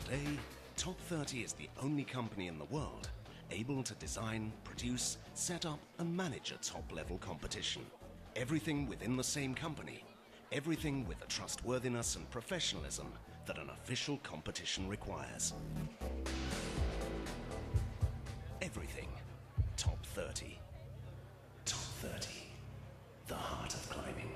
Today, Top 30 is the only company in the world able to design, produce, set up and manage a top-level competition. Everything within the same company. Everything with the trustworthiness and professionalism that an official competition requires. Everything. Top 30. Top 30. The heart of climbing.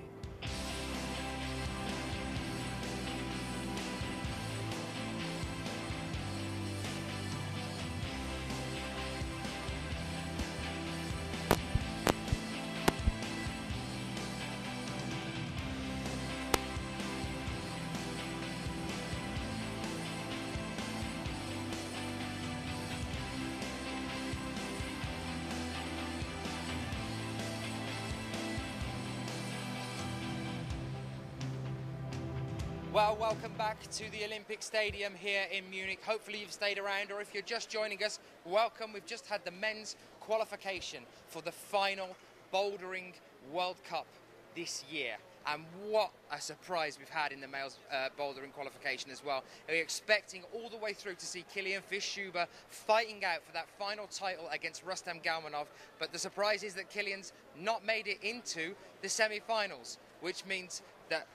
Well, welcome back to the Olympic Stadium here in Munich. Hopefully you've stayed around, or if you're just joining us, welcome. We've just had the men's qualification for the final Bouldering World Cup this year. And what a surprise we've had in the males bouldering qualification as well. We're expecting all the way through to see Kilian Fischhuber fighting out for that final title against Rustam Galmanov. But the surprise is that Kilian's not made it into the semi-finals, which means that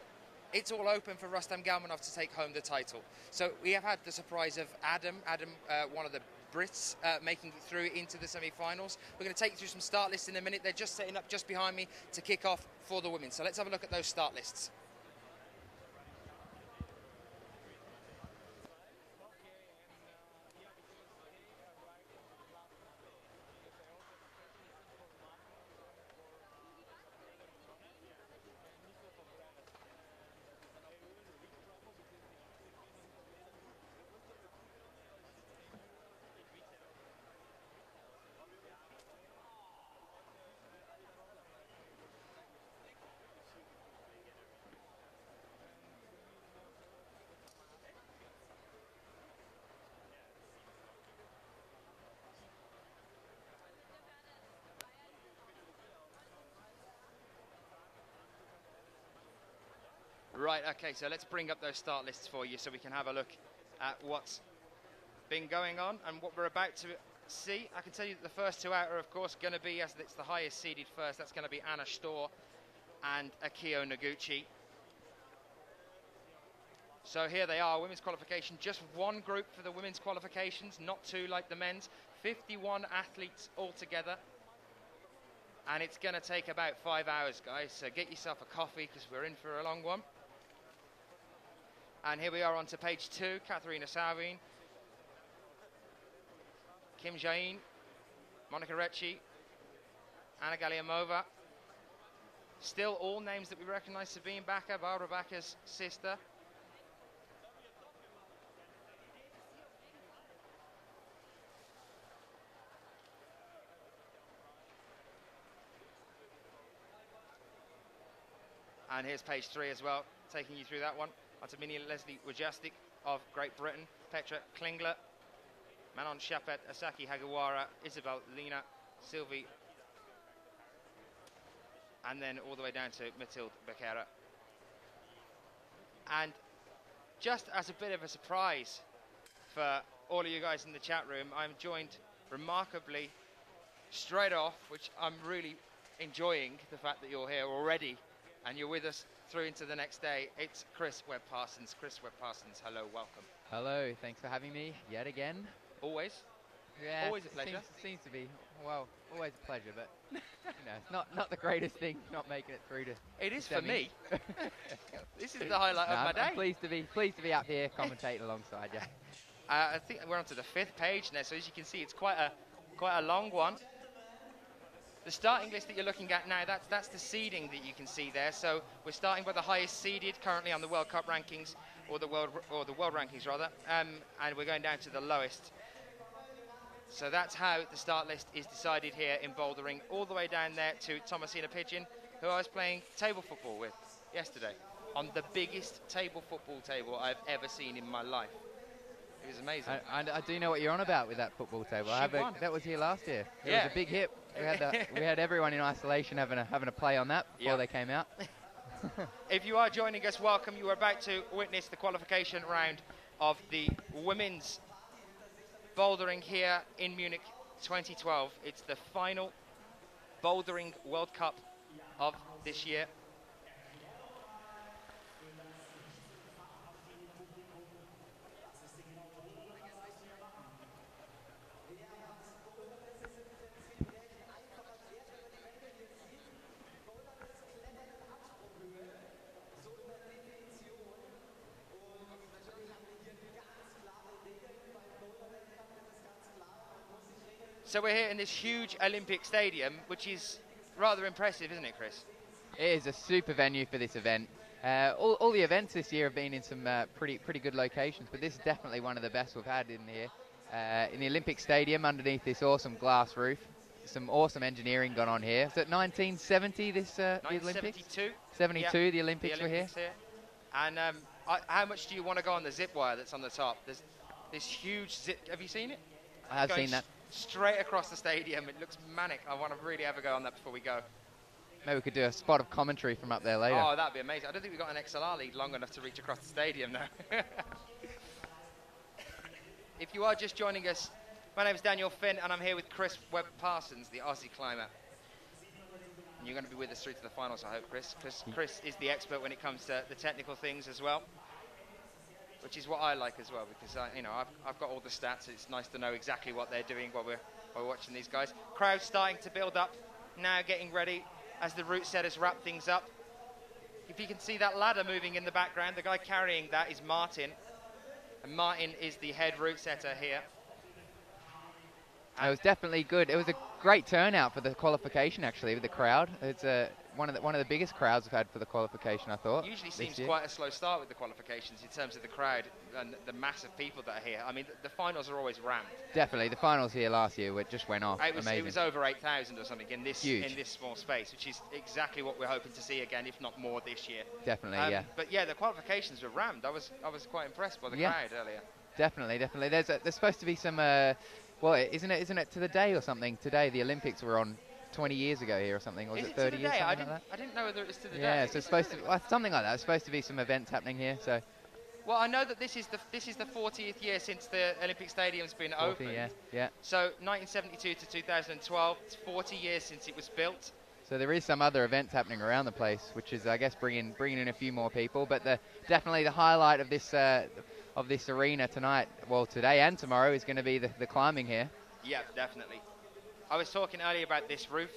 it's all open for Rustam Galmanov to take home the title. So we have had the surprise of Adam, one of the Brits, making it through into the semi-finals. We're going to take you through some start lists in a minute. They're just setting up just behind me to kick off for the women. So let's have a look at those start lists. Right, okay, so let's bring up those start lists for you so we can have a look at what's been going on and what we're about to see. I can tell you that the first two out are, of course, going to be, as it's the highest seeded first, that's going to be Anna Storr and Akio Noguchi. So here they are, women's qualification, just one group for the women's qualifications, not two like the men's. 51 athletes altogether. And it's going to take about 5 hours, guys, so get yourself a coffee because we're in for a long one. And here we are on to page 2, Katharina Salvin, Kim Jain, Monica Recchi, Anna Galiamova. Still all names that we recognise. Sabine Bakker, Barbara Bakker's sister. And here's page 3 as well, taking you through that one. Onto Mini Leslie Wojastik of Great Britain, Petra Klingler, Manon Chapet, Asaki Hagawara, Isabel Lina, Sylvie, and then all the way down to Mathilde Becerra. And just as a bit of a surprise for all of you guys in the chat room, I'm joined remarkably straight off, which I'm really enjoying the fact that you're here already and you're with us through into the next day. It's Chris Webb-Parsons. Chris Webb-Parsons, hello, welcome. Hello, thanks for having me yet again. Always? Yeah, always a pleasure. Seems to be. Well, always a pleasure, but you know, it's not the greatest thing not making it through to. It is for me. This is the highlight of my day. I'm pleased to be up here commentating alongside you. I think we're on to the 5th page now, so as you can see, it's quite a long one. The starting list that you're looking at now, that's the seeding that you can see there. So we're starting by the highest seeded currently on the World Cup rankings, or the world rankings rather, and we're going down to the lowest. So that's how the start list is decided here in bouldering, all the way down there to Thomasina Pigeon, who I was playing table football with yesterday on the biggest table football table I've ever seen in my life. It was amazing. I do know what you're on about with that football table. That was here last year. It was a big hit. We had everyone in isolation having a play on that before they came out. If you are joining us, welcome. You are about to witness the qualification round of the women's bouldering here in Munich 2012. It's the final Bouldering World Cup of this year. So we're here in this huge Olympic stadium, which is rather impressive, isn't it, Chris? It is a super venue for this event. All the events this year have been in some pretty good locations, but this is definitely one of the best we've had in here. In the Olympic Stadium, underneath this awesome glass roof. Some awesome engineering gone on here. Is it 1970, the Olympics? 1972. 72, yeah, the Olympics were here. And how much do you want to go on the zip wire that's on the top? There's this huge zip. Have you seen it? I have seen that. Straight across the stadium. It looks manic. I want to really have a go on that before we go. Maybe we could do a spot of commentary from up there later. Oh, that'd be amazing. I don't think we've got an XLR lead long enough to reach across the stadium now. If you are just joining us, my name is Daniel Finn, and I'm here with Chris Webb-Parsons, the Aussie climber. And you're going to be with us through to the finals, I hope, Chris. Chris is the expert when it comes to the technical things as well, which is what I like as well, because I've got all the stats. It's nice to know exactly what they're doing while we're watching these guys. Crowd starting to build up, now getting ready as the route setters wrap things up. If you can see that ladder moving in the background, the guy carrying that is Martin, and Martin is the head route setter here. It was definitely good. It was a great turnout for the qualification, actually, with the crowd. It's one of the biggest crowds we've had for the qualification, I thought. Usually seems quite a slow start with the qualifications in terms of the crowd and the massive people that are here. I mean, the finals are always rammed. Definitely. The finals here last year just went off. It was over 8,000 or something in this small space, which is exactly what we're hoping to see again, if not more, this year. Definitely, yeah. But yeah, the qualifications were rammed. I was quite impressed by the crowd earlier. Definitely. There's supposed to be some. Well, isn't it to the day or something? Today the Olympics were on 20 years ago here or something. Or was it 30 years? I didn't know whether it was to the day. Yeah, so it's supposed to something like that. It's supposed to be some events happening here. So. Well, I know that this is the 40th year since the Olympic Stadium's been opened. Yeah. So 1972 to 2012, it's 40 years since it was built. So there is some other events happening around the place, which is, I guess, bringing in a few more people. But definitely the highlight of this arena tonight, well, today and tomorrow, is going to be the climbing here. Yeah, definitely. I was talking earlier about this roof.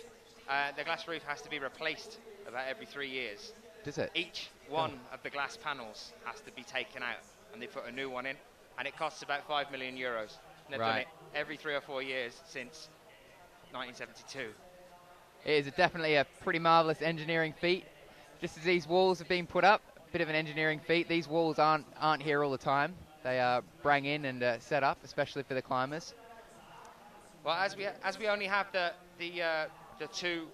The glass roof has to be replaced about every 3 years. Does it? Each one of the glass panels has to be taken out, and they put a new one in, and it costs about 5 million euros. And they've done it every 3 or 4 years since 1972. It is definitely a pretty marvellous engineering feat. Just as these walls have been put up, a bit of an engineering feat. These walls aren't here all the time. They are brought in and set up, especially for the climbers. Well, as we only have the two,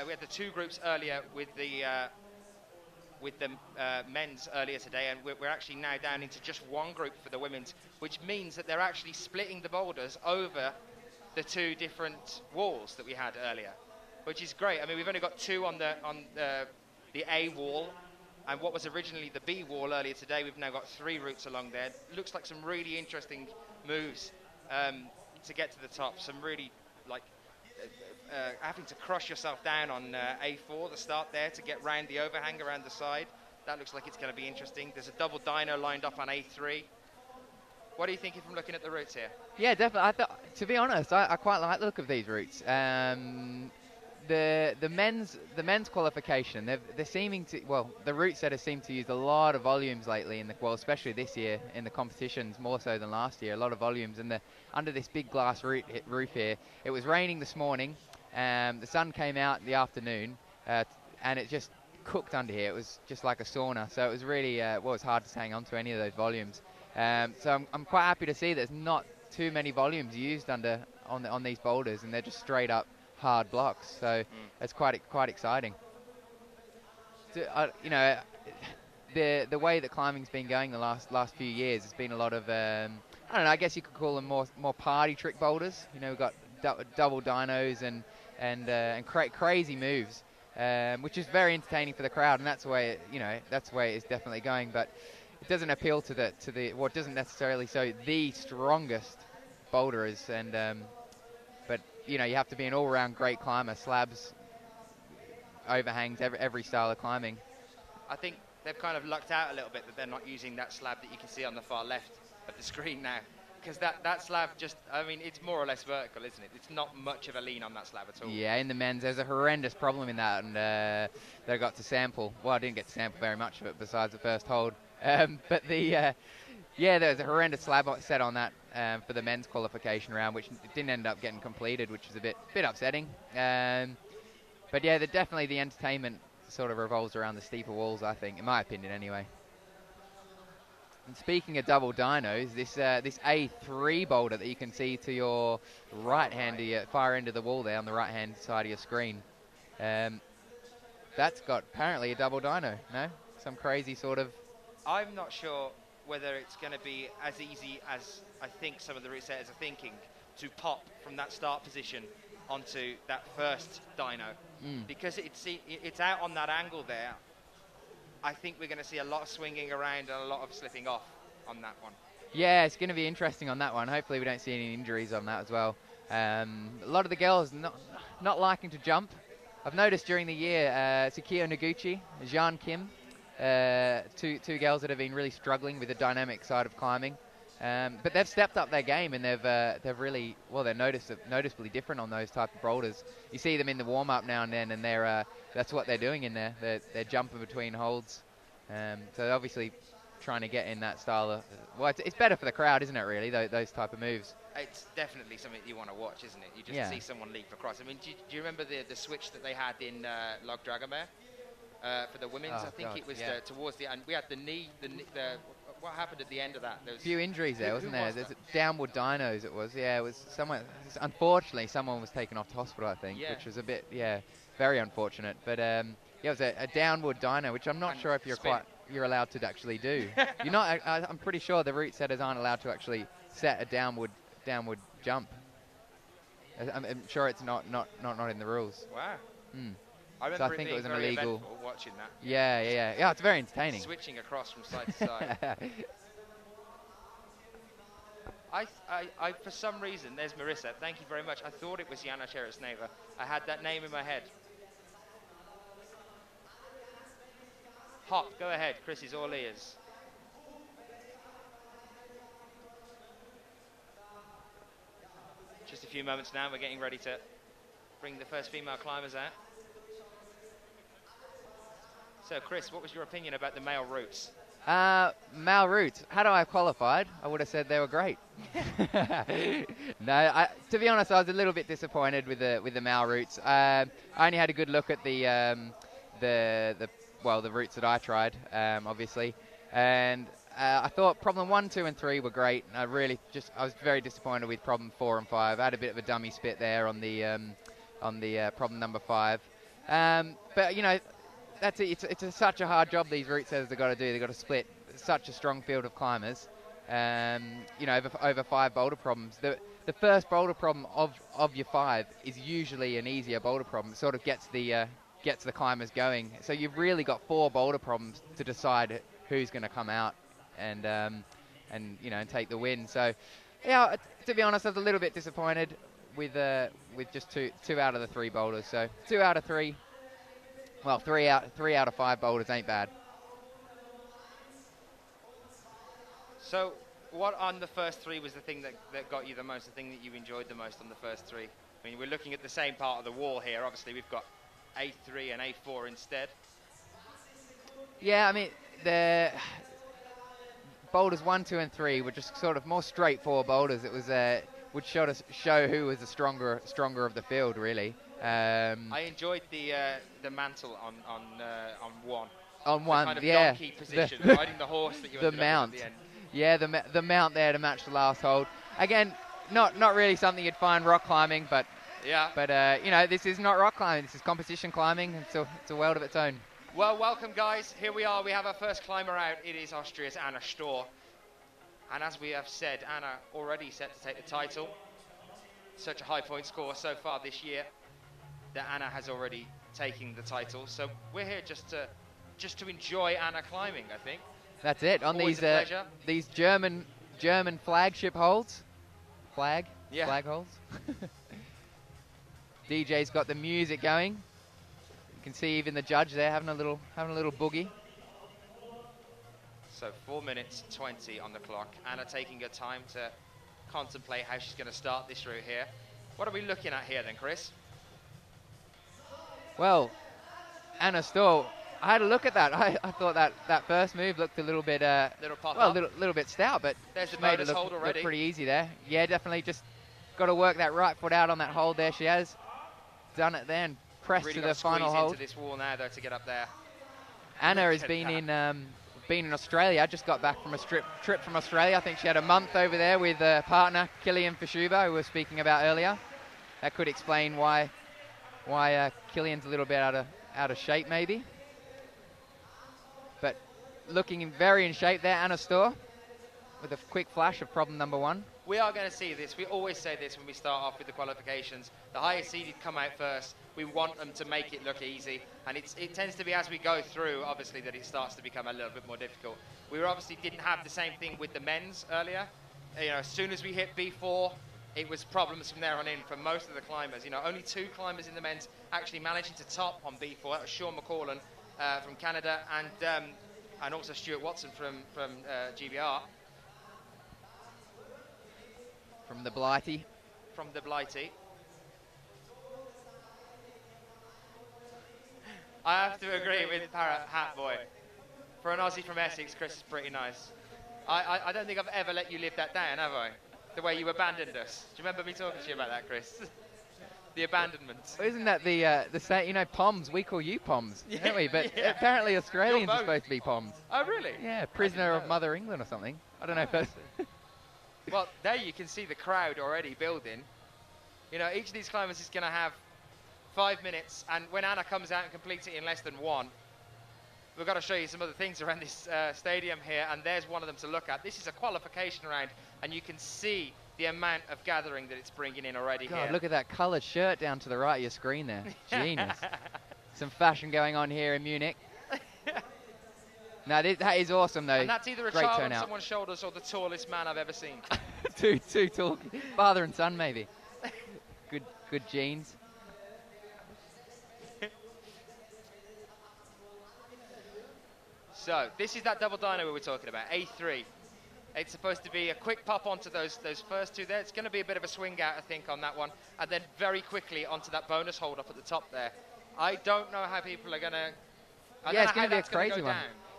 we had the two groups earlier with the men's earlier today, and we're actually now down into just one group for the women's, which means that they're actually splitting the boulders over the two different walls that we had earlier, which is great. I mean, we've only got two on the A wall, and what was originally the B wall earlier today, we've now got 3 routes along there. Looks like some really interesting moves to get to the top. Some really, like, having to crush yourself down on A4, the start there, to get round the overhang around the side. That looks like it's going to be interesting. There's a double dyno lined up on A3. What are you thinking from looking at the routes here? Yeah, definitely. To be honest, I quite like the look of these routes. The men's qualification, they're seeming to, well, the route setters seem to use a lot of volumes lately especially this year in the competitions, more so than last year. A lot of volumes, and under this big glass roof here. It was raining this morning. The sun came out in the afternoon, and it just cooked under here. It was just like a sauna. So it was really it was hard to hang on to any of those volumes. So I'm quite happy to see there's not too many volumes used on these boulders, and they're just straight up hard blocks. So it's quite exciting. The way that climbing's been going the last few years, it's been a lot of I don't know. I guess you could call them more party trick boulders. We've got double dynos and crazy moves, which is very entertaining for the crowd, and that's the way it is definitely going. But it doesn't appeal to the what doesn't necessarily show the strongest boulderers, and but you know, you have to be an all-round great climber. Slabs, overhangs, every style of climbing. I think they've kind of lucked out a little bit that they're not using that slab that you can see on the far left of the screen now, because that slab just, I mean, it's more or less vertical, isn't it? It's not much of a lean on that slab at all. Yeah, in the men's, there's a horrendous problem in that, and they got to sample. Well, I didn't get to sample very much of it besides the first hold, but the yeah, there's a horrendous slab set on that for the men's qualification round, which didn't end up getting completed, which was a bit upsetting. But yeah, definitely the entertainment sort of revolves around the steeper walls, I think, in my opinion anyway. And speaking of double dynos, this A3 boulder that you can see to your right hand, to your far end of the wall there on the right hand side of your screen, that's got apparently a double dyno, no? Some crazy sort of... I'm not sure whether it's going to be as easy as I think some of the route setters are thinking to pop from that start position onto that first dyno. Because it's out on that angle there. I think we're going to see a lot of swinging around and a lot of slipping off on that one. Yeah, it's going to be interesting on that one. Hopefully we don't see any injuries on that as well. A lot of the girls not liking to jump. I've noticed during the year, Tsukio Noguchi, Jean Kim, two girls that have been really struggling with the dynamic side of climbing. But they've stepped up their game, and they've really, well, they're noticeably different on those type of boulders. You see them in the warm-up now and then, and that's what they're doing in there. They're jumping between holds. So they're obviously trying to get in that style of, well, it's better for the crowd, isn't it, really, those type of moves? It's definitely something you want to watch, isn't it? You just see someone leap across. I mean, do you remember the switch that they had in Log Dragomir for the women's? Oh, I think God, it was yeah. Towards the end. We had the what happened at the end of that? There was a few injuries there, wasn't there? Was There's that? downward dynos, it was. Yeah, it was someone. Unfortunately, someone was taken off to hospital, I think, which was a bit, very unfortunate. But yeah, it was a downward dyno, which I'm not sure if you're allowed to actually do. You're not. I'm pretty sure the route setters aren't allowed to actually set a downward jump. I'm sure it's not in the rules. Wow. I remember it was an illegal. Watching that. Yeah. It's very entertaining. Switching across from side to side. I for some reason, there's Marissa. Thank you very much. I thought it was Jana Cherasneva. I had that name in my head. Hop, go ahead. Chris is all ears. Just a few moments now. We're getting ready to bring the first female climbers out. So, Chris, what was your opinion about the male routes? Male routes. Had I qualified, I would have said they were great. No, to be honest, I was a little bit disappointed with the male routes. I only had a good look at the routes that I tried, obviously, and I thought problem 1, 2, and 3 were great. And I was very disappointed with problem 4 and 5. I had a bit of a dummy spit there on the problem number 5, but you know. That's it. It's such a hard job these route setters have got to do. They've got to split such a strong field of climbers, you know, over 5 boulder problems. The first boulder problem of your 5 is usually an easier boulder problem. It sort of gets the climbers going. So you've really got 4 boulder problems to decide who's going to come out and you know, and take the win. So yeah, to be honest, I was a little bit disappointed with just two out of the 3 boulders. So 2 out of 3. Well, 3 out of 5 boulders ain't bad. So, what on the first 3 was the thing that got you the most, the thing that you enjoyed the most on the first 3? I mean, we're looking at the same part of the wall here. Obviously, we've got A3 and A4 instead. Yeah, I mean, the boulders 1, 2, and 3 were just sort of more straightforward boulders. It was would show who was the stronger of the field, really. I enjoyed the mantle on 1. On 1, kind of yeah. Donkey position, riding the horse that you the ended mount. up with at the end. Yeah, the mount there to match the last hold. Again, not really something you'd find rock climbing, but yeah. But you know, this is not rock climbing. This is competition climbing. It's a world of its own. Well, welcome, guys. Here we are. We have our first climber out. It is Austria's Anna Stor. And as we have said, Anna already set to take the title. Such a high point score so far this year that Anna has already taken the title. So we're here just to enjoy Anna climbing, I think. That's it on Always these German flagship holds. Flag holds. DJ's got the music going. You can see even the judge there having a little boogie. So 4 minutes 20 on the clock. Anna taking her time to contemplate how she's going to start this route here. What are we looking at here then, Chris? Well, Anna Stoll, I had a look at that. I thought that first move looked a little bit little bit stout, but there's the made it hold already. Look pretty easy there. Yeah, definitely just got to work that right foot out on that hold there. She has done it there and pressed really to the final hold. Into this wall now though to get up there. Anna has been in Australia. Just got back from a trip from Australia. I think she had a month over there with a partner, Kilian Fischuba, who we were speaking about earlier. That could explain why Kilian's a little bit out of shape maybe. But looking very in shape there, Anna Stoll, with a quick flash of problem number 1. We are going to see this. We always say this when we start off with the qualifications. The highest seeded come out first. We want them to make it look easy. And it tends to be as we go through, obviously, that it starts to become a little bit more difficult. We obviously didn't have the same thing with the men's earlier. You know, as soon as we hit B4, it was problems from there on in for most of the climbers. You know, only 2 climbers in the men's actually managing to top on B4. That was Sean McCallan from Canada and also Stuart Watson from GBR. From the Blighty. From the Blighty. I have to agree with Parrot Hat Boy. For an Aussie from Essex, Chris is pretty nice. I don't think I've ever let you live that down, have I? The way you abandoned us. Do you remember me talking to you about that, Chris? The abandonment. Well, isn't that the say? You know, Poms. We call you Poms, don't we? But apparently Australians are supposed to be Poms. Oh, really? Yeah, prisoner of Mother England or something. I don't know if that's. Well, there you can see the crowd already building. You know, each of these climbers is going to have 5 minutes, and when Anna comes out and completes it in less than 1, we've got to show you some other things around this stadium here, and there's one of them to look at. This is a qualification round, and you can see the amount of gathering that it's bringing in already here. God, look at that coloured shirt down to the right of your screen there. Genius. Some fashion going on here in Munich. No, that is awesome, though. And that's either a Great child turnout. on someone's shoulders or the tallest man I've ever seen. Two tall. Father and son, maybe. Good genes. So, this is that double dyno we were talking about, A3. It's supposed to be a quick pop onto those first 2 there. It's going to be a bit of a swing out, I think, on that one. And then very quickly onto that bonus hold up at the top there. I don't know how people are going to... Yeah, it's going to be a crazy one.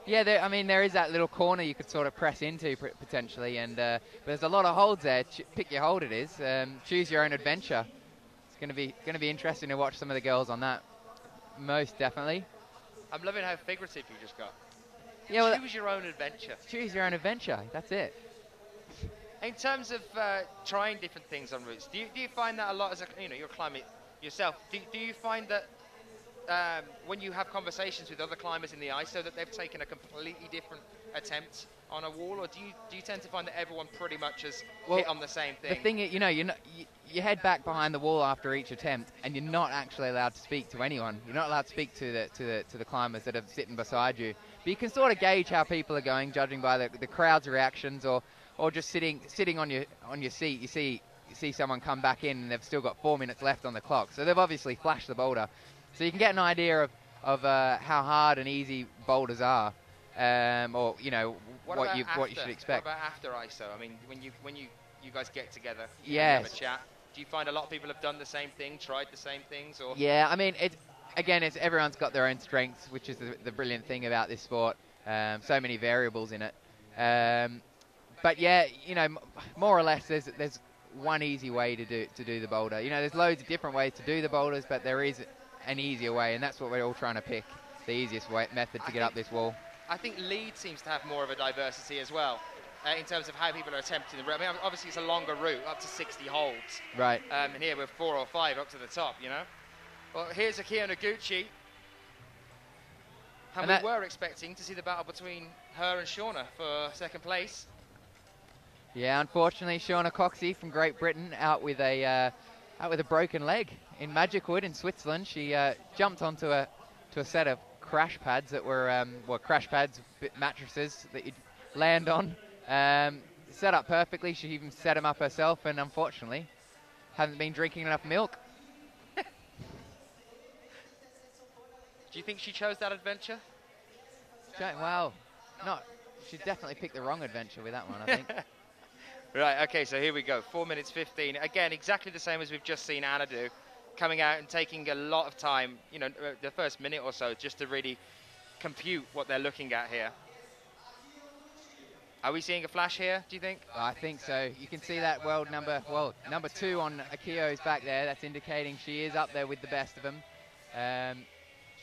Yeah, I mean, there is that little corner you could sort of press into potentially, and but there's a lot of holds there. Pick your hold, it is. Choose your own adventure. It's going to be interesting to watch some of the girls on that. Most definitely. I'm loving how figurative you just got. Yeah, well, choose your own adventure. Choose your own adventure. That's it. In terms of trying different things on routes, do you find that a lot as you're climbing yourself? Do you find that when you have conversations with other climbers in the ISO that they've taken a completely different attempt on a wall, or do you tend to find that everyone pretty much has hit on the same thing? The thing is, you head back behind the wall after each attempt, and you're not actually allowed to speak to anyone. You're not allowed to speak to the climbers that are sitting beside you. But you can sort of gauge how people are going, judging by the crowd's reactions, or just sitting on your seat. You see someone come back in, and they've still got 4 minutes left on the clock, so they've obviously flashed the boulder. So you can get an idea of how hard and easy boulders are, or what you should expect. What about after ISO? I mean, when you guys get together, yes, have a chat. Do you find a lot of people have done the same thing, tried the same things, or? Yeah, I mean, it's everyone's got their own strengths, which is the brilliant thing about this sport. So many variables in it. But yeah, more or less, there's one easy way to do the boulder. There's loads of different ways to do the boulders, but there is an easier way, and that's what we're all trying to pick, the easiest method to get up this wall. I think Leeds seems to have more of a diversity as well, in terms of how people are attempting the route. I mean, obviously it's a longer route, up to 60 holds. Right. And here we're 4 or 5 up to the top, Well, here's Akio Noguchi. And we were expecting to see the battle between her and Shauna for second place. Yeah, unfortunately, Shauna Coxey from Great Britain out with a broken leg in Magic Wood in Switzerland. She jumped onto a set of crash pads that were, crash pads, mattresses that you'd land on. Set up perfectly. She even set them up herself, and unfortunately, hasn't been drinking enough milk. Do you think she chose that adventure? Well, she definitely picked the wrong adventure with that one, I think. Right, okay, so here we go. 4 minutes 15. Again, exactly the same as we've just seen Anna do. Coming out and taking a lot of time, you know, the first minute or so, just to really compute what they're looking at here. Are we seeing a flash here, do you think? I think so. You can see that number 2 on Akio's back there. That's indicating she is up there with the best of them.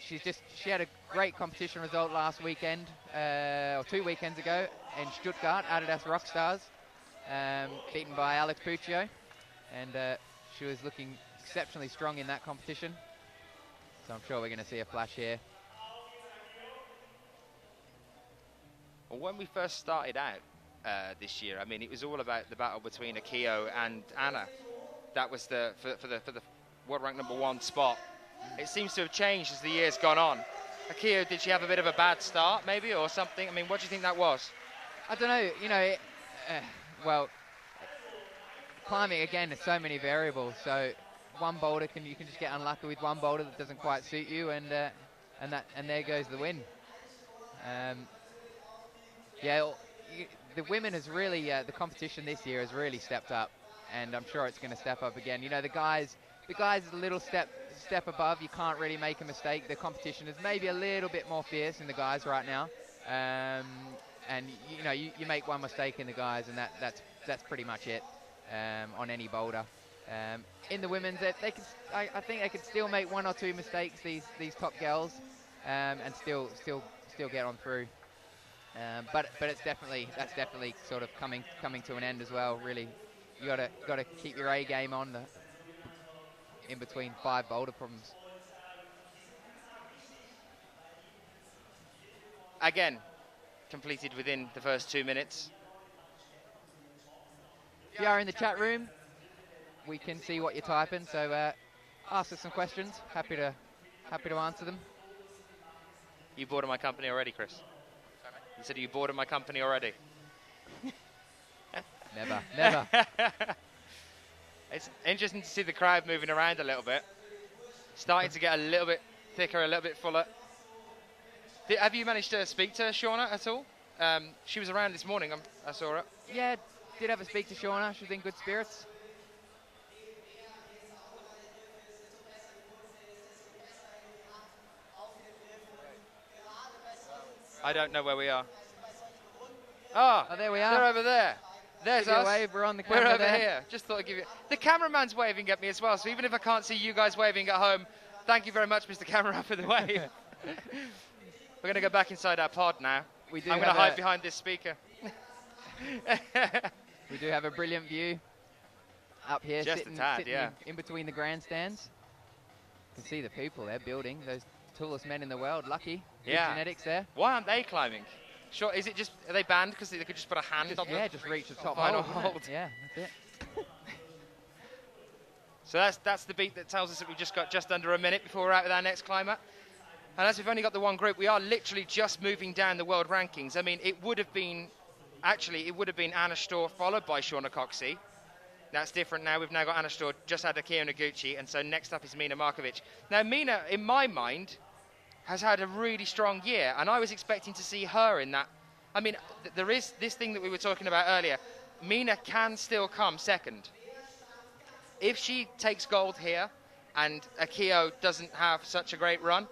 She had a great competition result last weekend, or 2 weekends ago, in Stuttgart, Adidas Rockstars, beaten by Alex Puccio, and she was looking exceptionally strong in that competition. So I'm sure we're going to see a flash here. Well, when we first started out this year, I mean, it was all about the battle between Akio and Anna. That was for the world rank #1 spot. It seems to have changed as the year's gone on. Akio, did she have a bit of a bad start, maybe, or something? I mean, what do you think that was? I don't know. You know, well, climbing again, there's so many variables. So one boulder you can just get unlucky with one boulder that doesn't quite suit you, and there goes the win. Yeah, the women has really the competition this year has really stepped up, and I'm sure it's going to step up again. You know, the guys is a little step above. You can't really make a mistake. The competition is maybe a little bit more fierce in the guys right now, and you know, you make one mistake in the guys, and that's pretty much it on any boulder. In the women's, I think they could still make 1 or 2 mistakes, these top girls, and still get on through. But that's definitely sort of coming to an end as well. Really, you gotta keep your A game on in between 5 boulder problems. Again, completed within the first 2 minutes. If you are in the chat room, we can see what you're typing. So ask us some questions. Happy to answer them. You bored of my company already, Chris? You said, are you bored of my company already? Never. It's interesting to see the crowd moving around a little bit. Starting to get a little bit thicker, a little bit fuller. Have you managed to speak to Shauna at all? She was around this morning, I saw her. Yeah, did have a speak to Shauna. She was in good spirits. I don't know where we are. Oh, there we are. They're over there. There's us. Wave. We're on the camera. We're over here. Just thought I'd give you... The cameraman's waving at me as well, so even if I can't see you guys waving at home, thank you very much, Mr. Camera, for the wave. We're going to go back inside our pod now. I'm going to hide behind this speaker. We do have a brilliant view up here, just sitting in between the grandstands. You can see the people there building, those tallest men in the world. Lucky. Yeah. Genetics there. Why aren't they climbing? Sure, is it just, are they banned because they could just put a hand on Yeah, just reach the top final hold. Yeah, that's it. So that's the beat that tells us that we've just got just under a minute before we're out with our next climber. And as we've only got the one group, we are literally just moving down the world rankings. I mean, it would have been Anna Storr followed by Shauna Coxey. That's different now. We've now got Anna Storr, just had Akio Noguchi, and so next up is Mina Markovic. Now, Mina, in my mind, has had a really strong year, and I was expecting to see her in that. I mean, there is this thing that we were talking about earlier. Mina can still come second. If she takes gold here and Akio doesn't have such a great run,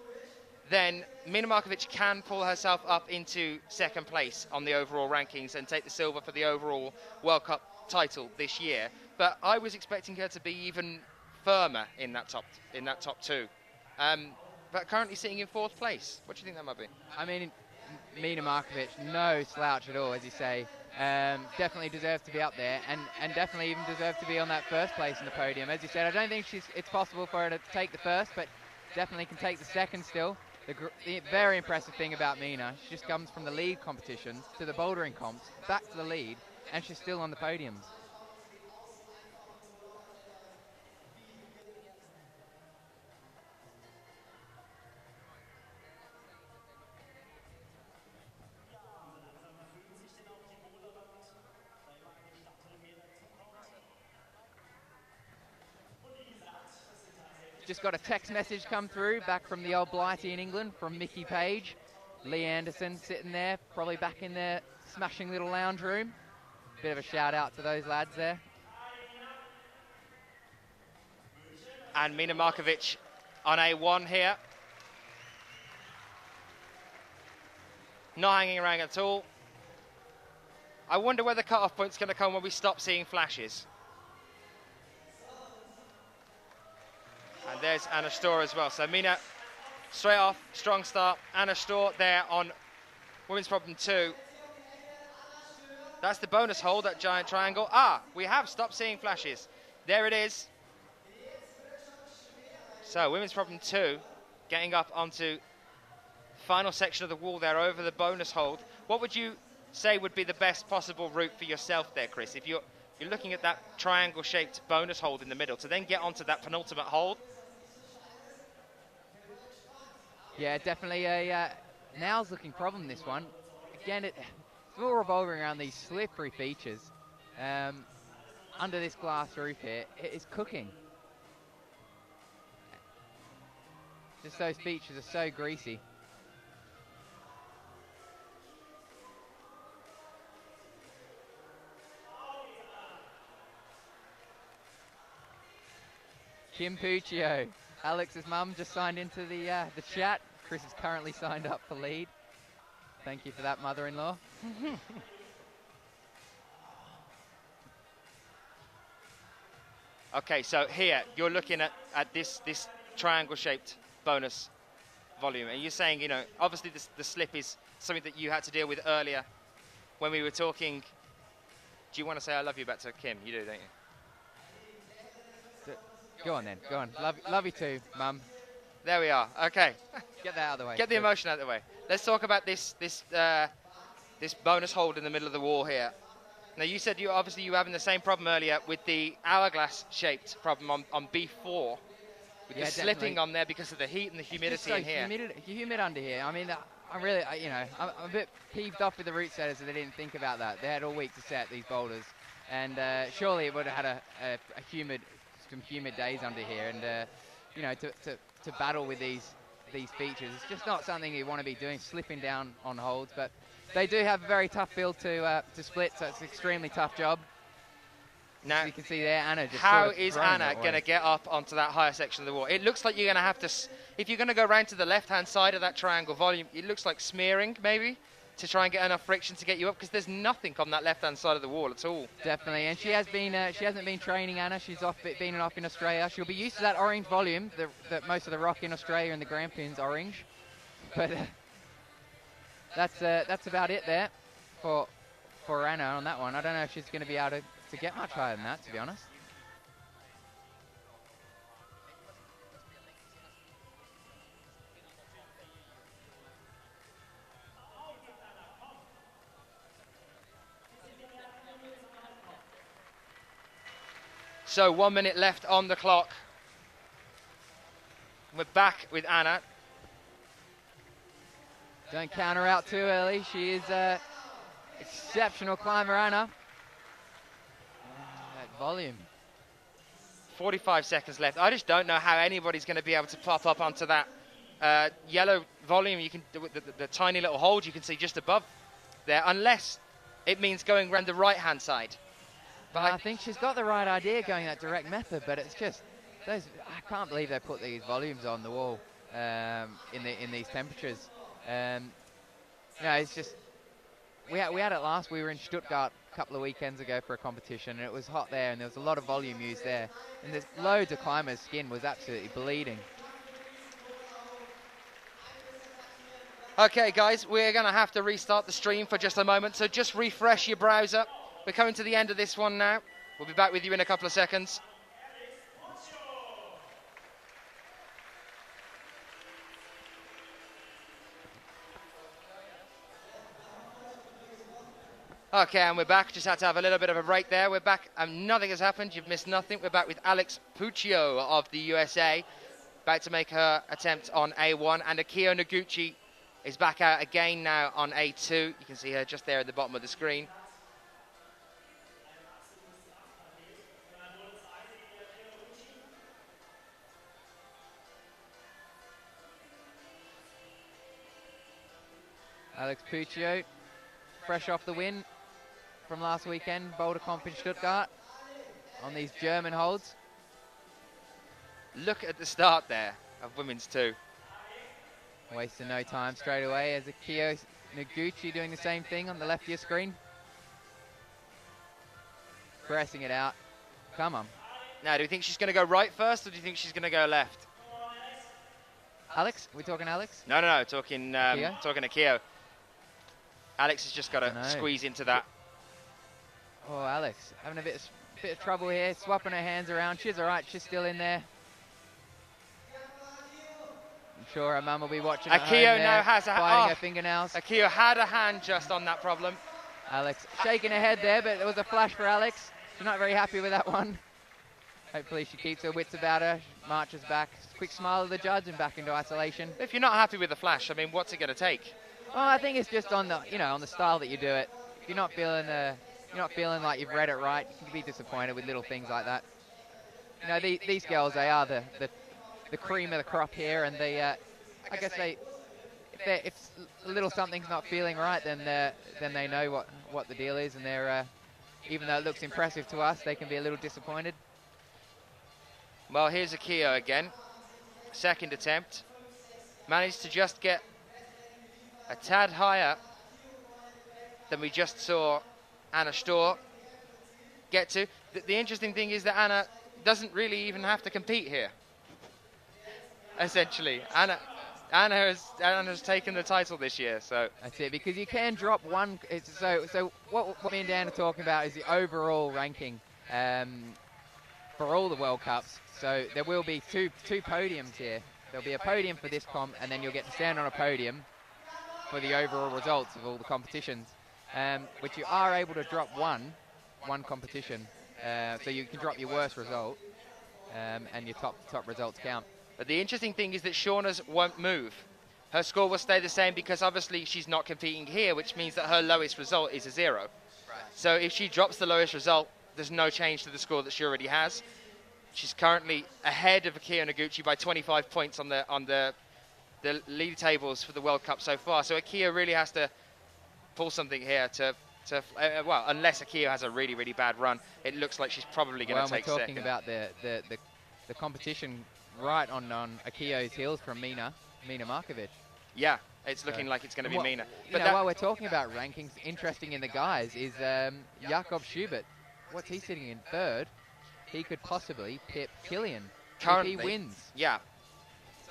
then Mina Markovic can pull herself up into second place on the overall rankings and take the silver for the overall World Cup title this year. But I was expecting her to be even firmer in that top 2. But currently sitting in 4th place. What do you think that might be? I mean, Mina Markovic, no slouch at all, as you say. Definitely deserves to be up there, and definitely even deserves to be on that first place in the podium. As you said, I don't think it's possible for her to take the first, but definitely can take the second still. The very impressive thing about Mina, she just comes from the lead competitions to the bouldering comps, back to the lead, and she's still on the podiums. just got a text message come through back from the old Blighty in England from Mickey Page. Lee Anderson sitting there, probably back in their smashing little lounge room. Bit of a shout out to those lads there. And Mina Markovic on A1 here. Not hanging around at all. I wonder where the cut-off point's going to come when we stop seeing flashes. And there's Anna Storr as well. So Mina, straight off, strong start. Anna Storr there on women's problem 2. That's the bonus hold, that giant triangle. Ah, we have stopped seeing flashes. There it is. So women's problem 2, getting up onto final section of the wall there over the bonus hold. What would you say would be the best possible route for yourself there, Chris, if you're looking at that triangle-shaped bonus hold in the middle, to then get onto that penultimate hold? Yeah, definitely a now's looking problem, this one. Again, it's all revolving around these slippery features. Under this glass roof here, it is cooking. Just those features are so greasy. Kim Puccio, Alex's mum, just signed into the chat. Chris is currently signed up for lead. Thank you for that, mother-in-law. Okay, so here you're looking at this triangle-shaped bonus volume, and you're saying, you know, obviously the slip is something that you had to deal with earlier when we were talking. Do you want to say I love you back to Kim? You do, don't you? Go on then, go on. Love you too, Mum. There we are. Okay. Get that out of the way. Get the emotion out of the way. Let's talk about this bonus hold in the middle of the wall here. Now you said you were having the same problem earlier with the hourglass-shaped problem on B4, with the slipping on there because of the heat and the humidity in here. Humid under here. I mean, I'm a bit peeved off with the route setters that they didn't think about that. They had all week to set these boulders, and surely it would have had some humid days under here, and you know, to battle with these features, it's just not something you want to be doing, slipping down on holds. But they do have a very tough field to split, so it's an extremely tough job. Now, as you can see there, Anna just how is Anna going to get up onto that higher section of the wall? It looks like you're going to have to, if you're going to go around to the left-hand side of that triangle volume, it looks like smearing maybe, to try and get enough friction to get you up, because there's nothing on that left-hand side of the wall at all. Definitely, and she hasn't been training, Anna. She's been off in Australia. She'll be used to that orange volume. That most of the rock in Australia and the Grampians orange, but that's about it there for Anna on that one. I don't know if she's going to be able to get much higher than that, to be honest. So 1 minute left on the clock. We're back with Anna. Don't count her out too early. She is an exceptional climber, Anna. That volume. 45 seconds left. I just don't know how anybody's going to be able to pop up onto that yellow volume. You can the tiny little hold you can see just above there, unless it means going around the right-hand side. But I think she's got the right idea going that direct method, but it's just I can't believe they put these volumes on the wall in these temperatures. It's just we had it last. We were in Stuttgart a couple of weekends ago for a competition, and it was hot there, and there was a lot of volume used there, and there's loads of climbers' skin was absolutely bleeding. Okay, guys, we're going to have to restart the stream for just a moment, so just refresh your browser. We're coming to the end of this one now. We'll be back with you in a couple of seconds. Okay, and we're back. Just had to have a little bit of a break there. We're back, and nothing has happened. You've missed nothing. We're back with Alex Puccio of the USA, about to make her attempt on A1, and Akio Noguchi is back out again now on A2. You can see her just there at the bottom of the screen. Alex Puccio, fresh off the win from last weekend, Boulder Comp in Stuttgart, on these German holds. Look at the start there of women's 2. Wasting no time straight away as Akio Noguchi doing the same thing on the left of your screen. Pressing it out. Come on. Now, do you think she's going to go right first, or do you think she's going to go left? Alex? Are we talking Alex? No, talking Akio. Alex has just got to squeeze into that. Oh, Alex, having a bit of trouble here, swapping her hands around. She's all right, she's still in there. I'm sure her mum will be watching at home Akio now has biting her fingernails. Akio had a hand just on that problem. Alex shaking her head there, but there was a flash for Alex. She's not very happy with that one. Hopefully she keeps her wits about her, marches back, quick smile at the judge and back into isolation. If you're not happy with the flash, I mean, what's it going to take? Well, I think it's just on the, on the style that you do it. If you're not feeling like you've read it right, you can be disappointed with little things like that. These girls, they are the cream of the crop here, and they, I guess if a little something's not feeling right, then they know what the deal is, and they're even though it looks impressive to us, they can be a little disappointed. Well, here's Akio again. Second attempt. Managed to just get a tad higher than we just saw Anna Storr get to. The interesting thing is that Anna doesn't really even have to compete here. Essentially, Anna has taken the title this year, so that's it. Because you can drop one. So what me and Dan are talking about is the overall ranking for all the World Cups. So there will be two podiums here. There'll be a podium for this comp, and then you'll get to stand on a podium for the overall results of all the competitions, which you are able to drop one competition. So you can drop your worst result, and your top results count. But the interesting thing is that Shauna's won't move. Her score will stay the same because obviously she's not competing here, which means that her lowest result is a 0. Right. So if she drops the lowest result, there's no change to the score that she already has. She's currently ahead of Akio Noguchi by 25 points on the league tables for the World Cup so far. So Akio really has to pull something here well, unless Akio has a really, really bad run, it looks like she's probably going to take second. We're talking about the competition right on Akio's heels from Mina Markovic. Yeah, it's looking like it's going to be Mina. But while we're talking about rankings, interesting in the guys is Jakob Schubert. What's he sitting in third? He could possibly pip Killian currently, if he wins. Yeah.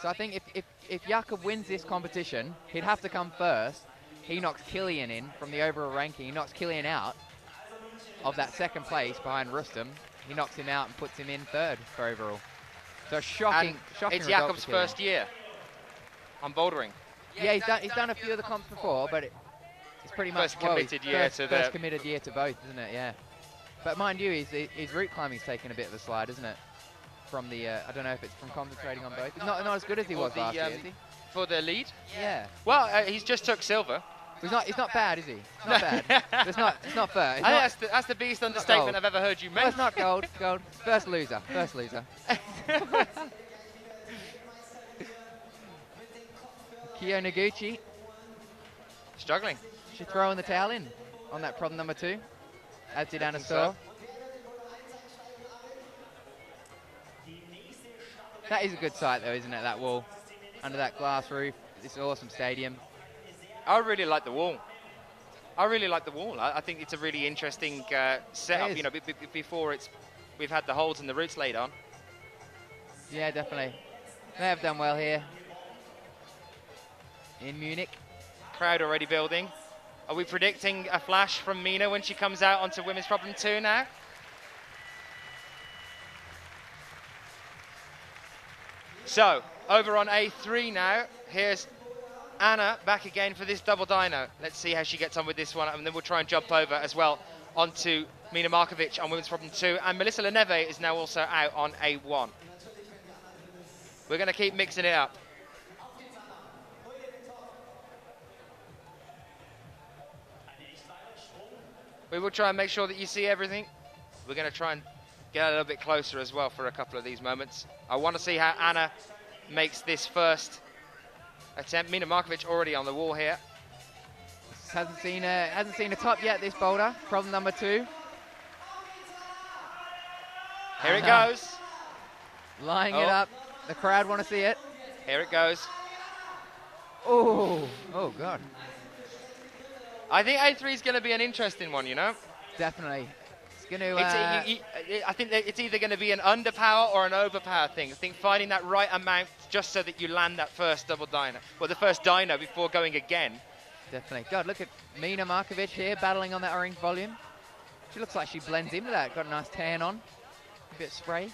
So I think if Jakob wins this competition, he'd have to come first. He knocks Killian in from the overall ranking. He knocks Killian out of that second place behind Rustam. He knocks him out and puts him in third for overall. So shocking it's Jakob's first year on bouldering. Yeah, he's done a few of the comps before, but it's pretty much first committed year to both, isn't it? Yeah. But mind you, his route climbing's taken a bit of a slide, isn't it? From the I don't know if it's from concentrating on both. He's not as good as he was last year, is he? For the lead? Yeah. Well, he's just took silver. He's not bad, is he? It's not bad. It's not fair. That's the biggest understatement I've ever heard you make. Well, it's not gold. First loser. Akio Noguchi. Struggling. She's throwing the towel in on that problem number 2. As did Anna Storr. That is a good sight though, isn't it? That wall. Under that glass roof. This awesome stadium. I really like the wall. I think it's a really interesting setup. Before we've had the holds and the routes laid on. Yeah, definitely. They have done well here in Munich. Crowd already building. Are we predicting a flash from Mina when she comes out onto women's problem 2 now? So, over on A3 now. Here's Anna back again for this double dyno. Let's see how she gets on with this one, and then we'll try and jump over as well onto Mina Markovic on women's problem 2. And Melissa Leneve is now also out on A1. We're going to keep mixing it up. We will try and make sure that you see everything. We're going to try and get a little bit closer as well for a couple of these moments. I want to see how Anna makes this first attempt. Mina Markovic already on the wall here. hasn't seen a top yet, this boulder. Problem number 2. Here it goes. Lining it up. The crowd want to see it. Here it goes. Oh God. I think A3 is going to be an interesting one, you know? Definitely. It's going to... I think that it's either going to be an underpower or an overpower thing. I think finding that right amount just so that you land that first double dyno. Well, the first dyno before going again. Definitely. God, look at Mina Markovic here battling on that orange volume. She looks like she blends into that. Got a nice tan on. A bit of spray.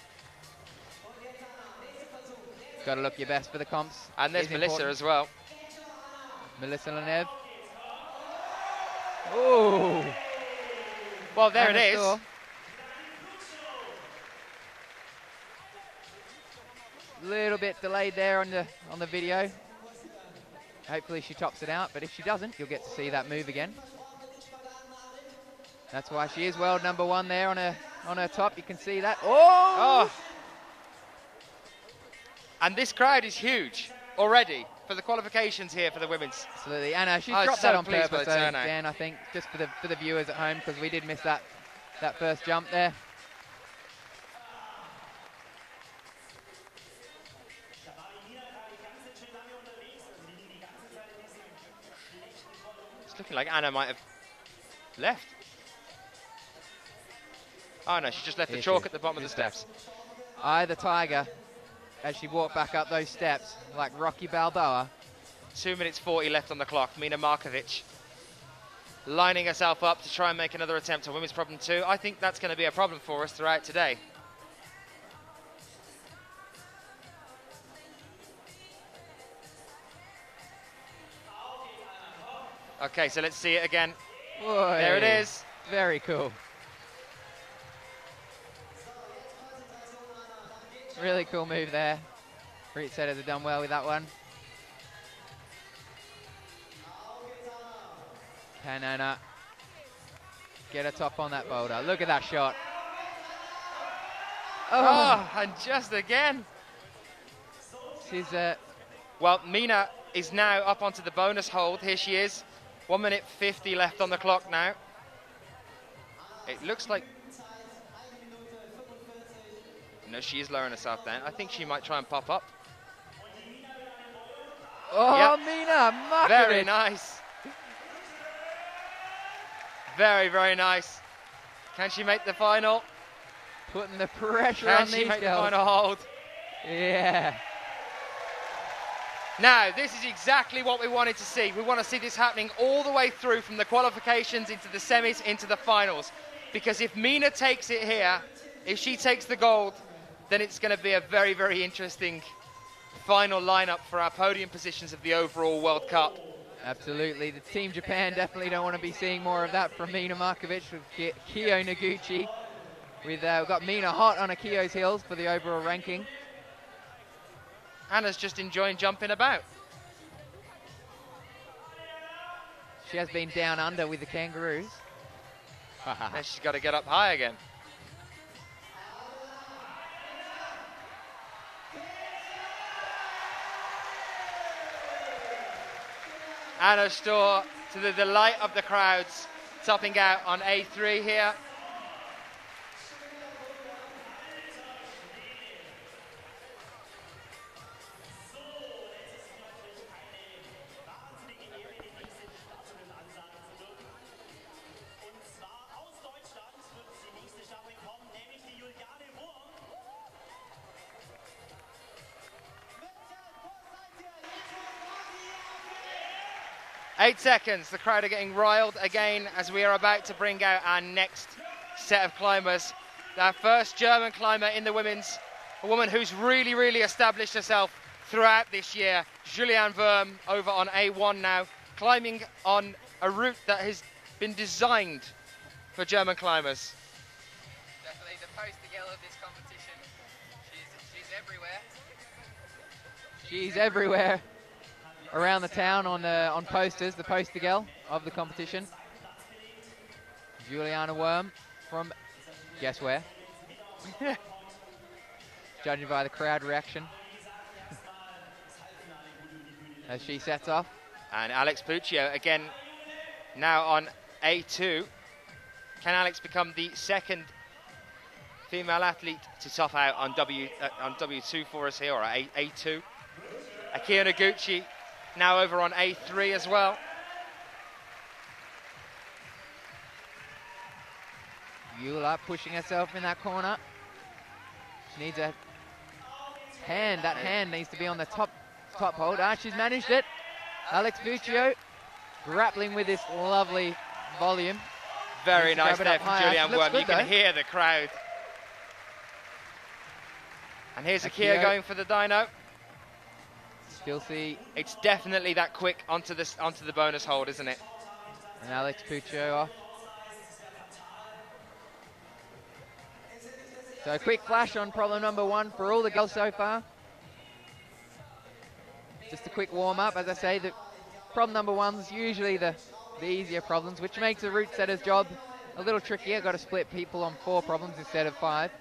Got to look your best for the comps. And there's Melissa as well. Melissa Lenev. Oh! Well, there it is. Little bit delayed there on the video. Hopefully she tops it out, but if she doesn't, you'll get to see that move again. That's why she is world number 1 there on her top. You can see that. Oh! And this crowd is huge already for the qualifications here for the women's. Absolutely, Anna, she dropped that on purpose, Dan, I think, just for the viewers at home, because we did miss that first jump there. It's looking like Anna might have left. Oh no, she just left the chalk at the bottom of the steps. The Tiger, as she walked back up those steps, like Rocky Balboa. 2 minutes 40 left on the clock. Mina Markovic lining herself up to try and make another attempt on women's problem 2. I think that's going to be a problem for us throughout today. Okay, so let's see it again. Boy, there it is. Very cool. Really cool move there. Root setters have done well with that one. Can Anna get a top on that boulder? Look at that shot. Oh, and just again. She's well, Mina is now up onto the bonus hold. Here she is. 1 minute 50 left on the clock now. It looks like... No, she is lowering herself down. I think she might try and pop up. Oh, yep. Mina Markovic. Very nice. Very, very nice. Can she make the final? Putting the pressure on these girls. Can she make the final hold? Yeah. Now, this is exactly what we wanted to see. We want to see this happening all the way through from the qualifications into the semis, into the finals. Because if Mina takes it here, if she takes the gold, then it's going to be a very, very interesting final lineup for our podium positions of the overall World Cup. Absolutely. The Team Japan definitely don't want to be seeing more of that from Mina Markovic with Kyo Noguchi. We've got Mina hot on Akio's heels for the overall ranking. Anna's just enjoying jumping about. She has been down under with the kangaroos. And she's got to get up high again. Anna Storr, to the delight of the crowds, topping out on A3 here. Eight seconds, the crowd are getting riled again as we are about to bring out our next set of climbers. Our first German climber in the women's, a woman who's really, really established herself throughout this year. Julianne Wurm over on A1 now, climbing on a route that has been designed for German climbers. Definitely the poster girl of this competition. She's everywhere. She's everywhere. Around the town on posters, the poster girl of the competition. Juliana Wurm from, guess where? Judging by the crowd reaction. As she sets off. And Alex Puccio, again, Now on A2, can Alex become the second female athlete to top out on W2 for us here, or A2? Akio Noguchi now over on A3 as well. Eula pushing herself in that corner. She needs a hand. That hand needs to be on the top hold. Ah, she's managed it. Alex Buccio grappling with this lovely volume. Very nice there from Julianne Worm. You can hear the crowd. And here's Akio going for the dyno. Still see. It's definitely that quick onto the bonus hold, isn't it? And Alex Puccio off. So a quick flash on problem number 1 for all the girls so far. Just a quick warm up. As I say, the problem number 1's usually the easier problems, which makes the route setter's job a little trickier. Got to split people on 4 problems instead of 5.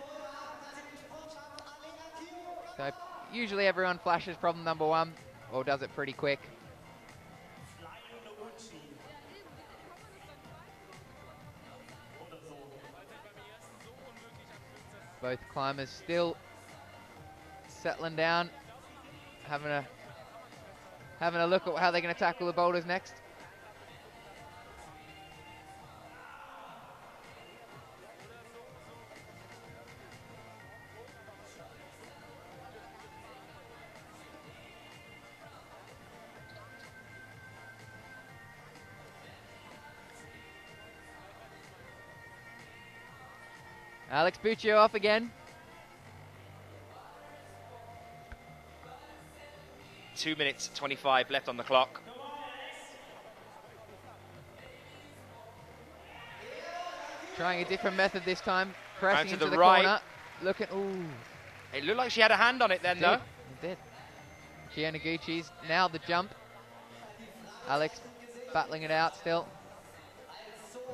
So usually everyone flashes problem number 1 or does it pretty quick. Both climbers still settling down, having a look at how they're going to tackle the boulders next. Alex Buccio off again. 2 minutes 25 left on the clock. Trying a different method this time. Pressing into the right corner. Looking, ooh. It looked like she had a hand on it then, though. It did. Akio Noguchi's now the jump. Alex battling it out still.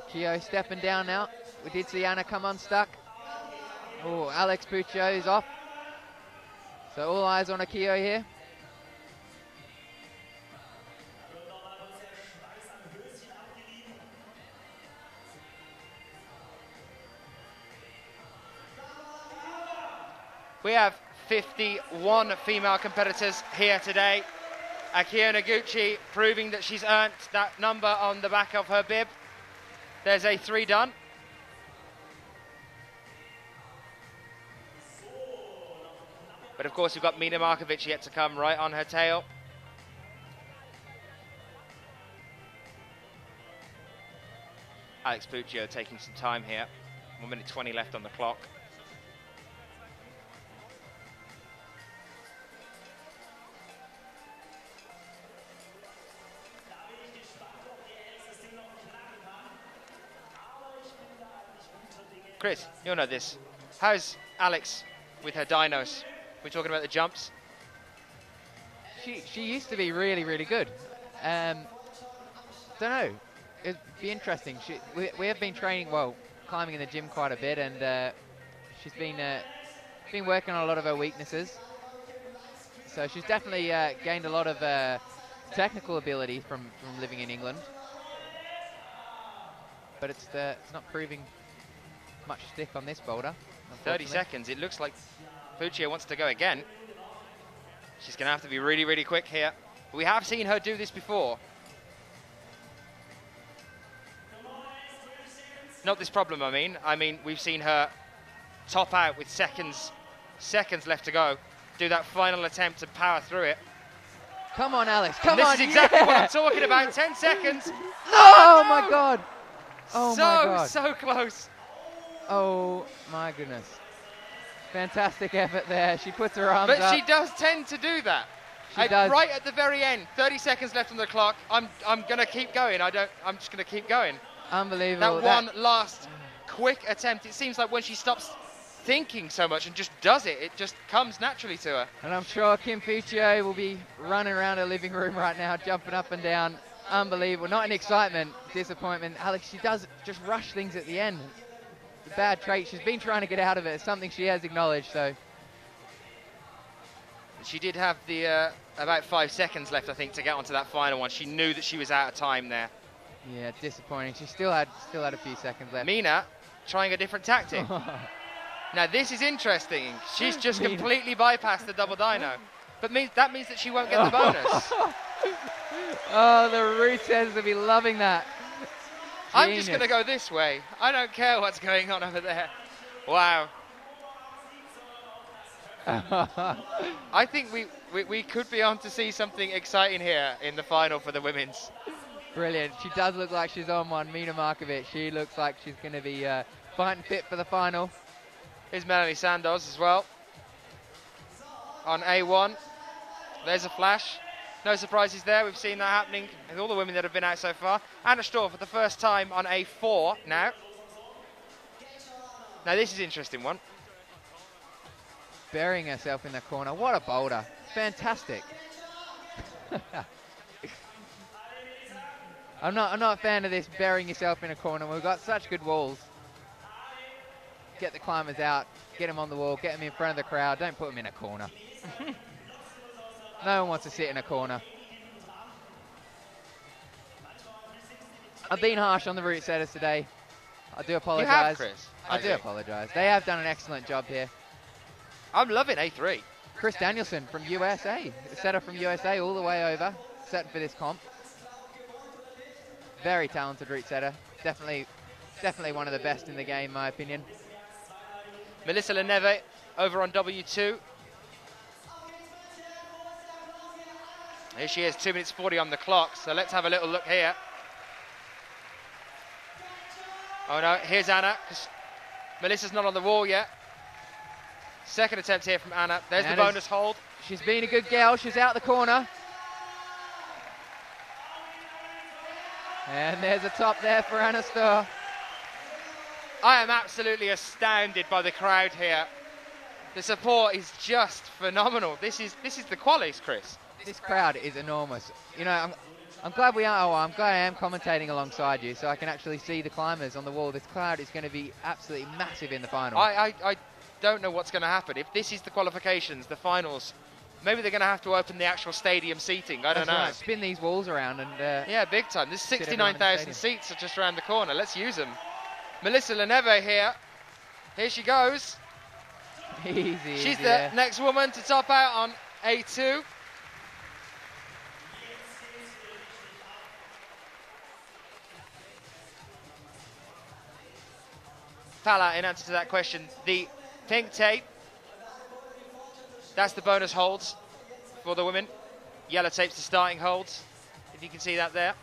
Akio stepping down now. We did see Anna come unstuck. Oh, Alex Puccio is off. So all eyes on Akio here. We have 51 female competitors here today. Akio Noguchi proving that she's earned that number on the back of her bib. There's A3 done. But of course we've got Mina Markovic yet to come right on her tail. Alex Puccio taking some time here. 1 minute 20 left on the clock. Chris, you'll know this. How's Alex with her dynos? We're talking about the jumps. She used to be really, really good. Don't know. It'd be interesting. We have been training, well, climbing in the gym quite a bit, and she's been working on a lot of her weaknesses. So she's definitely gained a lot of technical ability from living in England. But it's not proving much stick on this boulder. 30 seconds. It looks like Puccio wants to go again. She's going to have to be really, really quick here. We have seen her do this before. Not this problem, I mean, we've seen her top out with seconds left to go. Do that final attempt to power through it. Come on, Alex. Come on. This is exactly what I'm talking about. 10 seconds. Oh, my God. Oh, my God. So close. Oh, my goodness. Fantastic effort there. She puts her arms up. But she does tend to do that. She does. Right at the very end, 30 seconds left on the clock. I'm going to keep going. I'm just going to keep going. Unbelievable. That one last quick attempt. It seems like when she stops thinking so much and just does it, it just comes naturally to her. And I'm sure Kim Puccio will be running around her living room right now, jumping up and down. Unbelievable. Not in excitement, disappointment. Alex, she does just rush things at the end. It's a bad trait. She's been trying to get out of it. It's something she has acknowledged. So she did have the about 5 seconds left, I think, to get onto that final one. She knew that she was out of time there. Yeah, disappointing. She still had a few seconds left. Mina trying a different tactic. Now this is interesting. She's just completely bypassed the double dyno. But that means that she won't get the bonus. Oh, the root setters will be loving that. I'm just going to go this way. I don't care what's going on over there. Wow. I think we could be on to see something exciting here in the final for the women's. Brilliant. She does look like she's on one, Mina Markovic. She looks like she's going to be fighting fit for the final. Here's Melanie Sandoz as well. On A1. There's a flash. No surprises there. We've seen that happening with all the women that have been out so far. Anna Storr for the first time on A4 now. Now this is an interesting one. Burying herself in the corner. What a boulder. Fantastic. I'm not a fan of this burying yourself in a corner. We've got such good walls. Get the climbers out. Get them on the wall. Get them in front of the crowd. Don't put them in a corner. No one wants to sit in a corner. I've been harsh on the route setters today. I do apologise. You have, Chris. I do apologise. They have done an excellent job here. I'm loving A3. Chris Danielson from USA. Setter from USA all the way over. Setting for this comp. Very talented route setter. Definitely one of the best in the game, in my opinion. Melissa Leneve over on W2. Here she is, 2 minutes 40 on the clock. So let's have a little look here. Oh no, here's Anna, because Melissa's not on the wall yet. Second attempt here from Anna. There's the bonus hold. She's been a good girl. She's out the corner. And there's a top there for Anna Storr. I am absolutely astounded by the crowd here. The support is just phenomenal. This is the qualies, Chris. This crowd is enormous. You know, I'm glad I'm glad I am commentating alongside you, so I can actually see the climbers on the wall. This crowd is going to be absolutely massive in the final. I don't know what's going to happen. If this is the qualifications, the finals, maybe they're going to have to open the actual stadium seating. I don't know. Right. Spin these walls around and yeah, big time. There's 69,000 seats are just around the corner. Let's use them. Melissa Leneve here. Here she goes. Easy. She's the next woman to top out on A2. Pala, in answer to that question, the pink tape, that's the bonus holds for the women. Yellow tape's the starting holds, if you can see that there.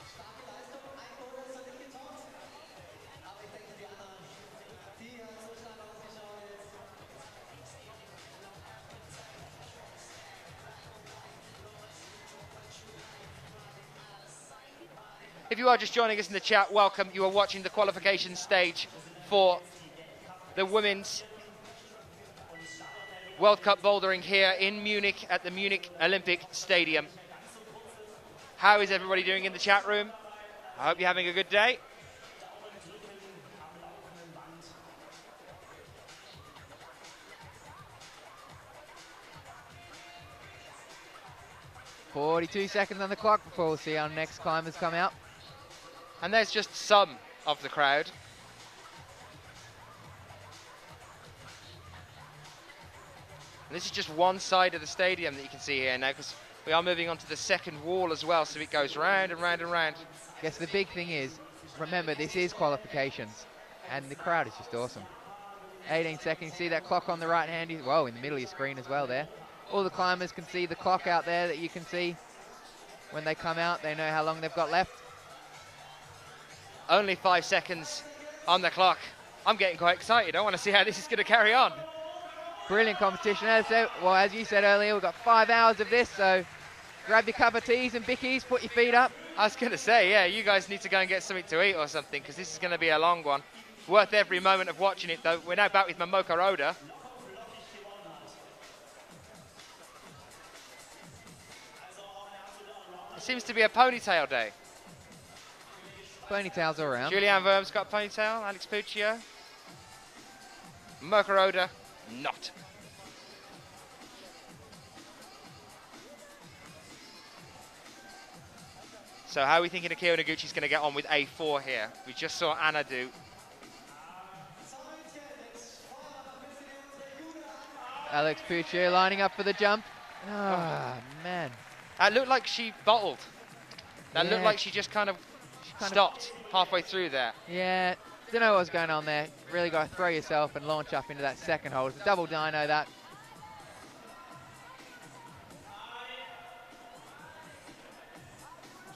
If you are just joining us in the chat, welcome. You are watching the qualification stage for the Women's World Cup Bouldering here in Munich at the Munich Olympic Stadium. How is everybody doing in the chat room? I hope you're having a good day. .42 seconds on the clock before we'll see our next climbers come out. And there's just some of the crowd. And this is just one side of the stadium that you can see here now, because we are moving on to the second wall as well, so it goes round and round and round. I guess the big thing is, remember, this is qualifications, and the crowd is just awesome. 18 seconds, see that clock on the right hand, whoa, in the middle of your screen as well there. All the climbers can see the clock out there that you can see. When they come out, they know how long they've got left. Only 5 seconds on the clock. I'm getting quite excited. I want to see how this is going to carry on. Brilliant competition. Well, as you said earlier, we've got 5 hours of this, so grab your cup of teas and bickies, put your feet up. I was going to say, yeah, you guys need to go and get something to eat or something, because this is going to be a long one. Worth every moment of watching it, though. We're now back with Momoka Oda. It seems to be a ponytail day. Ponytails all around. Julianne Verme's got a ponytail, Alex Puccio. Momoka Oda, not. So how are we thinking Akio Noguchi's going to get on with A4 here? We just saw Anna do. Alex Puccio lining up for the jump. Ah, man. That looked like she bottled. That looked like she just kind of stopped halfway through there. Yeah, don't know what was going on there. Really got to throw yourself and launch up into that second hold. It's a double dyno, that.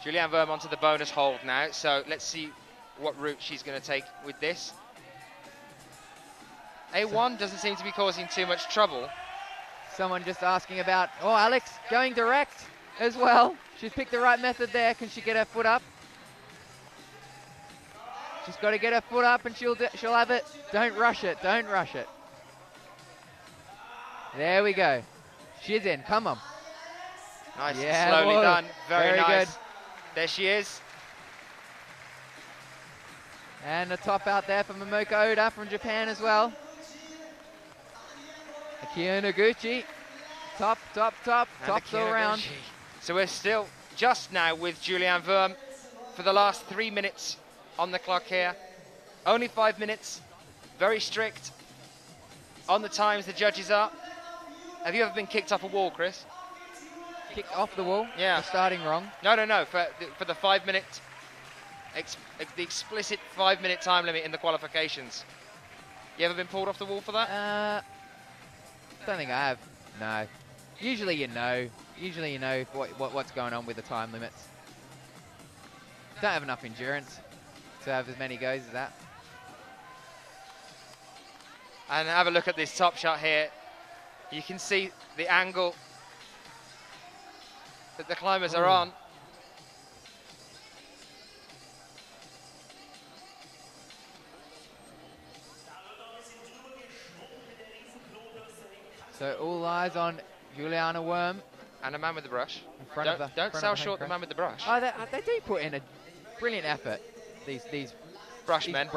Julianne Verme onto the bonus hold now, so let's see what route she's going to take with this. A1 doesn't seem to be causing too much trouble. Someone just asking about, oh, Alex going direct as well. She's picked the right method there. Can she get her foot up? She's got to get her foot up and she'll have it. Don't rush it, don't rush it. There we go. She's in, come on. Nice, yeah, slowly whoa. done, very nice. Good. There she is. And a top out there for Momoko Oda from Japan as well. Akio Noguchi, tops all round. So we're still just now with Julianne Verme for the last 3 minutes on the clock here. Only 5 minutes, very strict on the times the judges are. Have you ever been kicked off a wall, Chris? Kicked off the wall? Yeah. For starting wrong? No, for the 5 minute, the explicit 5 minute time limit in the qualifications. You ever been pulled off the wall for that? Don't think I have. No. Usually you know. Usually you know what's going on with the time limits. Don't have enough endurance to have as many goes as that. And have a look at this top shot here. You can see the angle that the climbers are on. So all eyes on Juliana Worm. And a man with the brush. Don't sell short the man with the brush. Oh, they do put in a brilliant effort. These brushmen.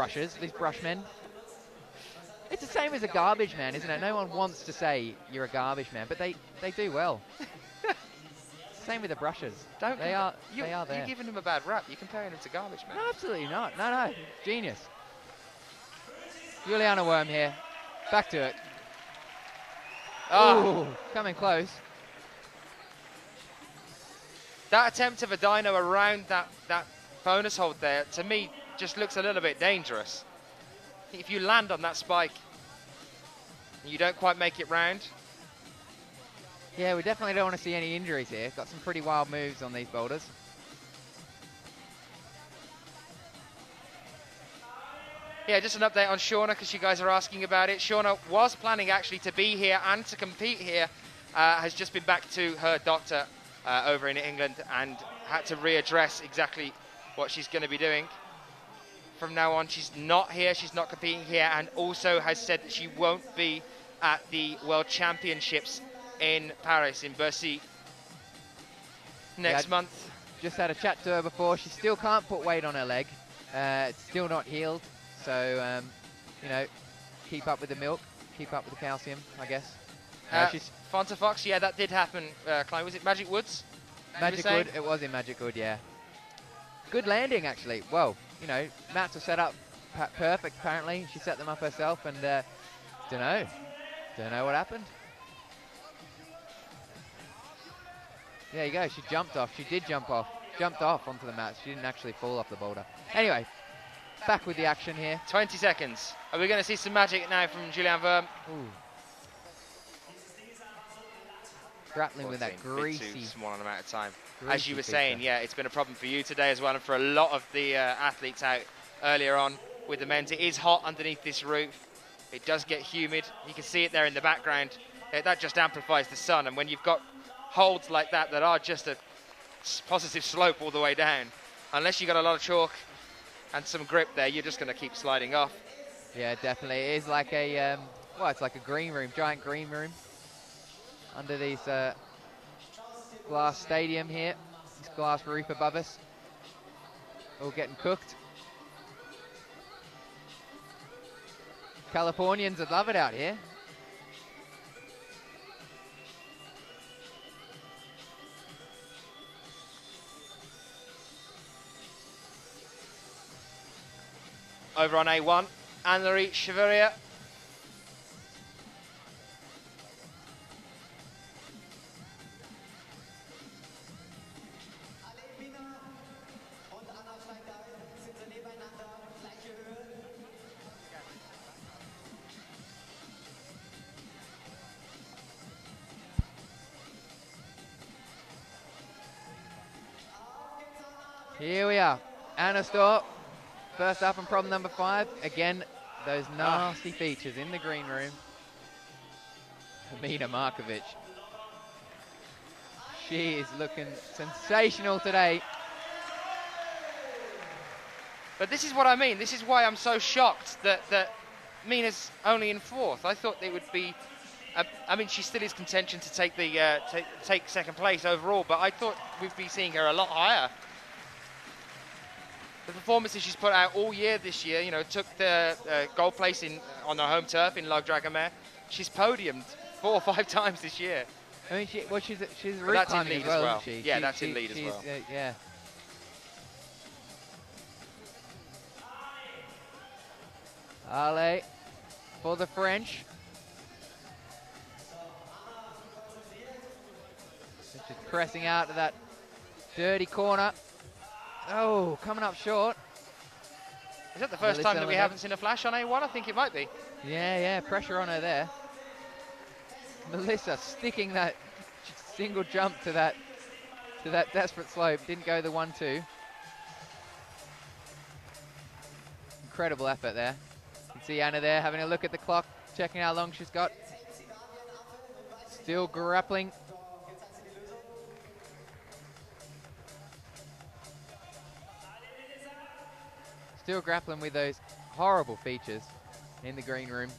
It's the same as a garbage man, isn't it? No one wants to say you're a garbage man, but they do well. Same with the brushes. They are there. You're giving him a bad rap. You're comparing him to garbage man. No, absolutely not. No. Genius. Juliana Worm here. Back to it. Oh, coming close. That attempt of a dyno around that bonus hold there, to me, just looks a little bit dangerous. If you land on that spike, and you don't quite make it round. Yeah, we definitely don't want to see any injuries here. Got some pretty wild moves on these boulders. Yeah, just an update on Shauna, because you guys are asking about it. Shauna was planning actually to be here and to compete here. Has just been back to her doctor over in England and had to readdress exactly what she's going to be doing. From now on, she's not here, she's not competing here, and also has said that she won't be at the World Championships in Paris, in Bercy, next month. Just had a chat to her before. She still can't put weight on her leg. It's still not healed. So, you know, keep up with the milk, keep up with the calcium, I guess. Fonta Fox, yeah, that did happen. Klein, was it Magic Woods? Magic Wood, it was in Magic Wood, yeah. Good landing, actually. Well, you know, mats were set up perfect, apparently. She set them up herself, and don't know what happened. There you go, she jumped off. She did jumped off onto the mats. She didn't actually fall off the boulder. Anyway, back with the action here. 20 seconds. Are we going to see some magic now from Julianne Verme? Ooh. Grappling with that greasy. Too small an amount of time. As you were saying, yeah, it's been a problem for you today as well, and for a lot of the athletes out earlier on with the men's. It is hot underneath this roof. It does get humid. You can see it there in the background. That just amplifies the sun, and when you've got holds like that are just a positive slope all the way down, unless you've got a lot of chalk and some grip there, you're just going to keep sliding off. Yeah, definitely. It is like a, it's like a green room, giant green room under these glass stadium here, this glass roof above us, all getting cooked. Californians would love it out here. over on A1. Anne-Marie Chevalier. Here we are. Anna Storr, first up on problem number 5. Again, those nasty features in the green room. Amina Markovic. She is looking sensational today. But this is what I mean. This is why I'm so shocked that Mina's only in 4th. I thought it would be... I mean, she still is contention to take the take second place overall, but I thought we'd be seeing her a lot higher. The performances she's put out all year this year, you know, took the gold place on her home turf in La Dragomere. She's podiumed 4 or 5 times this year. I mean, she's a route climbing as well, isn't she? Yeah, that's in lead as well. Yeah. Ale for the French. Just pressing out to that dirty corner. Oh, coming up short. Is that the first time that we haven't seen a flash on A1? I think it might be. Yeah, pressure on her there. Melissa sticking that single jump to that desperate slope. Didn't go the 1-2. Incredible effort there. You can see Anna there having a look at the clock, checking how long she's got. Still grappling. Still grappling with those horrible features in the green room.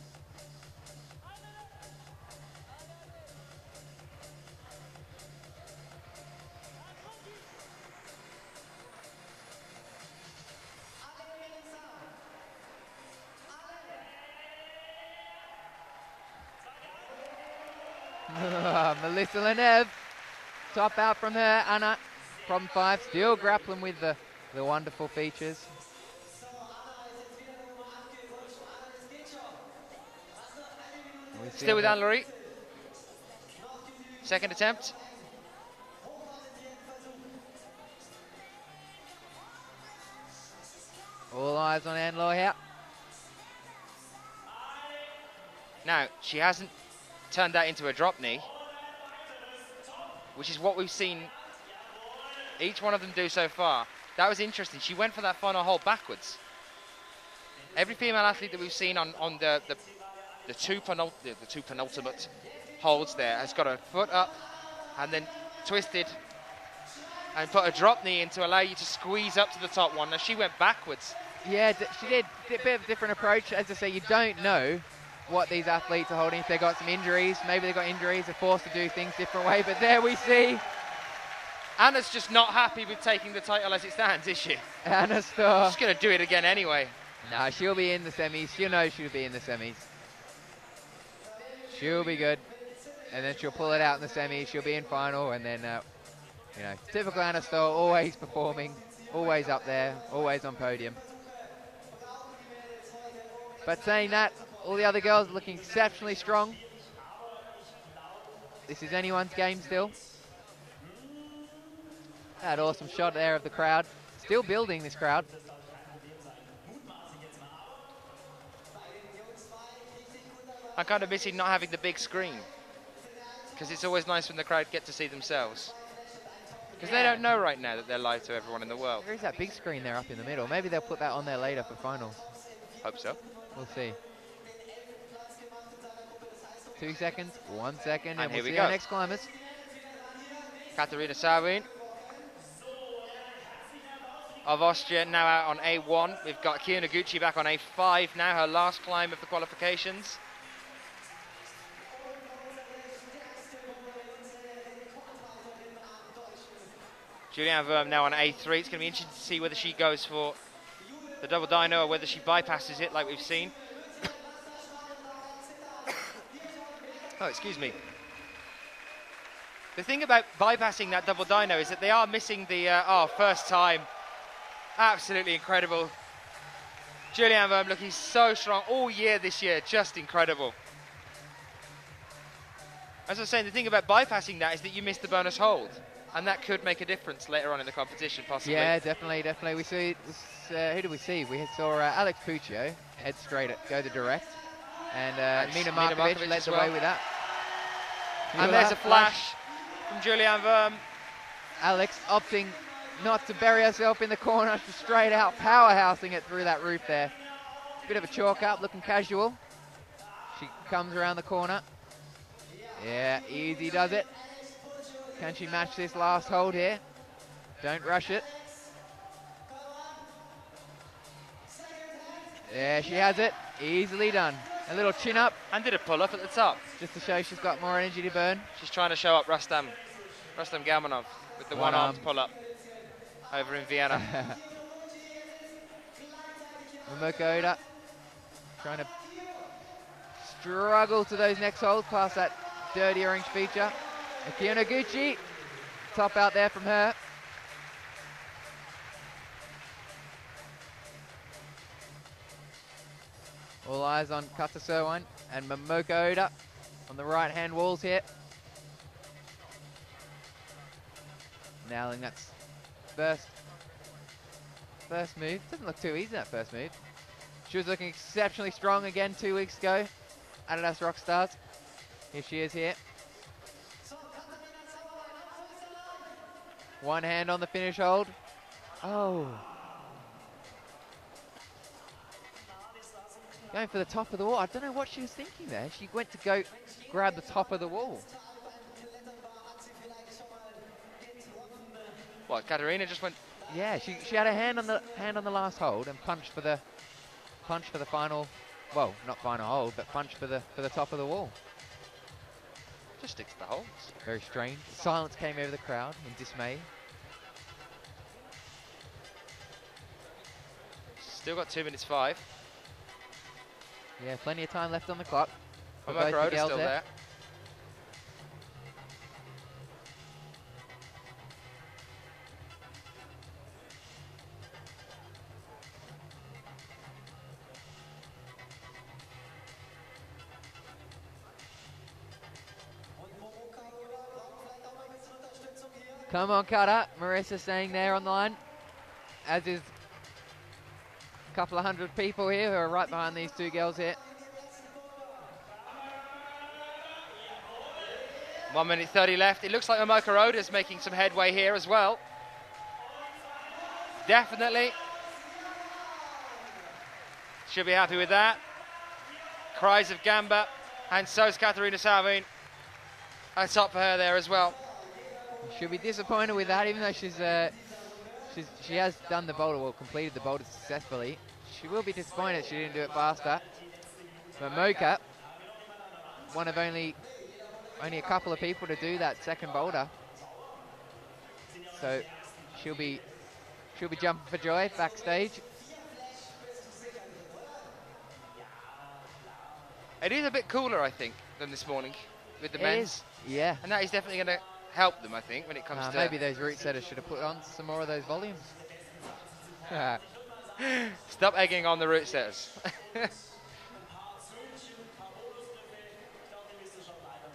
Melissa Lenev, top out from her. Anna, problem 5, still grappling with the wonderful features. Still with Anne-Marie. Second attempt. All eyes on Anne-Laure here. Now, she hasn't turned that into a drop knee, which is what we've seen each one of them do so far. That was interesting. She went for that final hold backwards. Every female athlete that we've seen on the two penultimate holds there has got her foot up and then twisted and put a drop knee in to allow you to squeeze up to the top one. Now she went backwards. Yeah, she did a bit of a different approach. As I say, you don't know what these athletes are holding. If they've got some injuries, maybe they've got injuries, they're forced to do things different way. But there we see Anna's just not happy with taking the title as it stands, is she? Anna Storr. She's going to do it again anyway. No, she'll be in the semis. She'll know she'll be in the semis. She'll be good. And then she'll pull it out in the semis. She'll be in final. And then, you know, typical Anna Storr, always performing, always up there, always on podium. But saying that, all the other girls are looking exceptionally strong. This is anyone's game still. That awesome shot there of the crowd. Still building, this crowd. I'm kind of missing not having the big screen, because it's always nice when the crowd get to see themselves. Because they don't know right now that they're live to everyone in the world. There is that big screen there up in the middle. Maybe they'll put that on there later for finals. Hope so. We'll see. 2 seconds, 1 second, and here we'll we see go. our next climbers. Katarina Sauerwein of Austria now out on A1. We've got Kyo Noguchi back on A5 now, her last climb of the qualifications. Julianne Verme now on A3. It's going to be interesting to see whether she goes for the double dyno or whether she bypasses it like we've seen. Oh, excuse me. The thing about bypassing that double dyno is that they are missing the, first time. Absolutely incredible. Julianne Verm looking so strong all year this year, just incredible. As I was saying, the thing about bypassing that is that you miss the bonus hold, and that could make a difference later on in the competition, possibly. Yeah, definitely. We see, who did we see? We saw Alex Puccio head straight at, go the direct, and Mina Markovic led the way with that. And there's a flash from Julianne Verm. Alex opting not to bury herself in the corner, just straight out, powerhousing it through that roof there. Bit of a chalk up, looking casual. She comes around the corner. Yeah, easy does it. Can she match this last hold here? Don't rush it. There she has it, easily done. A little chin up. And did a pull up at the top. Just to show she's got more energy to burn. She's trying to show up Rustam Galmanov with the one-armed pull up over in Vienna. Momoko Oda trying to struggle to those next holds past that dirty orange feature. Akio Noguchi, top out there from her. All eyes on Kata Sirwan and Momoko Oda on the right-hand walls here. Nailing that first move. Doesn't look too easy, that first move. She was looking exceptionally strong again 2 weeks ago. Adidas Rockstars. Here she is here. One hand on the finish hold. Oh. Going for the top of the wall. I don't know what she was thinking there. She went to go grab the top of the wall. What, Katarina just went? Yeah, she had a hand on the last hold and punched for the final, well, not final hold, but punched for the top of the wall. Just sticks to the holds. Very strange. Silence came over the crowd in dismay. Still got 2 minutes 5. Yeah, plenty of time left on the clock. Momoko Oda's still there. Come on, Kata. Marissa staying there on the line, as is a couple of hundred people here who are right behind these two girls here. 1 minute 30 left. It looks like Momoko Oda's making some headway here as well. Definitely. Should be happy with that. Cries of Gamba, and so is Katarina Salvin. That's up for her there as well. She'll be disappointed with that, even though she has done the boulder, well, completed the boulder successfully. She will be disappointed she didn't do it faster. Momoko, one of only a couple of people to do that second boulder, so she'll be jumping for joy backstage. It is a bit cooler, I think, than this morning with the men's. Yeah. And that is definitely going to help them, I think, when it comes to... Maybe those route setters should have put on some more of those volumes. Stop egging on the route setters.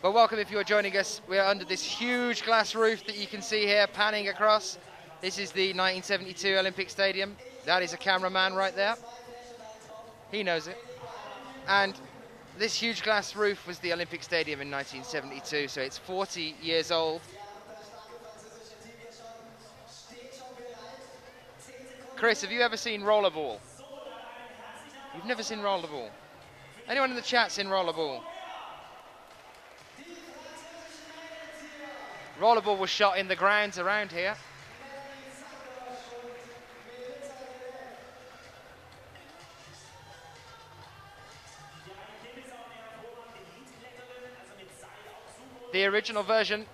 But welcome if you're joining us. We are under this huge glass roof that you can see here, panning across. This is the 1972 Olympic Stadium. That is a cameraman right there. He knows it. And this huge glass roof was the Olympic Stadium in 1972, so it's 40 years old. Chris, have you ever seen rollerball? You've never seen rollerball? Anyone in the chat seen rollerball? Rollerball was shot in the grounds around here. The original version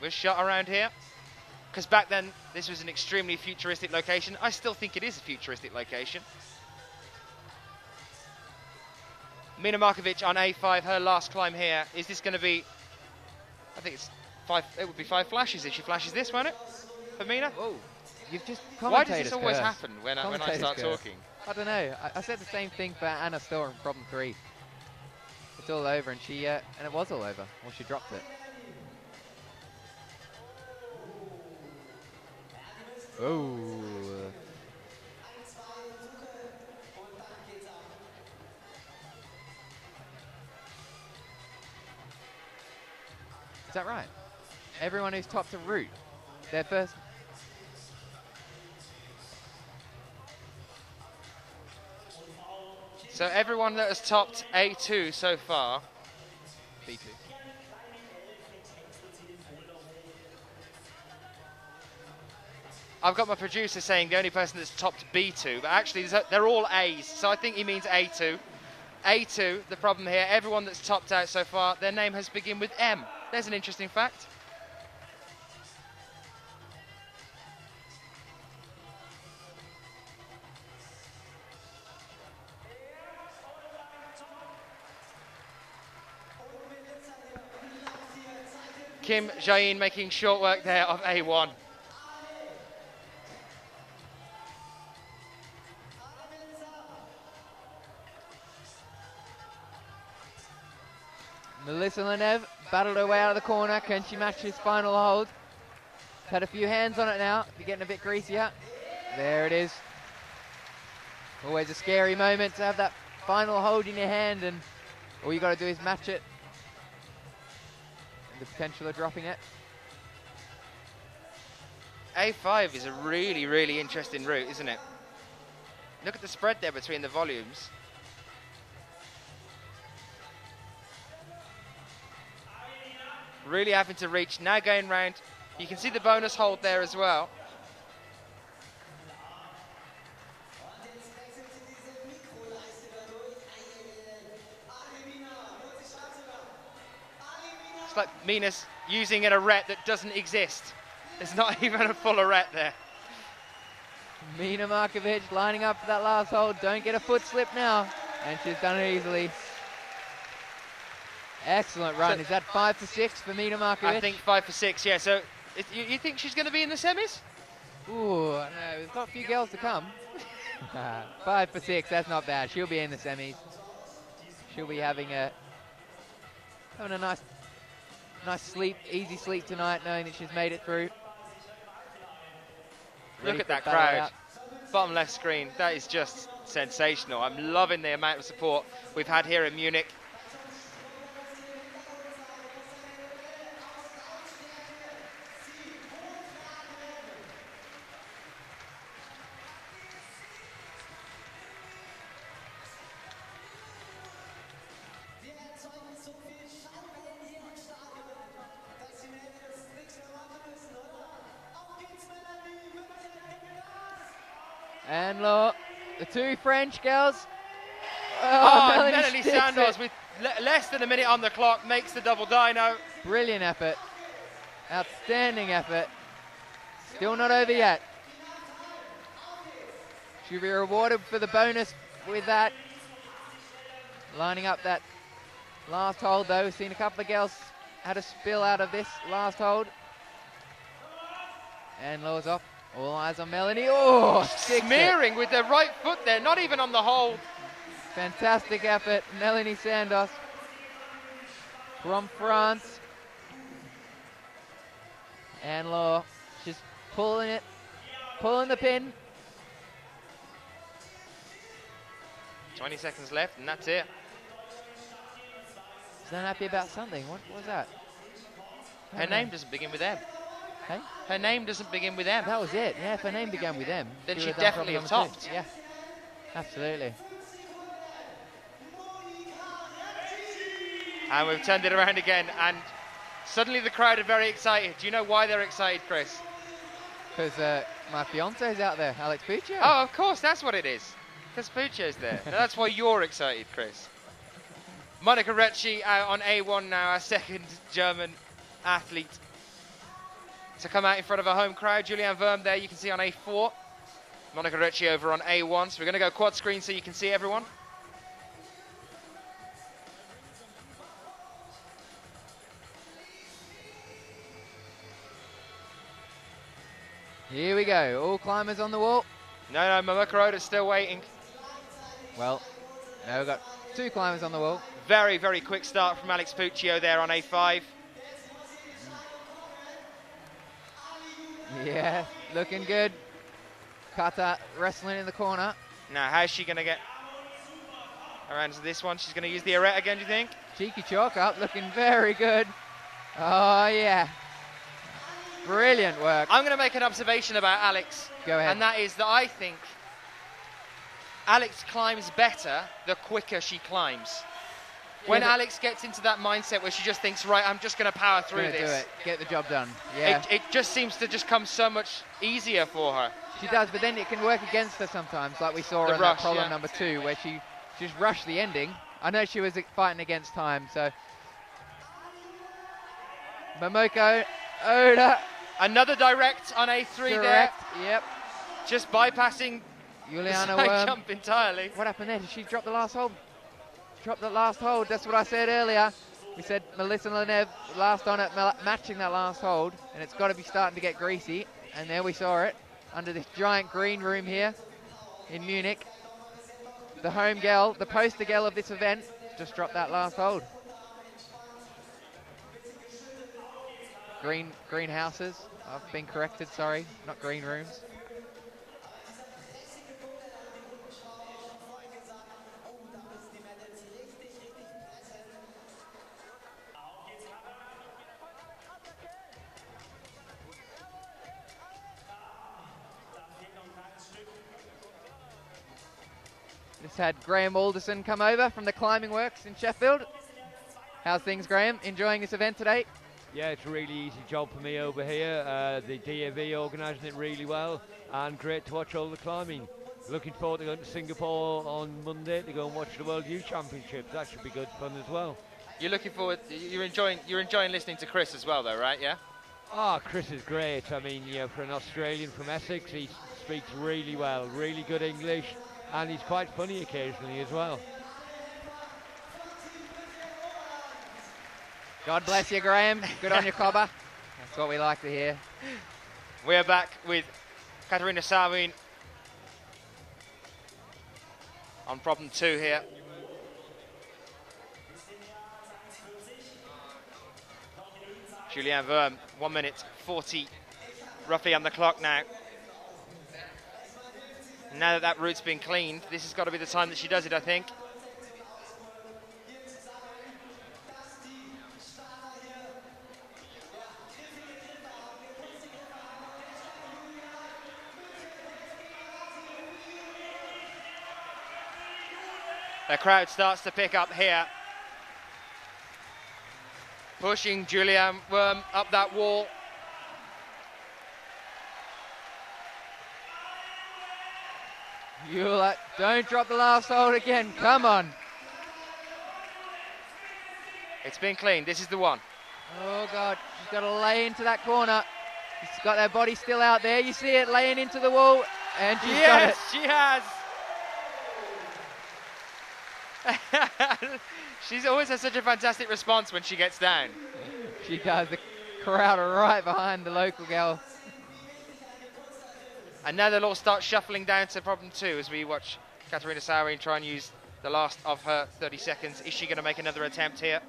was shot around here, because back then this was an extremely futuristic location. I still think it is a futuristic location. Mina Markovic on A5, her last climb here. Is this going to be, I think it's 5, it would be 5 flashes if she flashes this, won't it, for Mina? Oh, You've just Why does this commentators always curse. happen when I Commentators start curse. talking? I don't know. I said the same thing for Anna Storr in problem 3. It's all over, and and it was all over. Well, she dropped it. Oh. Is that right? Everyone who's topped a route, their first. So everyone that has topped A2 so far. B2. I've got my producer saying the only person that's topped B2, but actually they're all A's, so I think he means A2. A2, the problem here, everyone that's topped out so far, their name has begun with M. There's an interesting fact. Kim Jae-in making short work there of A1. Melissa Lenev battled her way out of the corner. Can she match his final hold? Had a few hands on it now. You're getting a bit greasier. There it is. Always a scary moment to have that final hold in your hand, and all you got to do is match it. And the potential of dropping it. A5 is a really, really interesting route, isn't it? Look at the spread there between the volumes. Really having to reach, now going round. You can see the bonus hold there as well. It's like Mina's using an arete that doesn't exist. There's not even a full arete there. Mina Markovic lining up for that last hold. Don't get a foot slip now. And she's done it easily. Excellent run. So is that 5 for 6 for Mina Markovic? I think 5 for 6, yeah. So you think she's going to be in the semis? Ooh, no, we've got a few girls to come. 5 for 6, that's not bad. She'll be in the semis. She'll be having a nice sleep, easy sleep tonight, knowing that she's made it through. Look at that crowd. Bottom left screen, that is just sensational. I'm loving the amount of support we've had here in Munich. And look, the two French girls. Oh, Melanie Sandoz with less than a minute on the clock makes the double dyno. Brilliant effort. Outstanding effort. Still not over yet. She'll be rewarded for the bonus with that. Lining up that last hold though. We've seen a couple of girls had a spill out of this last hold. And lowers off. All eyes on Melanie. Oh, smearing with their right foot there, not even on the hold. Fantastic effort, Melanie Sandoz from France. And Law just pulling it, pulling the pin. 20 seconds left, and that's it. She's unhappy about something. What was that? Her name doesn't begin with M. Hey? Her name doesn't begin with M. That was it. Yeah, if her name began with M, then she she'd definitely have topped. Yeah, absolutely. And we've turned it around again, and suddenly the crowd are very excited. Do you know why they're excited, Chris? Because my fiance's out there, Alex Puccio. Oh, of course, that's what it is. Because Puccio's there. Now, that's why you're excited, Chris. Monica Recci out on A1 now, our second German athlete to come out in front of a home crowd. Julianne Verm there, you can see on A4. Monica Recci over on A1. So we're going to go quad screen so you can see everyone. Here we go. All climbers on the wall. No, Momokoroda's still waiting. Well, now we've got 2 climbers on the wall. Very, very quick start from Alex Puccio there on A5. Yeah, looking good. Kata wrestling in the corner. Now, how's she going to get around to this one? She's going to use the arete again, do you think? Cheeky chalk up, looking very good. Oh, yeah. Brilliant work. I'm going to make an observation about Alex. Go ahead. And that is that I think Alex climbs better the quicker she climbs. When Alex gets into that mindset where she just thinks, right, I'm just going to power through this. Do it. Get the job done. Yeah. It just seems to just come so much easier for her. She does, but then it can work against her sometimes, like we saw in that problem number 2, where she just rushed the ending. I know she was fighting against time, so. Momoko Oda. Another direct on A3 there. Yep. Just bypassing Juliana the side Worm. jump entirely. What happened there? Did she drop the last hold? Dropped the last hold. That's what I said earlier. We said Melissa Lenev last on it, matching that last hold, and it's got to be starting to get greasy. And there we saw it under this giant green room here in Munich. The home girl, the poster girl of this event, just dropped that last hold. Greenhouses. I've been corrected, sorry, not green rooms. Just had Graham Alderson come over from the Climbing Works in Sheffield. How's things, Graham? Enjoying this event today? Yeah, it's a really easy job for me over here. The DAV organising it really well, and great to watch all the climbing. Looking forward to going to Singapore on Monday to go and watch the World Youth Championships. That should be good fun as well. You're looking forward. You're enjoying listening to Chris as well, though, right? Yeah. Ah, Chris is great. I mean, you know, for an Australian from Essex, he speaks really well, really good English, and he's quite funny occasionally as well. God bless you, Graham. Good on your cobber. That's what we like to hear. We're back with Katarina Sawin on problem 2 here. Julianne Verm, 1 minute 40 roughly on the clock now. Now that that route's been cleaned, this has got to be the time that she does it, I think. The crowd starts to pick up here. Pushing Julianne Worm up that wall. Eula, don't drop the last hold again. Come on. It's been cleaned. This is the one. Oh, God. She's got to lay into that corner. She's got her body still out there. You see it laying into the wall. And she's got it. Yes, she has. She's always has such a fantastic response when she gets down. She does. The crowd are right behind the local girl. And now they'll all start shuffling down to problem 2 as we watch Katarina Sawin try and use the last of her 30 seconds. Is she going to make another attempt here?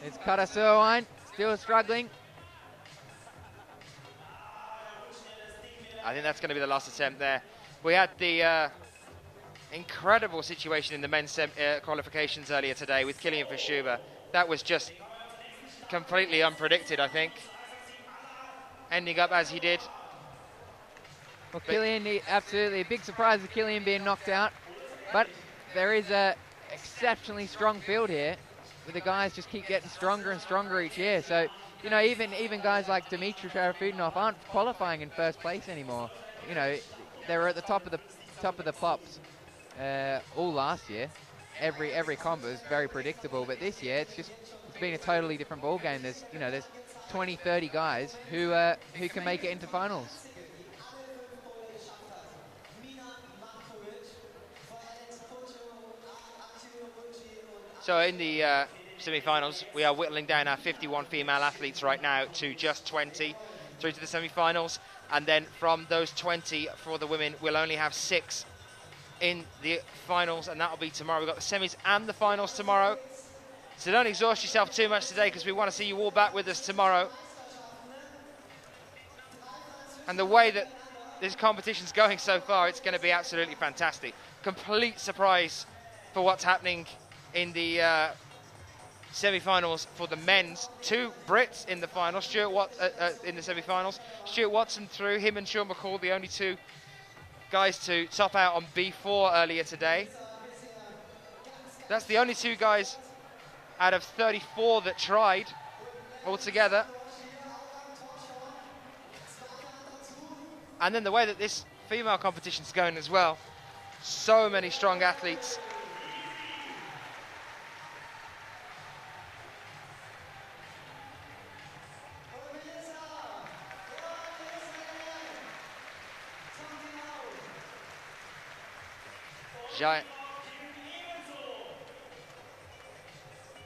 It's Kata Sawin, still struggling. I think that's going to be the last attempt there. We had the incredible situation in the men's qualifications earlier today with Kilian Verschuber. That was just completely unpredicted, I think. Ending up as he did. Well, Kilian, absolutely a big surprise of Kilian being knocked out. But there is a exceptionally strong field here, where the guys just keep getting stronger and stronger each year. So, you know, even guys like Dmitry Sharafudinov aren't qualifying in first place anymore. You know, they were at the top of the plops all last year. Every combo is very predictable, but this year it's been a totally different ball game. There's 20, 30 guys who can make it into finals. So in the semi-finals, we are whittling down our 51 female athletes right now to just 20 through to the semi-finals. And then from those 20 for the women, we'll only have 6 in the finals, and that'll be tomorrow. We've got the semis and the finals tomorrow. So don't exhaust yourself too much today, because we want to see you all back with us tomorrow. And the way that this competition's going so far, it's going to be absolutely fantastic. Complete surprise for what's happening in the semi-finals for the men's. 2 Brits in the final, in the semi-finals. Stuart Watson through, him and Sean McCall, the only 2 guys to top out on B4 earlier today. That's the only 2 guys out of 34 that tried altogether. And then the way that this female competition's going as well, so many strong athletes.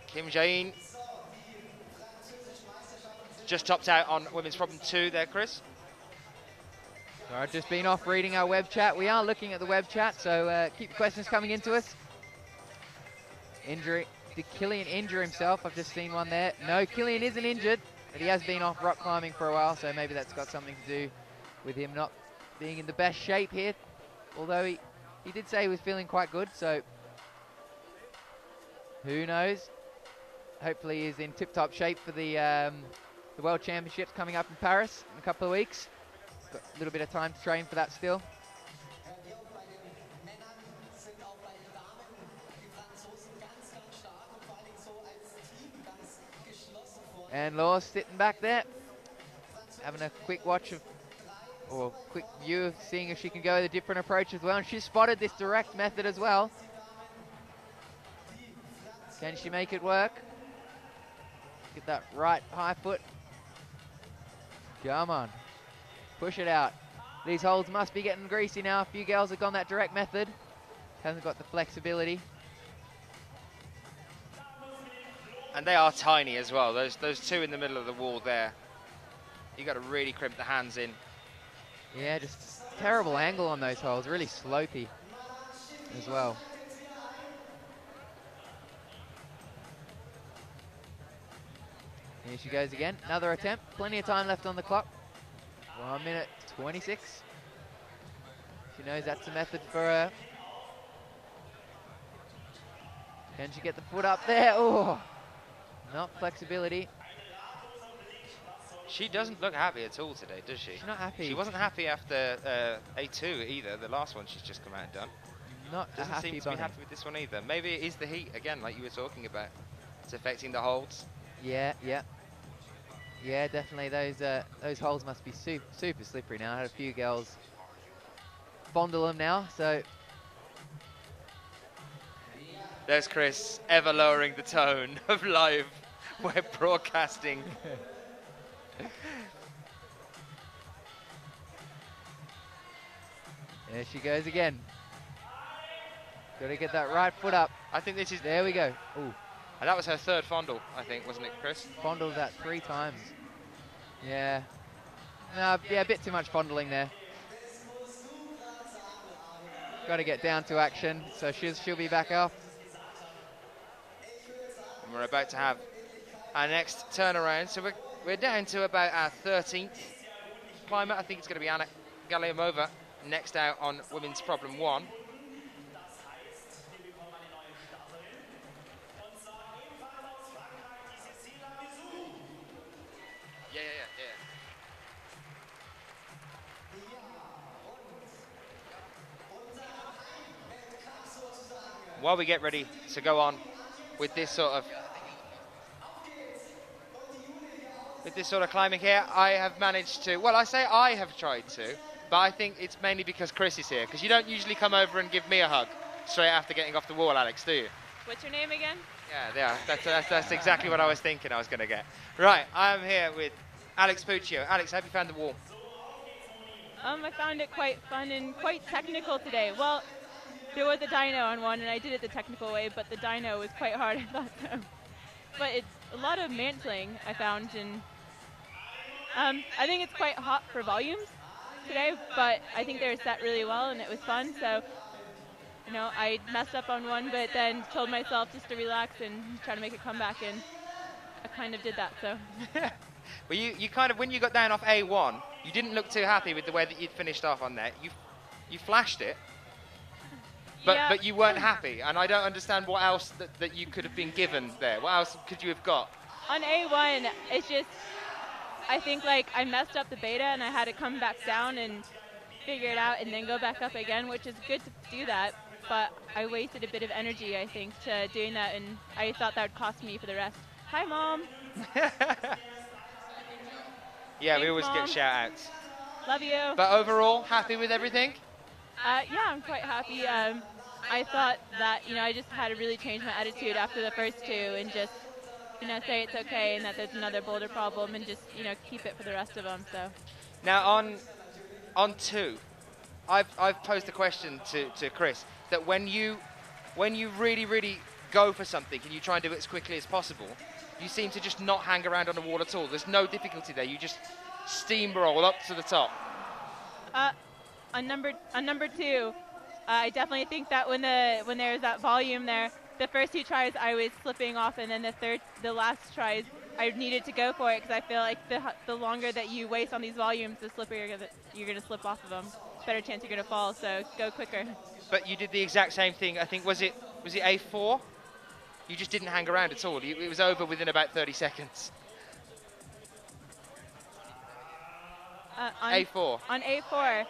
Kim Jae-in just topped out on women's problem 2 there, Chris. So I've just been off reading our web chat. We are looking at the web chat, so keep questions coming into us. Injury. Did Killian injure himself? I've just seen one there. No, Killian isn't injured, but he has been off rock climbing for a while, so maybe that's got something to do with him not being in the best shape here. Although he did say he was feeling quite good, so who knows? Hopefully he's in tip-top shape for the World Championships coming up in Paris in a couple of weeks. Got a little bit of time to train for that still. And Law sitting back there, having a quick watch of, or quick view of seeing if she can go with a different approach as well. And she's spotted this direct method as well. Can she make it work? Get that right high foot. Come on. Push it out. These holds must be getting greasy now. A few girls have gone that direct method. Hasn't got the flexibility. And they are tiny as well. Those 2 in the middle of the wall there. You got to really crimp the hands in. Yeah, just terrible angle on those holds. Really slopey as well. Here she goes again. Another attempt. Plenty of time left on the clock. 1 minute 26. She knows that's the method for her. Can she get the foot up there? Oh, not flexibility. She doesn't look happy at all today, does she? She's not happy. She wasn't happy after A2 either, the last one she's just come out and done. Not Doesn't happy seem to be happy with this one either. Maybe it is the heat, again, like you were talking about. It's affecting the holds. Yeah, definitely. Those holes must be super slippery now. I had a few girls fondle them now, so. There's Chris, ever lowering the tone of live web broadcasting. There she goes again. Got to get that right foot up. I think this is. There we go. Ooh. And that was her 3rd fondle, I think, wasn't it, Chris? Fondled that 3 times. Yeah. No, yeah, a bit too much fondling there. Got to get down to action, so she'll be back off. And we're about to have our next turnaround. So we're down to about our 13th climber. I think it's going to be Anna Galiamova next out on women's problem 1. Yeah. While we get ready to go on with this sort of climbing here, I have managed to, well, I say I have tried to, but I think it's mainly because Chris is here, because you don't usually come over and give me a hug straight after getting off the wall, Alex, do you? What's your name again? Yeah, that's exactly what I was thinking I was going to get. Right, I am here with Alex Puccio. Alex, how have you found the wall? I found it quite fun and quite technical today. Well, there was a dyno on one, and I did it the technical way, but the dyno was quite hard, I thought so. But it's a lot of mantling, I found, and I think it's quite hot for volumes today, but I think they were set really well, and it was fun, so, you know, I messed up on one, but then told myself just to relax and try to make a comeback, and I kind of did that, so. Well, you kind of, when you got down off A1, you didn't look too happy with the way that you'd finished off on there. You flashed it, but you weren't happy, and I don't understand what else that you could have been given there. What else could you have got? On A1, it's just, I think like I messed up the beta and I had to come back down and figure it out and then go back up again, which is good to do that, but I wasted a bit of energy, I think, to doing that, and I thought that would cost me for the rest. Hi, Mom. Yeah, Thanks, we always Mom. get shout-outs. Love you. But overall, happy with everything? Yeah, I'm quite happy. I thought that, you know, I just had to really change my attitude after the first two and just, you know, say it's okay and that there's another boulder problem and just, you know, keep it for the rest of them, so. Now, on two, I've posed a question to Chris, that when you really, really go for something and you try and do it as quickly as possible, you seem to just not hang around on the wall at all. There's no difficulty there. You just steamroll up to the top. On number two, I definitely think that when there's that volume there, the first two tries I was slipping off, and then the last tries I needed to go for it because I feel like the longer that you waste on these volumes, the slipper you're gonna slip off of them. Better chance you're gonna fall. So go quicker. But you did the exact same thing. I think was it A4? You just didn't hang around at all. It was over within about 30 seconds. A4. On A4,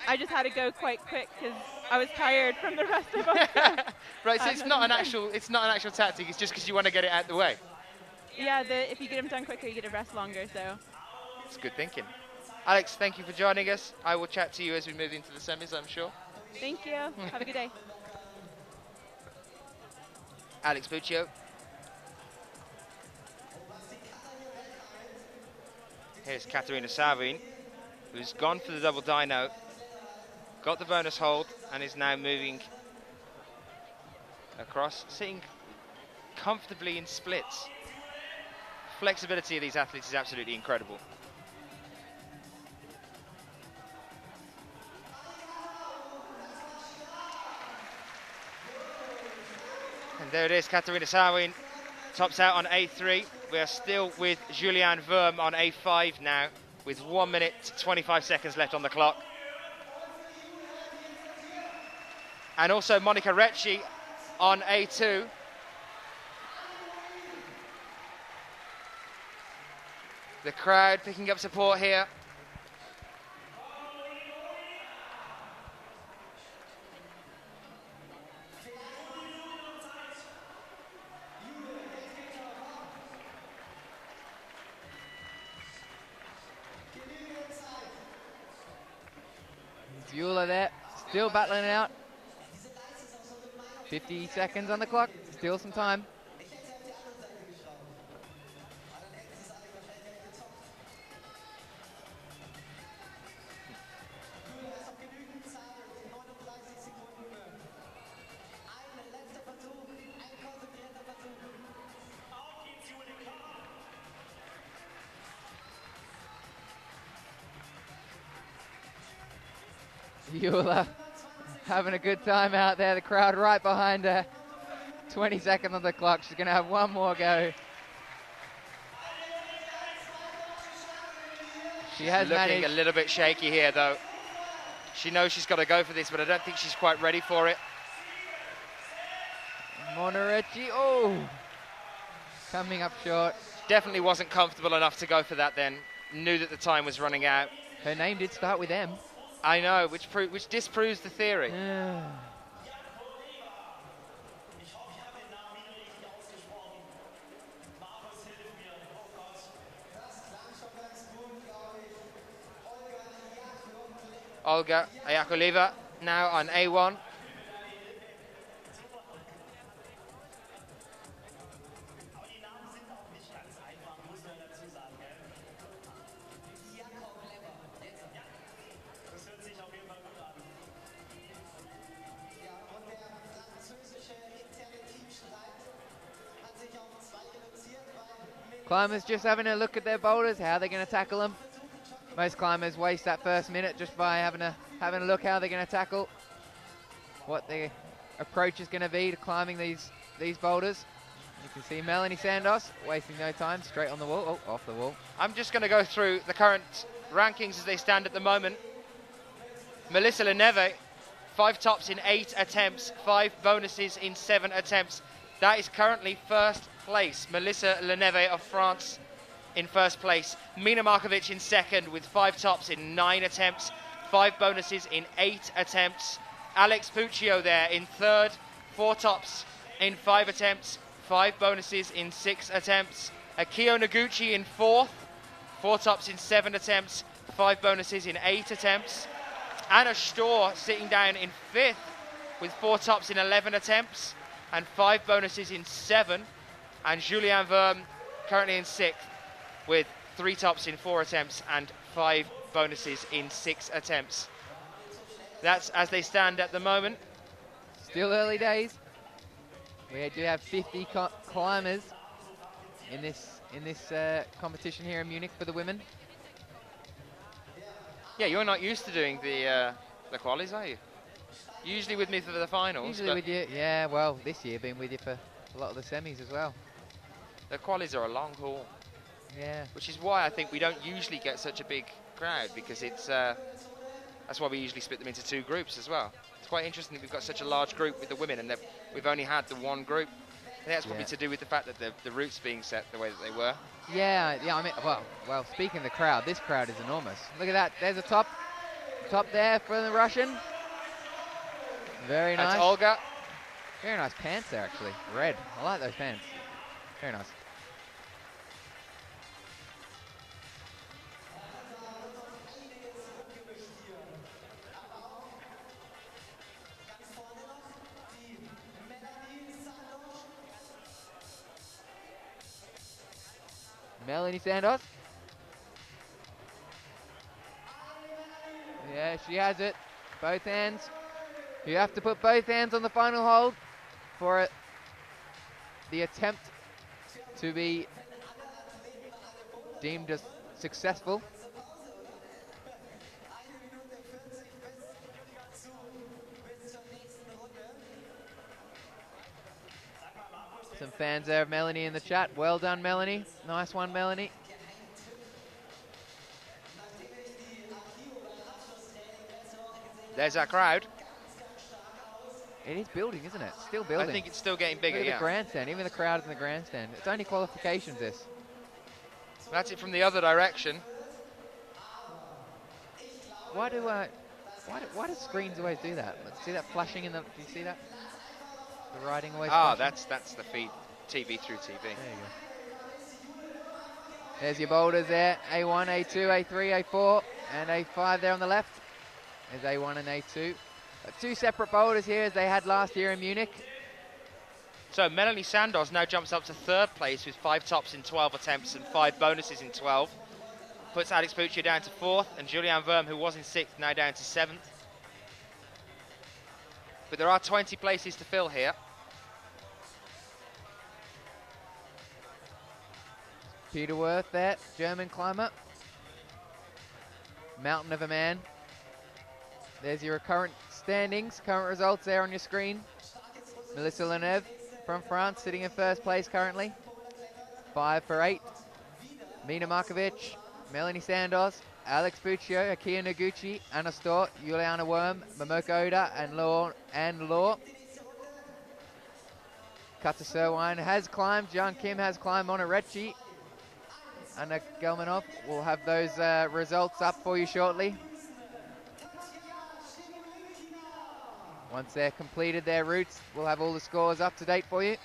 I just had to go quite quick because I was tired from the rest of them. Right, so it's not an actual tactic. It's just because you want to get it out the way. Yeah, if you get them done quicker, you get to rest longer. So. It's good thinking. Alex, thank you for joining us. I will chat to you as we move into the semis, I'm sure. Thank you. Have a good day. Alex Buccio. Here's Katarina Savin, who's gone for the double dyno, got the bonus hold, and is now moving across, sitting comfortably in splits. Flexibility of these athletes is absolutely incredible. And there it is, Katarina Savin tops out on A3. We are still with Julianne Verme on A5 now, with 1 minute 25 seconds left on the clock. And also Monica Recci on A2. The crowd picking up support here. Bueller there, still battling it out. 50 seconds on the clock, still some time. Bueller having a good time out there. The crowd right behind her. 20 seconds on the clock. She's going to have one more go. She has looking managed. a little bit shaky here, though. She knows she's got to go for this, but I don't think she's quite ready for it. Monarecci, oh, coming up short. Definitely wasn't comfortable enough to go for that then. Knew that the time was running out. Her name did start with M. I know, which disproves the theory. Olga Ayakuleva now on A1. Climbers just having a look at their boulders, how they're going to tackle them. Most climbers waste that first minute just by having a look how they're going to tackle, what their approach is going to be to climbing these boulders. You can see Melanie Sandos wasting no time, straight on the wall. Oh, off the wall. I'm just going to go through the current rankings as they stand at the moment. Melissa Leneve, 5 tops in 8 attempts, 5 bonuses in 7 attempts. That is currently first place. Melissa Leneve of France in first place. Mina Markovic in second with 5 tops in 9 attempts, 5 bonuses in 8 attempts. Alex Puccio there in third, 4 tops in 5 attempts, 5 bonuses in 6 attempts. Akio Noguchi in fourth, 4 tops in 7 attempts, 5 bonuses in 8 attempts. Anna Storr sitting down in fifth with 4 tops in 11 attempts and 5 bonuses in 7. And Julien Verme currently in sixth with 3 tops in 4 attempts and 5 bonuses in 6 attempts. That's as they stand at the moment. Still early days. We do have 50 climbers in this competition here in Munich for the women. Yeah, you're not used to doing the qualies, are you? Usually with me for the finals. Usually with you, yeah. Well, this year been with you for a lot of the semis as well. The qualies are a long haul. Yeah. Which is why I think we don't usually get such a big crowd, because it's that's why we usually split them into 2 groups as well. It's quite interesting that we've got such a large group with the women and that we've only had the 1 group. I think that's probably to do with the fact that the routes being set the way that they were. Yeah. I mean, well. Speaking of the crowd, this crowd is enormous. Look at that. There's a top there for the Russian. Very nice. That's Olga. Very nice pants there, actually. Red. I like those pants. Very nice. Melanie Sandos. Yeah, she has it. Both hands. You have to put both hands on the final hold for the attempt to be deemed as successful. Some fans there of Melanie in the chat. Well done, Melanie. Nice one, Melanie. There's our crowd. It is building, isn't it? Still building. I think it's still getting bigger, Look at yeah. the grandstand, even the crowd in the grandstand. It's only qualifications, this. That's it from the other direction. Why do screens always do that? See that flashing in the? Do you see that? The writing always. Ah, flashing? that's the feed. TV through TV. There you go. There's your boulders there. A1, A2, A3, A4, and A5 there on the left. There's A1 and A2. 2 separate boulders here as they had last year in Munich. So Melanie Sandos now jumps up to 3rd place with 5 tops in 12 attempts and 5 bonuses in 12. Puts Alex Puccio down to 4th, and Julien Verme, who was in 6th, now down to 7th. But there are 20 places to fill here. Peter Worth there, German climber. Mountain of a man. There's your current standings, current results there on your screen. Melissa Leneve from France sitting in 1st place currently. 5 for 8. Mina Markovic, Melanie Sandos, Alex Puccio, Akio Noguchi, Anna Storr, Juliana Worm, Momoko Oda, and Law. Kata Serwine has climbed, John Kim has climbed, Monorechi. Anna Gelmanov will have those results up for you shortly. Once they're completed their routes, we'll have all the scores up to date for you.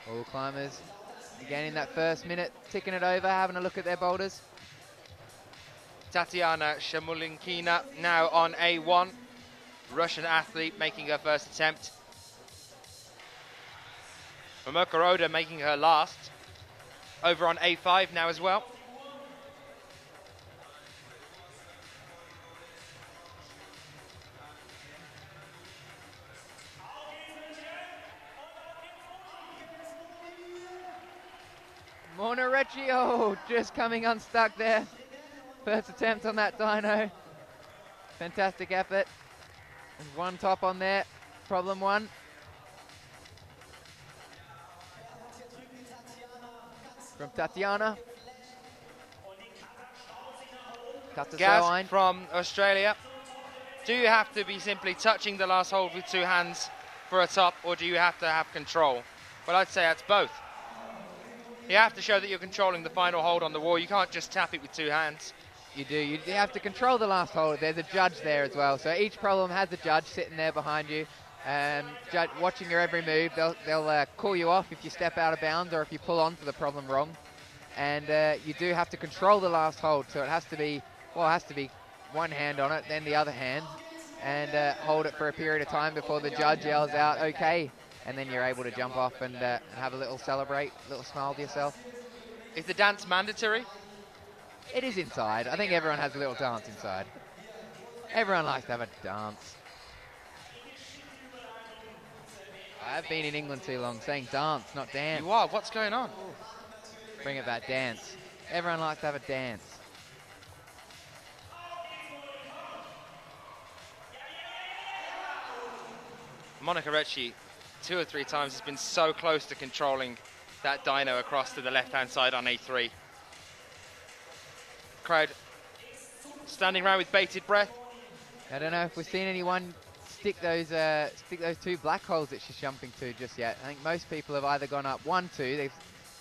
All climbers again in that 1st minute, ticking it over, having a look at their boulders. Tatiana Shamulinkina now on A1. Russian athlete making her 1st attempt. Momoko Oda making her last. Over on A5 now as well. Monarecci, oh, just coming unstuck there. First attempt on that dyno. Fantastic effort. There's one top on there. Problem one. From Tatiana. Gaz from Australia. Do you have to be simply touching the last hold with two hands for a top, or do you have to have control? Well, I'd say that's both. You have to show that you're controlling the final hold on the wall. You can't just tap it with two hands. You do. You have to control the last hold. There's a judge there as well. So each problem has a judge sitting there behind you, watching your every move. They'll call you off if you step out of bounds or if you pull onto the problem wrong. And you do have to control the last hold. So it has to be, well, it has to be one hand on it, then the other hand, and hold it for a period of time before the judge yells out, okay. And then you're able to jump off and have a little celebrate, a little smile to yourself. Is the dance mandatory? It is inside. I think everyone has a little dance inside. Everyone likes to have a dance. I've been in England too long, saying dance, not dance. You are? What's going on? Bring it back, dance. Everyone likes to have a dance. Monica Recchi 2 or 3 times has been so close to controlling that dyno across to the left-hand side on A3. Crowd standing around with bated breath. I don't know if we've seen anyone stick those two black holes that she's jumping to just yet. I think most people have either gone up 1-2, they've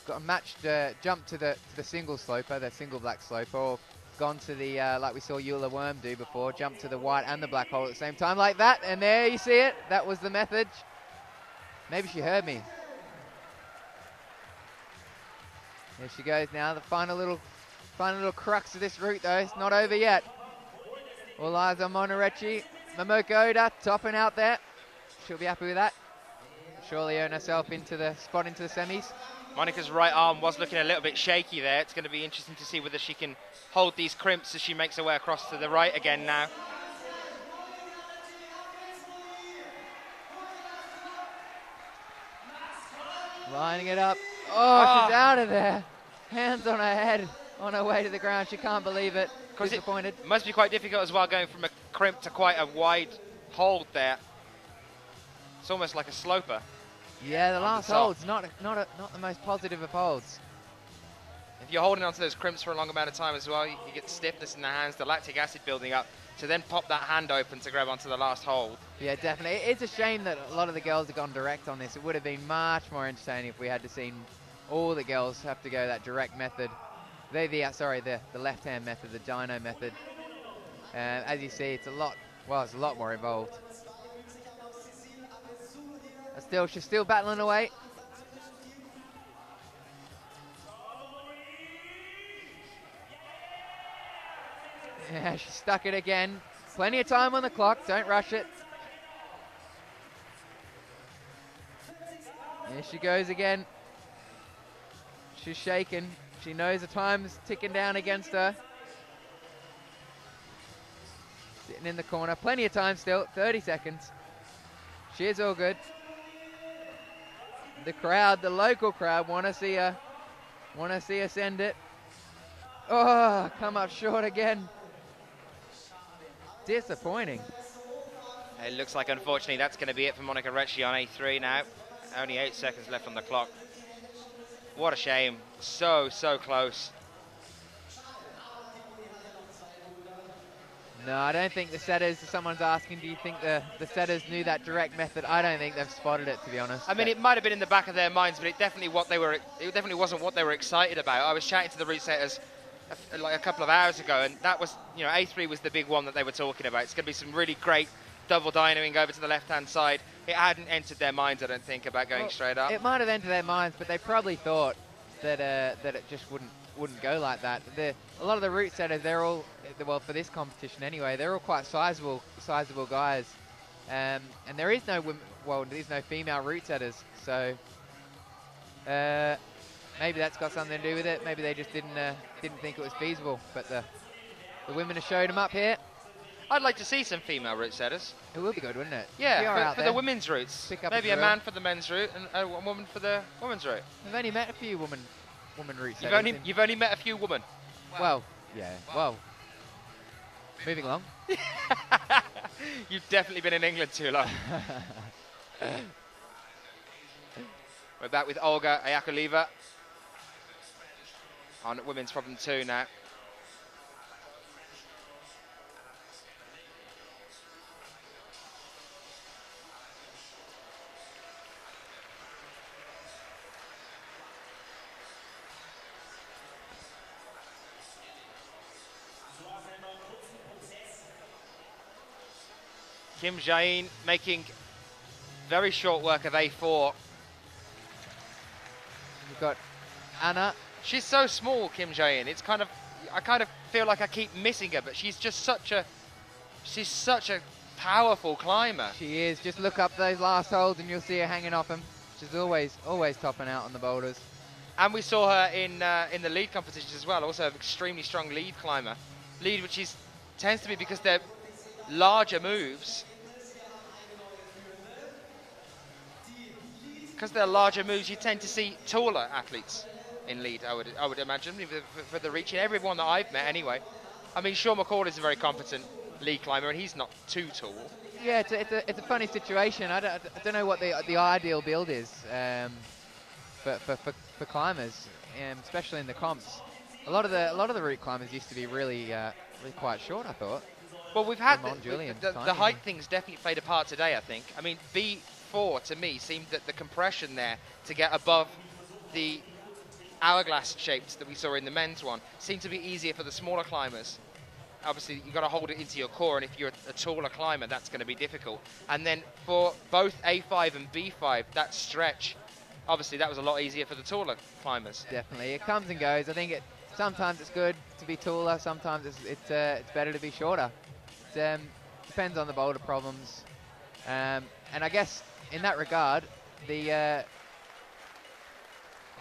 got a matched jump to the single sloper, the single black sloper, or gone to the like we saw Eula Worm do before, jump to the white and the black hole at the same time like that, and there you see it. That was the method. Maybe she heard me. There she goes now. The final little crux of this route though. It's not over yet. All eyes on Monarecci. Momoko Oda topping out there. She'll be happy with that. Surely earn herself into the spot into the semis. Monica's right arm was looking a little bit shaky there. It's going to be interesting to see whether she can hold these crimps as she makes her way across to the right again now. Lining it up. Oh, she's out of there. Hands on her head on her way to the ground. She can't believe it. Disappointed. It must be quite difficult as well going from a crimp to quite a wide hold there. It's almost like a sloper. Yeah, the last hold's not the most positive of holds. If you're holding onto those crimps for a long amount of time as well, you get stiffness in the hands, the lactic acid building up, to then pop that hand open to grab onto the last hold. Yeah, definitely. It's a shame that a lot of the girls have gone direct on this. It would have been much more entertaining if we had to seen all the girls have to go that direct method. The left-hand method, the dyno method. As you see, it's a lot more involved. She's still battling away. Yeah, she stuck it again. Plenty of time on the clock, don't rush it. Here she goes again. She's shaking. She knows the time's ticking down against her. Sitting in the corner, plenty of time still, 30 seconds. She is all good. The crowd, the local crowd, want to see her send it. Oh, come up short again. Disappointing. It looks like, unfortunately, that's going to be it for Monica Recchi on A3 now. Only 8 seconds left on the clock. What a shame. So close. No, I don't think the setters, someone's asking, do you think the setters knew that direct method? I don't think they've spotted it, to be honest. I mean, it might have been in the back of their minds, but it definitely wasn't what they were excited about. I was chatting to the route setters like a couple of hours ago, and that was, A3 was the big one that they were talking about. It's going to be some really great double dynoing over to the left-hand side. It hadn't entered their minds, I don't think, about going straight up. It might have entered their minds, but they probably thought that it just wouldn't go like that. A lot of the route setters, they're all, well, for this competition anyway, they're all quite sizable guys, and there is no female route setters, so maybe that's got something to do with it. Maybe they just didn't think it was feasible. But the women have showed them up here. I'd like to see some female route setters. It would be good, wouldn't it? Yeah, for the women's routes. Maybe a man for the men's route and a woman for the women's route. I've only met a few woman route You've settings. you've only met a few women. Well, yeah. Well, moving along. You've definitely been in England too long. We're back with Olga Ayakuleva on women's problem 2 now. Kim Jae-in making very short work of A4. We've got Anna. She's so small, Kim Jae-in. It's kind of, I kind of feel like I keep missing her, but she's such a powerful climber. She is. Just look up those last holds and you'll see her hanging off them. She's always topping out on the boulders. And we saw her in the lead competitions as well. Also an extremely strong lead climber. Lead, which tends to be because they're larger moves. Because they're larger moves, you tend to see taller athletes in lead, I would imagine, for the reach. And everyone that I've met anyway. I mean, Sean McCall is a very competent lead climber, and he's not too tall. Yeah, it's a funny situation. I don't know what the ideal build is for climbers, especially in the comps. A lot of the route climbers used to be really quite short, I thought. Well, we've had the height things definitely played a part today, I think. I mean, B4 to me seemed that the compression there to get above the hourglass shapes that we saw in the men's one seemed to be easier for the smaller climbers. Obviously, you've got to hold it into your core, and if you're a taller climber, that's going to be difficult. And then for both A5 and B5, that stretch, obviously that was a lot easier for the taller climbers. Definitely, it comes and goes. I think sometimes it's good to be taller, sometimes it's better to be shorter. It depends on the boulder problems. And I guess in that regard, the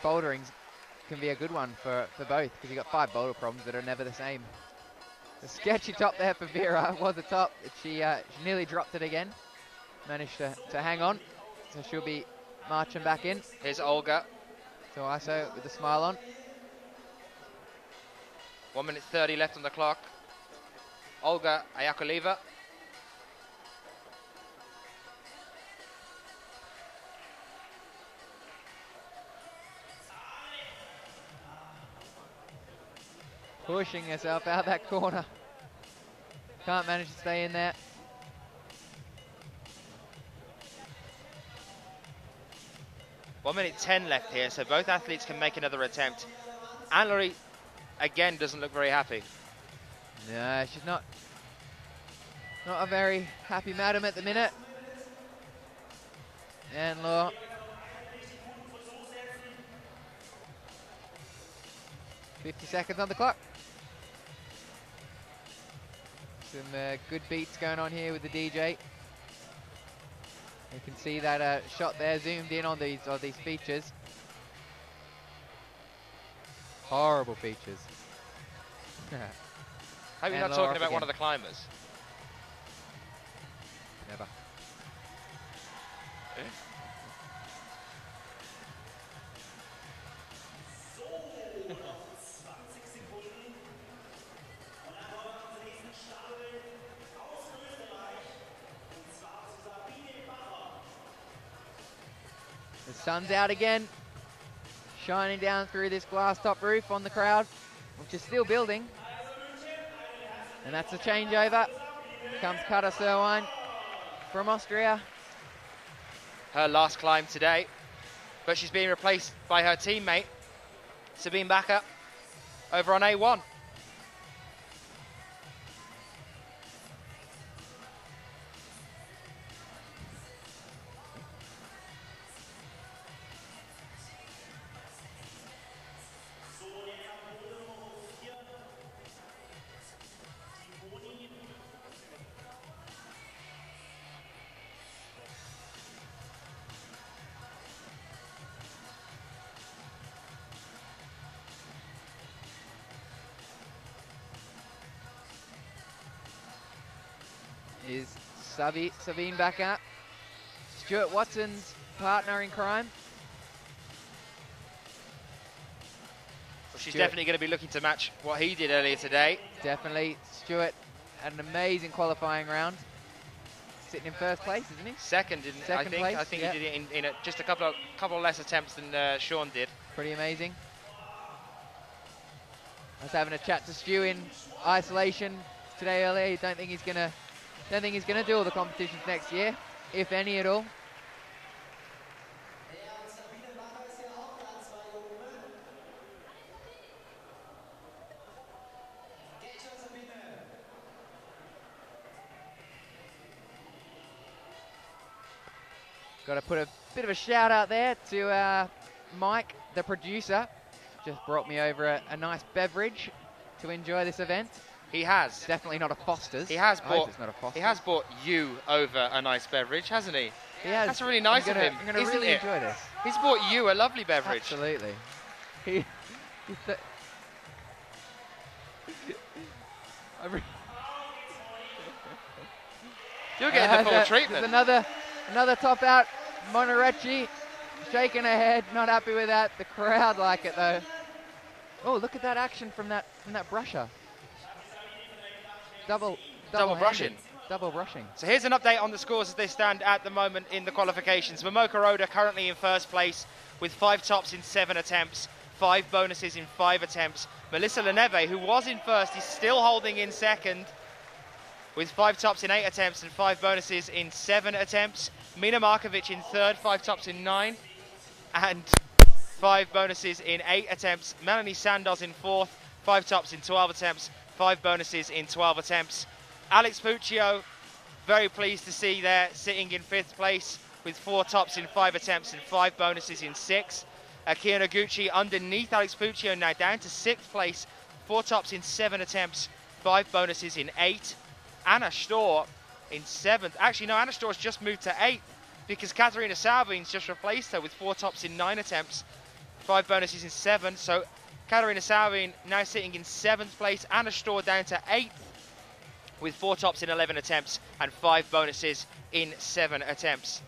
bouldering can be a good one for both, because you've got 5 boulder problems that are never the same. The sketchy top there for Vera was a top. She nearly dropped it again. Managed to hang on, so she'll be marching back in. Here's Olga. So ISO with a smile on. 1 minute 30 left on the clock. Olga Ayakuleva. Pushing herself out that corner. Can't manage to stay in there. One minute 10 left here, so both athletes can make another attempt. Anne-Laurie, again, doesn't look very happy. No, she's not a very happy madam at the minute. And Law. "50 seconds on the clock." Some good beats going on here with the DJ. You can see that shot there zoomed in on these features. Horrible features. Hope you're not talking about one of the climbers. Never. The sun's out again, shining down through this glass top roof on the crowd, which is still building. And that's a changeover. Comes Kata Serwine from Austria. Her last climb today, but she's being replaced by her teammate, Sabine Bakker, over on A1. Is Sabine Bakker, Stuart Watson's partner in crime. She's definitely going to be looking to match what he did earlier today. Definitely. Stuart had an amazing qualifying round. Sitting in first place, isn't he? Second, Second place, I think yeah. he did it in just a couple of less attempts than Sean did. Pretty amazing. I was having a chat to Stu in isolation today earlier. Don't think he's gonna do all the competitions next year, if any at all. Got to put a bit of a shout out there to Mike, the producer. Just brought me over a nice beverage to enjoy this event. He has. Definitely not a Foster's. He has I hope bought. it's not a Foster's. He has bought you over a nice beverage, hasn't he? He has. That's really nice of him. I'm going to really enjoy this. He's bought you a lovely beverage. Absolutely. You're getting the full treatment. There's another top out. Monarecci shaking her head, not happy with that. The crowd like it though. Oh, look at that action from that brusher. Double brushing. Double brushing. So here's an update on the scores as they stand at the moment in the qualifications. Momoka Oda currently in first place with 5 tops in 7 attempts, 5 bonuses in 5 attempts. Melissa Leneve, who was in first, is still holding in second with 5 tops in 8 attempts and 5 bonuses in 7 attempts. Mina Markovic in third, 5 tops in 9 and 5 bonuses in 8 attempts. Melanie Sandoz in fourth, 5 tops in 12 attempts, 5 bonuses in 12 attempts. Alex Puccio, very pleased to see there, sitting in 5th place with 4 tops in 5 attempts and 5 bonuses in 6. Akira Noguchi underneath Alex Puccio, now down to 6th place, 4 tops in 7 attempts, 5 bonuses in 8. Anna Storr in 7th. Actually, no, Anna Storr's just moved to 8th because Katarina Salvin's just replaced her with 4 tops in 9 attempts, 5 bonuses in 7. So Katarina Salvin now sitting in 7th place. Anna Storr down to 8th with 4 tops in 11 attempts and 5 bonuses in 7 attempts.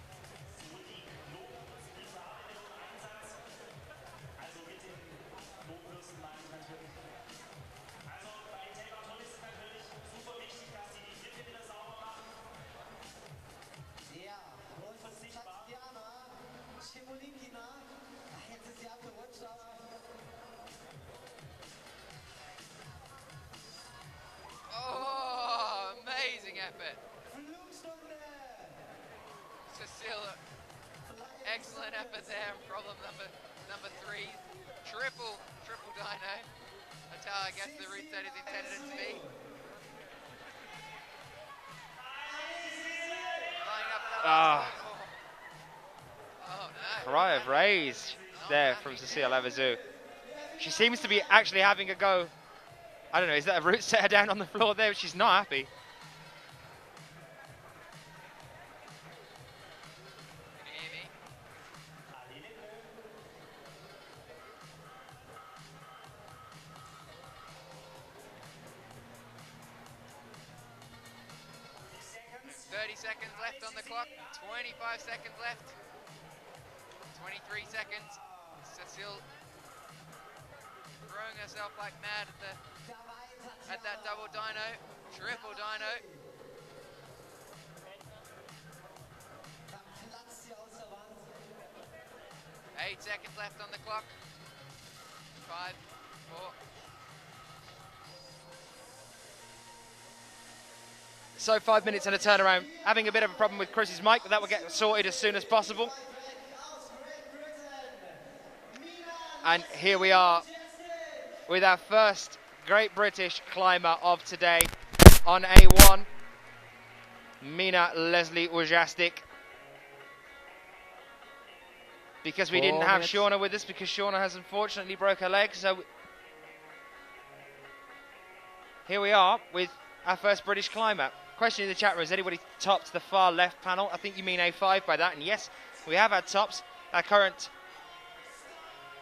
Oh, amazing effort. Cecilia, excellent effort there. Problem number 3. Triple dyno. That's how I guess the route set is intended it to be. Lining up another no. Cry of raised there from Cecilia Lavazou. She seems to be actually having a go. I don't know, is that a route setter down on the floor there? She's not happy. Can you hear me? $30 seconds left on the clock. 25 seconds left. 23 seconds. Cecile throwing herself like mad at that double dyno, triple dyno. Eight seconds left on the clock. 5, 4. So 5 minutes and a turnaround. Having a bit of a problem with Chris's mic, but that will get sorted as soon as possible. And here we are with our first Great British climber of today on A1, Mina Leslie Ujastik. Because we didn't have Shauna with us, because Shauna has unfortunately broke her leg, so here we are with our first British climber. Question in the chat room, has anybody topped the far left panel? I think you mean A5 by that, and yes, we have had tops. Our current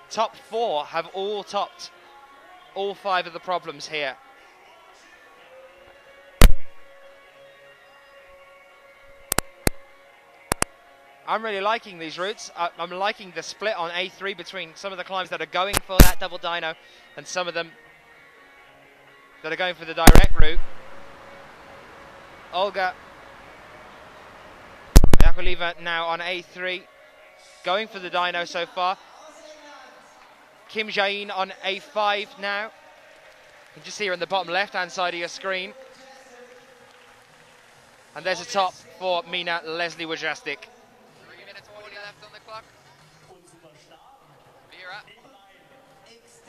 top 4 have all topped all 5 of the problems here. I'm really liking these routes. I'm liking the split on A3 between some of the climbs that are going for that double dyno and some of them that are going for the direct route. Olga Yakovleva now on A3, going for the dyno so far. Kim Jain on A5 now. You can just see her in the bottom left-hand side of your screen. And there's a top for Mina Leslie Wojastik. 3 minutes 40 left on the clock. Vera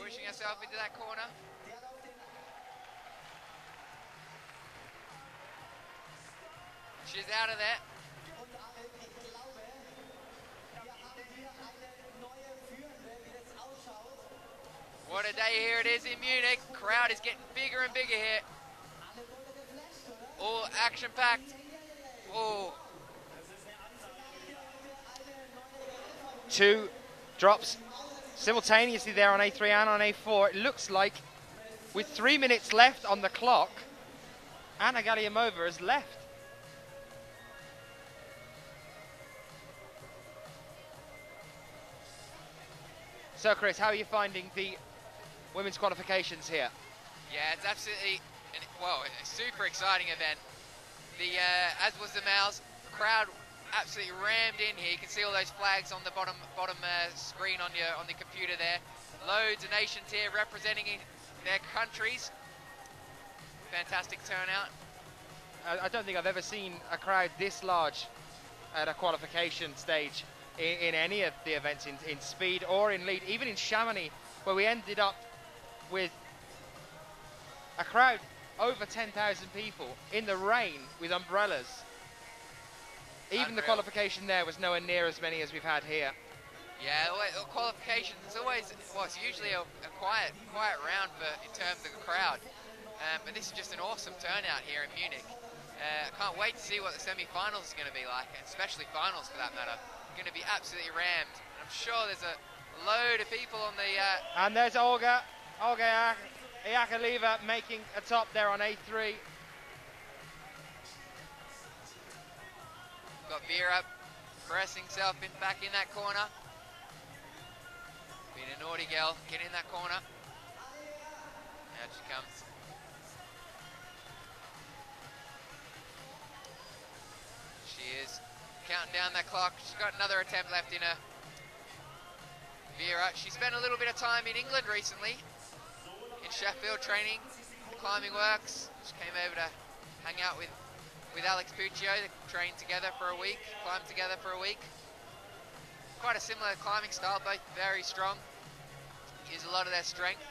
pushing herself into that corner. She's out of there. What a day here it is in Munich. Crowd is getting bigger and bigger here. All action-packed. Oh. 2 drops simultaneously there on A3 and on A4. It looks like with 3 minutes left on the clock, Anna Galiamova has left. So Chris, how are you finding the women's qualifications here? Yeah, it's absolutely, a super exciting event. As was the males, the crowd absolutely rammed in here. You can see all those flags on the bottom screen on the computer there. Loads of nations here representing their countries. Fantastic turnout. I don't think I've ever seen a crowd this large at a qualification stage in any of the events in speed or in lead, even in Chamonix, where we ended up with a crowd over 10,000 people in the rain with umbrellas. Even the qualification there was nowhere near as many as we've had here. Yeah, qualifications, it's usually a quiet round in terms of the crowd. But this is just an awesome turnout here in Munich. I can't wait to see what the semi-finals is going to be like, especially finals for that matter. Going to be absolutely rammed. I'm sure there's a load of people on the... And there's Olga Yakovleva making a top there on A3. Got Vera pressing herself back in that corner. Being a naughty girl, get in that corner. Out she comes. She is counting down that clock. She's got another attempt left in her. Vera, she spent a little bit of time in England recently, in Sheffield training, climbing works. She came over to hang out with Alex Puccio. They trained together for a week, climbed together for a week. Quite a similar climbing style, both very strong. Use a lot of their strength.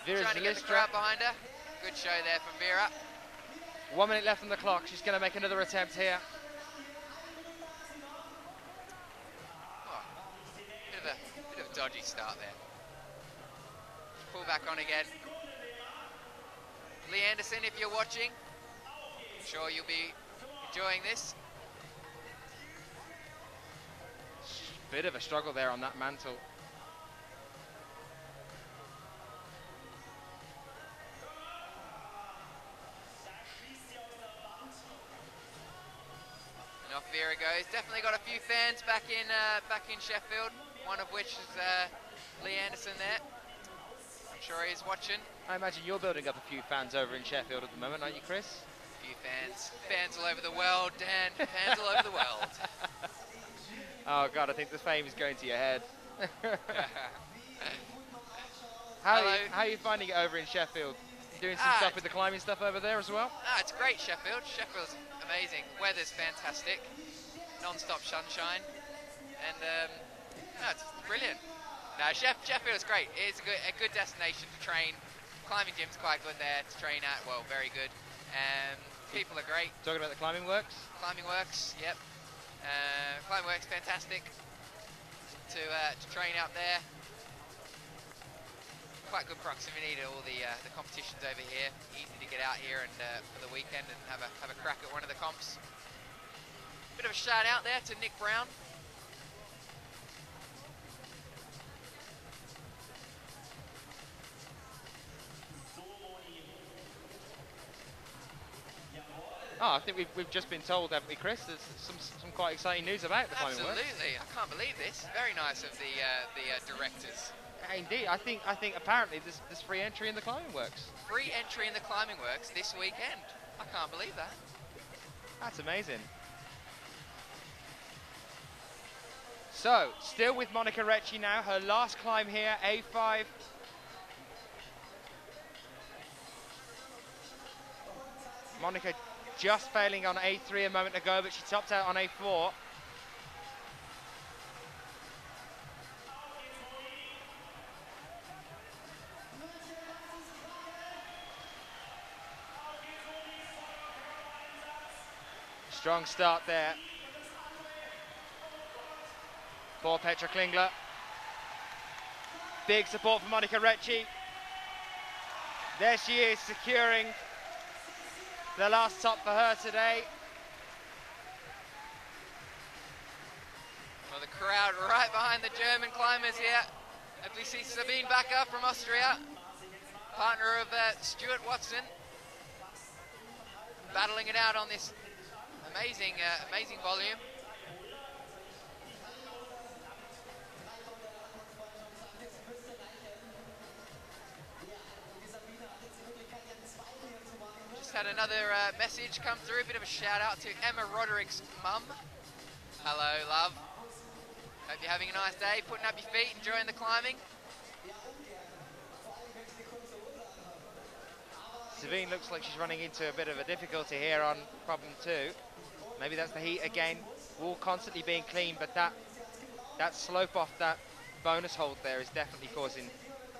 Vera's trying to get the crowd behind her. Good show there from Vera. 1 minute left on the clock. She's going to make another attempt here. Bit of a dodgy start there. Pull back on again. Lee Anderson, if you're watching, I'm sure you'll be enjoying this. Bit of a struggle there on that mantle. And off Vera goes. Definitely got a few fans back in Sheffield. One of which is Lee Anderson there. I'm sure he's watching. I imagine you're building up a few fans over in Sheffield at the moment, aren't you, Chris? A few fans. Fans all over the world, Dan. Fans all over the world. Oh, God, I think the fame is going to your head. How are you finding it over in Sheffield? Doing some stuff with the climbing stuff over there as well? It's great, Sheffield. Sheffield's amazing. Weather's fantastic. Non-stop sunshine. And it's brilliant. No, Sheffield's great. It's a good destination to train. Climbing gym's quite good there to train at. Well, very good. People are great. Talking about the climbing works? Climbing works, yep. Climbing works, fantastic to train out there. Quite good proximity to all the competitions over here. Easy to get out here and for the weekend and have a crack at one of the comps. Bit of a shout out there to Nick Brown. Oh, I think we've just been told, haven't we, Chris? There's some quite exciting news about the climbing works. Absolutely, I can't believe this. Very nice of the directors. Indeed, I think apparently there's free entry in the climbing works. Free entry in the climbing works this weekend. I can't believe that. That's amazing. So, still with Monica Recchi now, her last climb here, A5. Monica just failing on A3 a moment ago, but she topped out on A4. Strong start there for Petra Klingler. Big support for Monica Recchi. There she is, securing the last top for her today. Well, the crowd right behind the German climbers here. As we see Sabine Backer from Austria, partner of Stuart Watson, battling it out on this amazing volume. Just had another message come through, a bit of a shout out to Emma Roderick's mum. Hello, love. Hope you're having a nice day, putting up your feet, enjoying the climbing. Sabine looks like she's running into a bit of a difficulty here on problem 2. Maybe that's the heat again. Wall constantly being clean, but that slope off that bonus hold there is definitely causing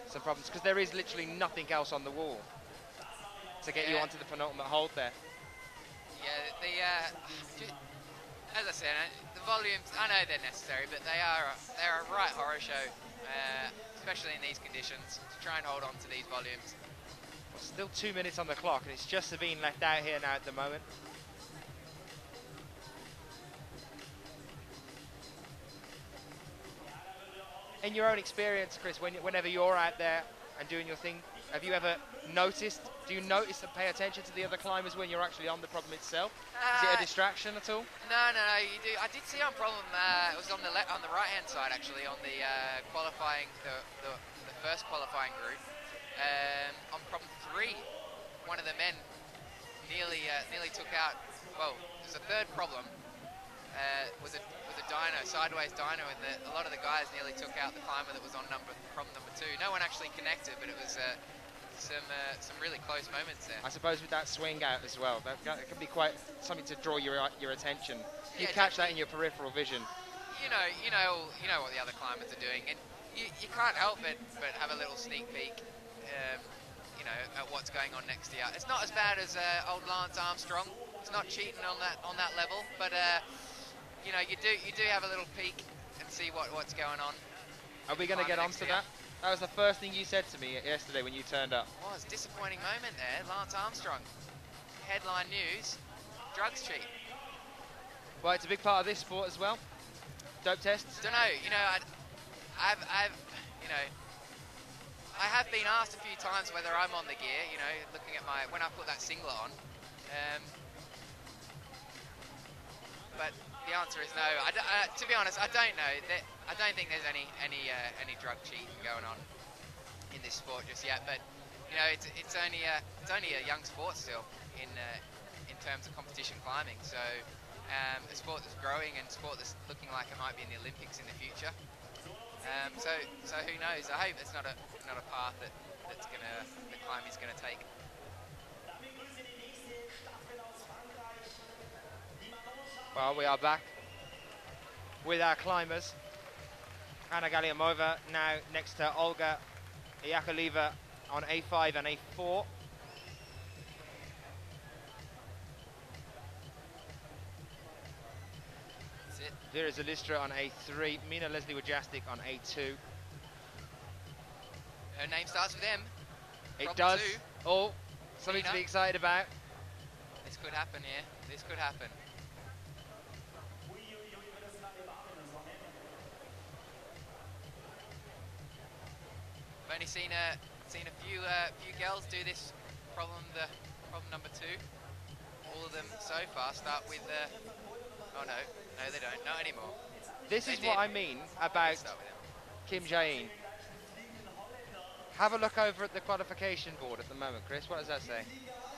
some problems, because there is literally nothing else on the wall to get you onto the penultimate hold there. Yeah, as I said, the volumes, I know they're necessary, but they're a right horror show, especially in these conditions, to try and hold on to these volumes. Still 2 minutes on the clock, and it's just Sabine left out here now at the moment. In your own experience, Chris, whenever you're out there and doing your thing, have you ever noticed, do you notice and pay attention to the other climbers when you're actually on the problem itself? Is it a distraction at all? No, you do. I did see on problem, it was on the right-hand side actually, on the qualifying, the first qualifying group. On problem 3, one of the men nearly took out, well, there's a third problem, was a dyno, sideways dyno, and a lot of the guys nearly took out the climber that was on problem number 2. No one actually connected, but it was some really close moments there. I suppose with that swing out as well, that can be quite something to draw your attention. You Yeah, catch that in your peripheral vision. You know what the other climbers are doing, and you can't help but have a little sneak peek. At what's going on next year. It's not as bad as old Lance Armstrong. It's not cheating on that level, but you do have a little peek and see what's going on. Are we going to get onto that? That was the first thing you said to me yesterday when you turned up. Well, it's a disappointing moment there. Lance Armstrong, headline news: drugs cheat. Well, it's a big part of this sport as well. Dope tests. Don't know. I have been asked a few times whether I'm on the gear, looking at when I put that singlet on. But the answer is no. To be honest, I don't know. I don't think there's any drug cheating going on in this sport just yet. But it's only a young sport still in terms of competition climbing. So a sport that's growing and a sport that's looking like it might be in the Olympics in the future. So who knows? I hope it's not a path that the climbing's gonna take. Well, we are back with our climbers. Anna Galiamova now next to Olga Yakovleva on A5 and A4. Vera Zalistra on A3, Mina Leslie Wojastik on A2. Her name starts with M. It does. 2. Oh, something to be excited about. This could happen here. This could happen. I've only seen a few girls do this problem number 2. all of them so far start with oh no, no they don't, not anymore. This They is what did. I mean about Start with him. Kim Jae-in. Have a look over at the qualification board at the moment, Chris. What does that say?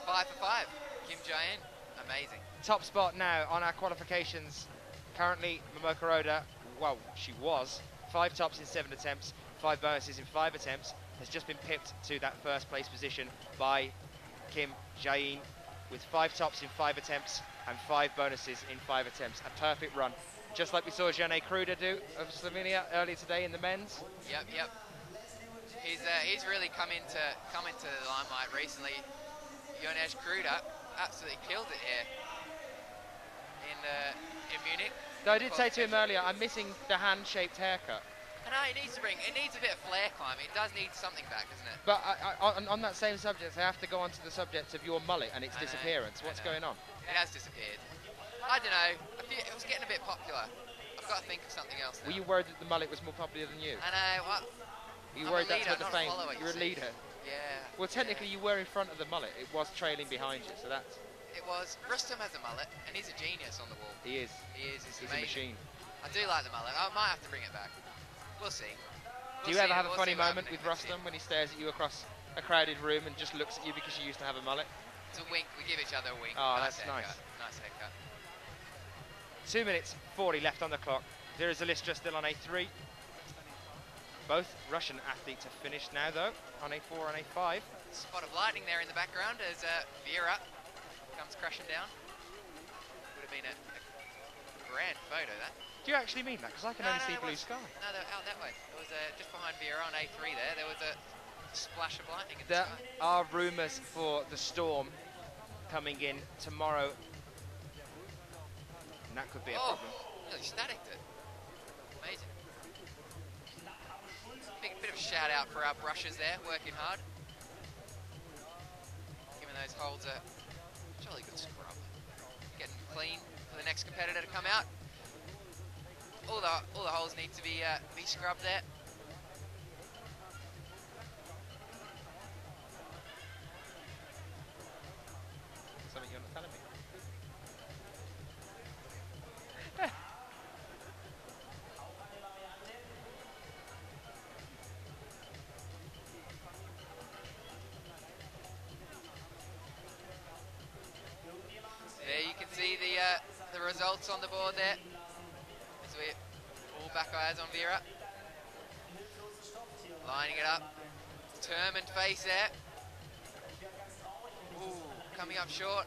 5 for 5. Kim Jae-in, amazing. Top spot now on our qualifications. Currently, Momoka Oda, well, she was 5 tops in 7 attempts, 5 bonuses in 5 attempts, has just been pipped to that first place position by Kim Jae-in with 5 tops in 5 attempts and 5 bonuses in 5 attempts. A perfect run, just like we saw Jane Kruder do of Slovenia earlier today in the men's. Yep, yep. He's really come into the limelight recently. Jonas Kruder absolutely killed it here in Munich. Though I did say to him earlier, I'm missing the hand-shaped haircut. I know it needs a bit of flair climbing. It does need something back, doesn't it? But on that same subject, I have to go on to the subject of your mullet and its disappearance. What's going on? It has disappeared. I don't know. It was getting a bit popular. I've got to think of something else now. Were you worried that the mullet was more popular than you? I know. Well, Were you I'm worried a that's leader, where the not a fame? follower, You're a see. leader. Yeah. Well, technically, you were in front of the mullet. It was trailing behind you, so that's. It was. Rustam has a mullet, and he's a genius on the wall. He is. He is. He's He's a amazing. machine. I do like the mullet. I might have to bring it back. We'll see. Do you ever have a funny moment with Rustam when he stares at you across a crowded room and just looks at you because you used to have a mullet? It's a wink. We give each other a wink. Oh, that's nice. Nice haircut. 2 minutes 40 left on the clock. There is Alistra still on A3. Both Russian athletes have finished now, though, on A4 and A5. Spot of lightning there in the background as Vera comes crashing down. Would have been a grand photo, that. Do you actually mean that? Because I can only see blue sky. No, they're out that way. It was just behind Vera on A3 there. There was a splash of lightning in the There sky. are rumours for the storm coming in tomorrow. And that could be a problem. Nearly staticked it. Amazing. Bit of a shout out for our brushers there, working hard. Giving those holds a jolly good scrub. Getting clean for the next competitor to come out. All the holes need to be scrubbed there. Something you're not telling me. There you can see the results on the board there. As we all back our eyes on Vera. Lining it up. Determined face there. Ooh, coming up short.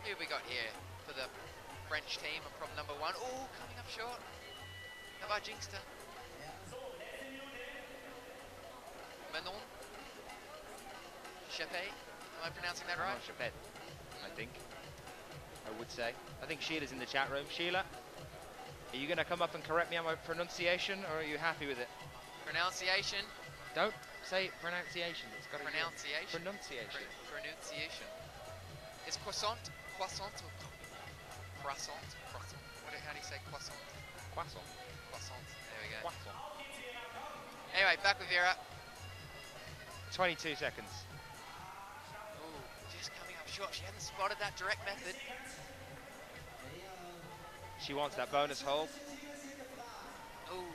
Who have we got here for the French team on problem number 1? Oh, coming up short. How about Jinxter? Manon? Chepet? Am I pronouncing that right? Chapet, I think. I would say. I think Sheila's in the chat room. Sheila, are you going to come up and correct me on my pronunciation, or are you happy with it? Pronunciation? Don't say pronunciation. It's got to Pronunciation? Pronunciation. Pronunciation. Is croissant? Croissant or croissant? Croissant. How do you say croissant? Croissant. Croissant. There we go. Croissant. Anyway, back with Vera. 22 seconds. Ooh, just coming up short. She hadn't spotted that direct method. She wants that bonus hold. Ooh,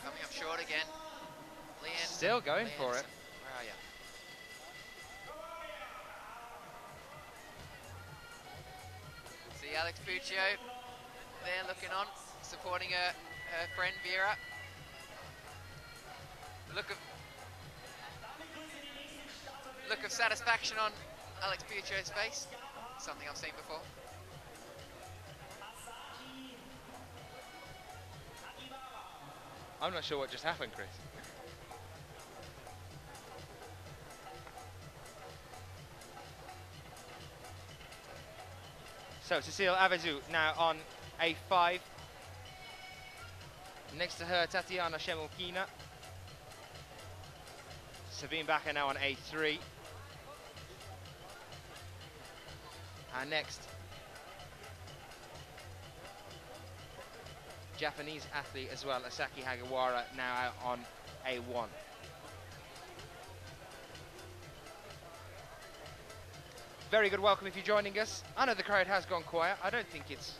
coming up short again. Leanne. Still going for it. Where are you? See Alex Puccio there looking on, supporting her friend Vera. Look of satisfaction on Alex Puccio's face. Something I've seen before. I'm not sure what just happened, Chris. So Cecile Avezou now on A5. Next to her, Tatiana Shemolkina. Sabine Bacher now on A3. And next, Japanese athlete as well, Asaki Hagawara, now out on A1. Very good welcome if you're joining us. I know the crowd has gone quiet. I don't think it's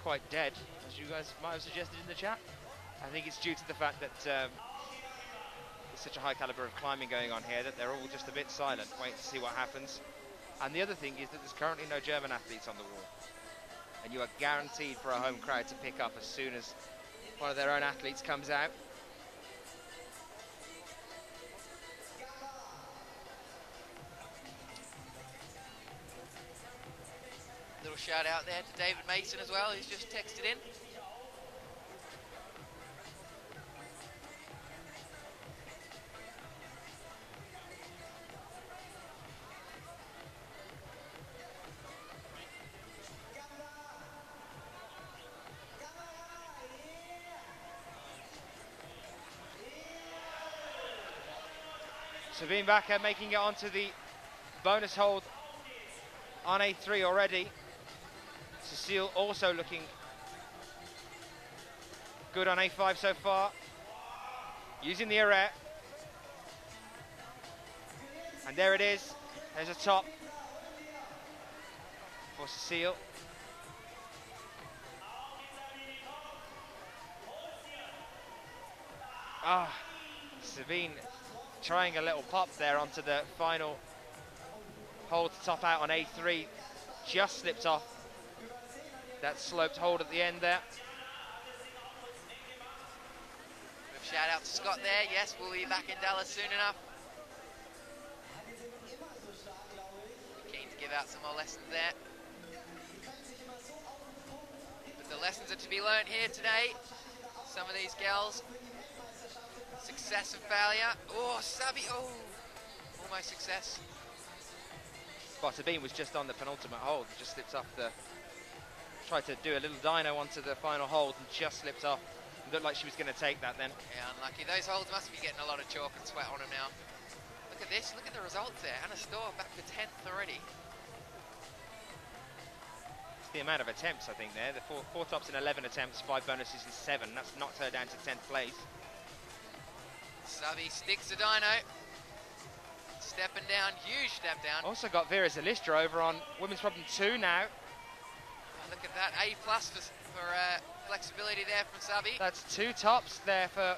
quite dead, as you guys might have suggested in the chat. I think it's due to the fact that there's such a high caliber of climbing going on here that they're all just a bit silent, waiting to see what happens. And the other thing is that there's currently no German athletes on the wall. And you are guaranteed for a home crowd to pick up as soon as one of their own athletes comes out. Little shout out there to David Mason as well, who's just texted in. Sabine Bakker making it onto the bonus hold on A3 already. Cecile also looking good on A5 so far, using the array. And there it is, there's a top for Cecile. Sabine trying a little pop there onto the final hold to top out on A3, just slipped off that sloped hold at the end there. Shout out to Scott there. Yes, we'll be back in Dallas soon enough. Keen to give out some more lessons there. But the lessons are to be learnt here today. Some of these girls, success and failure. Oh, Sabi, oh, almost success. Well, Sabine was just on the penultimate hold, just slipped off the, tried to do a little dyno onto the final hold and just slipped off. Looked like she was going to take that then. Yeah, unlucky. Those holds must be getting a lot of chalk and sweat on them now. Look at this, look at the results there. Anna Storr back to 10th already. It's the amount of attempts, I think, there. The four tops in 11 attempts, 5 bonuses in 7. That's knocked her down to 10th place. Sabi sticks to dyno. Stepping down, huge step down. Also got Vera Zalistra over on women's problem 2 now. Oh, look at that, A+ for flexibility there from Sabi. That's 2 tops there for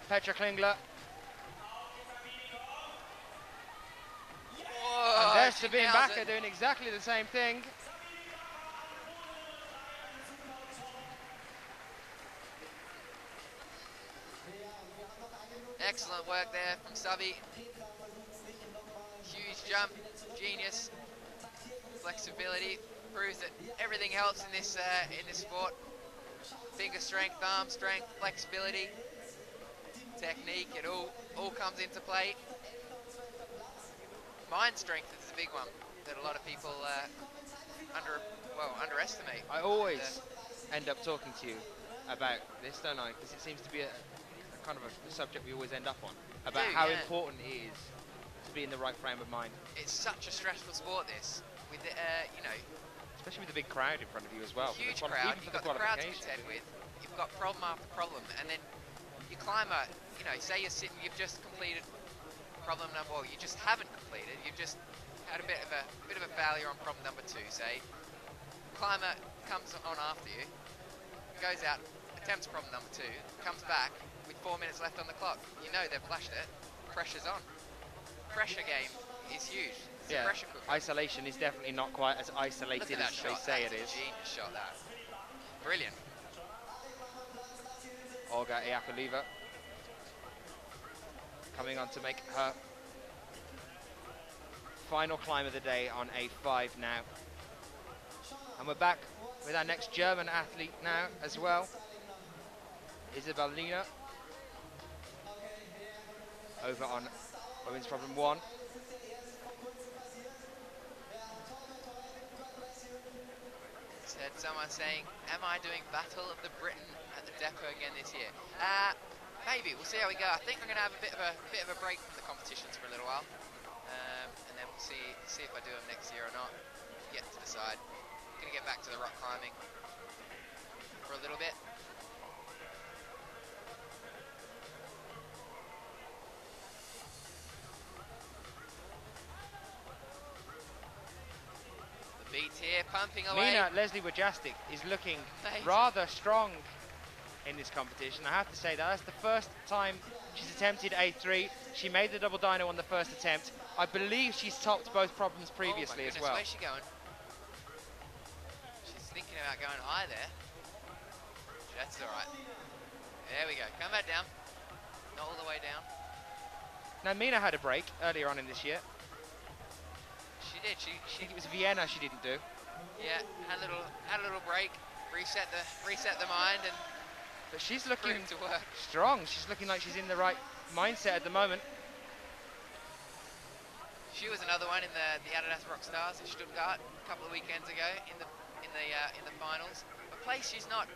Petra Klingler. Whoa, and there's Sabine Bakker doing exactly the same thing. Excellent work there from Sabi. Huge jump, genius, flexibility, proves that everything helps in this sport. Finger strength, arm strength, flexibility, technique, it all comes into play. Mind strength is a big one that a lot of people underestimate. I always end up talking to you about this, don't I? Because it seems to be a kind of a subject we always end up on, about how important it is to be in the right frame of mind. It's such a stressful sport, this, with the, you know, especially with the big crowd in front of you as well. Huge crowd, you've got the crowd to contend with, you've got problem after problem, and then you climb a, you know, say you're sitting, you've just completed problem number, or you just haven't completed, you've just had a bit of a failure on problem number 2, say. Climber comes on after you, goes out, attempts problem number 2, comes back with 4 minutes left on the clock. You know they've flashed it, pressure's on. Pressure game is huge. It's a pressure cooker. Isolation is definitely not quite as isolated as they say it is. Genius shot, that. Brilliant. Olga Iapaleva coming on to make her final climb of the day on A5 now. And we're back with our next German athlete now as well. Isabel Lina over on women's problem 1. Said someone saying, am I doing Battle of the Britain at the depot again this year? Maybe, we'll see how we go. I think I'm going to have a bit of a break from the competitions for a little while. And then we'll see if I do them next year or not. Yet to decide. Going to get back to the rock climbing for a little bit. Feet here, pumping away. Mina Leslie Wojastic is looking Amazing. rather strong in this competition. I have to say that's the first time she's attempted A3. She made the double dyno on the first attempt. I believe she's topped both problems previously as well. Where's she going? She's thinking about going high there. That's all right. There we go. Come back down. Not all the way down. Now Mina had a break earlier on in this year. She did. I think it was Vienna she didn't do. Yeah, had a little break, reset the mind, and But she's looking proved to work. strong. She's looking like she's in the right mindset at the moment. She was another one in the Adidas Rockstars in Stuttgart a couple of weekends ago in the finals. A place she's not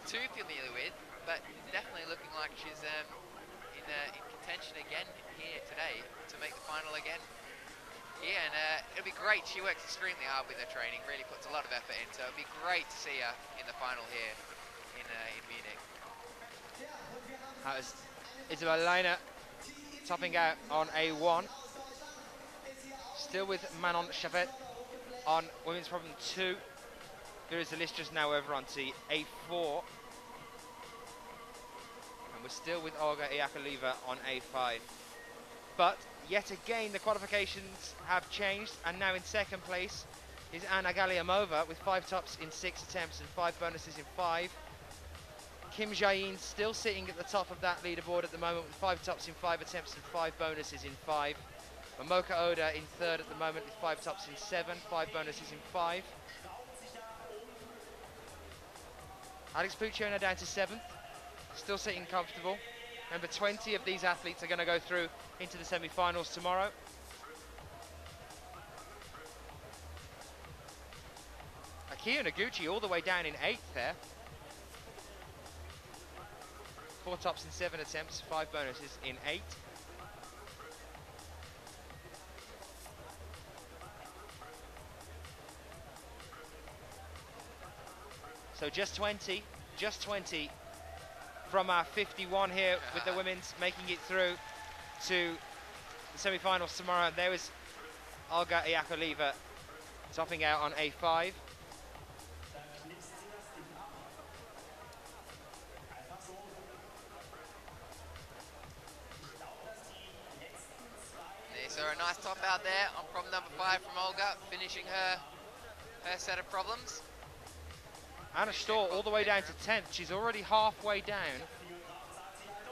too familiar with, but definitely looking like she's in contention again here today to make the final again. Yeah, and it'll be great. She works extremely hard with her training, really puts a lot of effort in, so it'll be great to see her in the final here in Munich. That was Isabel Leiner topping out on A1. Still with Manon Chavet on women's problem 2. There is a list just now over onto A4. And we're still with Olga Iakoliva on A5. But yet again, the qualifications have changed, and now in second place is Anna Galiamova with 5 tops in 6 attempts and 5 bonuses in 5. Kim Jae-in still sitting at the top of that leaderboard at the moment with 5 tops in 5 attempts and 5 bonuses in 5. Momoka Oda in third at the moment with 5 tops in 7, 5 bonuses in 5. Alex Pucciona down to 7th, still sitting comfortable. Remember, 20 of these athletes are going to go through into the semi-finals tomorrow. Akio Noguchi all the way down in 8th there. 4 tops in 7 attempts, 5 bonuses in 8. So just 20 from our 51 here with the women's making it through to the semi-finals tomorrow. There was Olga Iakoliva topping out on A5. So a nice top out there on problem number 5 from Olga, finishing her set of problems. Anna Storr all the way down to 10th. She's already halfway down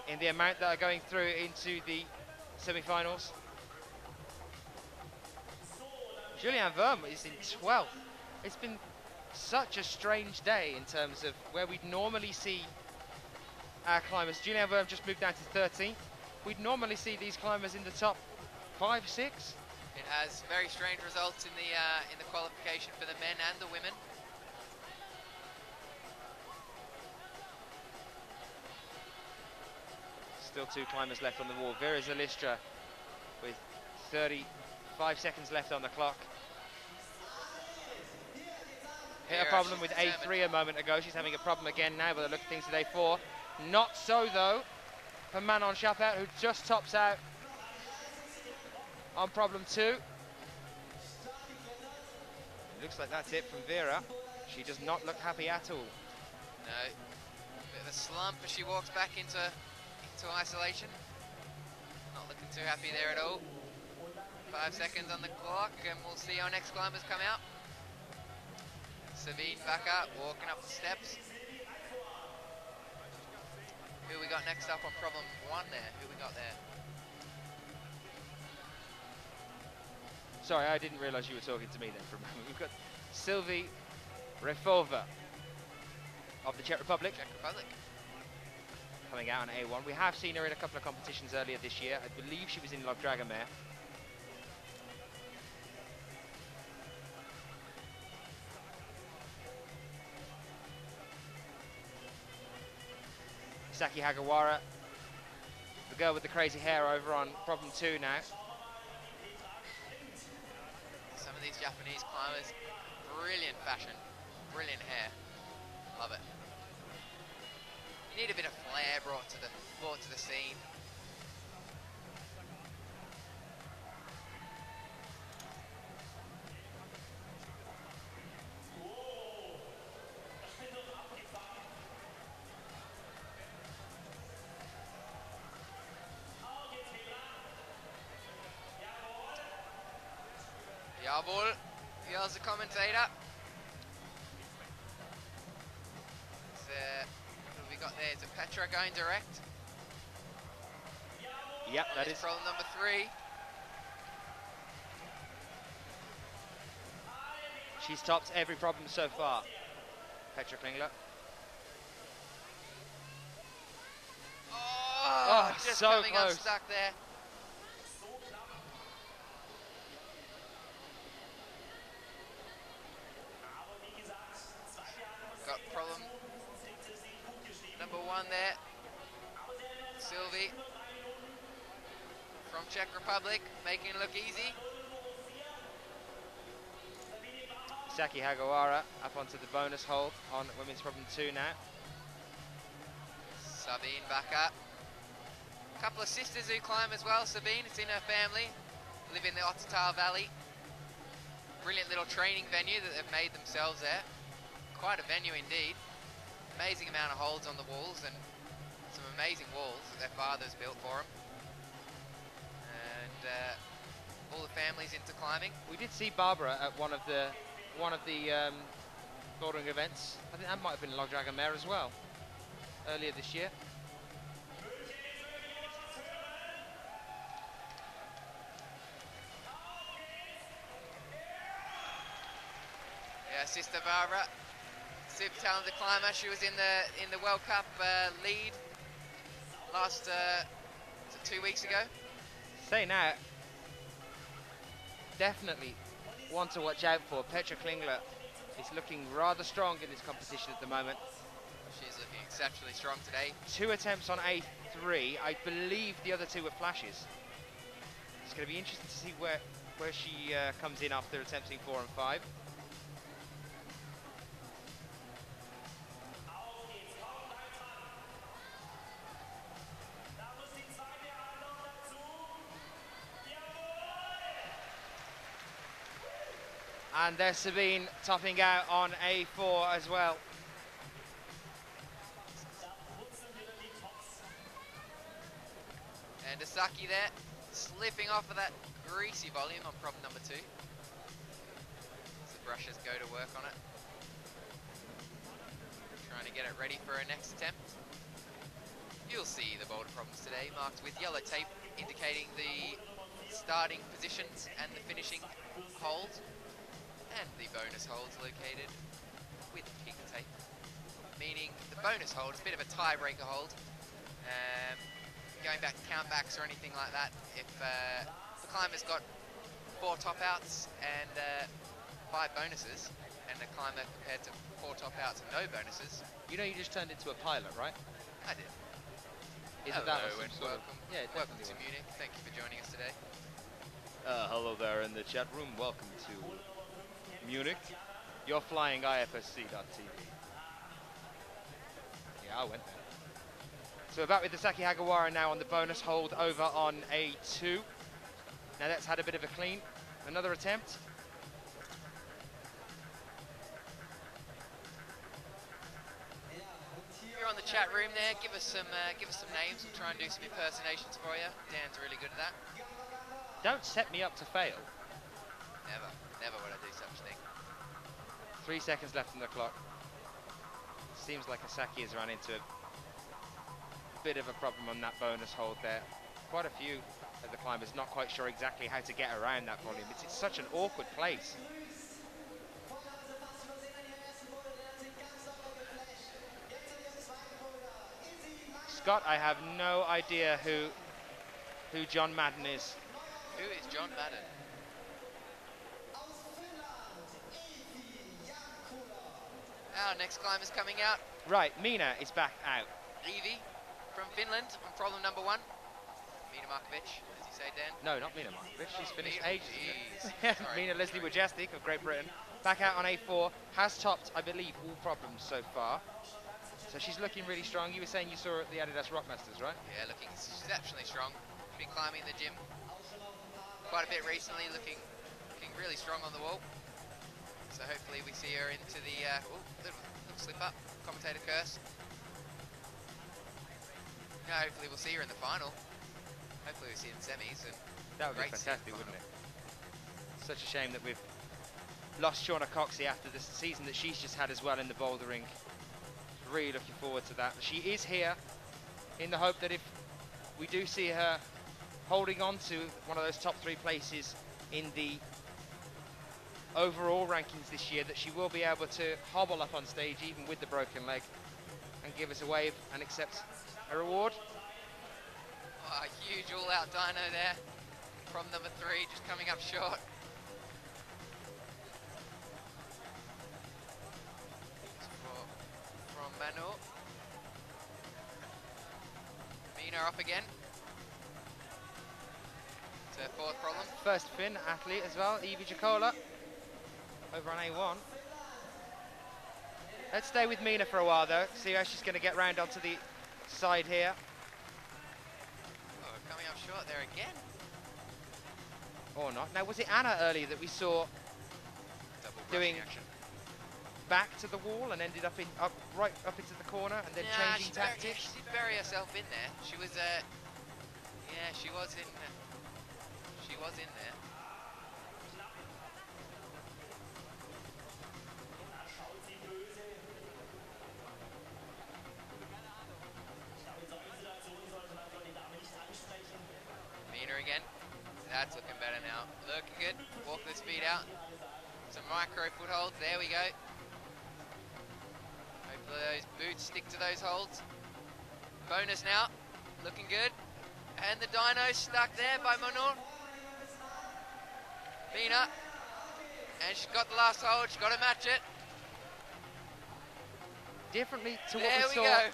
in the amount that are going through into the semi-finals. Julianne Verme is in 12th. It's been such a strange day in terms of where we'd normally see our climbers. Julianne Verme just moved down to 13th. We'd normally see these climbers in the top 5, 6. It has very strange results in the qualification for the men and the women. Still 2 climbers left on the wall. Vera Zalistra with 35 seconds left on the clock. Hit a problem with A3 a moment ago. She's having a problem again now, but look at things at A4. Not so though for Manon Chappert, who just tops out on problem 2. Looks like that's it from Vera. She does not look happy at all. No, bit of a slump as she walks back into isolation. Not looking too happy there at all. 5 seconds on the clock, and we'll see our next climbers come out. Sabine back up, walking up the steps. Who we got next up on problem 1 there? Who we got there? Sorry, I didn't realise you were talking to me then for a moment. We've got Sylvie Refova of the Czech Republic. Coming out on A1. We have seen her in a couple of competitions earlier this year. I believe she was in Log Dragomir. Saki Hagawara, the girl with the crazy hair, over on problem 2 now. Some of these Japanese climbers, brilliant fashion, brilliant hair. Love it. You need a bit of flair brought to the scene. Jawohl, yells the commentator. What have we got there? Is it Petra going direct? Yep, that is. Problem number 3. She's topped every problem so far, Petra Klingler. Oh, just so coming close. unstuck there. Got problem number 1 there. Sylvie from Czech Republic, making it look easy. Saki Hagawara up onto the bonus hold on women's problem 2 now. Sabine back up. A couple of sisters who climb as well. Sabine, it's in her family, live in the Ottertal Valley. Brilliant little training venue that they've made themselves there. Quite a venue indeed. Amazing amount of holds on the walls and some amazing walls that their fathers built for them. And all the families into climbing. We did see Barbara at one of the bouldering events. I think that might have been Log Dragon Mare as well, earlier this year. Yeah, sister Barbara, super talented climber. She was in the World Cup lead last 2 weeks ago. Say now, definitely one to watch out for. Petra Klingler is looking rather strong in this competition at the moment. She's looking exceptionally strong today. 2 attempts on A3. I believe the other 2 were flashes. It's going to be interesting to see where she comes in after attempting 4 and 5. And there's Sabine topping out on A4 as well. And Asaki there, slipping off of that greasy volume on problem number 2. As the brushes go to work on it. Trying to get it ready for her next attempt. You'll see the boulder problems today marked with yellow tape indicating the starting positions and the finishing holds. And the bonus holds located with pink tape, meaning the bonus hold is a bit of a tiebreaker hold. Going back to countbacks or anything like that, if the climber's got 4 top outs and 5 bonuses, and the climber compared to 4 top outs and no bonuses. You know you just turned into a pilot, right? I did. Isn't Hello that and welcome. Yeah, welcome to Munich. Thank you for joining us today. Hello there in the chat room. Welcome to Munich. You're flying IFSC.tv. Yeah, I went there. So we're back with the Saki Hagawara now on the bonus hold over on A2. Now that's had a bit of a clean. Another attempt. You're on the chat room there. Give us some names. We'll try and do some impersonations for you. Dan's really good at that. Don't set me up to fail. Never would I do such a thing. 3 seconds left on the clock. Seems like Asaki has run into a bit of a problem on that bonus hold there. Quite a few of the climbers not quite sure exactly how to get around that volume. It's such an awkward place. Scott, I have no idea who John Madden is. Who is John Madden? Our next climber's coming out. Right, Mina is back out. Evie from Finland on problem number 1. Mina Markovic, as you say, Dan. No, not Mina Markovic. She's finished Mina, ages ago. Sorry, Mina Leslie sorry. Wajestic of Great Britain. Back out on A4. Has topped, I believe, all problems so far. So she's looking really strong. You were saying you saw her at the Adidas Rockmasters, right? Yeah, looking exceptionally strong. Been climbing in the gym quite a bit recently, looking really strong on the wall. So hopefully we see her into the little slip up, commentator curse. No, hopefully we'll see her in the final. Hopefully we'll see her in semis. And That would be great to see her in fantastic, the wouldn't final. it? Such a shame that we've lost Shauna Coxey after the season that she's just had as well in the bouldering. Really looking forward to that. She is here in the hope that if we do see her holding on to one of those top 3 places in the overall rankings this year, that she will be able to hobble up on stage even with the broken leg and give us a wave and accept a reward. Oh, a huge all-out dyno there from number 3, just coming up short. From Manu. Mina up again. It's her 4th problem. First Finn athlete as well, Evie Jacola, over on A1. Let's stay with Mina for a while though, see how she's going to get round onto the side here. Oh, coming up short there again. Or not. Now, was it Anna earlier that we saw Double doing action. back to the wall and ended up right up into the corner and then changing tactics? She did bury herself in there. She was, yeah, she was in there. Mina again. That's looking better now. Looking good. Walk the speed out. Some micro footholds. There we go. Hopefully those boots stick to those holds. Bonus now. Looking good. And the dyno stuck there by Monor. Mina. And she's got the last hold. She's got to match it. Differently to There what we we saw. go.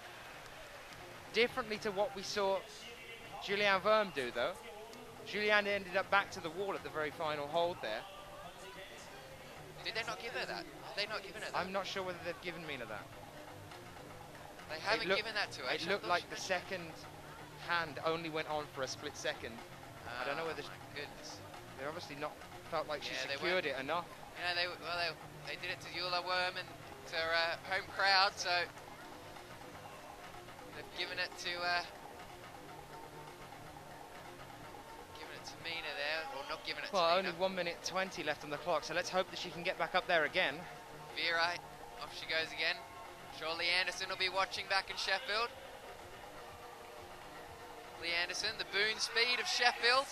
Differently to what we saw Julianne Verme do though. Julianne ended up back to the wall at the very final hold there. Did they not give her that? Have they not given her that? I'm not sure whether they've given Mina that. They haven't given that to her. It looked like the second hand only went on for a split second. I don't know whether my goodness. they obviously not felt like she Yeah, they secured it enough. Yeah, they did it to Eula Worm and to her home crowd, so they've given it to Mina there, or not given it Well, to only Mina. 1 minute 20 left on the clock, so let's hope that she can get back up there again. Vera, off she goes again. Surely Anderson will be watching back in Sheffield. Lee Anderson, the boon speed of Sheffield.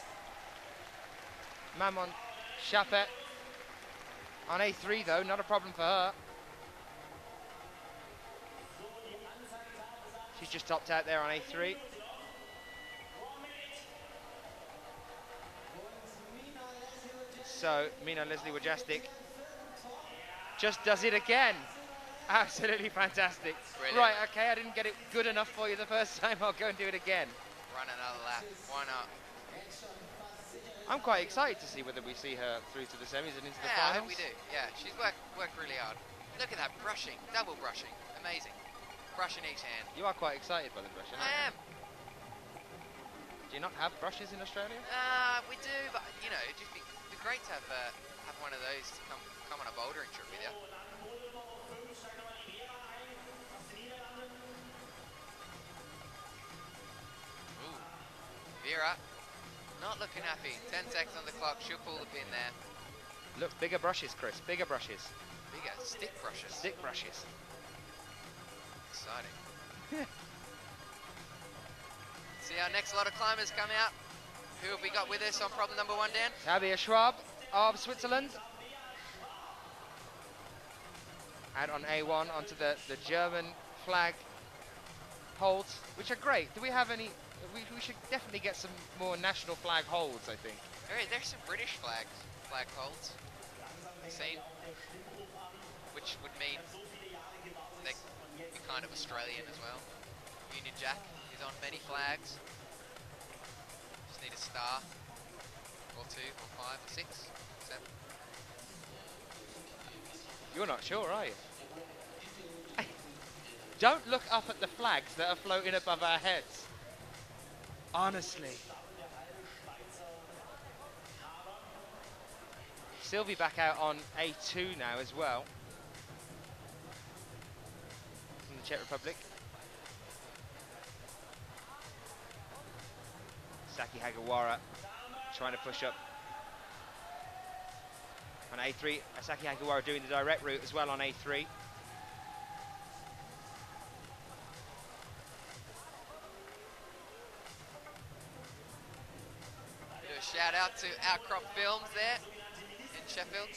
Mammon Chapet on A3 though, not a problem for her. She's just topped out there on A3. So Mina Leslie Wojastik just does it again. Absolutely fantastic. Brilliant. Right, okay, I didn't get it good enough for you the first time. I'll go and do it again. Run another lap, why not? I'm quite excited to see whether we see her through to the semis and into the Yeah, I finals. hope we do. Yeah, she's worked really hard. Look at that brushing, double brushing, amazing. Brush in each hand. You are quite excited by the brushing. I am. Do you not have brushes in Australia? We do, but you know, it'd just be great to have one of those to come on a bouldering trip with you. Ooh, Vera, not looking happy. 10 seconds on the clock. She'll pull the pin there. Look, bigger brushes, Chris. Bigger brushes. Bigger stick brushes. Stick brushes. Exciting. See our next lot of climbers come out. Who have we got with us on problem number 1, Dan? Tabia Schwab of Switzerland. Out on A1 onto the German flag holds, which are great. Do we have any? We should definitely get some more national flag holds, I think. There's some British flag holds. I've seen, which would mean they're kind of Australian as well. Union Jack is on many flags. Just need a star, or 2, or 5, or 6, 7. You're not sure, are you? Don't look up at the flags that are floating above our heads. Honestly. Sylvie back out on A2 now as well. From the Czech Republic. Saki Hagawara trying to push up On A3, Asaki Hagiwara doing the direct route as well on A3. Do a shout out to Outcrop Films there in Sheffield.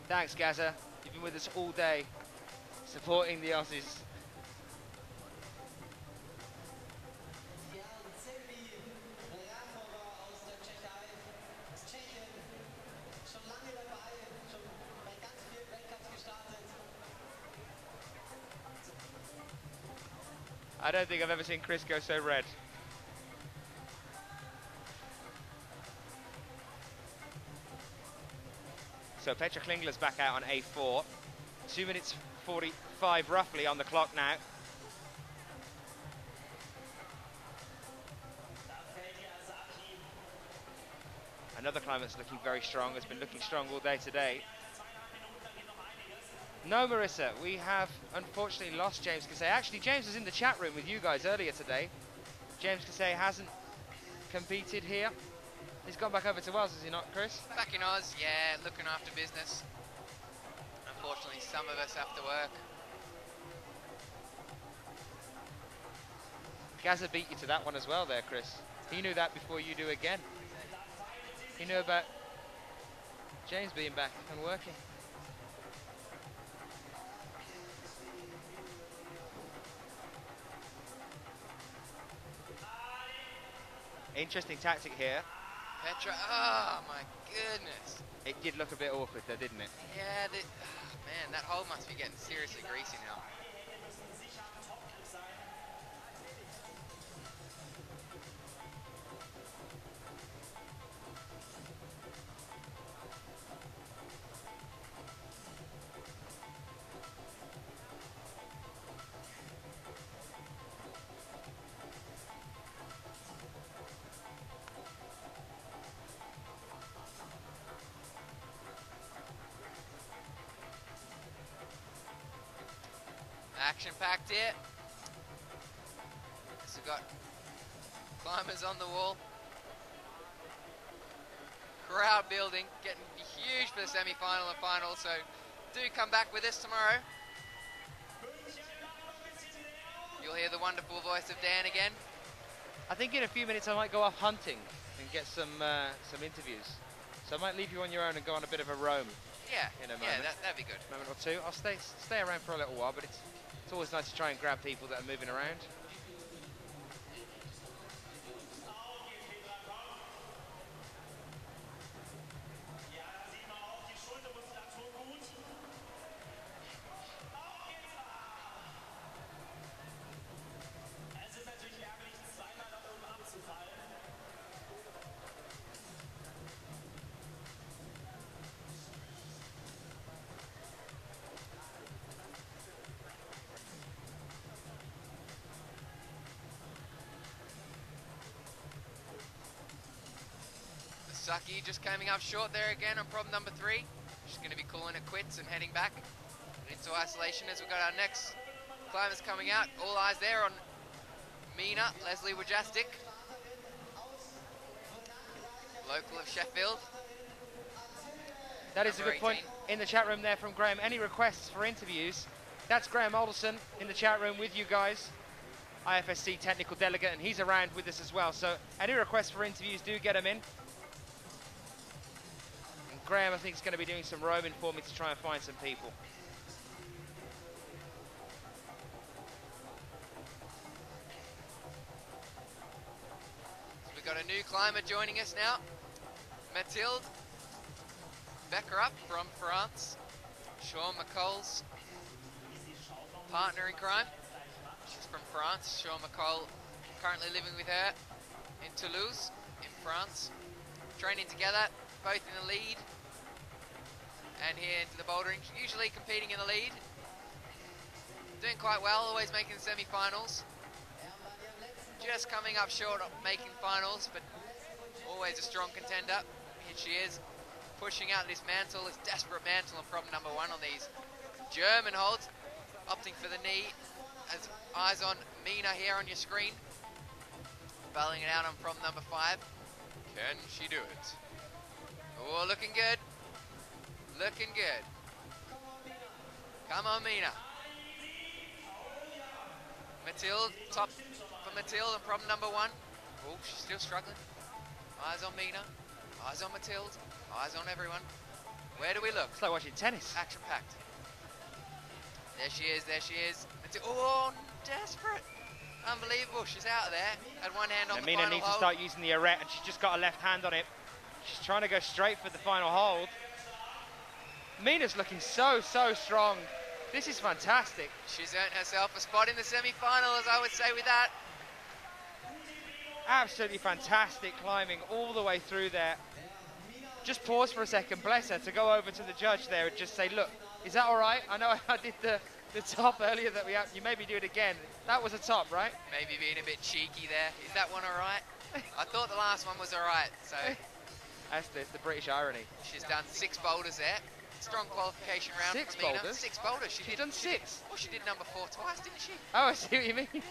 Thanks, Gaza. You've been with us all day, supporting the Aussies. I don't think I've ever seen Chris go so red. So Petra Klingler's back out on A4. 2 minutes 45 roughly on the clock now. Another climber that's looking very strong, has been looking strong all day today. No, Marissa, we have unfortunately lost James Kasey. Actually, James was in the chat room with you guys earlier today. James Kasey hasn't competed here. He's gone back over to Wales, has he not, Chris? Back in Oz, yeah, looking after business. Unfortunately, some of us have to work. Gaza beat you to that one as well there, Chris. He knew that before you do again. He knew about James being back and working. Interesting tactic here. Petra, oh my goodness. It did look a bit awkward though, didn't it? Yeah, man, that hole must be getting seriously greasy now. Action-packed here. So we've got climbers on the wall. Crowd building, getting huge for the semi-final and final, so do come back with us tomorrow. You'll hear the wonderful voice of Dan again. I think in a few minutes I might go off hunting and get some interviews. So I might leave you on your own and go on a bit of a roam. Yeah, in a moment. Yeah, that'd be good. Moment or two. I'll stay around for a little while, but it's always nice to try and grab people that are moving around. Saki just coming up short there again on problem number 3. She's going to be calling it quits and heading back into isolation as we've got our next climbers coming out. All eyes there on Mina, Leslie Wajastik, local of Sheffield. That is a good point in the chat room there from Graham. Any requests for interviews? That's Graham Alderson in the chat room with you guys. IFSC technical delegate, and he's around with us as well. So any requests for interviews, do get them in. Graham, I think, is going to be doing some roaming for me to try and find some people. So we've got a new climber joining us now. Mathilde Beckerup from France. Sean McCall's partner in crime. She's from France. Sean McCall currently living with her in Toulouse, in France. Training together, both in the lead and here into the bouldering, usually competing in the lead. Doing quite well, always making the semi-finals. just coming up short of making finals, but always a strong contender. Here she is, pushing out this mantle, this desperate mantle on problem number 1 on these German holds, opting for the knee. As eyes on Mina here on your screen, battling it out on problem number 5. Can she do it? Oh, looking good. Looking good. Come on, Mina. Mathilde, top for Mathilde on problem number 1. Oh, she's still struggling. Eyes on Mina. Eyes on Mathilde. Eyes on everyone. Where do we look? It's like watching tennis. Action-packed. There she is, there she is. Oh, desperate. Unbelievable, she's out of there. Had one hand on the Mina final needs hold. to start using the arete, and she's just got a left hand on it. She's trying to go straight for the final hold. Mina's looking so strong. This is fantastic. She's earned herself a spot in the semi-finals, I would say, with that. Absolutely fantastic climbing all the way through there. Just pause for a second, bless her, to go over to the judge there and just say, look, is that all right? I know I did the top earlier that you maybe do it again. That was a top, right? Maybe being a bit cheeky there. Is that one all right? I thought the last one was all right, so. That's the British irony. She's done 6 boulders there. Strong qualification round. 6 for Mina. boulders? 6 boulders. She's done 6. Well, she did number 4 twice, didn't she? Oh, I see what you mean. Yeah.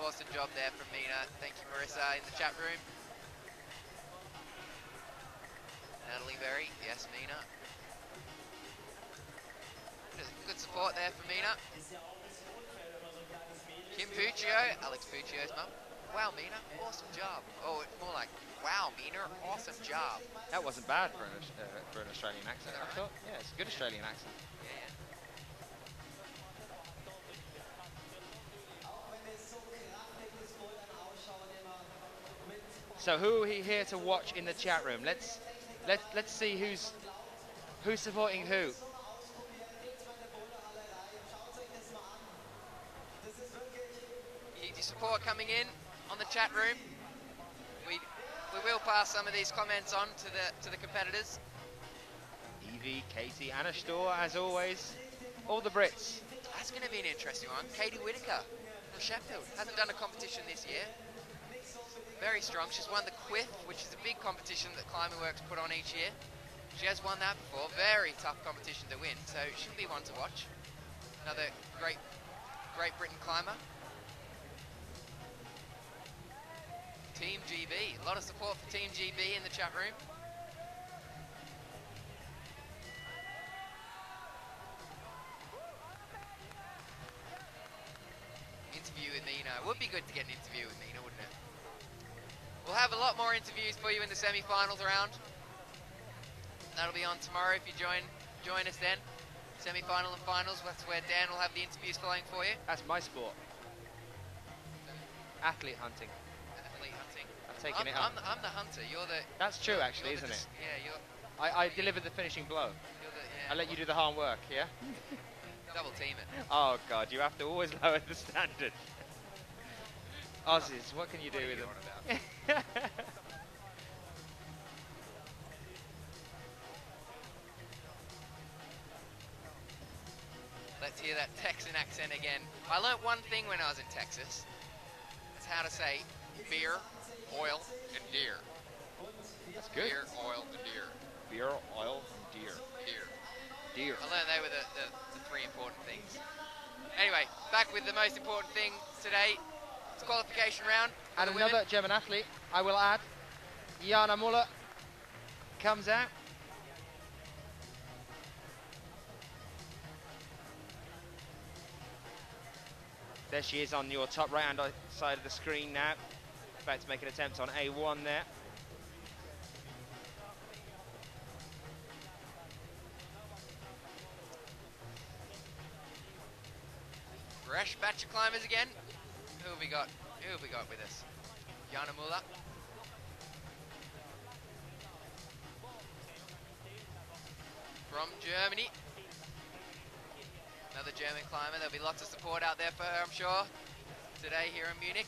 Awesome job there from Mina. Thank you, Marissa, in the chat room. Natalie Berry, yes, Mina. Good support there for Mina. Kim Puccio, Alex Puccio's mum. Wow, Mina, awesome job. Oh, it's more like, wow, Mina, awesome job. That wasn't bad for an Australian accent, I thought. Yeah, it's a good Australian accent. Yeah. So who are we here to watch in the chat room? Let's see who's supporting who. Your support coming in on the chat room. We will pass some of these comments on to the competitors. Evie, Katie, Anna Storr, as always. All the Brits. That's going to be an interesting one. Katie Whitaker from Sheffield. Hasn't done a competition this year. Very strong. She's won the Quiff, which is a big competition that Climbing Works put on each year. She has won that before. Very tough competition to win, so she'll be one to watch. Another Great Britain climber. Team GB. A lot of support for Team GB in the chat room. Interview with Mina. Would be good to get an interview with Mina, wouldn't it? We'll have a lot more interviews for you in the semi-finals round. That'll be on tomorrow if you join us then. Semi-final and finals, that's where Dan will have the interviews flowing for you. That's my sport. Athlete hunting. Athlete hunting. I've taken it up. I'm the hunter, you're the... That's true, actually, isn't it? Yeah, you're... I deliver the finishing blow. Yeah. I let you do the hard work, yeah? Double team it. Oh, God, you have to always lower the standard. Aussies, what can you do with them? Let's hear that Texan accent again. I learnt one thing when I was in Texas. It's how to say beer, oil, and deer. That's good. Beer, oil, and deer. Beer, oil, and deer. Deer. Deer. I learned they were the 3 important things. Anyway, back with the most important thing today. It's qualification round. And another German athlete, I will add, Jana Muller, comes out. There she is on your top right-hand side of the screen now. About to make an attempt on A1 there. Fresh batch of climbers again. Who have we got? Who have we got with us? Jana Muller. From Germany. Another German climber. There'll be lots of support out there for her, I'm sure, today here in Munich.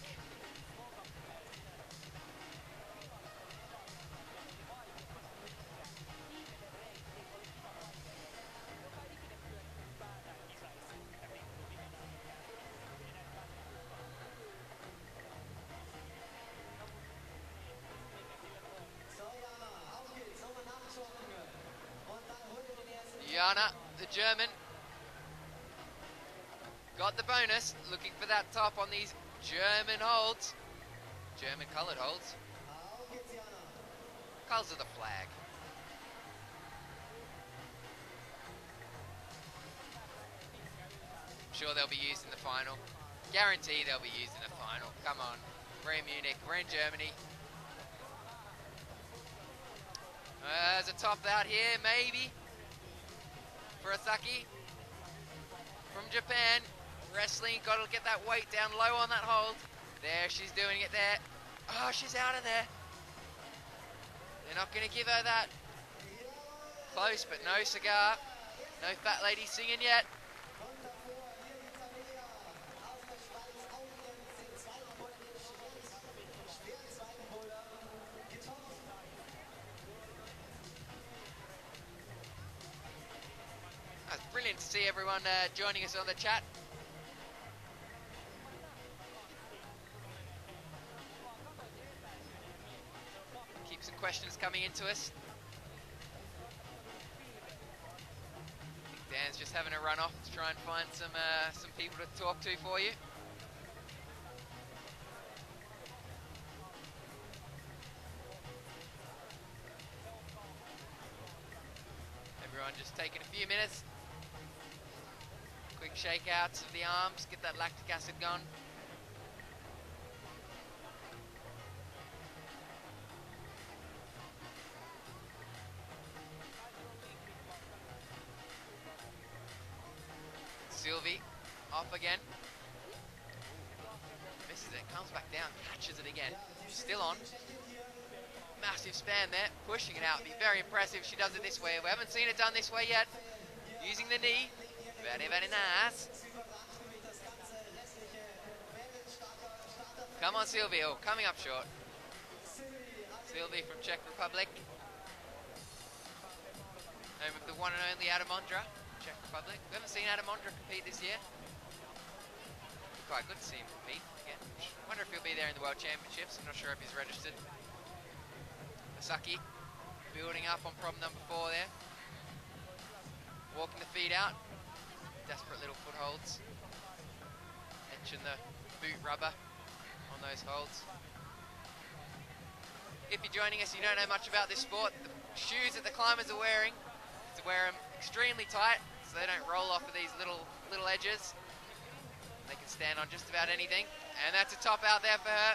Anna, the German, got the bonus, looking for that top on these German holds. German coloured holds. Colours of the flag. I'm sure they'll be used in the final. Guarantee they'll be used in the final. Come on. We're in Munich, we're in Germany. There's a top out here, maybe. For Asaki. From Japan. Wrestling, got to get that weight down low on that hold. There, she's doing it there. Oh, she's out of there. They're not going to give her that. Close, but no cigar. No fat lady singing yet. That's brilliant to see everyone joining us on the chat. Keep some questions coming into us. I think Dan's just having a run off to try and find some people to talk to for you. Everyone just taking a few minutes. Quick shakeouts of the arms, get that lactic acid gone. Sylvie, off again. Misses it, comes back down, catches it again. Still on. Massive span there, pushing it out. Be very impressive. She does it this way. We haven't seen it done this way yet. Using the knee. Very, very nice. Come on, Sylvie. Oh, coming up short. Sylvie from Czech Republic. Home of the one and only Adamondra, Czech Republic. We haven't seen Adamondra compete this year. Quite good to see him compete again. Wonder if he'll be there in the World Championships. I'm not sure if he's registered. Asaki building up on problem number 4 there. Walking the feet out. Desperate little footholds. Etching the boot rubber on those holds. If you're joining us, you don't know much about this sport. The shoes that the climbers are wearing, to wear them extremely tight so they don't roll off of these little edges. They can stand on just about anything. And that's a top out there for her.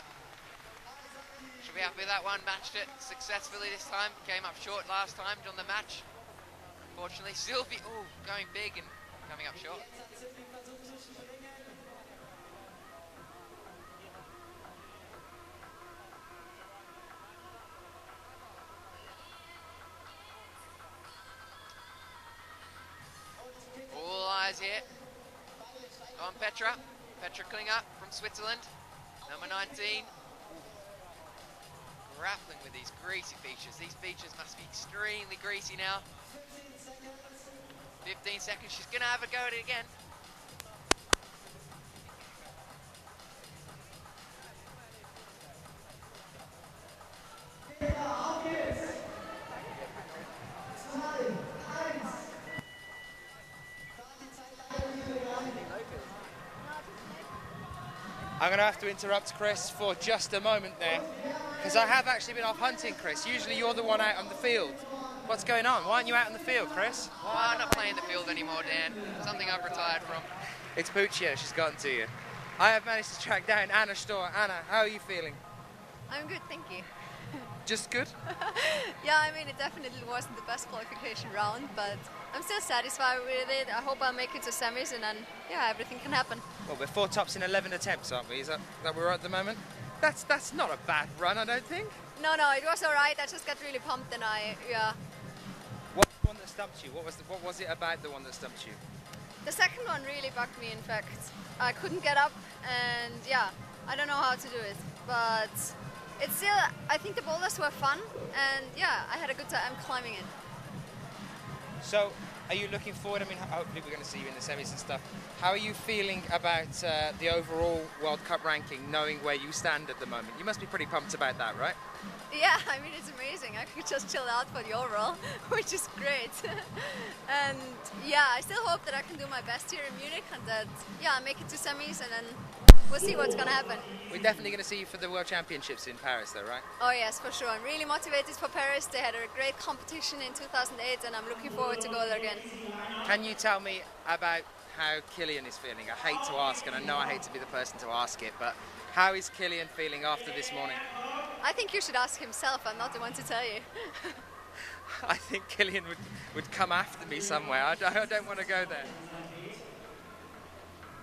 She'll be happy with that one. Matched it successfully this time. Came up short last time on the match. Unfortunately, Sylvie, going big and coming up short. All eyes here on Petra. Petra Klinger from Switzerland, number 19. Grappling with these greasy features. These features must be extremely greasy now. 15 seconds, she's gonna have a go at it again. I'm going to have to interrupt Chris for just a moment there, because I have actually been off hunting, Chris. Usually you're the one out on the field. What's going on? Why aren't you out in the field, Chris? Well, I'm not playing the field anymore, Dan. Something I've retired from. It's Puccia, she's gotten to you. I have managed to track down Anna Storr. Anna, how are you feeling? I'm good, thank you. Just good? Yeah, I mean, it definitely wasn't the best qualification round, but I'm still satisfied with it. I hope I'll make it to semis, and then, yeah, everything can happen. Well, we're 4 tops in 11 attempts, aren't we? Is that where we're at the moment? That's not a bad run, I don't think. No, it was all right. I just got really pumped, and yeah. What's the one that stumped you? What was it about the one that stumped you? The second one really bugged me, in fact. I couldn't get up, and yeah, I don't know how to do it, but it's still, I think the boulders were fun, and yeah, I had a good time climbing it. So, are you looking forward? I mean, hopefully we're going to see you in the semis and stuff. How are you feeling about the overall World Cup ranking, knowing where you stand at the moment? You must be pretty pumped about that, right? Yeah, I mean, it's amazing. I could just chill out for the overall, which is great. And yeah, I still hope that I can do my best here in Munich and that, yeah, make it to semis, and then we'll see what's going to happen. We're definitely going to see you for the World Championships in Paris though, right? Oh yes, for sure. I'm really motivated for Paris. They had a great competition in 2008 and I'm looking forward to go there again. Can you tell me about how Kilian is feeling? I hate to ask, and I know I hate to be the person to ask it, but how is Kilian feeling after this morning? I think you should ask himself. I'm not the one to tell you. I think Kilian would come after me somewhere. I don't want to go there.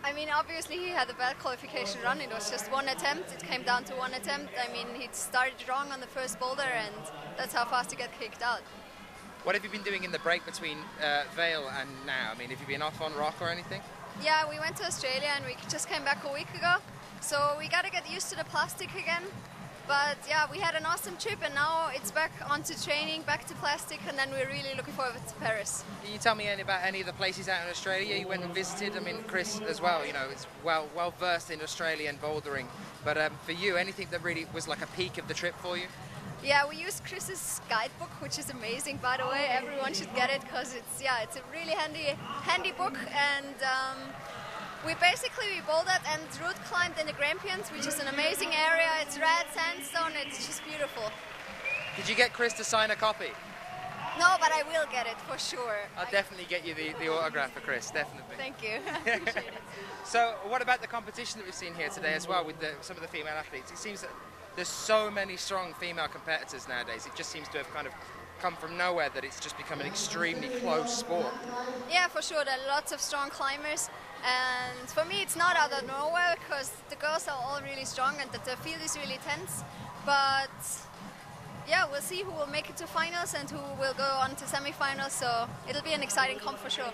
I mean, obviously he had a bad qualification run. It was just one attempt. It came down to one attempt. I mean, he started wrong on the first boulder, and that's how fast he got kicked out. What have you been doing in the break between Vale and now? I mean, have you been off on rock or anything? Yeah, we went to Australia and we just came back a week ago. So we got to get used to the plastic again. But yeah, we had an awesome trip, and now it's back onto training, back to plastic, and then we're really looking forward to Paris. Can you tell me about any of the places out in Australia you went and visited? I mean, Chris as well, you know, is well versed in Australian bouldering. But for you, anything that really was like a peak of the trip for you? Yeah, we used Chris's guidebook, which is amazing, by the way. Everyone should get it because it's a really handy book, and we bouldered and route climbed in the Grampians, which is an amazing area. It's red sandstone, it's just beautiful. Did you get Chris to sign a copy? No, but I will get it for sure. I'll definitely get you the autograph for Chris, definitely. Thank you. I appreciate it. So what about the competition that we've seen here today as well with some of the female athletes? It seems that there's so many strong female competitors nowadays. It just seems to have kind of come from nowhere that it's just become an extremely close sport. Yeah, for sure. There are lots of strong climbers. And for me, it's not out of nowhere because the girls are all really strong and that the field is really tense. But yeah, we'll see who will make it to finals and who will go on to semi-finals. So it'll be an exciting comp for sure.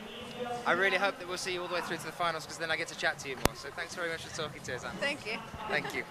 I really hope that we'll see you all the way through to the finals, because then I get to chat to you more. So thanks very much for talking to us, Anne. Thank you. Thank you.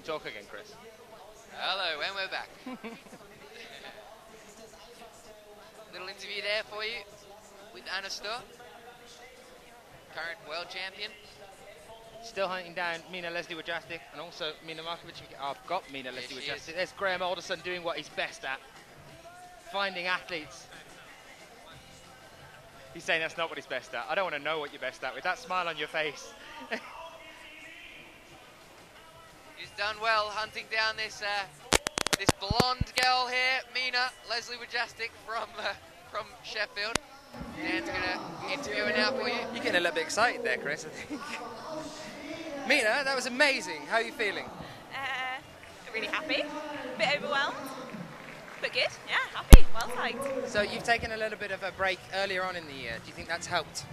Talk again, Chris. Hello, and we're back. Little interview there for you with Anna Stohr, current world champion. Still hunting down Mina Leslie-Wojcicki and also Mina Markovic. Oh, I've got Mina Leslie-Wojcicki. There's Graham Alderson doing what he's best at, finding athletes. He's saying that's not what he's best at. I don't want to know what you're best at with that smile on your face. He's done well hunting down this this blonde girl here, Mina Leslie-Wojcicki from Sheffield. Dan's gonna interview her now for you. You're getting a little bit excited there, Chris, I think. Mina, that was amazing. How are you feeling? Really happy, a bit overwhelmed, but good. Yeah, happy, well psyched. So you've taken a little bit of a break earlier on in the year. Do you think that's helped?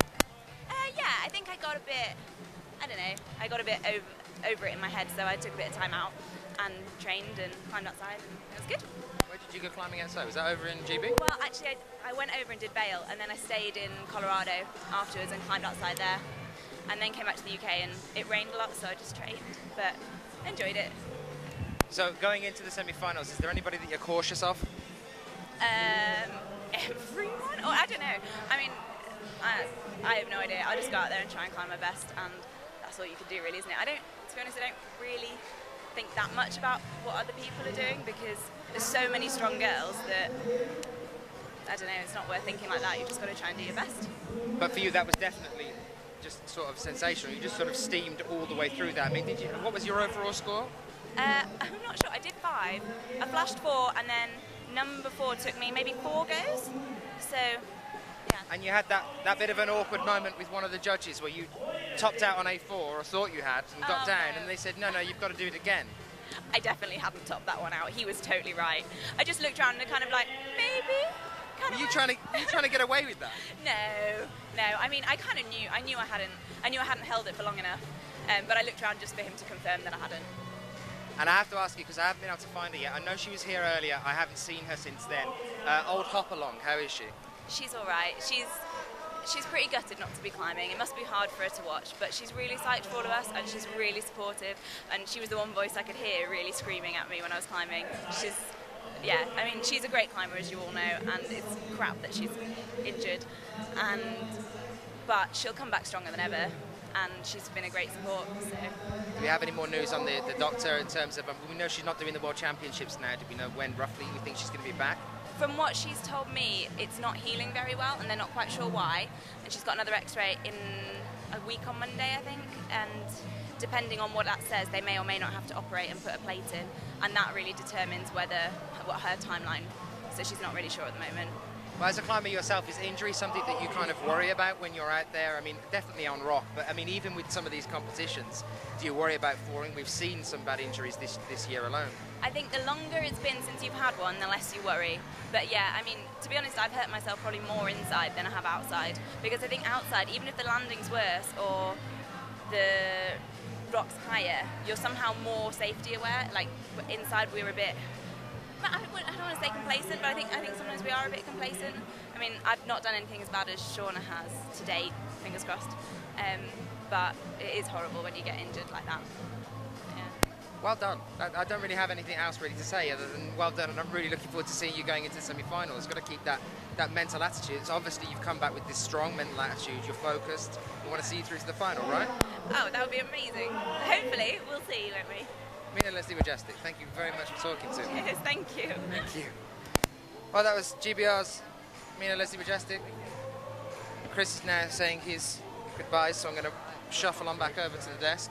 Yeah, I think I got a bit, I got a bit over it in my head, so I took a bit of time out and trained and climbed outside, and it was good. Where did you go climbing outside? Was that over in GB? Well, actually, I went over and did Vale, and then I stayed in Colorado afterwards and climbed outside there, and then came back to the UK, and it rained a lot, so I just trained, but enjoyed it. So going into the semi-finals, is there anybody that you're cautious of? Everyone? Or I don't know. I mean, I have no idea. I'll just go out there and try and climb my best, and that's all you can do, really, isn't it? To be honest, I don't really think that much about what other people are doing, because there's so many strong girls that, I don't know, it's not worth thinking like that. You've just got to try and do your best. But for you, that was definitely just sort of sensational. You just sort of steamed all the way through that. I mean, what was your overall score? I'm not sure. I did 5. I flashed 4, and then number 4 took me maybe 4 goes. So, yeah. And you had that bit of an awkward moment with one of the judges where you topped out on A4, or thought you had, and got down, no. and they said, no, you've got to do it again. I definitely hadn't topped that one out. He was totally right. I just looked around and kind of like, maybe. Were you trying to get away with that? No. I mean, I kind of knew. I knew I hadn't held it for long enough. But I looked around just for him to confirm that I hadn't. And I have to ask you, because I haven't been able to find her yet. I know she was here earlier. I haven't seen her since then. Old Hopalong, how is she? She's all right. She's pretty gutted not to be climbing. It must be hard for her to watch, but she's really psyched for all of us, and she's really supportive. And she was the one voice I could hear really screaming at me when I was climbing. Yeah, I mean, she's a great climber, as you all know, and it's crap that she's injured. But she'll come back stronger than ever, and she's been a great support. So. Do we have any more news on the doctor in terms of, we know she's not doing the World Championships now. Do we know when roughly we think she's going to be back? From what she's told me, it's not healing very well, and they're not quite sure why. And she's got another X-ray in a week on Monday, I think. And depending on what that says, they may or may not have to operate and put a plate in, and that really determines what her timeline. So she's not really sure at the moment. Well, as a climber yourself, is injury something that you kind of worry about when you're out there? I mean, definitely on rock, but I mean, even with some of these competitions, do you worry about falling? We've seen some bad injuries this year alone. I think the longer it's been since you've had one, the less you worry. But yeah, I mean, to be honest, I've hurt myself probably more inside than I have outside, because I think outside, even if the landing's worse or the rock's higher, you're somehow more safety aware. Like inside, we're a bit. But I don't want to say complacent, but I think sometimes we are a bit complacent. I mean, I've not done anything as bad as Shauna has to date, fingers crossed. But it is horrible when you get injured like that. Yeah. Well done. I don't really have anything else really to say other than well done, and I'm really looking forward to seeing you going into the semi-finals. Got to keep that mental attitude. It's obviously you've come back with this strong mental attitude. You're focused. We want to see you through to the final, right? Oh, that would be amazing. Hopefully, we'll see, won't we? Mina Leslie Majestic, thank you very much for talking to me. Yes, thank you. Thank you. Well, that was GBR's Mina Leslie Majestic. Chris is now saying his goodbyes, so I'm going to shuffle on back over to the desk.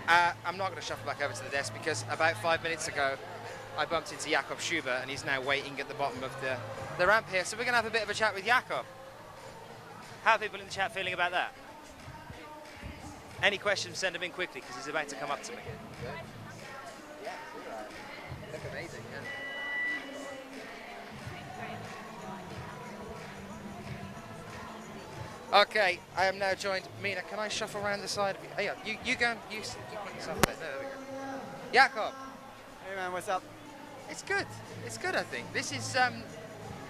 I'm not going to shuffle back over to the desk because about 5 minutes ago I bumped into Jakob Schubert, and he's now waiting at the bottom of the ramp here. So we're going to have a bit of a chat with Jakob. How are people in the chat feeling about that? Any questions, send them in quickly, because he's about to come up to me. Yeah, look amazing, yeah. Okay, I am now joined. Mina, can I shuffle around the side of you? Oh, yeah, you go and you put yourself there. There we go. Jakob. Hey man, what's up? It's good. It's good, I think. This is,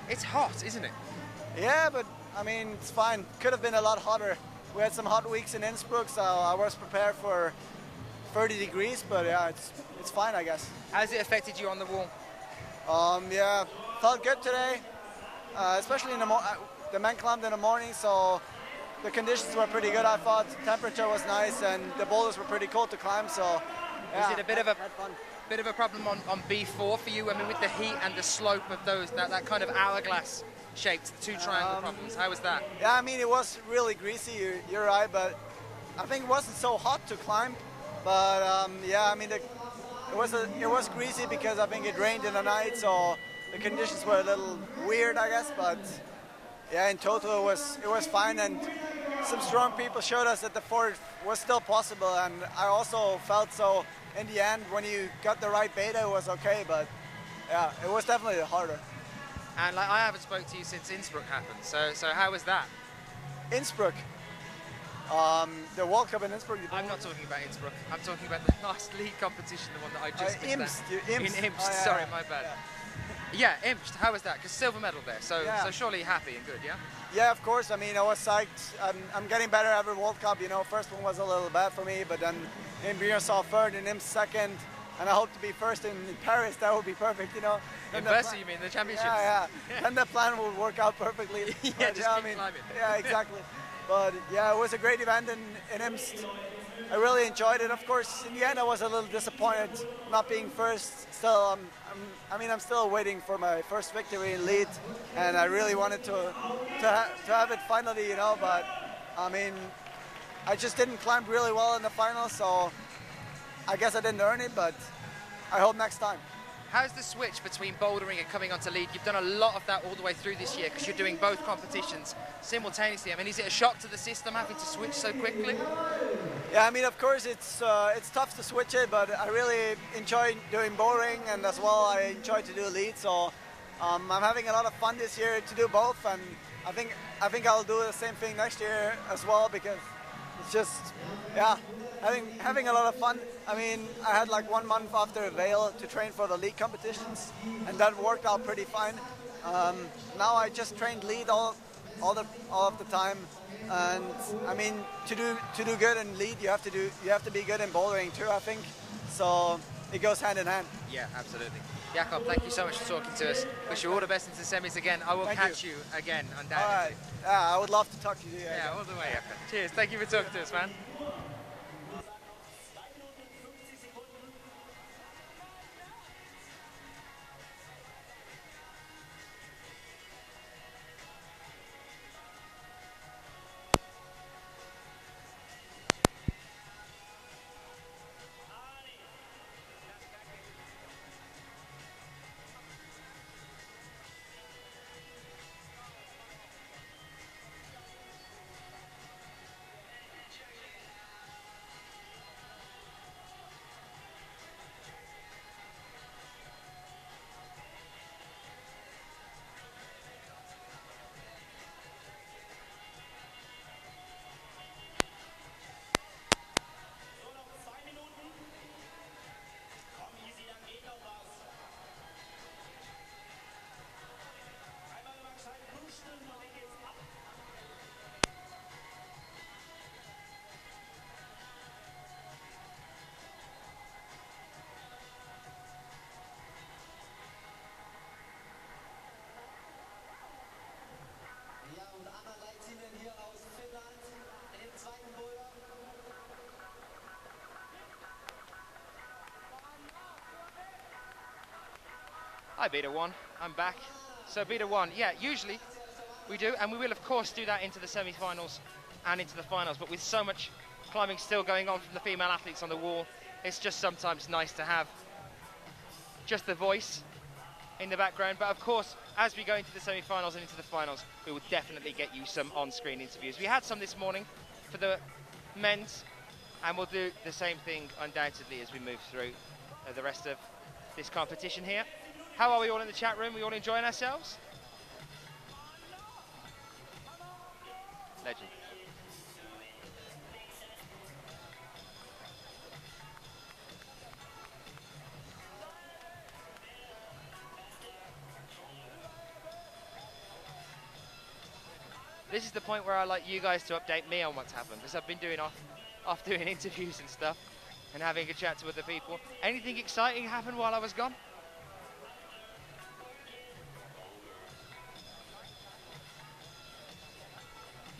it's hot, isn't it? Yeah, but I mean, it's fine. Could have been a lot hotter. We had some hot weeks in Innsbruck, so I was prepared for 30 degrees, but yeah, it's fine, I guess. Has it affected you on the wall? Yeah, felt good today, especially in the men climbed in the morning, so the conditions were pretty good, I thought. The temperature was nice, and the boulders were pretty cool to climb, so yeah. Was it a bit of a problem on B4 for you? I mean, with the heat and the slope of those, that kind of hourglass shaped two triangle problems. How was that? Yeah, I mean, it was really greasy, you're right, but I think it wasn't so hot to climb. But yeah, I mean, it was greasy because I think it rained in the night, so the conditions were a little weird, I guess. But yeah, in total, it was fine, and some strong people showed us that the fourth was still possible, and I also felt so in the end when you got the right beta, it was okay. But yeah, it was definitely harder. And like, I haven't spoke to you since Innsbruck happened, so how was that? Innsbruck? The World Cup in Innsbruck? I'm not talking about Innsbruck. I'm talking about the last league competition, the one that I just missed. Imst. In Imst, oh, yeah, sorry, my bad. Yeah, Imst, how was that? Because silver medal there, so surely happy and good, yeah? Yeah, of course. I mean, I was psyched. I'm getting better every World Cup, you know. First one was a little bad for me, but then in Briançon third, in Imst second, and I hope to be first in Paris. That would be perfect, you know. In Bercy, you mean, the championships? Yeah. Then the plan will work out perfectly. Yeah, but, just keep climbing. climbing. Yeah, exactly. But yeah, it was a great event in Imst. I really enjoyed it. Of course, in the end, I was a little disappointed not being first. Still, I'm still waiting for my first victory in lead, and I really wanted to have it finally, you know. But I mean, I just didn't climb really well in the final, so I guess I didn't earn it. But I hope next time. How's the switch between bouldering and coming onto lead? You've done a lot of that all the way through this year because you're doing both competitions simultaneously. I mean, is it a shock to the system having to switch so quickly? Yeah, I mean, of course, it's tough to switch it, but I really enjoy doing bouldering, and as well, I enjoy to do lead. So I'm having a lot of fun this year to do both, and I think I'll do the same thing next year as well, because it's just, yeah, having a lot of fun. I mean, I had like 1 month after Vail to train for the lead competitions, and that worked out pretty fine. Now I just trained lead all of the time, and I mean, to do good in lead, you have to be good in bouldering too, I think. So it goes hand in hand. Yeah, absolutely. Jakob, thank you so much for talking to us. Wish you all the best into the semis again. I will catch you again, undoubtedly. All right. Yeah, I would love to talk to you. Yeah, all the way up. Cheers. Thank you for talking to us, man. Hi Beta 1, I'm back. So Beta 1, yeah, usually we do, and we will of course do that into the semi-finals and into the finals, but with so much climbing still going on from the female athletes on the wall, it's just sometimes nice to have just the voice in the background. But of course, as we go into the semi-finals and into the finals, we will definitely get you some on-screen interviews. We had some this morning for the men's, and we'll do the same thing undoubtedly as we move through the rest of this competition here. How are we all in the chat room? We all enjoying ourselves? Legend. This is the point where I like you guys to update me on what's happened, because I've been doing off doing interviews and stuff and having a chat to other people. Anything exciting happened while I was gone?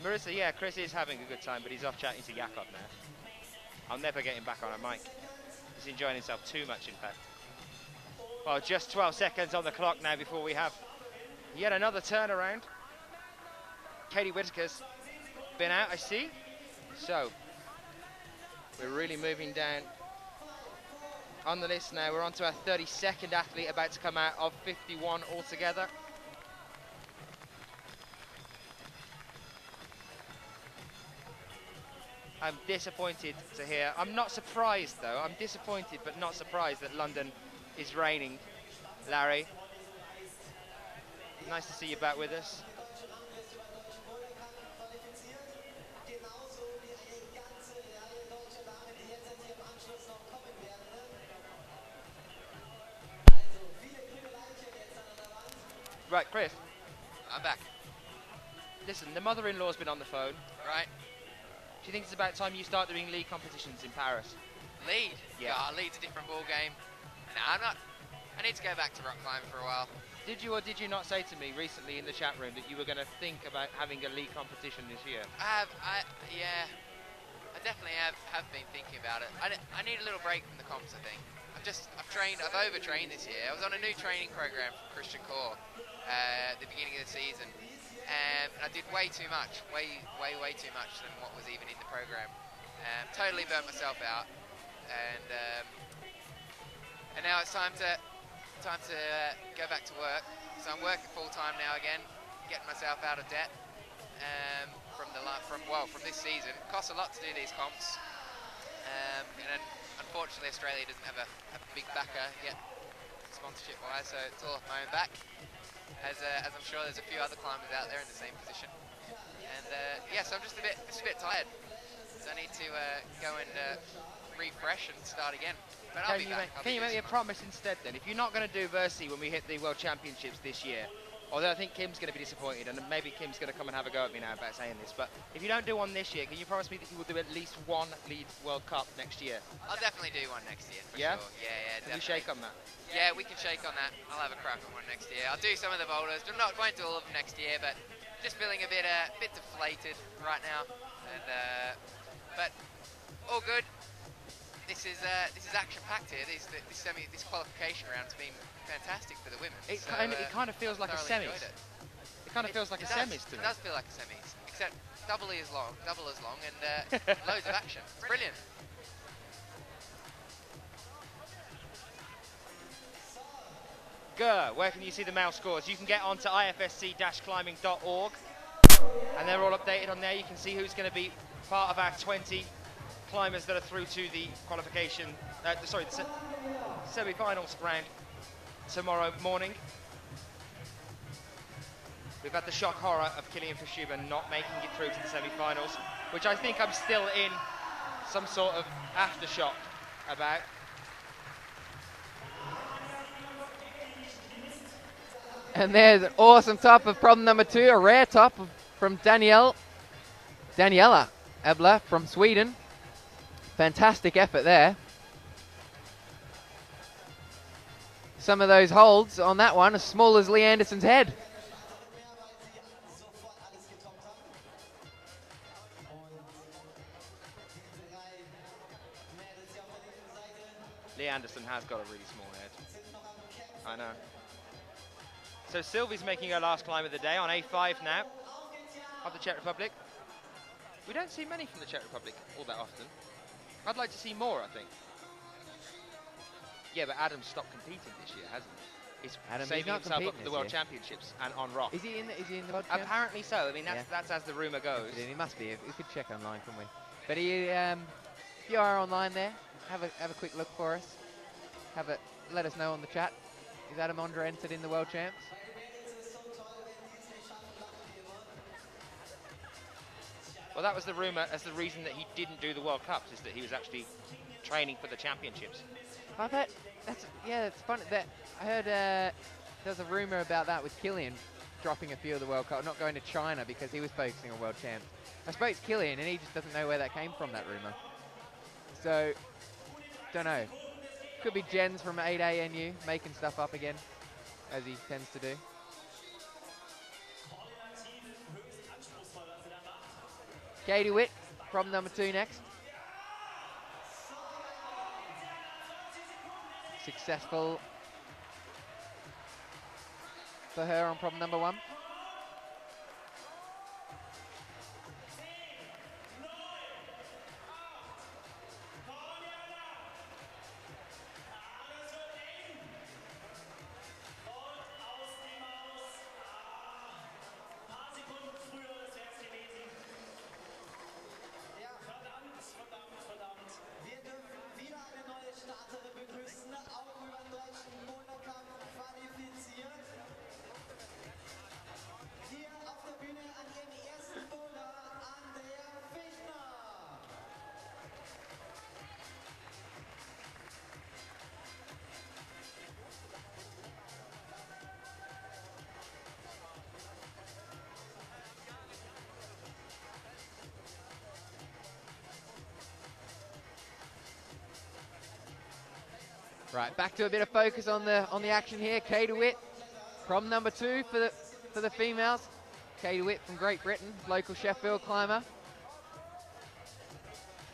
Marissa, yeah, Chris is having a good time, but he's off chatting to Jakob now. I'll never get him back on a mic. He's enjoying himself too much, in fact. Well, just 12 seconds on the clock now before we have yet another turnaround. Katie Whitaker's been out, I see. So, we're really moving down on the list now. We're on to our 32nd athlete about to come out of 51 altogether. I'm disappointed to hear. I'm not surprised though. I'm disappointed but not surprised that London is reigning. Larry, nice to see you back with us. Right, Chris. I'm back. Listen, the mother-in-law's been on the phone. Right. Do you think it's about time you start doing league competitions in Paris? Lead? Yeah. Lead's a different ball game. No, I'm not. I need to go back to rock climbing for a while. Did you or did you not say to me recently in the chat room that you were going to think about having a league competition this year? Yeah, I definitely have been thinking about it. I need a little break from the comps, I think. I've overtrained this year. I was on a new training program from Christian Core at the beginning of the season, and I did way too much, way too much than what was even in the program. Totally burnt myself out, and now it's time to go back to work. So I'm working full time now again, getting myself out of debt from this season. It costs a lot to do these comps, and then unfortunately Australia doesn't have a big backer yet, sponsorship wise, so it's all off my own back. As I'm sure there's a few other climbers out there in the same position, and so I'm just a bit tired. So I need to go and refresh and start again. But I'll be back. Can you make me a promise instead then? If you're not going to do Versi when we hit the World Championships this year, although I think Kim's going to be disappointed, and maybe Kim's going to come and have a go at me now about saying this, but if you don't do one this year, can you promise me that you will do at least one Lead World Cup next year? I'll definitely do one next year, for yeah? sure. Yeah, Can definitely. we shake on that? Yeah, we can shake on that. I'll have a crack at one next year. I'll do some of the boulders. Won't do all of them next year, but just feeling a bit deflated right now. And but all good. This is action-packed here. This qualification round's been fantastic for the women. It kind of feels like a semis. It kind of feels like a semis to me. It does feel like a semis, except double as long, and loads of action. It's brilliant. Where can you see the male scores? You can get onto ifsc-climbing.org, and they're all updated on there. You can see who's going to be part of our 20 climbers that are through to the qualification, the semi-finals round tomorrow morning. We've had the shock horror of Kilian Verschuben not making it through to the semi-finals, which I think I'm still in some sort of aftershock about. And there's an awesome top of problem number 2, a rare top from Daniela Ebler from Sweden. Fantastic effort there. Some of those holds on that one as small as Lee Anderson's head. Lee Anderson has got a really small head. I know. So Sylvie's making her last climb of the day on A5 now of the Czech Republic. We don't see many from the Czech Republic all that often. I'd like to see more, I think. Yeah, but Adam's stopped competing this year, hasn't he? He's saving himself up for the World Championships and on rock. Is he in the World Championships? Apparently so. I mean, that's as the rumour goes. He must be. We could check online, couldn't we? But if you are online there, have a quick look for us. Let us know on the chat. Is Adam Ondra entered in the World Champs? Well, that was the rumour as the reason that he didn't do the World Cups, is that he was actually training for the championships. I bet it's funny that I heard there's a rumour about that with Kilian dropping a few of the World Cup, not going to China because he was focusing on World Champs. I spoke to Kilian and he just doesn't know where that came from, that rumour. So, don't know. Could be Jens from 8ANU making stuff up again, as he tends to do. Katie Witt, problem number 2 next. Successful for her on problem number 1. Right, back to a bit of focus on the action here. Katie Witt Problem number 2 for the females. Katie Witt from Great Britain, local Sheffield climber.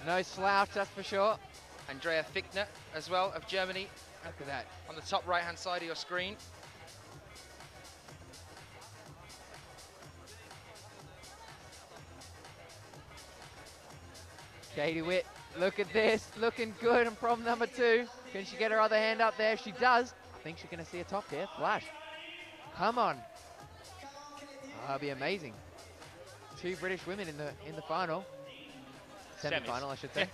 No slouch, that's for sure. Andrea Fichtner as well of Germany. Look at that. On the top right-hand side of your screen. Katie Witt, look at this, looking good on problem number 2. Can she get her other hand up there? If she does, I think she's going to see a top here. Flash. Come on. Oh, that'll be amazing. 2 British women in the final. Semi-final, I should say.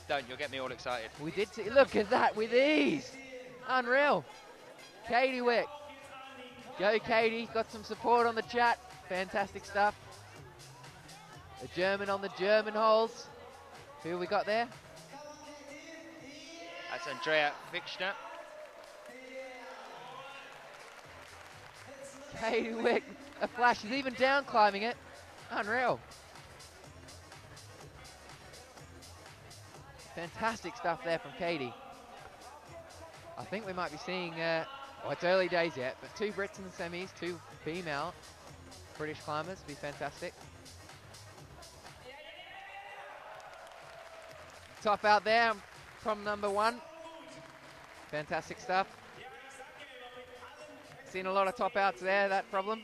Don't, you'll get me all excited. We did see, look at that with ease. Unreal. Katie Witt. Go Katie, got some support on the chat. Fantastic stuff. The German on the German holds. Who have we got there? That's Andrea Fichtner. Katie Witt, a flash. She's even down climbing it. Unreal. Fantastic stuff there from Katie. I think we might be seeing, well, it's early days yet, but 2 Brits in the semis, 2 female British climbers. Be fantastic. Top out there from number 1. Fantastic stuff. Seen a lot of top outs there, that problem.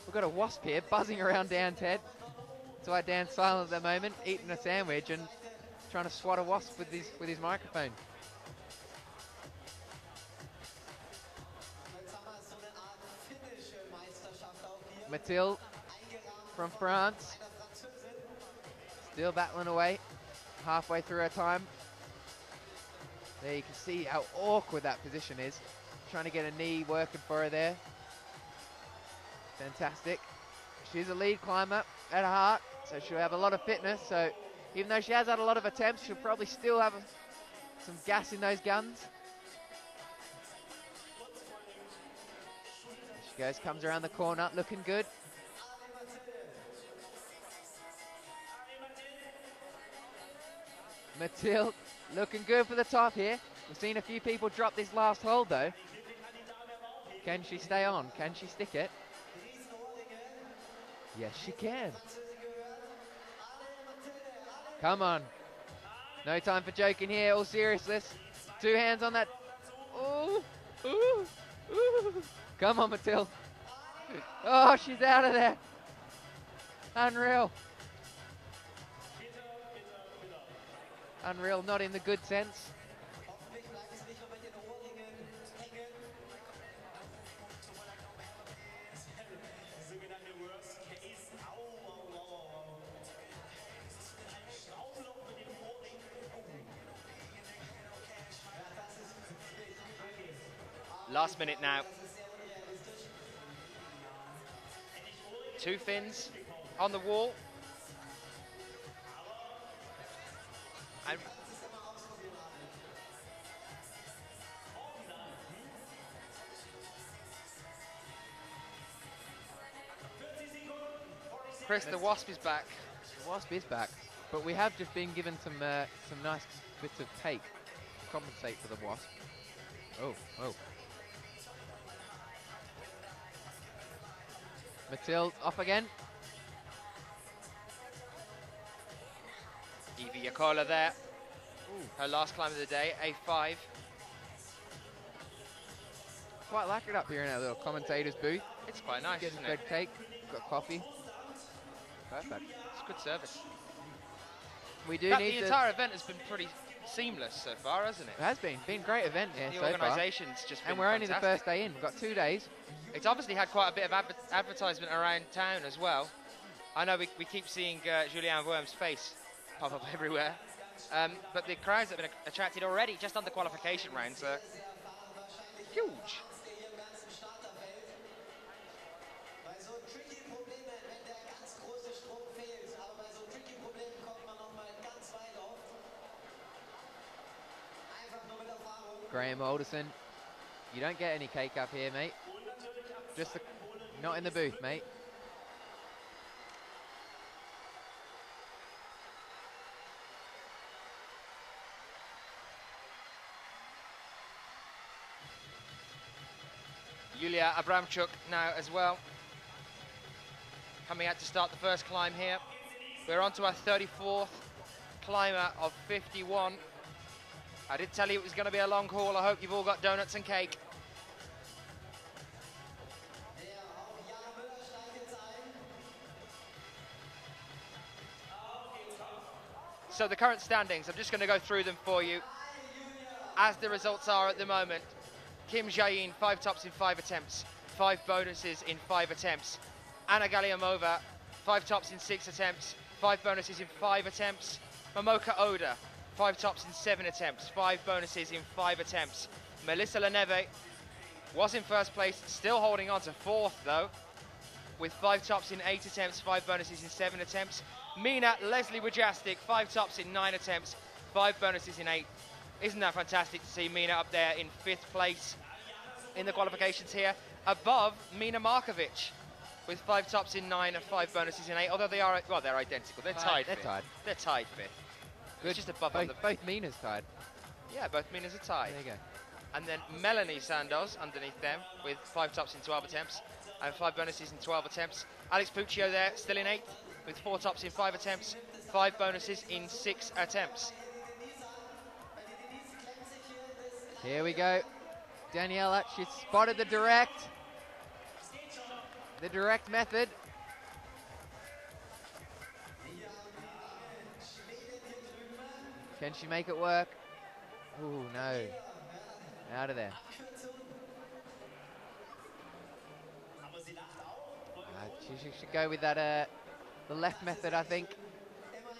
We've got a wasp here buzzing around Dan's head. That's why Dan's silent at the moment, eating a sandwich and trying to swat a wasp with his microphone. Mathilde from France. Still battling away, halfway through her time. There you can see how awkward that position is. Trying to get a knee working for her there. Fantastic. She's a lead climber at heart, so she'll have a lot of fitness. So even though she has had a lot of attempts, she'll probably still have some gas in those guns. She goes, comes around the corner, looking good. Mathilde looking good for the top here. We've seen a few people drop this last hold though. Can she stay on? Can she stick it? Yes, she can. Come on. No time for joking here, all seriousness. 2 hands on that. Ooh, ooh, ooh. Come on, Mathilde. Oh, she's out of there. Unreal. Unreal, not in the good sense. Last minute now. 2 Finns on the wall. And Chris, the Wasp is back. The Wasp is back, but we have just been given some nice bits of cake to compensate for the Wasp. Oh, oh. Mathilde off again. Evie Yakola there. Ooh. Her last climb of the day, A5. Quite like it up here in our little commentator's booth. It's quite nice, Getting isn't bread it? cake, got coffee. Perfect. It's good service. We do The need entire event has been pretty seamless so far, hasn't it? It has been a great event here The so far. organisation's just been And we're only the fantastic. first day in. We've got 2 days. It's obviously had quite a bit of advertisement around town as well. I know we keep seeing Julien Worm's face pop up everywhere. But the crowds that have been attracted already just on the qualification rounds are huge. Graham Alderson, you don't get any cake up here, mate. Just not in the booth, mate. Yulia Abramchuk now as well. Coming out to start the first climb here. We're on to our 34th climber of 51. I did tell you it was going to be a long haul. I hope you've all got donuts and cake. So the current standings, I'm just going to go through them for you. As the results are at the moment, Kim Jain, 5 tops in 5 attempts, 5 bonuses in 5 attempts. Anna Galiamova, 5 tops in 6 attempts, 5 bonuses in 5 attempts. Momoka Oda, 5 tops in 7 attempts, 5 bonuses in 5 attempts. Melissa Leneve was in first place, still holding on to 4th though, with 5 tops in 8 attempts, 5 bonuses in 7 attempts. Mina Leslie Wojastik, 5 tops in 9 attempts, 5 bonuses in 8. Isn't that fantastic to see Mina up there in 5th place in the qualifications here, above Mina Markovic with 5 tops in 9 and 5 bonuses in 8, although they are, well, they're identical. They're tied. They're tied. They're tied 5th. Good. It's just above both Minas tied. Yeah, both Minas are tied. There you go. And then Melanie Sandoz underneath them with 5 tops in 12 attempts and 5 bonuses in 12 attempts. Alex Puccio there, still in 8th with 4 tops in 5 attempts, 5 bonuses in 6 attempts. Here we go. Daniela, she's spotted the direct method. Can she make it work? Ooh, no. Out of there. She should go with that, the left method, I think.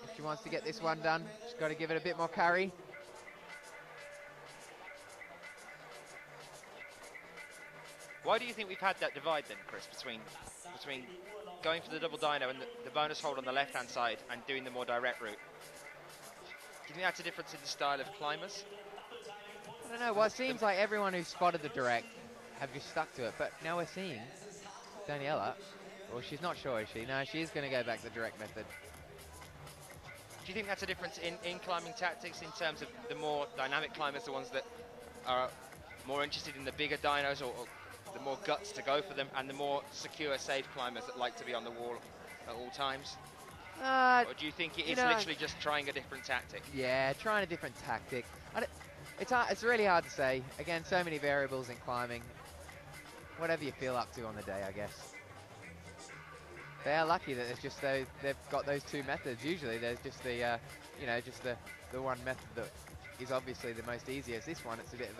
If she wants to get this one done, she's got to give it a bit more carry. Why do you think we've had that divide then, Chris, between going for the double dyno and the bonus hold on the left-hand side and doing the more direct route? Do you think that's a difference in the style of climbers? I don't know. Well, it seems like everyone who spotted the direct have just stuck to it. But now we're seeing Daniela. Well, she's not sure, is she? No, she is going to go back to the direct method. Do you think that's a difference in climbing tactics in terms of the more dynamic climbers, the ones that are more interested in the bigger dynos or the more guts to go for them, and the more secure, safe climbers that like to be on the wall at all times? Or do you think it's literally just trying a different tactic? Yeah, trying a different tactic. It's really hard to say. Again, so many variables in climbing. Whatever you feel up to on the day, I guess. They're lucky that they've got those 2 methods. Usually there's just the, just the one method that is obviously the most easiest. This one, it's a bit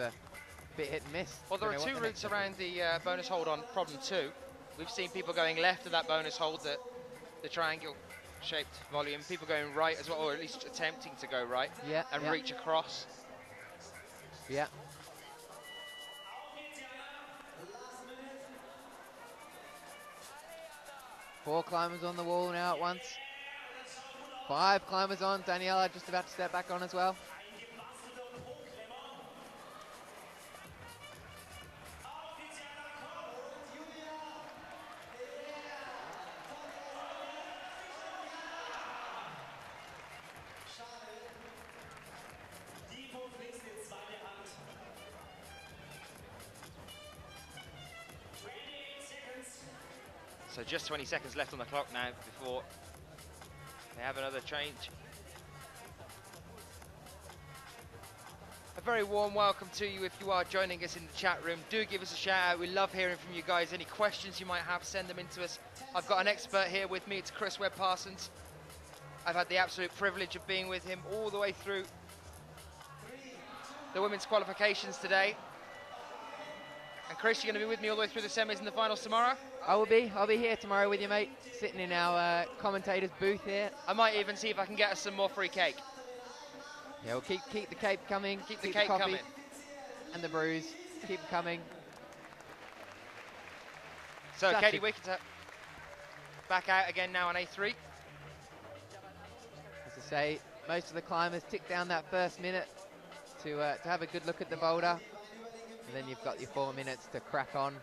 hit and miss. Well, there are 2 routes around the bonus hold on problem 2. We've seen people going left of that bonus hold, the triangle-shaped volume. People going right as well, or at least attempting to go right and reach across. Yeah. Four climbers on the wall now at once. 5 climbers on. Daniela just about to step back on as well. So just 20 seconds left on the clock now before they have another change. A very warm welcome to you if you are joining us in the chat room. Do give us a shout out. We love hearing from you guys. Any questions you might have, send them in to us. I've got an expert here with me. It's Chris Webb-Parsons. I've had the absolute privilege of being with him all the way through the women's qualifications today. And Chris, you're going to be with me all the way through the semis and the finals tomorrow? I'll be here tomorrow with you, mate. Sitting in our commentator's booth here. I might even see if I can get us some more free cake. Yeah, we'll keep the cake coming. Keep the cake coming. And the brews. Keep them coming. So Katie Wickett back out again now on A3. As I say, most of the climbers tick down that first minute to have a good look at the boulder. And then you've got your 4 minutes to crack on.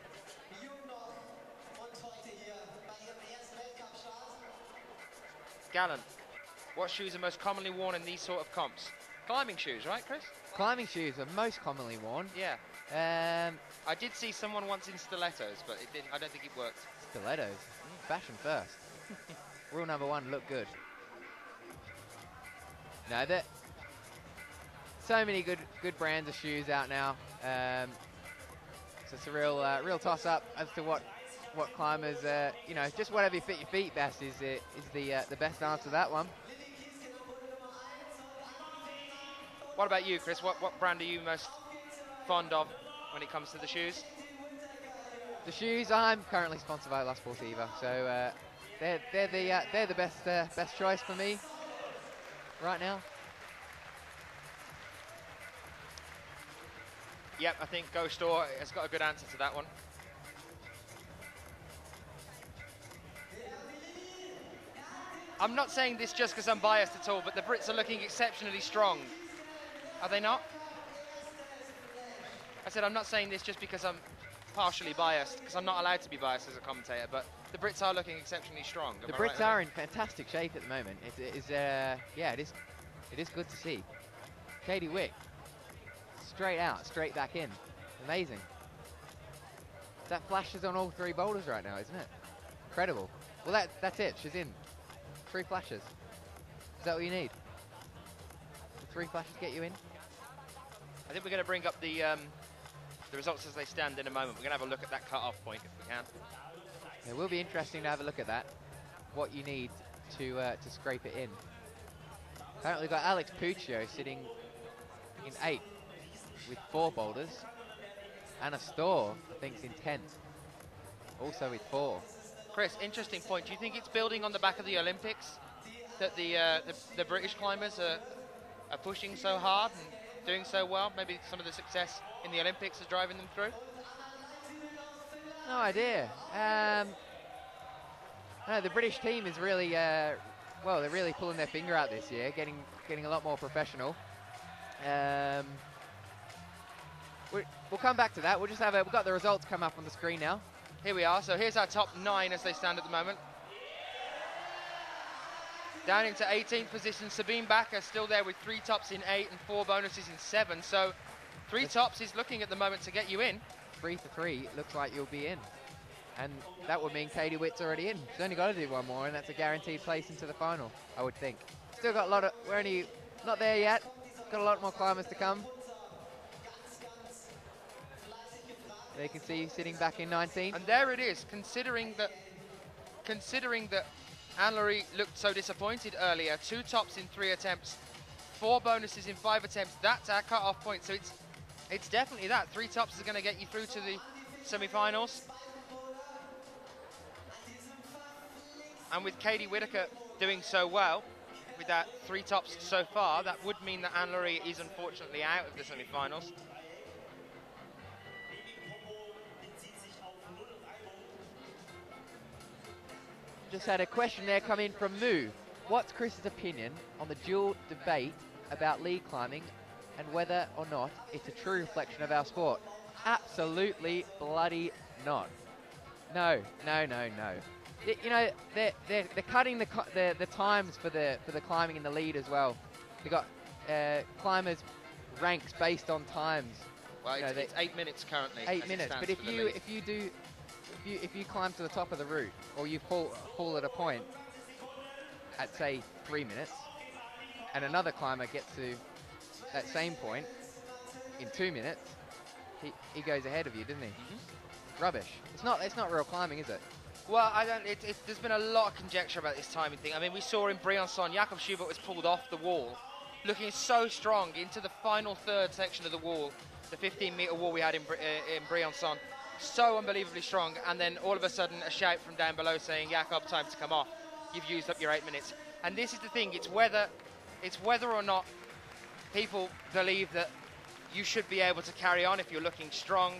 Gallen, what shoes are most commonly worn in these sort of comps? Climbing shoes, right, Chris? Climbing shoes are most commonly worn. Yeah. I did see someone once in stilettos, but it didn't. I don't think it worked. Stilettos. Fashion first. Rule number 1, look good. No, that so many good brands of shoes out now. So it's a real toss-up as to what climbers, you know, just whatever fit your feet best is the best answer to that one. What about you, Chris? What brand are you most fond of when it comes to the shoes? The shoes, I'm currently sponsored by La Sportiva, so they're the best choice for me right now. Yep, I think Go Store has got a good answer to that one. I'm not saying this just because I'm biased at all, but the Brits are looking exceptionally strong. Are they not? I said I'm not saying this just because I'm partially biased, because I'm not allowed to be biased as a commentator, but the Brits are looking exceptionally strong. The Brits are in fantastic shape at the moment. Yeah, it is good to see. Katie Wick, straight out, straight back in. Amazing. That flashes on all 3 boulders right now, isn't it? Incredible. Well, that's it. She's in. 3 flashes. Is that what you need? The 3 flashes get you in? I think we're going to bring up the results as they stand in a moment. We're going to have a look at that cut-off point if we can. It will be interesting to have a look at that. What you need to scrape it in. Currently we've got Alex Puccio sitting in 8th with 4 boulders. Anna Storr, I think, is in 10th, also with 4. Chris, interesting point. Do you think it's building on the back of the Olympics that the British climbers are pushing so hard and doing so well? Maybe some of the success in the Olympics is driving them through? No idea. No, the British team is really, well, they're really pulling their finger out this year, getting a lot more professional. We'll come back to that. We'll just we've got the results come up on the screen now. Here we are. So here's our top 9 as they stand at the moment. Down into 18th position, Sabine Bakker still there with 3 tops in 8 and 4 bonuses in 7. So 3 tops is looking at the moment to get you in. 3 for 3, looks like you'll be in. And that would mean Katie Witt's already in. She's only got to do 1 more, and that's a guaranteed place into the final, I would think. Still got a lot of, we're only not there yet. Got a lot more climbers to come. There you can see sitting back in 19th. And there it is, considering that Anne-Laurie looked so disappointed earlier. 2 tops in 3 attempts, 4 bonuses in 5 attempts. That's our cut-off point. So it's definitely that. 3 tops is going to get you through to the semi-finals. And with Katie Whitaker doing so well, with that 3 tops so far, that would mean that Anne-Laurie is unfortunately out of the semi-finals. Just had a question there come in from Moo. What's Chris's opinion on the dual debate about lead climbing and whether or not it's a true reflection of our sport? Absolutely bloody not. No. You know, they're cutting the times for the climbing in the lead as well. They've got climbers ranks based on times. Well, it's 8 minutes currently. 8 minutes, but if you climb to the top of the route, or you fall at a point at say 3 minutes, and another climber gets to that same point in 2 minutes, he goes ahead of you, doesn't he? Mm-hmm. Rubbish. It's not real climbing, is it? Well, there's been a lot of conjecture about this timing thing. I mean, we saw in Briançon, Jakob Schubert was pulled off the wall, looking so strong into the final third section of the wall, the 15-meter wall we had in Briançon. So unbelievably strong, and then all of a sudden a shout from down below saying, Jakob, time to come off. You've used up your 8 minutes. And this is the thing, it's whether or not people believe that you should be able to carry on if you're looking strong,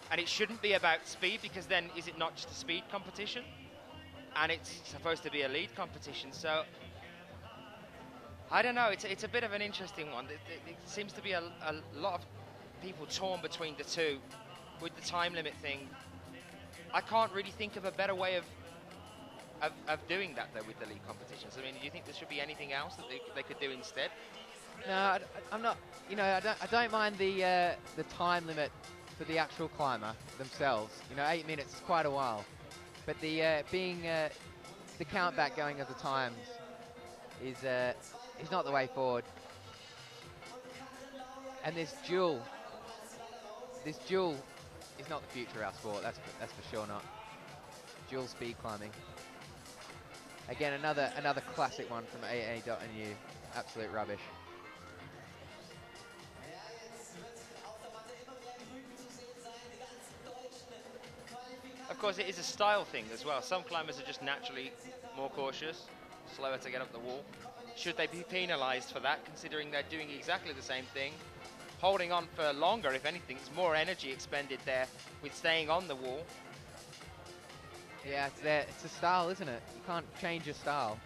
and it shouldn't be about speed, because then is it not just a speed competition? And it's supposed to be a lead competition, so I don't know, it's a bit of an interesting one. It seems to be a lot of people torn between the two. With the time limit thing, I can't really think of a better way of doing that though with the league competitions. I mean, do you think there should be anything else that they could do instead? No, I'm not. You know, I don't mind the time limit for the actual climber themselves. You know, 8 minutes is quite a while, but the the count back going of the times is not the way forward. And this duel is not the future of our sport. That's for sure not. Dual speed climbing. Again, another classic one from AA.nu. Absolute rubbish. Of course, it is a style thing as well. Some climbers are just naturally more cautious, slower to get up the wall. Should they be penalised for that, considering they're doing exactly the same thing? Holding on for longer, if anything, there's more energy expended there with staying on the wall. Yeah, it's a style, isn't it? You can't change your style.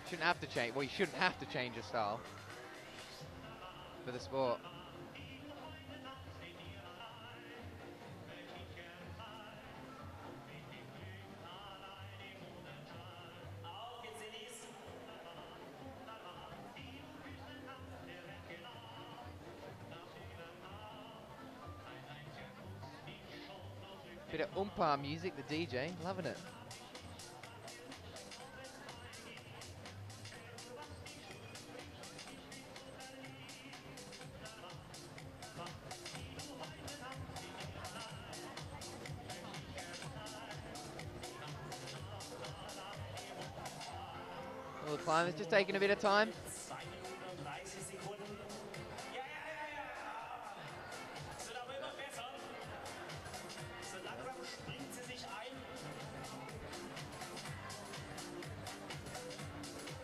Shouldn't have to change. Well, you shouldn't have to change your style for the sport. Bit of umpire music, the DJ, loving it. Well, the climb is just taking a bit of time.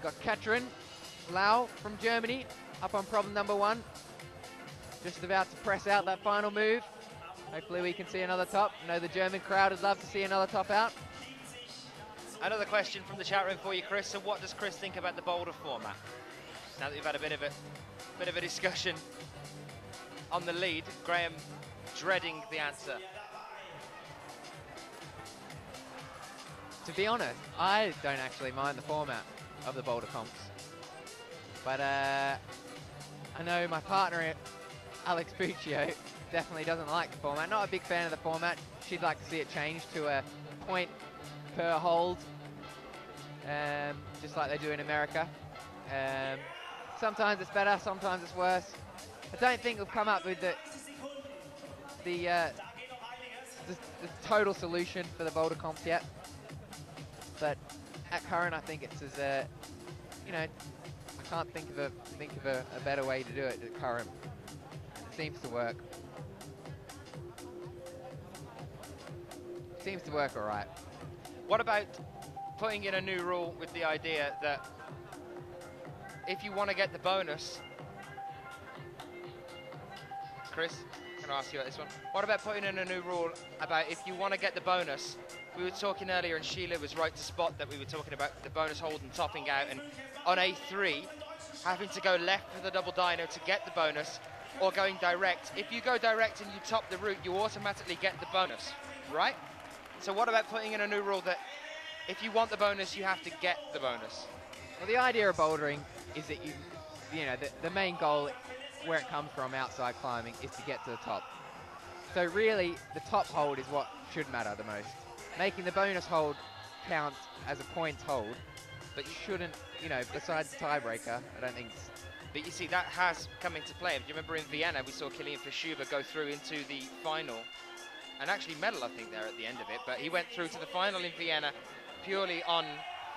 Got Katrin Lau from Germany up on problem number 1. Just about to press out that final move. Hopefully we can see another top. I know the German crowd would love to see another top out. Another question from the chat room for you, Chris. So what does Chris think about the boulder format? Now that you've had a bit of a discussion on the lead, Graham dreading the answer. To be honest, I don't actually mind the format of the boulder comps, but I know my partner Alex Puccio definitely doesn't like the format. Not a big fan of the format. She'd like to see it changed to a point per hold, just like they do in America. Sometimes it's better, sometimes it's worse. I don't think we've come up with the total solution for the boulder comps yet, but at current I think it's as you know, I can't think of a better way to do it at current. It seems to work. Seems to work all right. What about putting in a new rule with the idea that if you want to get the bonus, Chris, can I ask you about this one? What about putting in a new rule about if you want to get the bonus? We were talking earlier, and Sheila was right to spot that we were talking about the bonus hold and topping out, and on A3, having to go left for the double dyno to get the bonus, or going direct. If you go direct and you top the route, you automatically get the bonus, right? So what about putting in a new rule that if you want the bonus, you have to get the bonus? Well, the idea of bouldering is that you know, the main goal where it comes from outside climbing is to get to the top. So really, the top hold is what should matter the most. Making the bonus hold count as a points hold, but shouldn't, you know, besides the tiebreaker, I don't think it's... But you see, that has come into play. Do you remember in Vienna, we saw Kilian Fischuber go through into the final, and actually medal, I think, there at the end of it, but he went through to the final in Vienna purely on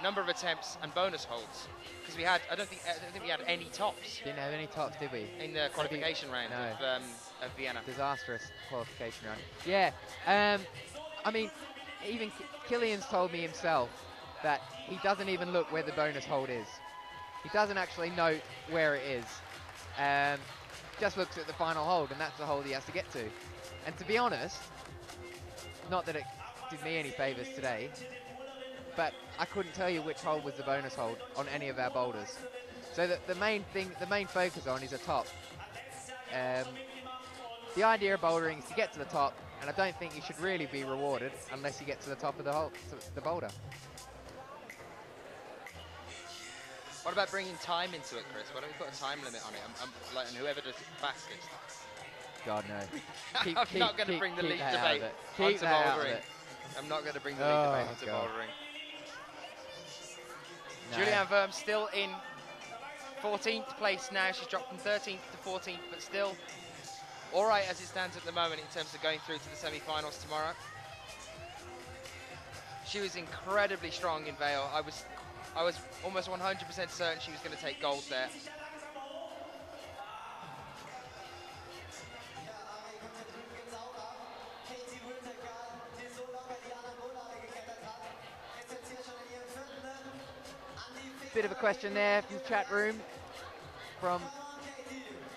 number of attempts and bonus holds. Because we had, I don't think we had any tops. Didn't have any tops, did we? In the qualification round of Vienna. Disastrous qualification round. Yeah, I mean, even Kilian's told me himself that he doesn't even look where the bonus hold is. He doesn't actually note where it is. Just looks at the final hold, and that's the hold he has to get to. And to be honest, not that it did me any favours today, but I couldn't tell you which hold was the bonus hold on any of our boulders. So the main focus on is a top. The idea of bouldering is to get to the top, and I don't think you should really be rewarded unless you get to the top of the boulder. What about bringing time into it, Chris? Why don't we put a time limit on it? And whoever does it fastest. God, no. I'm not going to bring the league debate onto bouldering. I'm not going to bring the league debate onto bouldering. No. Julianne Verme still in 14th place now. She's dropped from 13th to 14th, but still all right as it stands at the moment in terms of going through to the semi-finals tomorrow. She was incredibly strong in Vail. I was almost 100% certain she was going to take gold there. Bit of a question there from the chat room. From,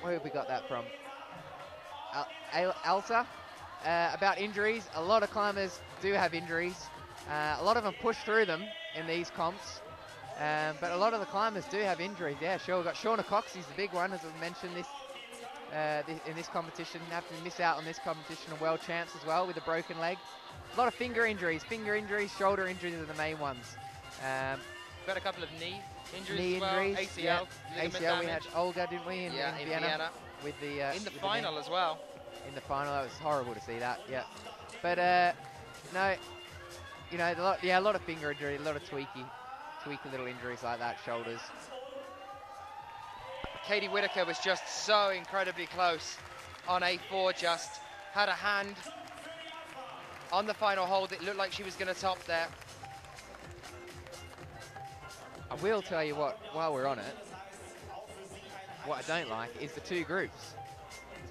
where have we got that from? Elsa, about injuries. A lot of climbers do have injuries. A lot of them push through them in these comps. But a lot of the climbers do have injuries. Yeah, sure. We've got Shauna Cox, he's the big one, as I've mentioned in this competition. Have to miss out on this competition and world champs as well with a broken leg. A lot of finger injuries, shoulder injuries are the main ones. We've had a couple of knee injuries knee as well. injuries, ACL, yeah. ligament ACL, damage. we had Olga, didn't we, in Vienna? With the, in the final as well. In the final, that was horrible to see that, yeah. But no, you know, a lot of finger injury, a lot of tweaky little injuries like that, shoulders. Katie Whitaker was just so incredibly close on A4, just had a hand on the final hold. It looked like she was going to top there. I will tell you what, while we're on it, what I don't like is the two groups.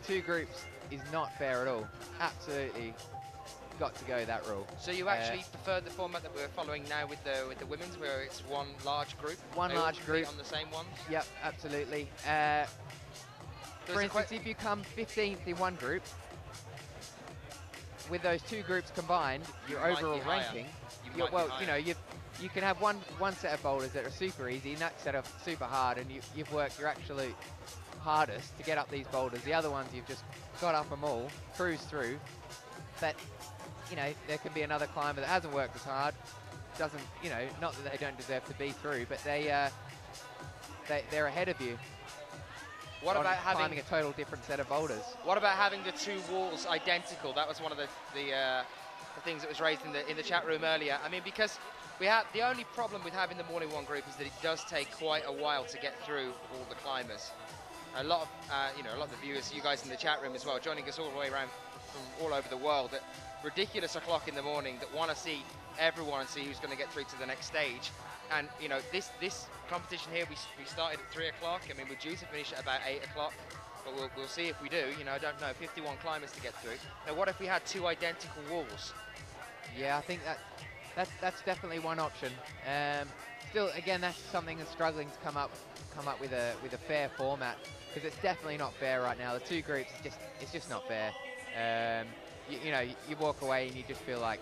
The two groups is not fair at all. Absolutely got to go that rule. So you actually prefer the format that we're following now with the women's, where it's one large group? One large group. On the same ones? Yep, absolutely. For instance, if you come 15th in one group, with those two groups combined, your overall ranking, you can have one set of boulders that are super easy and that set of super hard, and you've worked your absolute hardest to get up these boulders. The other ones you've just got up them all, cruised through. But you know, there can be another climber that hasn't worked as hard, doesn't, you know, not that they don't deserve to be through, but they're ahead of you. What about climbing a total different set of boulders? What about having the two walls identical? That was one of the things that was raised in the chat room earlier. I mean, because we have the only problem with having the morning one group is that it does take quite a while to get through all the climbers. A lot of a lot of the viewers, you guys in the chat room as well, joining us all the way around from all over the world at ridiculous o'clock in the morning, that want to see everyone and see who's going to get through to the next stage. And you know, this competition here, we started at 3 o'clock. I mean, we're due to finish at about 8 o'clock, but we'll see if we do. You know, I don't know, 51 climbers to get through. Now, what if we had two identical walls? Yeah, I think that's definitely one option. Still, again, that's something that's struggling to come up with a fair format, because it's definitely not fair right now. The two groups, it's just not fair. You know, you walk away and you just feel like,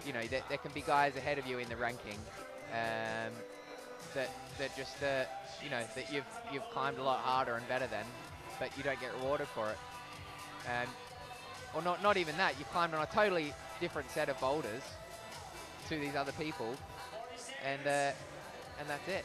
you know, there can be guys ahead of you in the ranking that just you know, that you've climbed a lot harder and better than, but you don't get rewarded for it. Or not even that, you climbed on a totally different set of boulders to these other people, and that's it.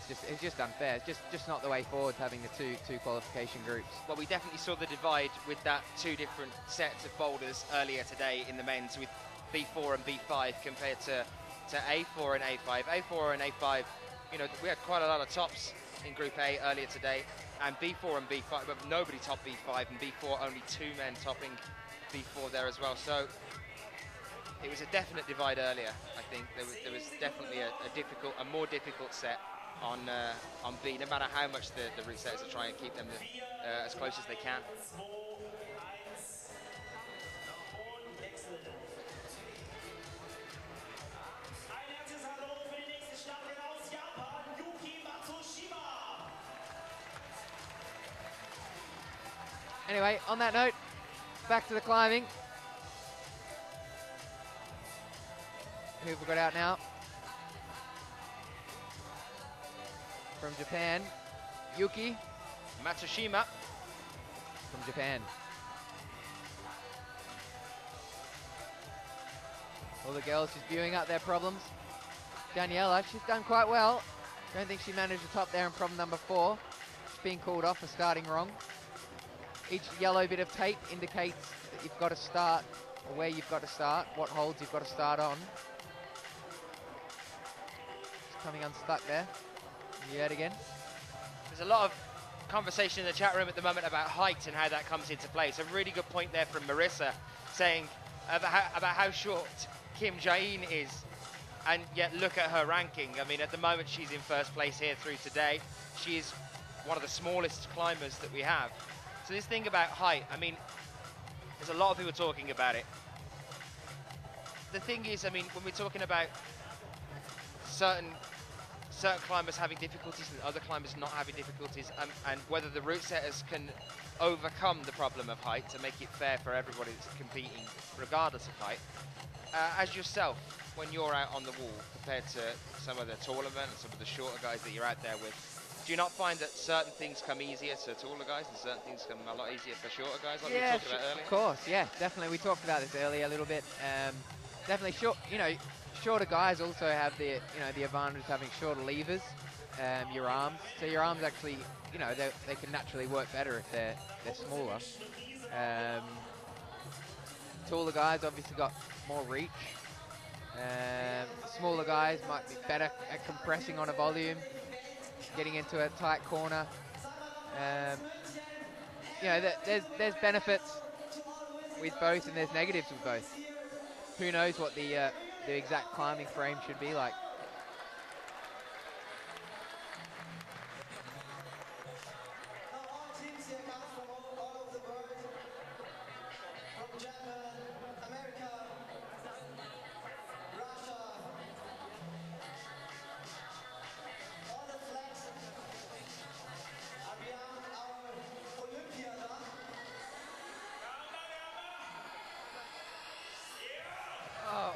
It's just unfair. It's just not the way forward, having the two qualification groups. Well, we definitely saw the divide with that two different sets of boulders earlier today in the men's, with B4 and B5 compared to A4 and A5. A4 and A5, you know, we had quite a lot of tops in Group A earlier today, and B4 and B5, but nobody topped B5, and B4 only 2 men topping B4 there as well. So it was a definite divide earlier. I think there was definitely a more difficult set on B, no matter how much the route setters are trying to keep them as close as they can. Anyway, on that note, back to the climbing. Who have we got out now? From Japan, Yuki Matsushima from Japan. All the girls just viewing up their problems. Daniela, she's done quite well. Don't think she managed to top there in problem number 4. She's being called off for starting wrong. Each yellow bit of tape indicates that you've got to start, or where you've got to start, what holds you've got to start on. Just coming unstuck there. Yet again. There's a lot of conversation in the chat room at the moment about height and how that comes into play. It's a really good point there from Marissa, saying about how short Kim Jae-in is, and yet look at her ranking. I mean, at the moment she's in first place here through today. She is one of the smallest climbers that we have. So this thing about height, I mean, there's a lot of people talking about it. The thing is, I mean, when we're talking about certain climbers having difficulties and other climbers not having difficulties, and whether the route setters can overcome the problem of height to make it fair for everybody that's competing regardless of height. As yourself, when you're out on the wall compared to some of the taller men and some of the shorter guys that you're out there with, do you not find that certain things come easier to taller guys and certain things come a lot easier for shorter guys, like we talked about earlier? Of course, yeah, definitely. We talked about this earlier a little bit. Definitely shorter guys also have the advantage of having shorter levers, your arms. So your arms actually, they can naturally work better if they're smaller. Taller guys obviously got more reach. Smaller guys might be better at compressing on a volume, getting into a tight corner. There's benefits with both and there's negatives with both. Who knows what the exact climbing frame should be like.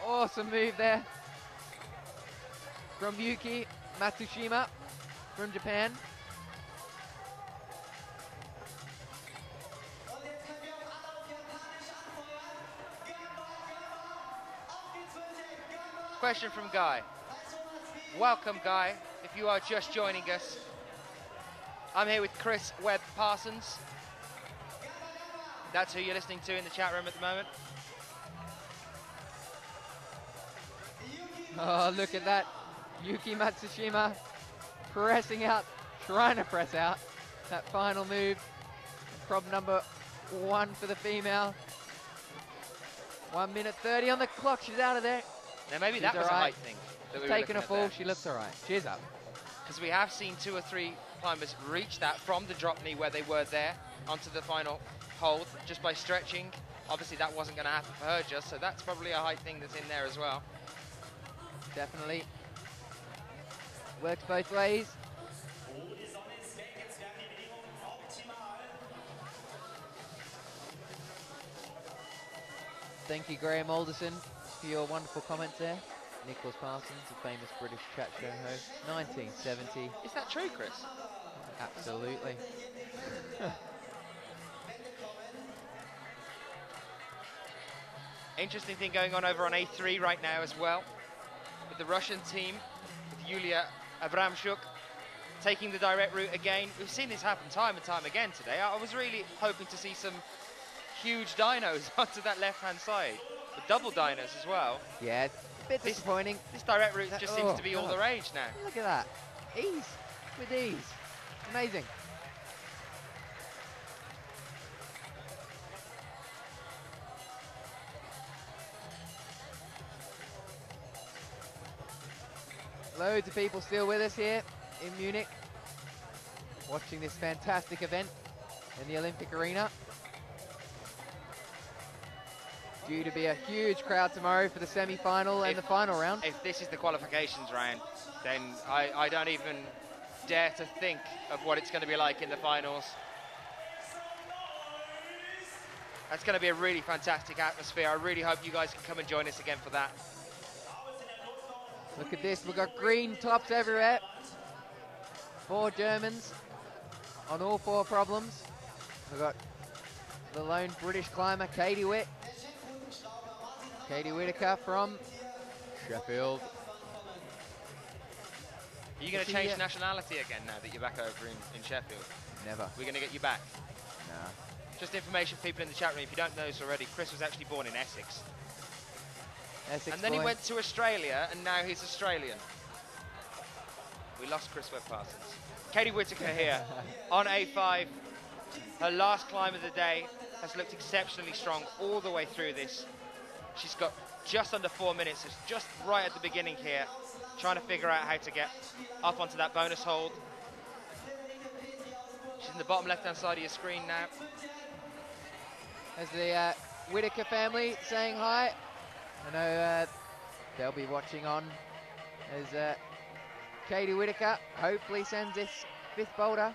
Awesome move there from Yuki Matsushima from Japan. Question from Guy. Welcome, Guy, if you are just joining us. I'm here with Chris Webb Parsons. That's who you're listening to in the chat room at the moment. Oh, look at that. Yuki Matsushima pressing out, trying to press out that final move. Problem number 1 for the female. 1 minute 30 on the clock. She's out of there. Now maybe that was a height thing. That we were taking a fall, there. she looks all right. She's up. Because we have seen 2 or 3 climbers reach that from the drop knee where they were there onto the final hold just by stretching. Obviously that wasn't going to happen for her just, so that's probably a height thing that's in there as well. Definitely. Works both ways. Thank you, Graham Alderson, for your wonderful comments there. Nicholas Parsons, a famous British chat show host, 1970. Is that true, Chris? Absolutely. Interesting thing going on over on A3 right now as well, with the Russian team, with Yulia Abramchuk taking the direct route again. We've seen this happen time and time again today. I was really hoping to see some huge dynos onto that left-hand side, with double dynos as well. Yeah, it's a bit disappointing. This direct route just seems to be all the rage now. Look at that. Ease, with ease. Amazing. Loads of people still with us here in Munich, watching this fantastic event in the Olympic arena. Due to be a huge crowd tomorrow for the semi-final and the final round. If this is the qualifications round, then I don't even dare to think of what it's going to be like in the finals. That's going to be a really fantastic atmosphere. I really hope you guys can come and join us again for that. Look at this, we've got green tops everywhere. 4 Germans on all 4 problems. We've got the lone British climber, Katie Witt. Katie Whitaker from Sheffield. Are you going to change nationality again now that you're back over in Sheffield? Never. We're going to get you back? Nah. Just information for people in the chat room, if you don't know this already, Chris was actually born in Essex. Essex And then he boy. went to Australia, and now he's Australian. We lost Chris Webb Parsons. Katie Whitaker here on A5. Her last climb of the day has looked exceptionally strong all the way through this. She's got just under 4 minutes. It's just right at the beginning here, trying to figure out how to get up onto that bonus hold. She's in the bottom left-hand side of your screen now. As the Whitaker family saying hi. I know they'll be watching on as Katie Whitaker hopefully sends this 5th boulder.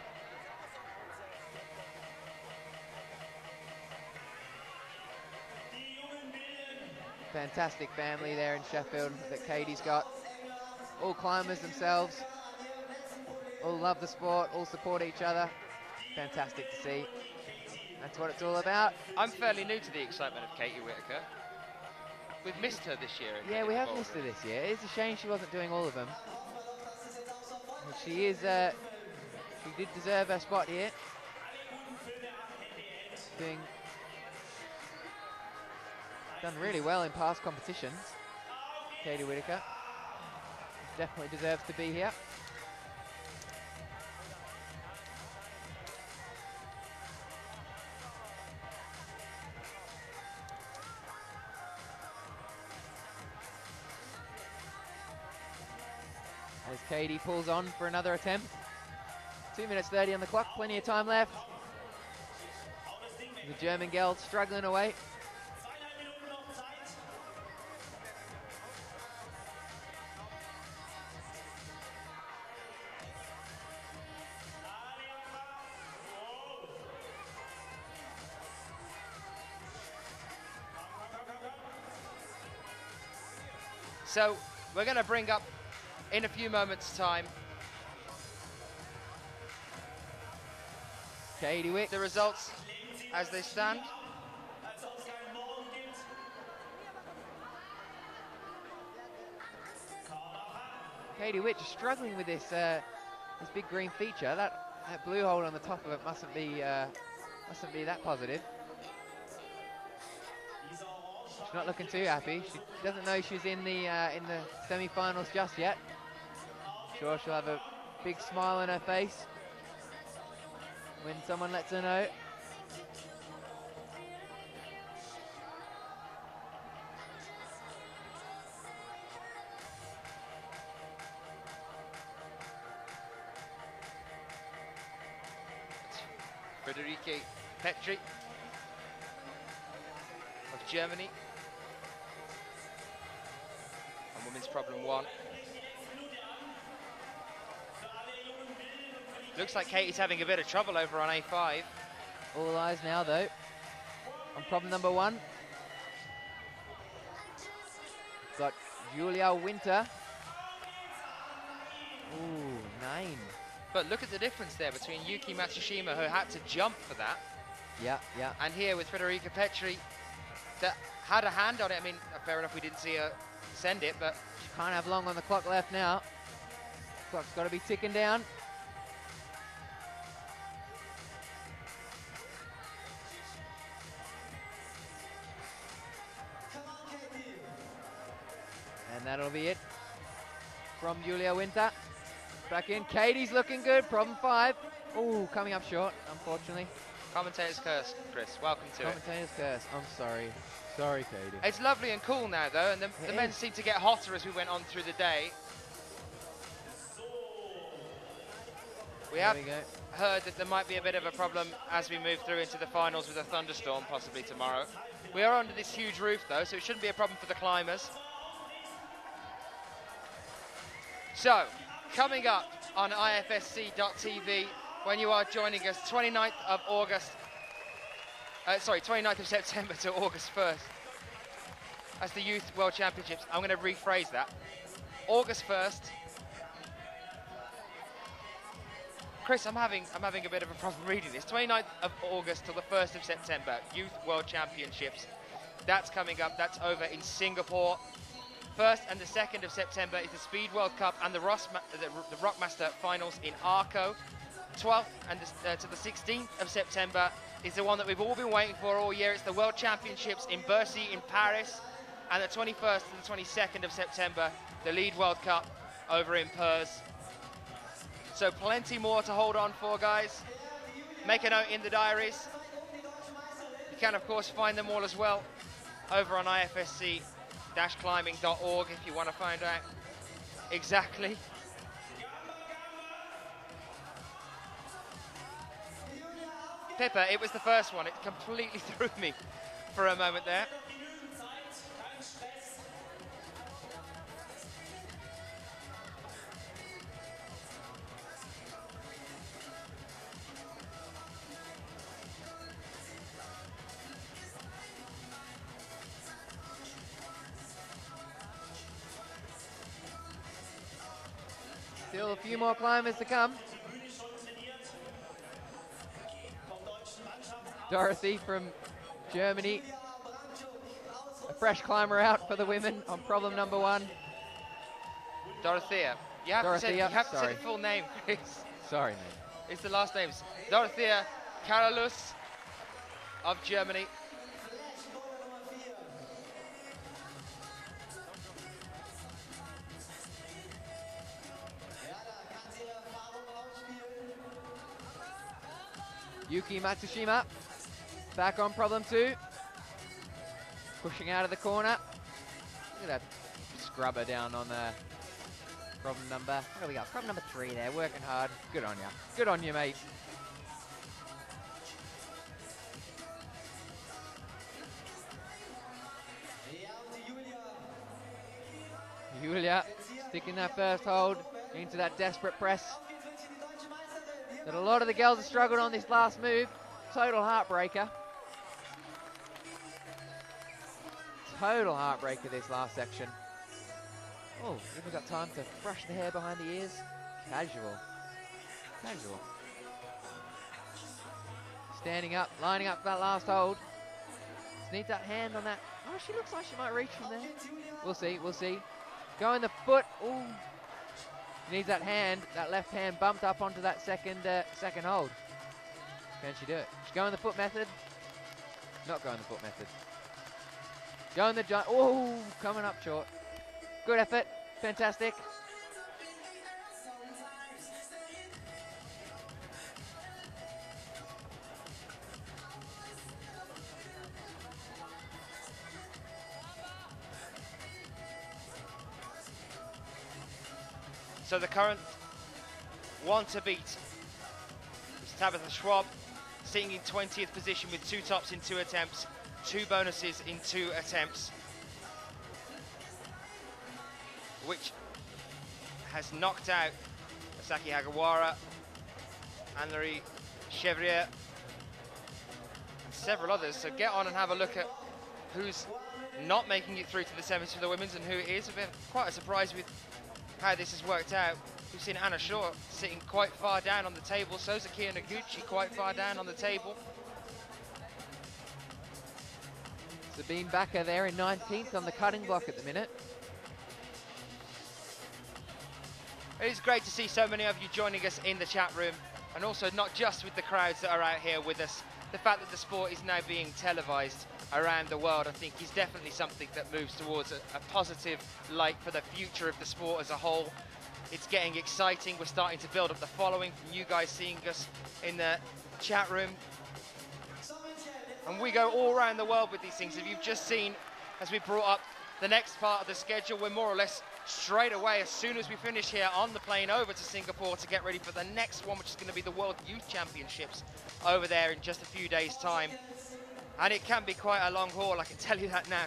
Fantastic family there in Sheffield that Katie's got. All climbers themselves. All love the sport, all support each other. Fantastic to see. That's what it's all about. I'm fairly new to the excitement of Katie Whitaker. We've missed her this year. Yeah, we have missed her this year. It's a shame she wasn't doing all of them. But she is, she did deserve her spot here. Done really well in past competitions. Katie Whitaker definitely deserves to be here. As Katie pulls on for another attempt. 2 minutes 30 on the clock, plenty of time left. The German girl struggling away. So we're going to bring up in a few moments' time Katie Wick, the results as they stand. Katie Wick just struggling with this this big green feature. That blue hole on the top of it mustn't be that positive. She's not looking too happy. She doesn't know she's in the semi-finals just yet. Sure, she'll have a big smile on her face when someone lets her know. Friederike Petri of Germany on women's problem 1. Looks like Katie's having a bit of trouble over on A5. All eyes now though on problem number 1. Got Julia Winter. Ooh, 9. But look at the difference there between Yuki Matsushima, who had to jump for that. Yeah. And here with Friederike Petri, that had a hand on it. I mean, fair enough, we didn't see her send it, but She can't have long on the clock left now. Clock's got to be ticking down. And that'll be it from Julia Winter. Back in, Katie's looking good, problem 5. Ooh, coming up short, unfortunately. commentator's curse, Chris. Welcome to it. Commentator's curse, I'm sorry. Sorry, Katie. It's lovely and cool now, though, and the men seem to get hotter as we went on through the day. We have heard that there might be a bit of a problem as we move through into the finals with a thunderstorm, possibly tomorrow. We are under this huge roof, though, so it shouldn't be a problem for the climbers. So, coming up on IFSC.tv, when you are joining us, 29th of August, 29th of September to August 1st. That's the Youth World Championships. I'm going to rephrase that. August 1st. Chris, I'm having a bit of a problem reading this. 29th of August till the 1st of September, Youth World Championships. That's coming up. That's over in Singapore. 1st and the 2nd of September is the Speed World Cup and the Rockmaster Finals in Arco. 12th and to the 16th of September is the one that we've all been waiting for all year. It's the World Championships in Bercy in Paris, and the 21st and the 22nd of September, the Lead World Cup over in Perth. So plenty more to hold on for, guys. Make a note in the diaries. You can, of course, find them all as well over on ifsc-climbing.org if you want to find out exactly. Pippa, it was the first one. It completely threw me for a moment there. Still a few more climbers to come. Dorothy from Germany. A fresh climber out for the women on problem number 1. Dorothea. You have to say the full name, Chris. Sorry, mate. It's the last names. Dorothea Karalus of Germany. Yuki Matsushima, back on problem 2. Pushing out of the corner. Look at that scrubber down on the problem number. What do we got? Problem number 3 there, working hard. Good on you. Good on you, mate. Julia sticking that first hold into that desperate press that a lot of the girls have struggled on this last move. Total heartbreaker. Total heartbreaker this last section. Oh, even got time to brush the hair behind the ears. Casual. Casual. Standing up, lining up for that last hold. Just need that hand on that. Oh, she looks like she might reach from there. We'll see, we'll see. Going the foot. Ooh. Needs that hand, that left hand bumped up onto that second hold. Can she do it? She's going the foot method. Not going the foot method. Going the giant. Oh, coming up short. Good effort. Fantastic. So the current one to beat is Tabitha Schwab, sitting in 20th position with 2 tops in 2 attempts, 2 bonuses in 2 attempts, which has knocked out Asaki Hagawara, Anne-Marie Chevrier, and several others. So get on and have a look at who's not making it through to the semis for the women's and who is. I've been quite a surprise with how this has worked out. We've seen Anna Shaw sitting quite far down on the table, so Zakia Noguchi quite far down on the table. Sabine Bakker there in 19th on the cutting block at the minute. It is great to see so many of you joining us in the chat room, and also not just with the crowds that are out here with us. The fact that the sport is now being televised around the world, I think, is definitely something that moves towards a positive light for the future of the sport as a whole. It's getting exciting. We're starting to build up the following from you guys seeing us in the chat room. And we go all around the world with these things. If you've just seen, as we brought up the next part of the schedule, we're more or less straight away, as soon as we finish here, on the plane over to Singapore to get ready for the next one, which is going to be the World Youth Championships over there in just a few days' time. And it can be quite a long haul, I can tell you that now.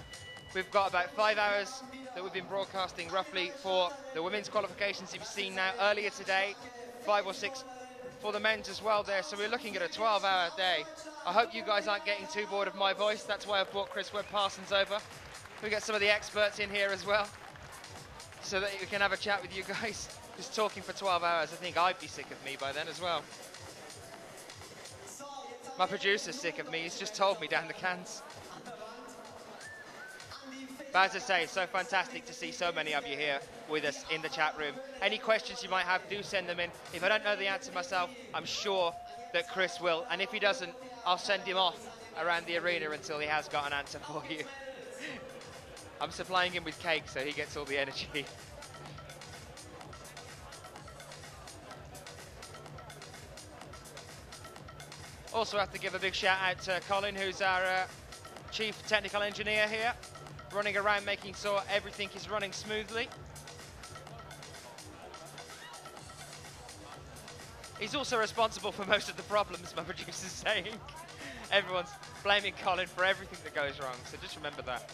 We've got about 5 hours that we've been broadcasting roughly for the women's qualifications you've seen now earlier today, 5 or 6 for the men's as well there. So we're looking at a 12-hour day. I hope you guys aren't getting too bored of my voice. That's why I've brought Chris Webb-Parsons over. We get some of the experts in here as well, so that we can have a chat with you guys. Just talking for 12 hours, I think I'd be sick of me by then as well. My producer's sick of me, he's just told me down the cans. But as I say, it's so fantastic to see so many of you here. with us in the chat room. Any questions you might have, do send them in. If I don't know the answer myself, I'm sure that Chris will, and if he doesn't, I'll send him off around the arena until he has got an answer for you. I'm supplying him with cake so he gets all the energy. Also have to give a big shout out to Colin, who's our chief technical engineer here, running around making sure everything is running smoothly. He's also responsible for most of the problems, my producer's saying. Everyone's blaming Colin for everything that goes wrong, so just remember that.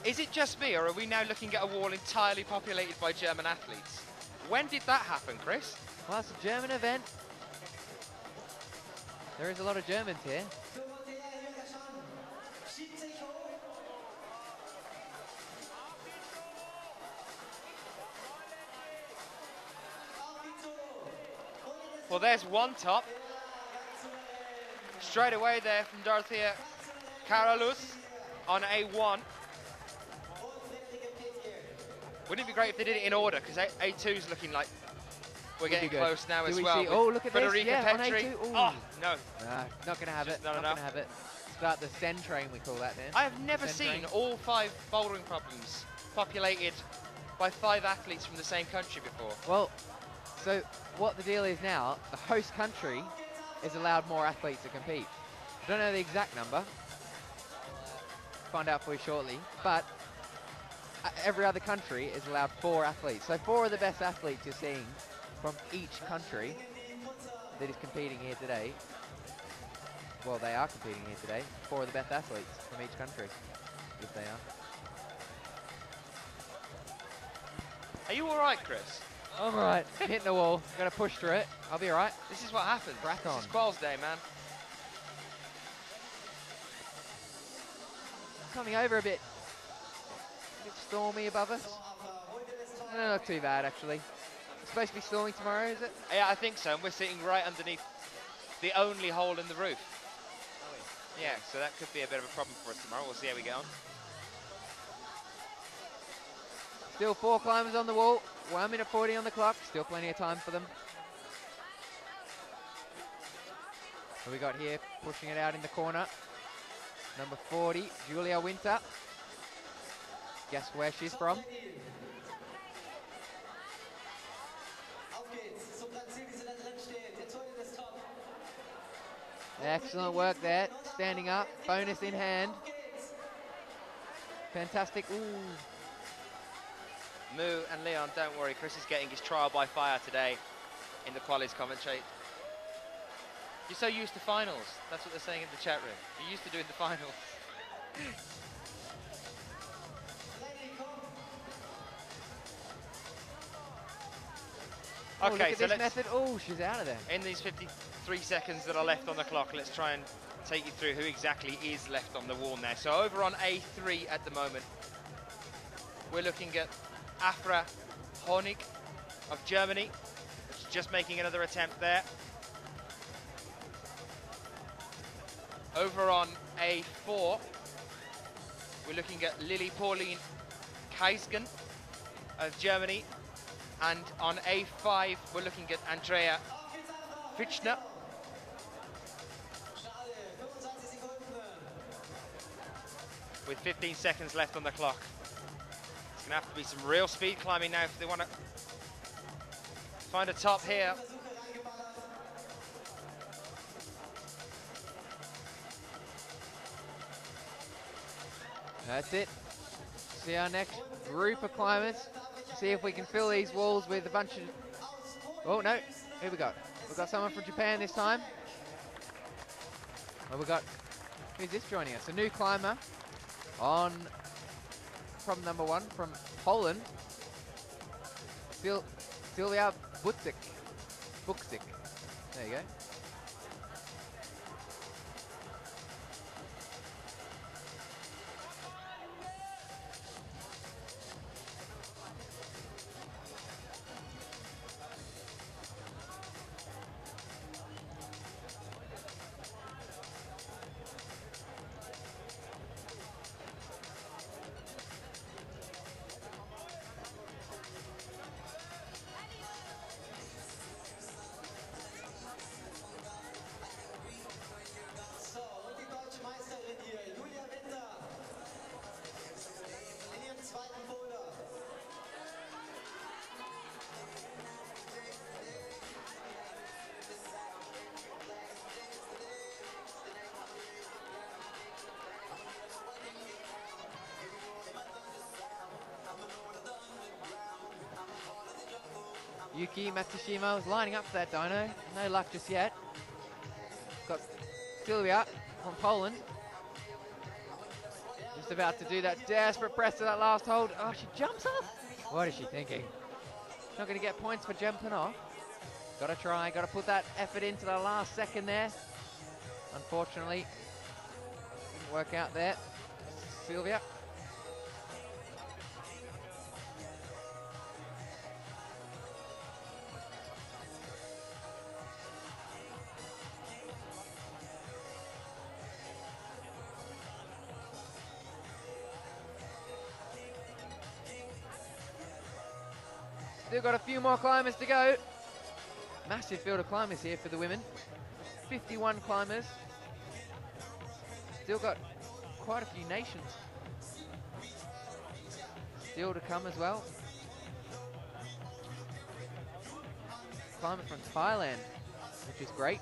Is it just me, or are we now looking at a wall entirely populated by German athletes? When did that happen, Chris? Well, it's a German event. There is a lot of Germans here. Well, there's one top. Straight away there from Dorothea Karalus on A1. Wouldn't it be great if they did it in order? Because A2's looking like we're getting close now as well. Oh, look at Federica this. Yeah, on Petri. A2. Oh, no. Not going to have it. Not going to have it. It's about the Sen train, we call that then. I have never seen all 5 bouldering problems populated by 5 athletes from the same country before. Well, so what the deal is now, the host country is allowed more athletes to compete. I don't know the exact number. Find out for you shortly. But every other country is allowed 4 athletes. So 4 of the best athletes you're seeing from each country that is competing here today. Well, they are competing here today. 4 of the best athletes from each country, if they are. Are you all right, Chris? I'm all right. Hitting the wall. Got to push through it. I'll be all right. This is what happens. Crack on. This is Quals Day, man. Coming over a bit stormy above us. No, not too bad, actually. It's supposed to be stormy tomorrow, is it? Yeah, I think so. And we're sitting right underneath the only hole in the roof. Yeah, so that could be a bit of a problem for us tomorrow. We'll see how we get on. Still 4 climbers on the wall. 1 minute 40 on the clock. Still plenty of time for them. What we got here, pushing it out in the corner. Number 40, Julia Winter. Guess where she's from? Excellent work there, standing up, bonus in hand. Fantastic, ooh. Moo and Leon, don't worry, Chris is getting his trial by fire today in the qualies commentary. You're so used to finals, that's what they're saying in the chat room. You're used to doing the finals. Oh, okay, look at so this method. Oh, she's out of there. In these 53 seconds that are left on the clock, let's try and take you through who exactly is left on the wall now. So over on A3 at the moment, we're looking at Afra Honig of Germany. She's just making another attempt there. Over on A4, we're looking at Lily Pauline Kaisgen of Germany. And on A5, we're looking at Andrea Fichtner. With 15 seconds left on the clock. It's going to have to be some real speed climbing now if they want to find a top here. That's it. See our next group of climbers. See if we can fill these walls with a bunch of... Oh, no. Here we go. We've got someone from Japan this time. Well, we've got... Who's this joining us? A new climber on... From number 1, from Poland. Sylwia Buczyk. There you go. Yuki Matsushima was lining up for that dyno. No luck just yet. Got Sylvia from Poland. Just about to do that desperate press to that last hold. Oh, she jumps off. What is she thinking? Not going to get points for jumping off. Got to try, got to put that effort into the last second there. Unfortunately, didn't work out there. Sylvia. Still got a few more climbers to go. Massive field of climbers here for the women. 51 climbers. Still got quite a few nations still to come as well. Climber from Thailand, which is great.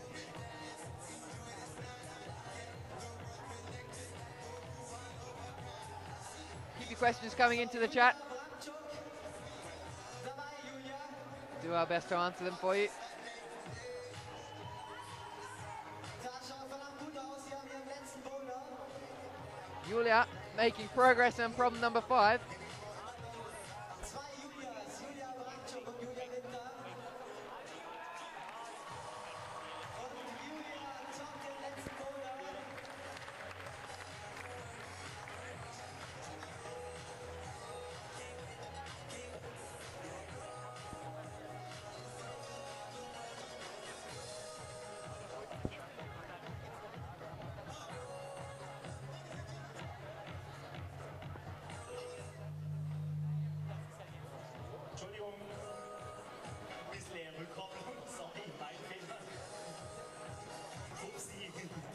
Keep your questions coming into the chat. Do our best to answer them for you. Julia making progress on problem number 5.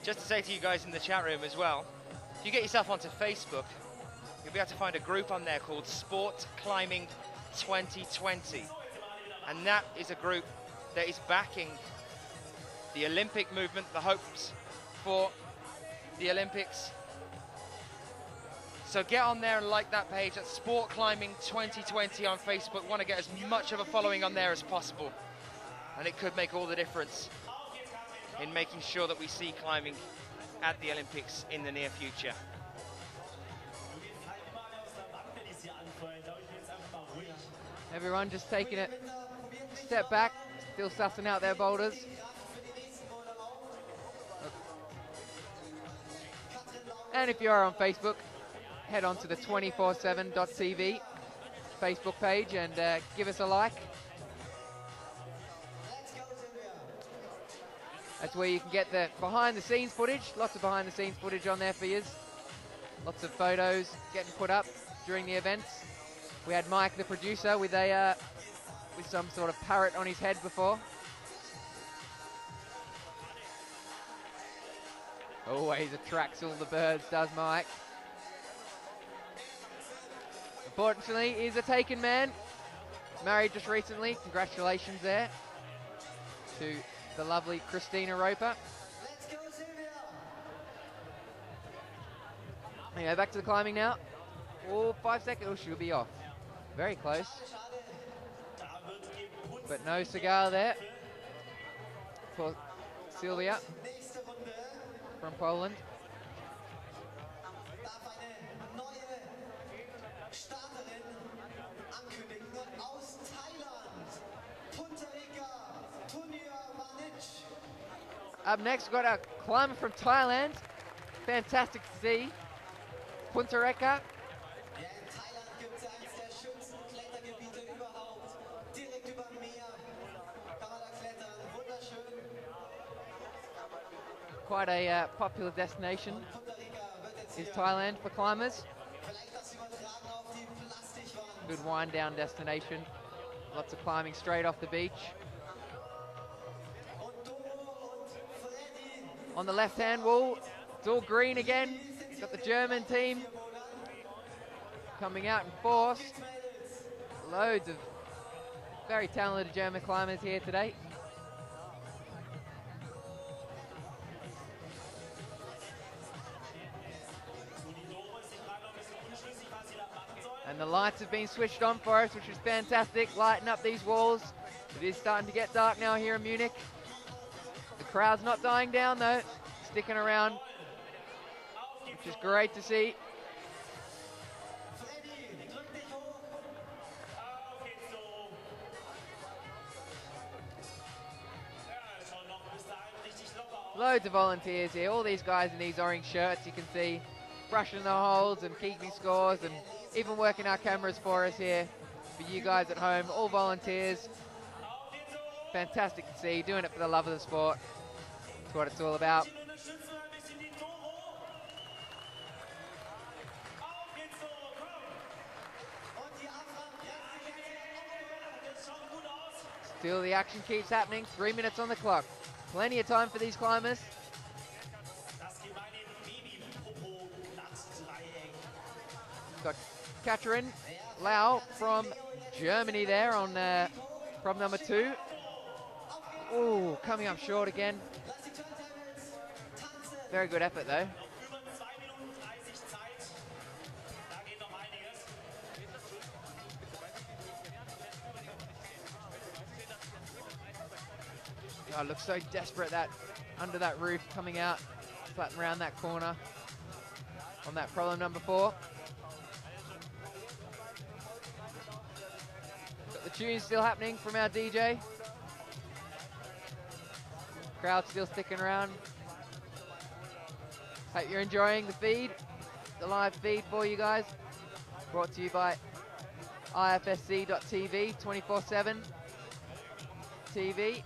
Just to say to you guys in the chat room as well, if you get yourself onto Facebook, you'll be able to find a group on there called Sport Climbing 2020. And that is a group that is backing the Olympic movement, the hopes for the Olympics. So get on there and like that page. That's Sport Climbing 2020 on Facebook. Want to get as much of a following on there as possible. And it could make all the difference in making sure that we see climbing at the Olympics in the near future. Everyone just taking it a step back, still sussing out their boulders. And if you are on Facebook, head on to the 247.tv Facebook page and give us a like. That's where you can get the behind-the-scenes footage. Lots of behind-the-scenes footage on there for you. Lots of photos getting put up during the events. We had Mike, the producer, with some sort of parrot on his head before. Always attracts all the birds, does Mike. Unfortunately, he's a taken man. Married just recently. Congratulations there to the lovely Christina Roper. Yeah, back to the climbing now. Oh, 5 seconds. Oh, she'll be off. Very close. But no cigar there for Sylvia from Poland. Up next, we've got a climber from Thailand. Fantastic to see. Puntareka. Quite a popular destination is Thailand for climbers. Good wind down destination. Lots of climbing straight off the beach. On the left-hand wall, it's all green again. Got the German team coming out in force. Loads of very talented German climbers here today. And the lights have been switched on for us, which is fantastic. Lighten up these walls. It is starting to get dark now here in Munich. The crowd's not dying down though, sticking around, which is great to see. Loads of volunteers here, all these guys in these orange shirts you can see, brushing the holes and keeping scores and even working our cameras for us here. For you guys at home, all volunteers. Fantastic to see, doing it for the love of the sport. That's what it's all about. Still the action keeps happening, 3 minutes on the clock. Plenty of time for these climbers. Got Katrin Lau from Germany there on from number 2. Ooh, coming up short again. Very good effort though. Oh, looks so desperate that under that roof coming out, flatting around that corner on that problem number 4. Got the tune still happening from our DJ. Crowd still sticking around. Hope you're enjoying the feed, the live feed for you guys. Brought to you by IFSC.tv, 24/7 TV.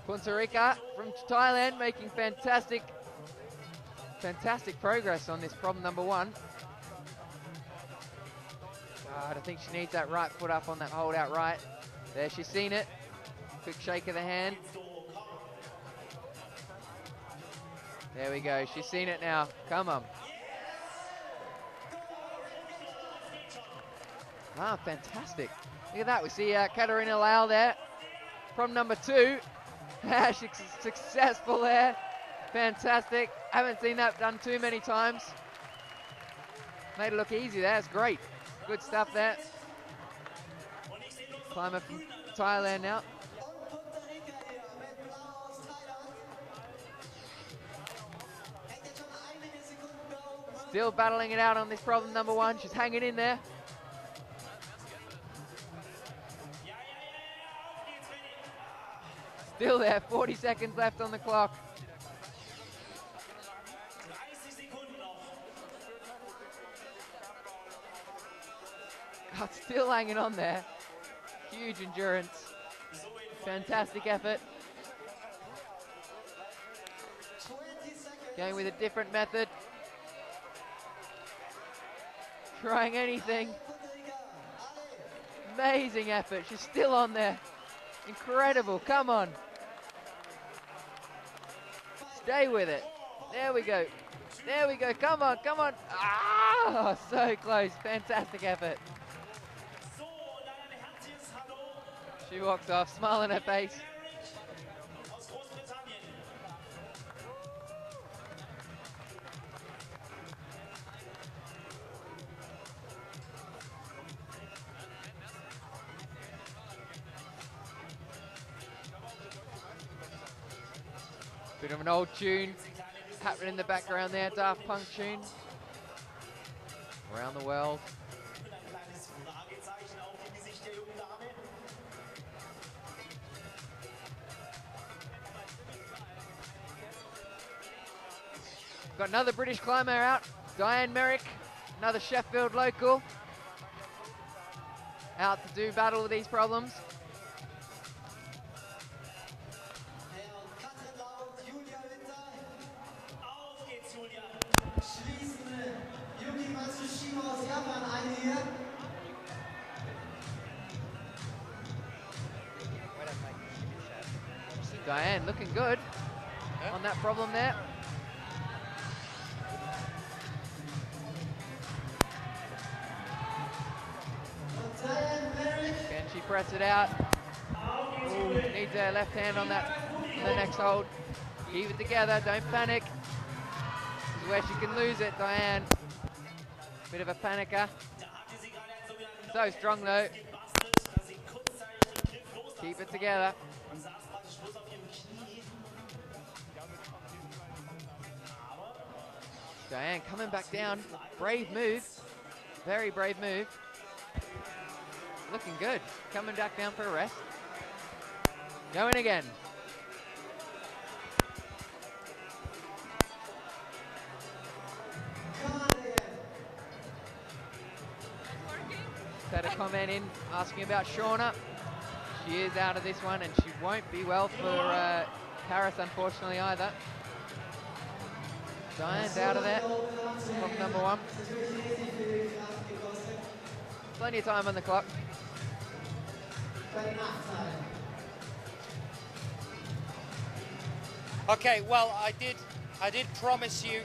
Punta Rica from Thailand making fantastic progress on this problem number 1. God, I think she needs that right foot up on that hold out right. There, she's seen it. Quick shake of the hand. There we go, she's seen it now. Come on. Ah, fantastic. Look at that, we see Katarina Lau there. From number 2. She's successful there. Fantastic. Haven't seen that done too many times. Made it look easy there. It's great. Good stuff there. Climber from Thailand now. Still battling it out on this problem number 1. She's hanging in there. Still there, 40 seconds left on the clock. God, still hanging on there. Huge endurance. Fantastic effort. Going with a different method. Trying anything. Amazing effort. She's still on there. Incredible. Come on. Stay with it. There we go. There we go. Come on, come on. Ah, so close. Fantastic effort. She walks off, smile on her face. Bit of an old tune happening in the background there, Daft Punk tune. Around the world. Got another British climber out, Diane Merrick, another Sheffield local. Out to do battle with these problems. Diane looking good on that problem there. press it out. Ooh, needs a left hand on that on the next hold. Keep it together, don't panic. This is where she can lose it, Diane. Bit of a panicker. So strong though. Keep it together. Diane coming back down. Brave move. Very brave move. Looking good. Coming back down for a rest. Going again. Had a comment in asking about Shauna. She is out of this one and she won't be well for Paris, unfortunately, either. Diane's out of there from number 1. Plenty of time on the clock. Okay, well, I did promise you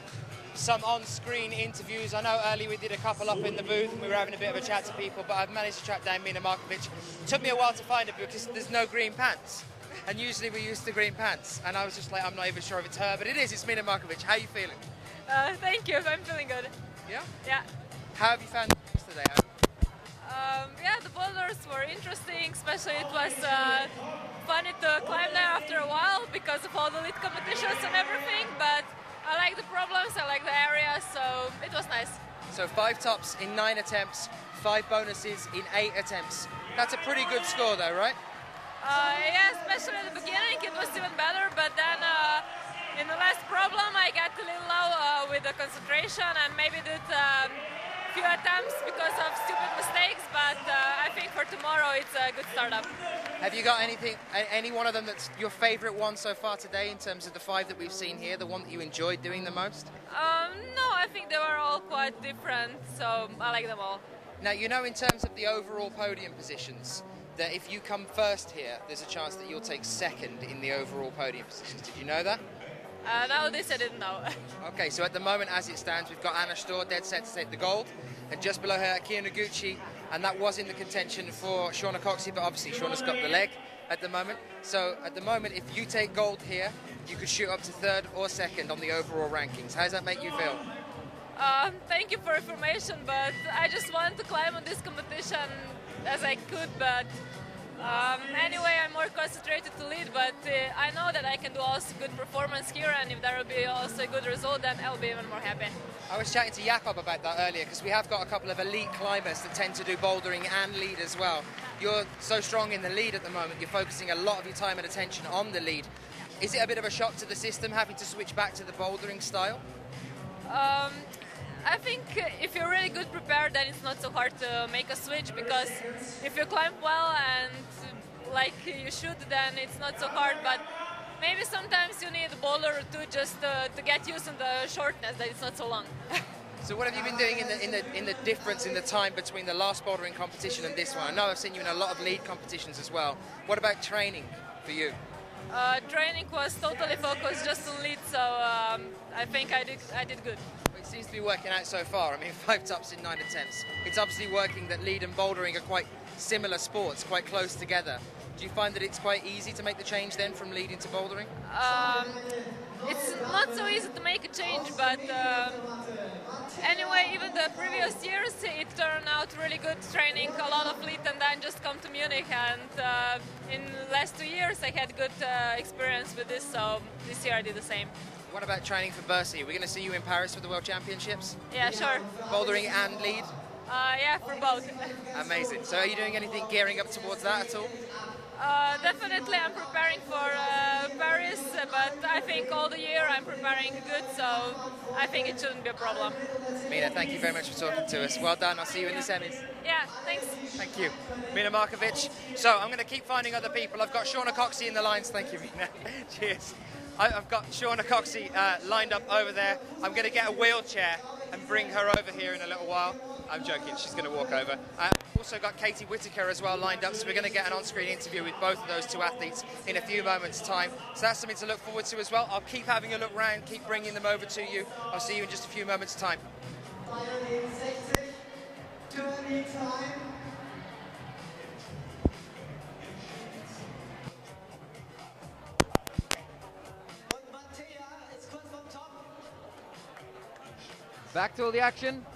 some on-screen interviews. I know earlier we did a couple up in the booth and we were having a bit of a chat to people, but I've managed to track down Mina Markovic. Took me a while to find her because there's no green pants. And usually we're used to green pants. And I was just like, I'm not even sure if it's her, but it is. It's Mina Markovic. How are you feeling? Thank you. I'm feeling good. Yeah? Yeah. How have you found it today? Yeah, the boulders were interesting, especially it was funny to climb there after a while because of all the lead competitions and everything, but I like the problems, I like the area, so it was nice. So 5 tops in 9 attempts, 5 bonuses in 8 attempts. That's a pretty good score though, right? Yeah, especially at the beginning it was even better, but then in the last problem I got a little low with the concentration and maybe did few attempts because of stupid mistakes, but I think for tomorrow it's a good startup. Have you got any one of them that's your favourite one so far today in terms of the 5 that we've seen here, the one that you enjoyed doing the most? No, I think they were all quite different, so I like them all. Now, you know, in terms of the overall podium positions, that if you come first here, there's a chance that you'll take second in the overall podium positions. Did you know that? No, this I didn't know. Okay, so at the moment, as it stands, we've got Anna Storr dead set to take the gold, and just below her, Kia Noguchi, and that was in the contention for Shauna Coxey, but obviously Shauna's got the leg at the moment. So at the moment, if you take gold here, you could shoot up to 3rd or 2nd on the overall rankings. How does that make you feel? Thank you for information, but I just wanted to climb on this competition as I could, but anyway, I'm more concentrated to lead, but I know that I can do also good performance here, and if there will be also a good result, then I'll be even more happy. I was chatting to Jakob about that earlier, because we have got a couple of elite climbers that tend to do bouldering and lead as well. You're so strong in the lead at the moment, you're focusing a lot of your time and attention on the lead. Is it a bit of a shock to the system having to switch back to the bouldering style? I think if you're really good prepared, then it's not so hard to make a switch, because if you climb well and like you should, then it's not so hard, but maybe sometimes you need a boulder or two just to get used to the shortness, that it's not so long. So what have you been doing in the difference in the time between the last bouldering competition and this one? I know I've seen you in a lot of lead competitions as well. What about training for you? Training was totally focused just on lead, so I think I did good. It seems to be working out so far. I mean, 5 tops in 9 attempts. It's obviously working that lead and bouldering are quite similar sports, quite close together. Do you find that it's quite easy to make the change then from leading to bouldering? It's not so easy to make a change, but anyway, even the previous years it turned out really good, training a lot of lead and then just come to Munich, and in the last 2 years I had good experience with this, so this year I did the same. What about training for Bercy? Are we going to see you in Paris for the World Championships? Yeah, sure. Bouldering and lead? Yeah, for both. Amazing. So are you doing anything gearing up towards that at all? Definitely I'm preparing for Paris, but I think all the year I'm preparing good, so I think it shouldn't be a problem. Mina, thank you very much for talking to us. Well done. I'll see you in the semis. Yeah, thanks. Thank you. Mina Markovic. So I'm going to keep finding other people. I've got Shauna Coxey in the lines. Thank you, Mina. Cheers. I've got Shauna Coxey lined up over there. I'm going to get a wheelchair and bring her over here in a little while. I'm joking, she's going to walk over. I've also got Katie Whitaker as well lined up, so we're going to get an on-screen interview with both of those 2 athletes in a few moments' time. So that's something to look forward to as well. I'll keep having a look round, keep bringing them over to you. I'll see you in just a few moments' time. Back to all the action.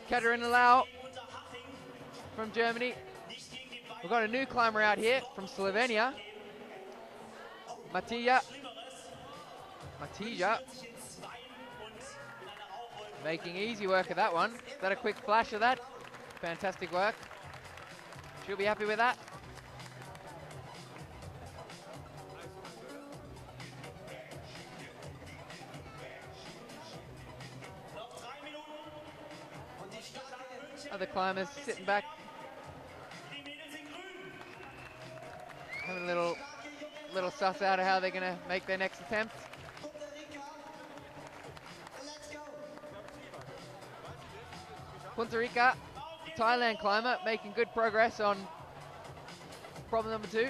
Katerina Lau from Germany. We've got a new climber out here from Slovenia. Matija. Making easy work of that one. Is that a quick flash of that? Fantastic work. She'll be happy with that. Other climbers sitting back, having a little suss out of how they're going to make their next attempt. Punta Rica, Thailand climber, making good progress on problem number 2.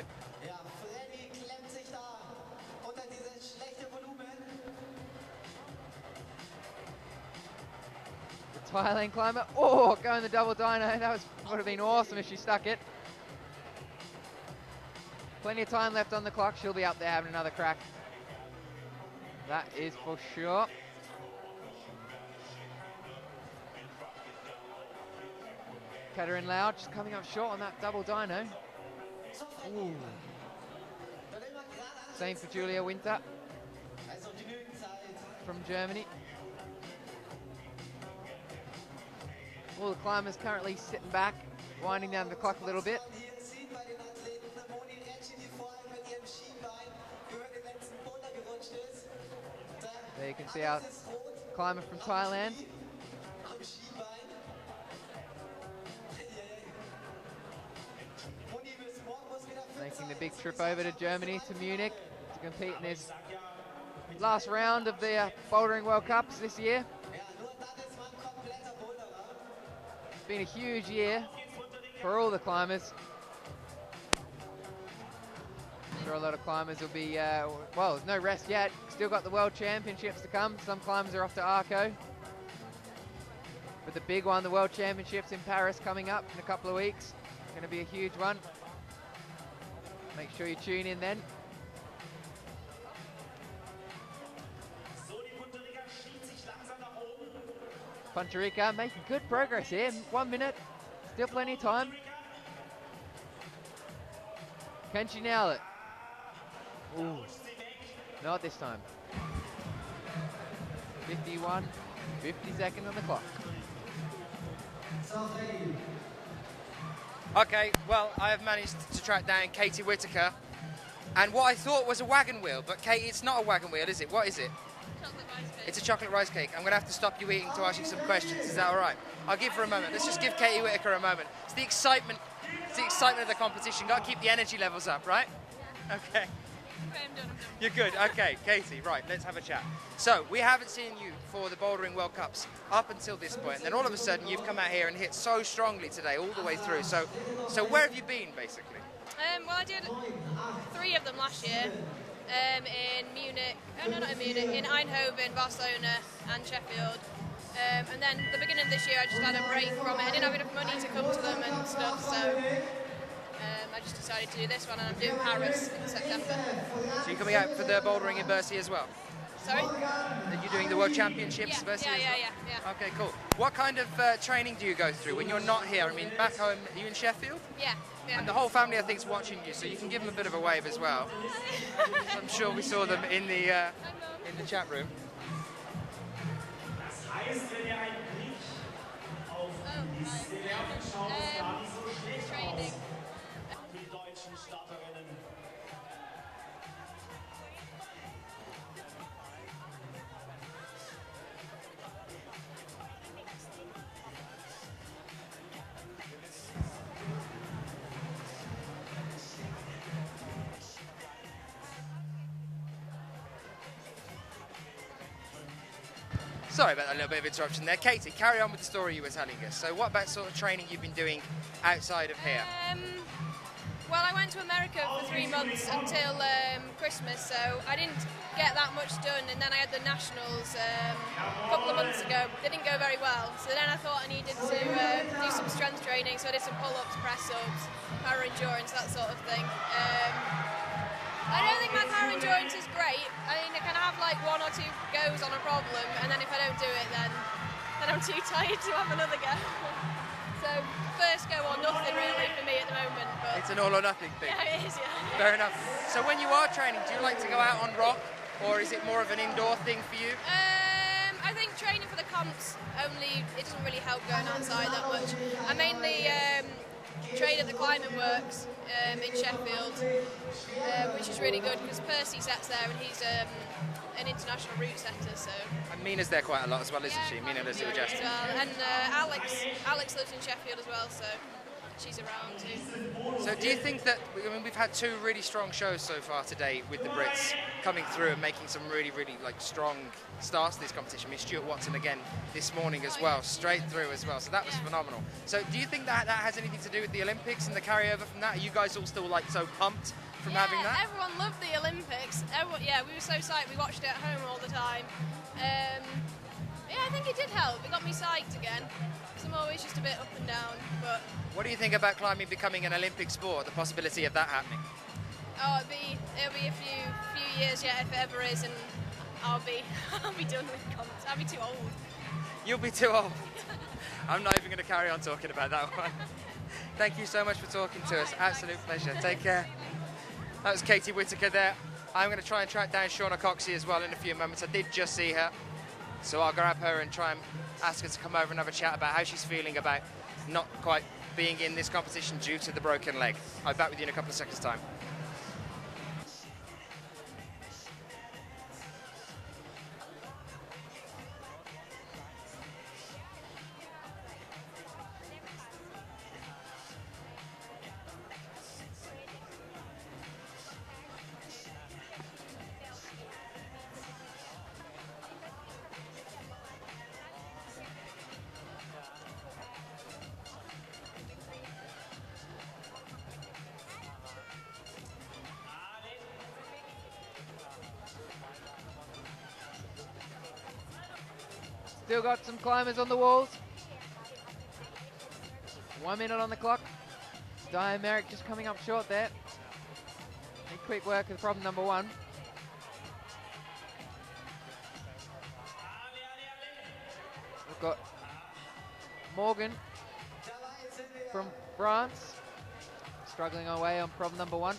Thailand climber, oh, going the double dyno. That would have been awesome if she stuck it. Plenty of time left on the clock. She'll be up there having another crack. That is for sure. Katerina Lau just coming up short on that double dyno. Ooh. Same for Julia Winter from Germany. All the climbers currently sitting back, winding down the clock a little bit. There you can see our climber from Thailand. Making the big trip over to Germany, to Munich, to compete in this last round of the Bouldering World Cups this year. It's been a huge year for all the climbers. I'm sure a lot of climbers will be, well, there's no rest yet. Still got the World Championships to come. Some climbers are off to Arco. But the big one, the World Championships in Paris coming up in a couple of weeks. It's going to be a huge one. Make sure you tune in then. Punta Rica making good progress here. 1 minute, still plenty of time. Can she nail it? Ooh, not this time. 51, 50 seconds on the clock. Okay, well, I have managed to track down Katie Whitaker, and what I thought was a wagon wheel, but Katie, it's not a wagon wheel, is it? What is it? Chocolate rice cake. It's a chocolate rice cake. I'm going to have to stop you eating to ask you some questions. Is that all right? I'll give her a moment. Let's just give Katie Whitaker a moment. It's the excitement. It's the excitement of the competition. Got to keep the energy levels up, right? Okay. Okay, I'm done. You're good. Okay, Katie, right, let's have a chat. So, we haven't seen you for the Bouldering World Cups up until this point, and then all of a sudden you've come out here and hit so strongly today, all the way through. So where have you been, basically? Well, I did 3 of them last year in Munich, not in Munich, in Eindhoven, Barcelona and Sheffield. And then the beginning of this year I just had a break from it. I didn't have enough money to come to them and stuff, so I just decided to do this one, and I'm doing Paris in September. So you're coming out for the bouldering in Bercy as well? Sorry? Are you doing the World Championships Bercy as well? Yeah. Okay, cool. What kind of training do you go through when you're not here? I mean, back home, are you in Sheffield? Yeah. And the whole family, I think, is watching you, so you can give them a bit of a wave as well. I'm sure we saw them in the chat room. Training. Sorry about that little bit of interruption there. Katie, carry on with the story you were telling us. So what about sort of training you've been doing outside of here? Well, I went to America for 3 months until Christmas, so I didn't get that much done, and then I had the Nationals a couple of months ago. They didn't go very well, so then I thought I needed to do some strength training, so I did some pull-ups, press-ups, power endurance, that sort of thing. I don't think my power endurance is great. I mean, I can have like 1 or 2 goes on a problem, and then if I don't do it, then I'm too tired to have another go. So first go or nothing really for me at the moment. But it's an all or nothing thing. Yeah, it is. Yeah. Fair enough. So when you are training, do you like to go out on rock, or is it more of an indoor thing for you? I think training for the comps it doesn't really help going outside that much. I mainly train at the Climbing Works in Sheffield, which is really good because Percy sets there and he's an international route setter. So. And Mina's there quite a lot as well, isn't she? Mina lives at Majestic. Well. And Alex lives in Sheffield as well, so she's around too. So do you think that, I mean, we've had 2 really strong shows so far today with the Brits coming through and making some really, really like strong starts to this competition. I mean, Stuart Watson again this morning as well, straight through as well. So that was phenomenal. So do you think that has anything to do with the Olympics and the carryover from that? Are you guys all still like so pumped from having that? Everyone loved the Olympics. We were so psyched. We watched it at home all the time. I think it did help. It got me psyched again. Because I'm always just a bit up and down. But what do you think about climbing becoming an Olympic sport? The possibility of that happening? Oh, it'll be a few years yet if it ever is, and I'll be done with comps. I'll be too old. You'll be too old. I'm not even going to carry on talking about that one. Thank you so much for talking to us. Absolute pleasure. Take care. That was Katie Whitaker there. I'm going to try and track down Shauna Coxey as well in a few moments. I did just see her, so I'll grab her and try and ask her to come over and have a chat about how she's feeling about not quite being in this competition due to the broken leg. I'll be back with you in a couple of seconds' time. Still got some climbers on the walls. 1 minute on the clock. Diane Merrick just coming up short there. Need quick work with problem number 1. We've got Morgan from France struggling away on problem number 1.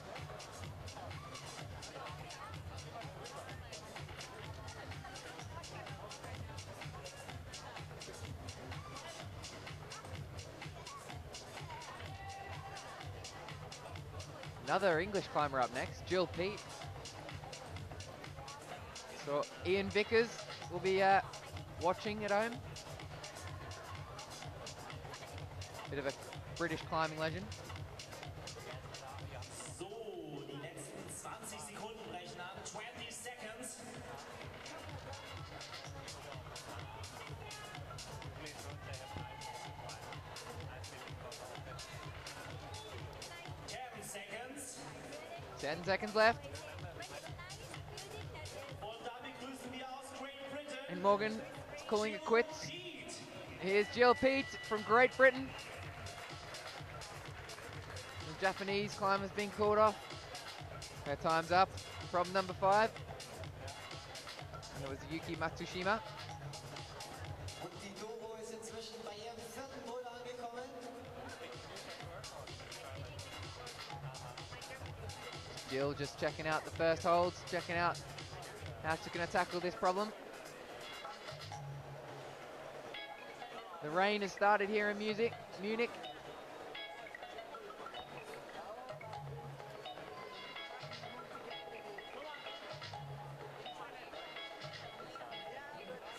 Another English climber up next, Jill Peat. So Ian Vickers will be watching at home. Bit of a British climbing legend. So, die letzten 20 Sekunden brechen an, 20 seconds. Seconds. 10 seconds left. And Morgan is calling it quits. Here's Jill Peat from Great Britain. The Japanese climbers being called off. Her time's up. Problem number 5. And it was Yuki Matsushima. Jill just checking out the first holds, checking out how she's going to tackle this problem. The rain has started here in Munich.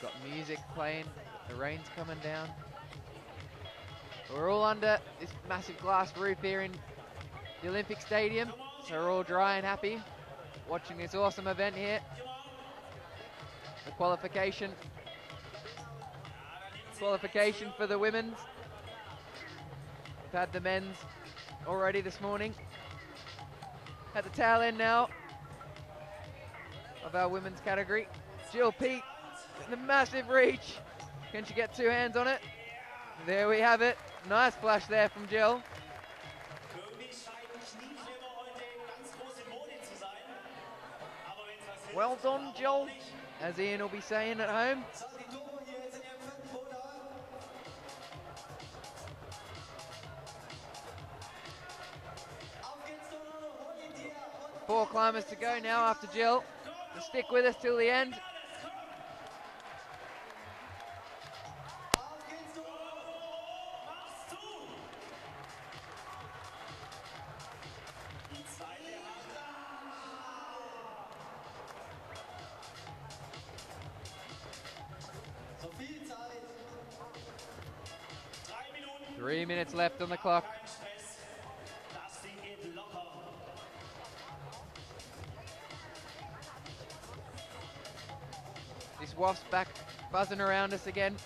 Got music playing, the rain's coming down. We're all under this massive glass roof here in the Olympic Stadium. So we're all dry and happy watching this awesome event here. The qualification for the women's. We've had the men's already this morning. At the tail end now of our women's category. Jill Peat, the massive reach. Can she get 2 hands on it? There we have it. Nice flash there from Jill. Well done, Jill, as Ian will be saying at home. Four climbers to go now after Jill. So stick with us till the end. So viel Zeit. 3 minutes left on the clock. Das Ding geht locker. This waft's back buzzing around us again.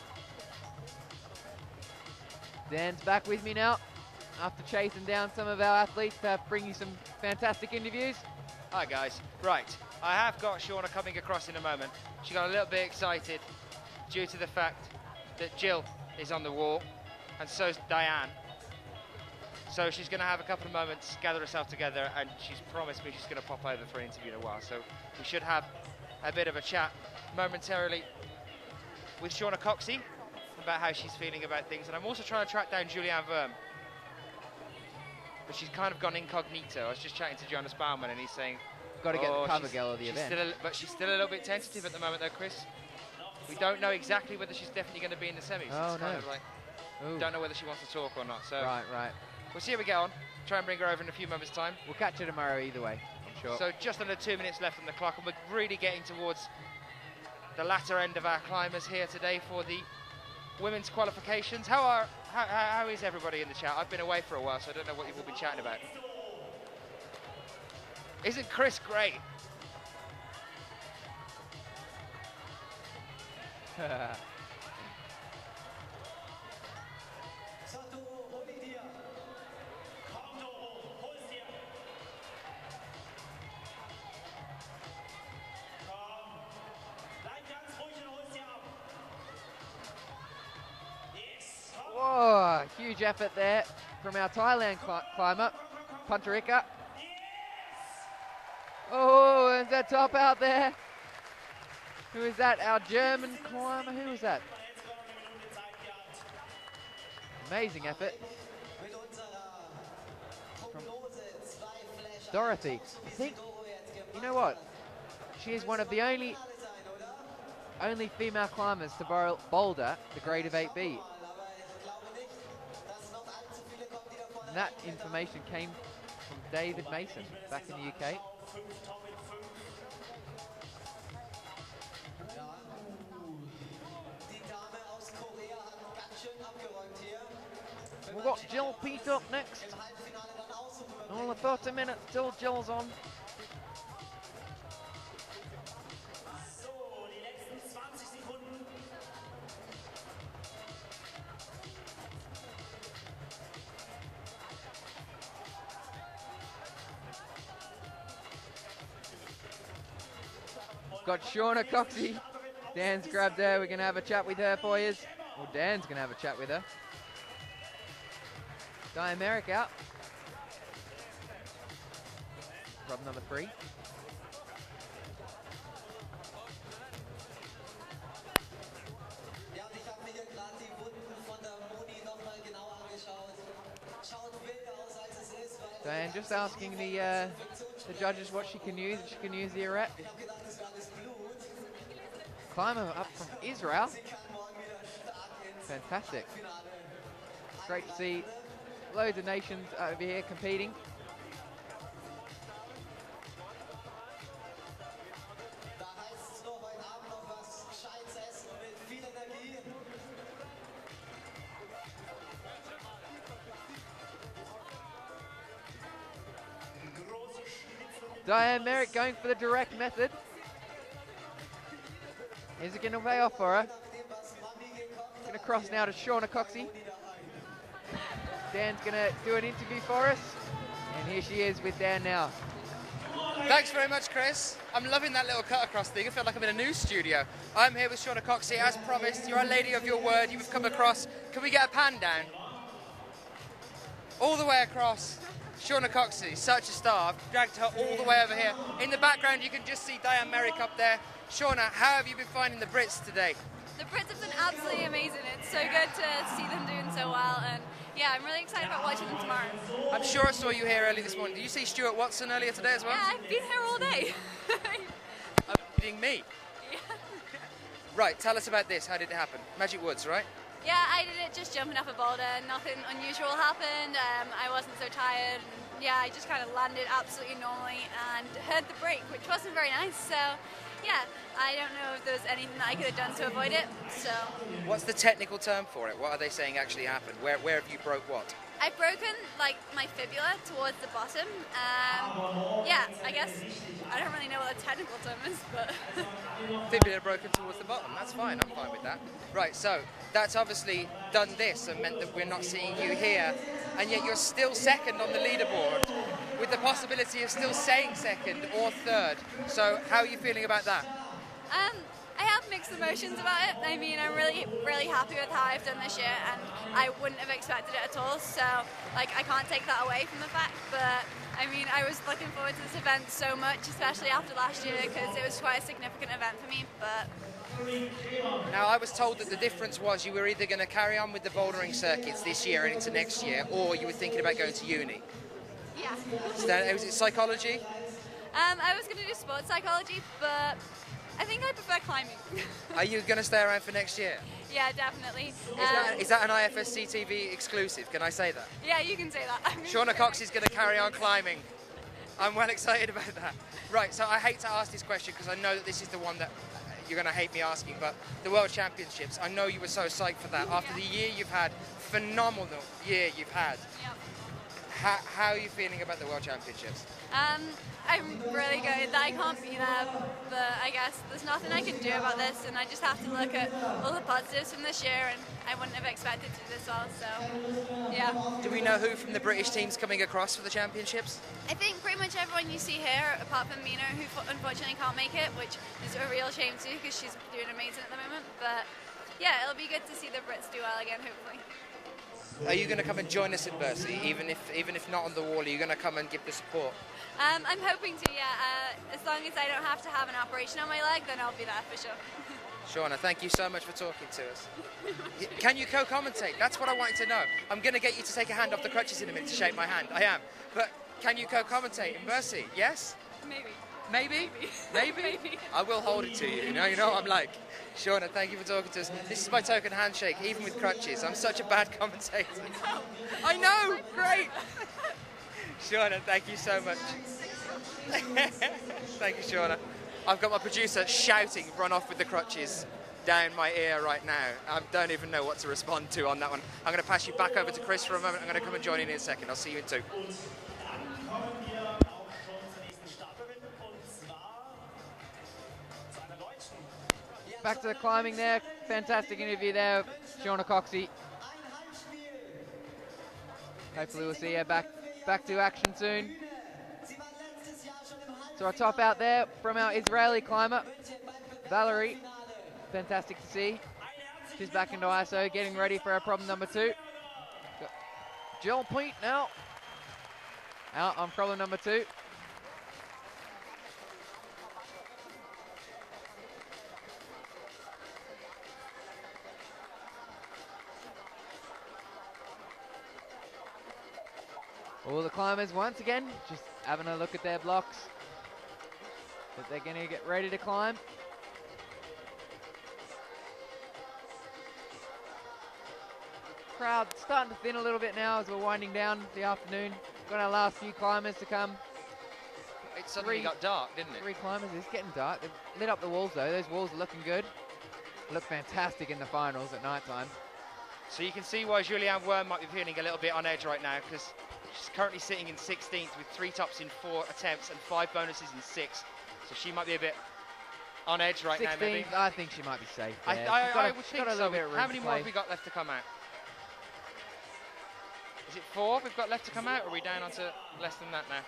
Dan's back with me now after chasing down some of our athletes to bring you some fantastic interviews. Hi guys. Right, I have got Shauna coming across in a moment. She got a little bit excited due to the fact that Jill is on the wall and so's Diane. So she's going to have a couple of moments, gather herself together, and she's promised me she's going to pop over for an interview in a while. So we should have a bit of a chat momentarily with Shauna Coxey about how she's feeling about things. And I'm also trying to track down Julianne Verme, but she's kind of gone incognito. I was just chatting to Jonas Baumann and he's saying, got to get the cover girl of the event. But she's still a little bit tentative at the moment though, Chris. We don't know exactly whether she's definitely going to be in the semis. Oh, it's kind of like, don't know whether she wants to talk or not. So Right. we'll see how we get on. Try and bring her over in a few moments' time. We'll catch her tomorrow either way, I'm sure. So just under 2 minutes left on the clock, and we're really getting towards the latter end of our climbers here today for the women's qualifications. How is everybody in the chat? I've been away for a while, so I don't know what you've all been chatting about. Isn't Chris great? Whoa, huge effort there from our Thailand climber, Puntarika. Oh, and that top out there. Who is that? Our German climber? Who was that? Amazing effort. From Dorothy. I think, you know what? She is one of the only female climbers to boulder the grade of 8B. And that information came from David Mason back in the UK. We've got Jill Pete up next. All the 30 minutes till Jill's on. So, die letzten 20 Sekunden. Got Shauna Coxey. Dan's grabbed her. We're going to have a chat with her for you. Well, Dan's going to have a chat with her. Diane Merrick out. Rub number 3. Diane just asking the judges what she can use. If she can use the erect. Climber up from Israel. Fantastic. Great to see loads of nations over here competing. Diane Merrick going for the direct method. Is it going to pay off for her? Going to cross now to Shauna Coxey. Dan's going to do an interview for us. And here she is with Dan now. Thanks very much, Chris. I'm loving that little cut across thing. I feel like I'm in a news studio. I'm here with Shauna Coxey. As promised, you're a lady of your word. You've come across. Can we get a pan down? All the way across. Shauna Coxey, such a star. I've dragged her all the way over here. In the background, you can just see Diane Merrick up there. Shauna, how have you been finding the Brits today? The Brits have been absolutely amazing. It's so good to see them doing so well, and yeah, I'm really excited about watching them tomorrow. I'm sure I saw you here early this morning. Did you see Stuart Watson earlier today as well? Yeah, I've been here all day. Including me. Yeah. Right, tell us about this. How did it happen? Magic Woods, right? Yeah, I did it just jumping off a boulder. Nothing unusual happened. I wasn't so tired. And yeah, I just kind of landed absolutely normally and heard the break, which wasn't very nice. So yeah, I don't know if there was anything that I could have done to avoid it. So. What's the technical term for it? What are they saying actually happened? Where have you broke what? I've broken like my fibula towards the bottom. Yeah, I guess I don't really know what the technical term is, but Fibula broken towards the bottom. That's fine. I'm fine with that. Right. So that's obviously done this and meant that we're not seeing you here, and yet you're still second on the leaderboard, with the possibility of still staying second or third. So how are you feeling about that? I have mixed emotions about it. I mean, I'm really happy with how I've done this year, and I wouldn't have expected it at all. So, like, I can't take that away from the fact. But I mean, I was looking forward to this event so much, especially after last year, because it was quite a significant event for me. But now, I was told that the difference was you were either going to carry on with the bouldering circuits this year and into next year, or you were thinking about going to uni. yeah. Was it psychology? I was going to do sports psychology, but I think I prefer climbing. Are you going to stay around for next year? Yeah, definitely. Is that an IFSC TV exclusive? Can I say that? Yeah, you can say that. Shauna Cox is going to carry on climbing. I'm well excited about that. Right, so I hate to ask this question because I know that this is the one that you're going to hate me asking, but the World Championships, I know you were so psyched for that. After the year you've had, phenomenal year you've had. Yep. How are you feeling about the World Championships? I'm really good that I can't be there, but I guess there's nothing I can do about this, and I just have to look at all the positives from this year, and I wouldn't have expected to do this well, so yeah. Do we know who from the British team's coming across for the championships? I think pretty much everyone you see here, apart from Mina, who unfortunately can't make it, which is a real shame too, because she's doing amazing at the moment, but yeah, it'll be good to see the Brits do well again, hopefully. Are you going to come and join us at Bercy, even if not on the wall? Are you going to come and give the support? I'm hoping to, yeah. As long as I don't have to have an operation on my leg, then I'll be there for sure. Shauna, thank you so much for talking to us. Can you co-commentate? That's what I wanted to know. I'm going to get you to take a hand off the crutches in a minute to shake my hand. I am. But can you co-commentate in Bercy? Yes? Maybe. Maybe? Maybe? Maybe? I will hold it to you. You know what I'm like. Shauna, thank you for talking to us. This is my token handshake, even with crutches. I'm such a bad commentator. I know! Great! Shauna, thank you so much. Thank you, Shauna. I've got my producer shouting, run off with the crutches, down my ear right now. I don't even know what to respond to on that one. I'm going to pass you back over to Chris for a moment. I'm going to come and join in a second. I'll see you in 2. Back to the climbing there. Fantastic interview there, Shauna Coxey. Hopefully we'll see her back to action soon. So our top out there from our Israeli climber, Valerie. Fantastic to see. She's back into ISO, getting ready for her problem number 2. Got Jill Peet now out on problem number 2. All the climbers, once again, just having a look at their blocks that they're going to get ready to climb. Crowd starting to thin a little bit now as we're winding down the afternoon. Got our last few climbers to come. It suddenly got dark, didn't it? 3 climbers. It's getting dark. They've lit up the walls though. Those walls are looking good. Look fantastic in the finals at night time. So you can see why Julianne Worm might be feeling a little bit on edge right now, because she's currently sitting in 16th with 3 tops in 4 attempts and 5 bonuses in 6. So she might be a bit on edge right now, maybe. I think she might be safe there. I would think so. How many more play. have we got left to come out? Is it 4 we've got left to come out, or are we down onto less than that now?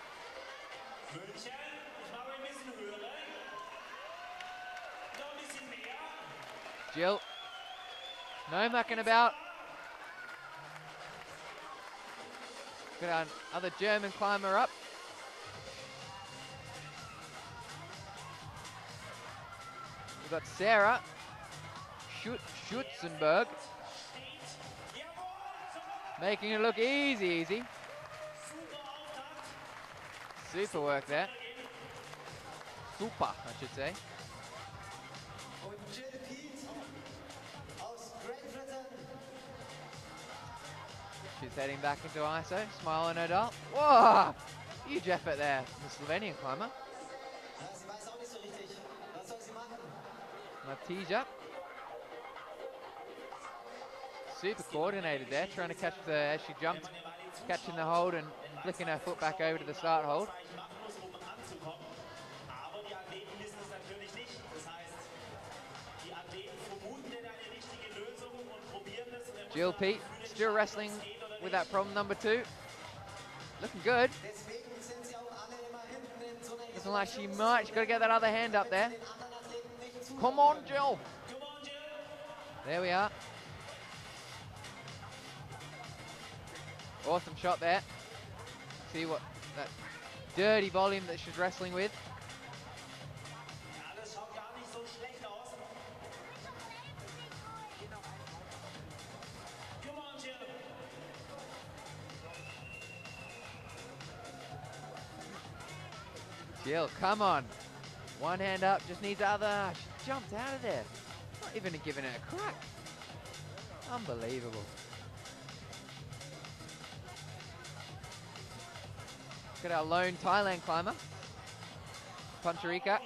Jill. No mucking about. Got another German climber up. We've got Sarah Schutzenberg. Making it look easy. Super work there. Super, I should say. She's heading back into ISO, smiling her doll. Whoa! Huge effort there from the Slovenian climber. Matija. Super coordinated there, trying to catch as she jumped, catching the hold and flicking her foot back over to the start hold. Jill Pete still wrestling with that problem number 2. Looking good. Looking like she might. She's got to get that other hand up there. Come on, Jill. There we are. Awesome shot there. See what that dirty volume that she's wrestling with. Jill, come on. One hand up, just needs the other. She jumped out of there. Not even giving it a crack. Unbelievable. Look at our lone Thailand climber. Pancharica.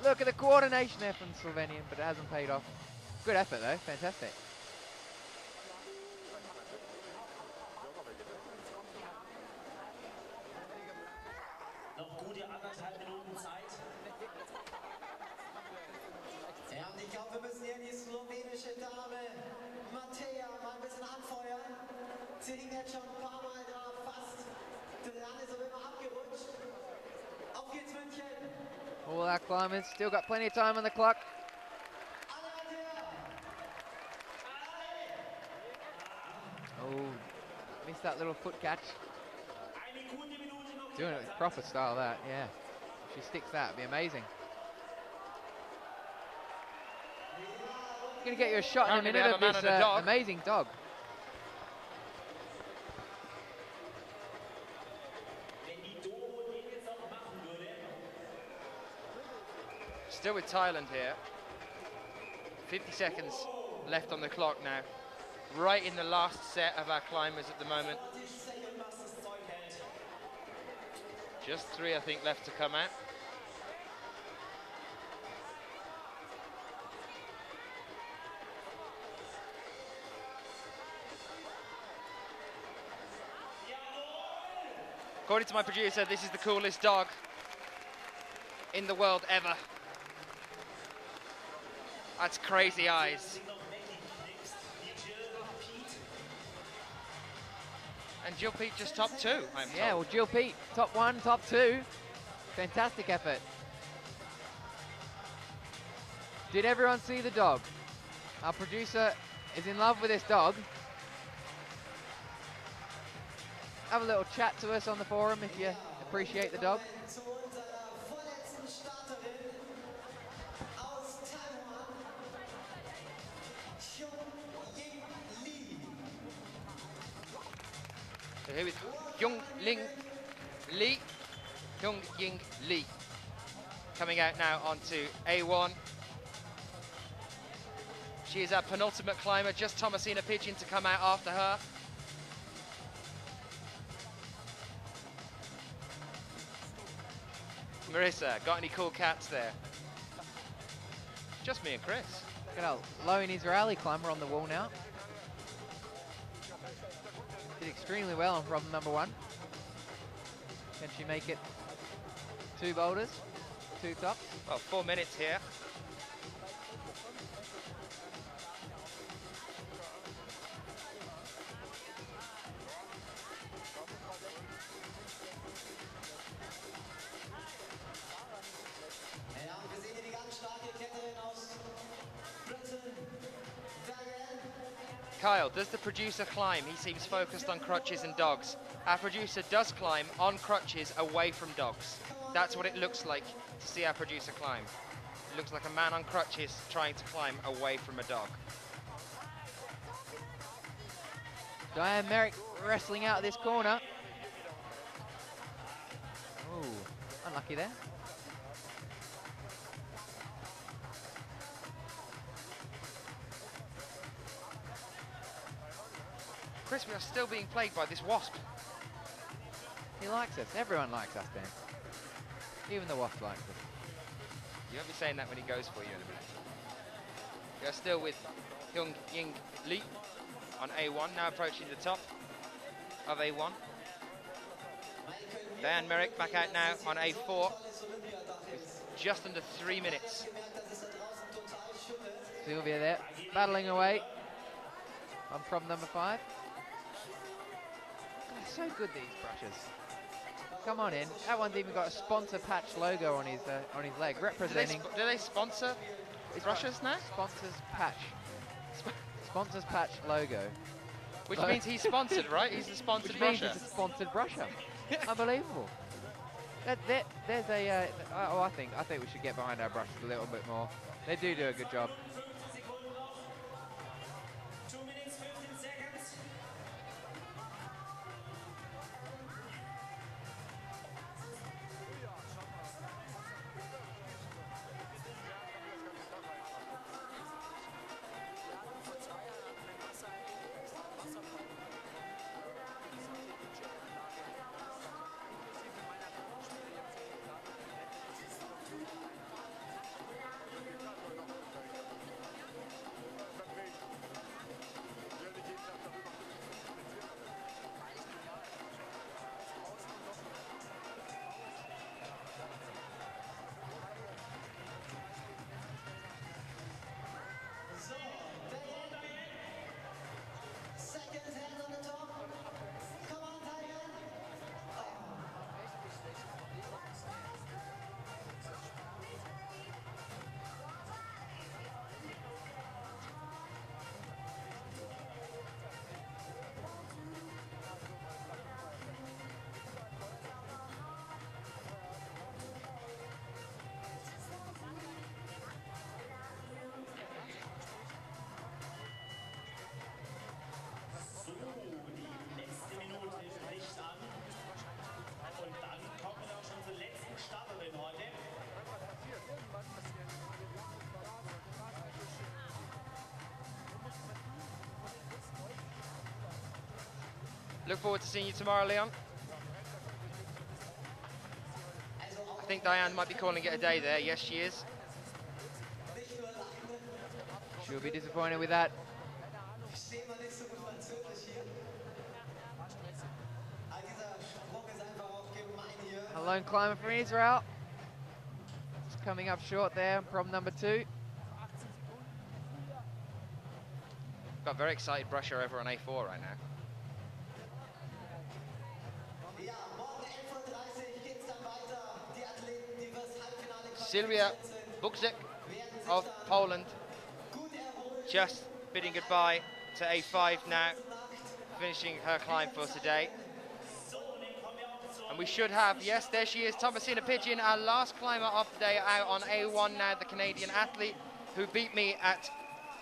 Look at the coordination there from the Slovenian, but it hasn't paid off. Good effort though, fantastic. All our climbers still got plenty of time on the clock. Oh, missed that little foot catch. Doing it with proper style, that, yeah. If she sticks that, it'd be amazing. Gonna get you a shot in a minute of this amazing dog. Still with Thailand here. 50 seconds left on the clock now. Right in the last set of our climbers at the moment. Just 3, I think, left to come out. According to my producer, this is the coolest dog in the world ever. That's crazy eyes. And Jill Pete just top 2, I'm told. Yeah, well, Jill Pete, top 1, top 2. Fantastic effort. Did everyone see the dog? Our producer is in love with this dog. Have a little chat to us on the forum if you appreciate the dog. So here with Hyung-Ying Lee coming out now onto A1. She is our penultimate climber, just Thomasina Pigeon to come out after her. Marissa, got any cool cats there? Just me and Chris. Got a lone Israeli climber on the wall now. Did extremely well on problem number 1. Can she make it 2 boulders, 2 tops? Well, 4 minutes here. Kyle, does the producer climb? He seems focused on crutches and dogs. Our producer does climb on crutches away from dogs. That's what it looks like to see our producer climb. It looks like a man on crutches trying to climb away from a dog. Diane Merrick wrestling out of this corner. Oh, unlucky there. Chris, we are still being plagued by this wasp. He likes us. Everyone likes us, Dan. Even the wasp likes us. You won't be saying that when he goes for you in a minute. We are still with Hyung Ying Lee on A1, now approaching the top of A1. Diane Merrick back out now on A4 with just under 3 minutes. Sylvia there, battling away on problem number 5. So good, these brushes. Come on in. That one's even got a sponsor patch logo on his leg, representing. Do they sponsor brushes now? Sponsors patch. Sponsors patch logo. Which means he's sponsored, right? He's a sponsored brusher. Which means he's a sponsored brusher. Unbelievable. There's a. I think we should get behind our brushes a little bit more. They do a good job. 2 minutes, 15 seconds. Look forward to seeing you tomorrow, Leon. I think Diane might be calling it a day there. Yes, she is. She'll be disappointed with that. A lone climber from Israel. Just coming up short there, problem number 2. Got a very excited brusher over on A4 right now. Sylwia Buczek of Poland just bidding goodbye to A5 now, finishing her climb for today. And we should have, yes, there she is, Thomasina Pigeon, our last climber of the day, out on A1 now, the Canadian athlete who beat me at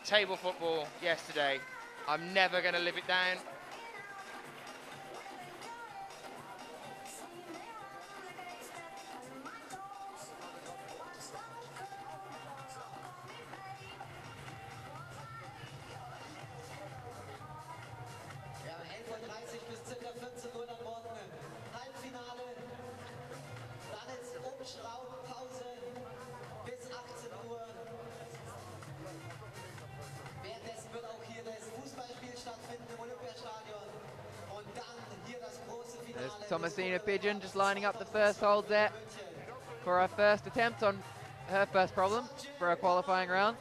table football yesterday. I'm never going to live it down. There's Thomasina Pigeon just lining up the first hold there for her first attempt on her first problem for her qualifying round.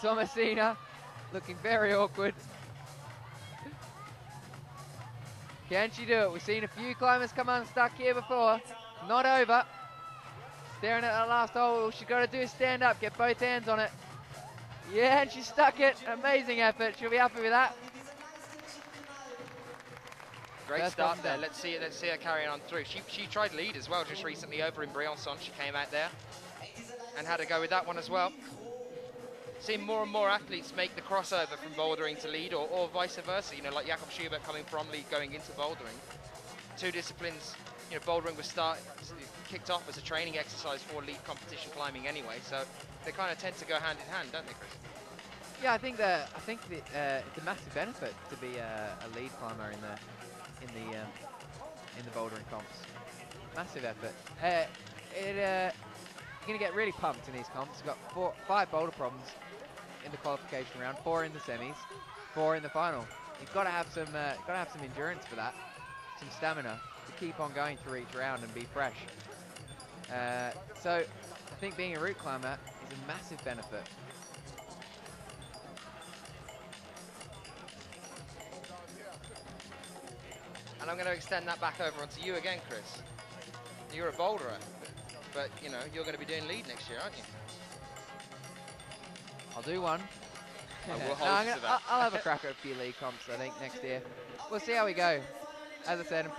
Thomasina looking very awkward. Can she do it? We've seen a few climbers come unstuck here before. Not over. Staring at that last hole. All she's got to do is stand up, get both hands on it. Yeah, and she stuck it. Amazing effort. She'll be happy with that. Great start there. Let's see her carrying on through. She tried lead as well just recently over in Briançon. She came out there and had a go with that one as well. Seeing more and more athletes make the crossover from bouldering to lead, or vice versa. You know, like Jakob Schubert coming from lead going into bouldering. Two disciplines. You know, bouldering was kicked off as a training exercise for lead competition climbing anyway, so they kind of tend to go hand in hand, don't they, Chris? Yeah, I think it's a massive benefit to be a lead climber in the bouldering comps. Massive effort. You're going to get really pumped in these comps. You've got 5 boulder problems in the qualification round, 4 in the semis, 4 in the final. You've got to have some endurance for that, some stamina to keep on going through each round and be fresh. So I think being a route climber is a massive benefit. And I'm going to extend that back over onto you again, Chris. You're a boulderer, but you know you're going to be doing lead next year, aren't you? I'll do one. I will hold you to that. I'll have a crack at a few league comps, I think, next year. We'll see how we go. As I said, I'm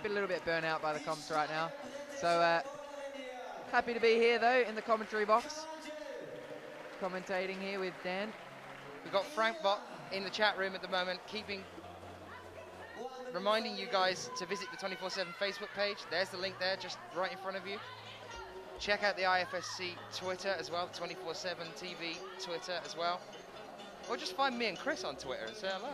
a little bit burnt out by the comps right now. So happy to be here, though, in the commentary box. Commentating here with Dan. We've got Frank Bott in the chat room at the moment, reminding you guys to visit the 24/7 Facebook page. There's the link there, just right in front of you. Check out the IFSC Twitter as well, the 24/7 TV Twitter as well. Or just find me and Chris on Twitter and say hello.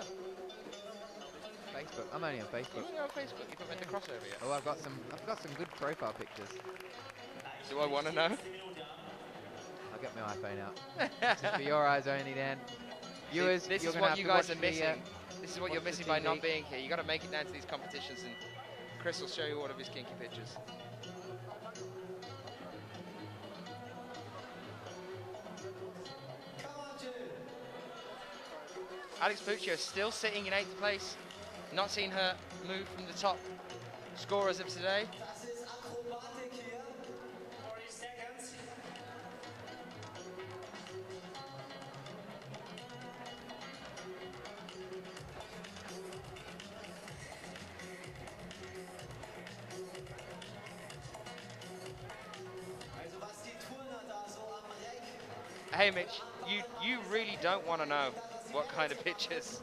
Facebook. I'm only on Facebook. You're only on Facebook. You haven't made the crossover yet. Oh, I've got some good profile pictures. Do I want to know? I'll get my iPhone out. This is for your eyes only, Dan. Viewers, this is what you guys are missing. This is what you're missing by not being here. You got to make it down to these competitions, and Chris will show you all of his kinky pictures. Alex Puccio is still sitting in 8th place. Not seen her move from the top scorers of today. Hey Mitch, you really don't want to know what kind of pictures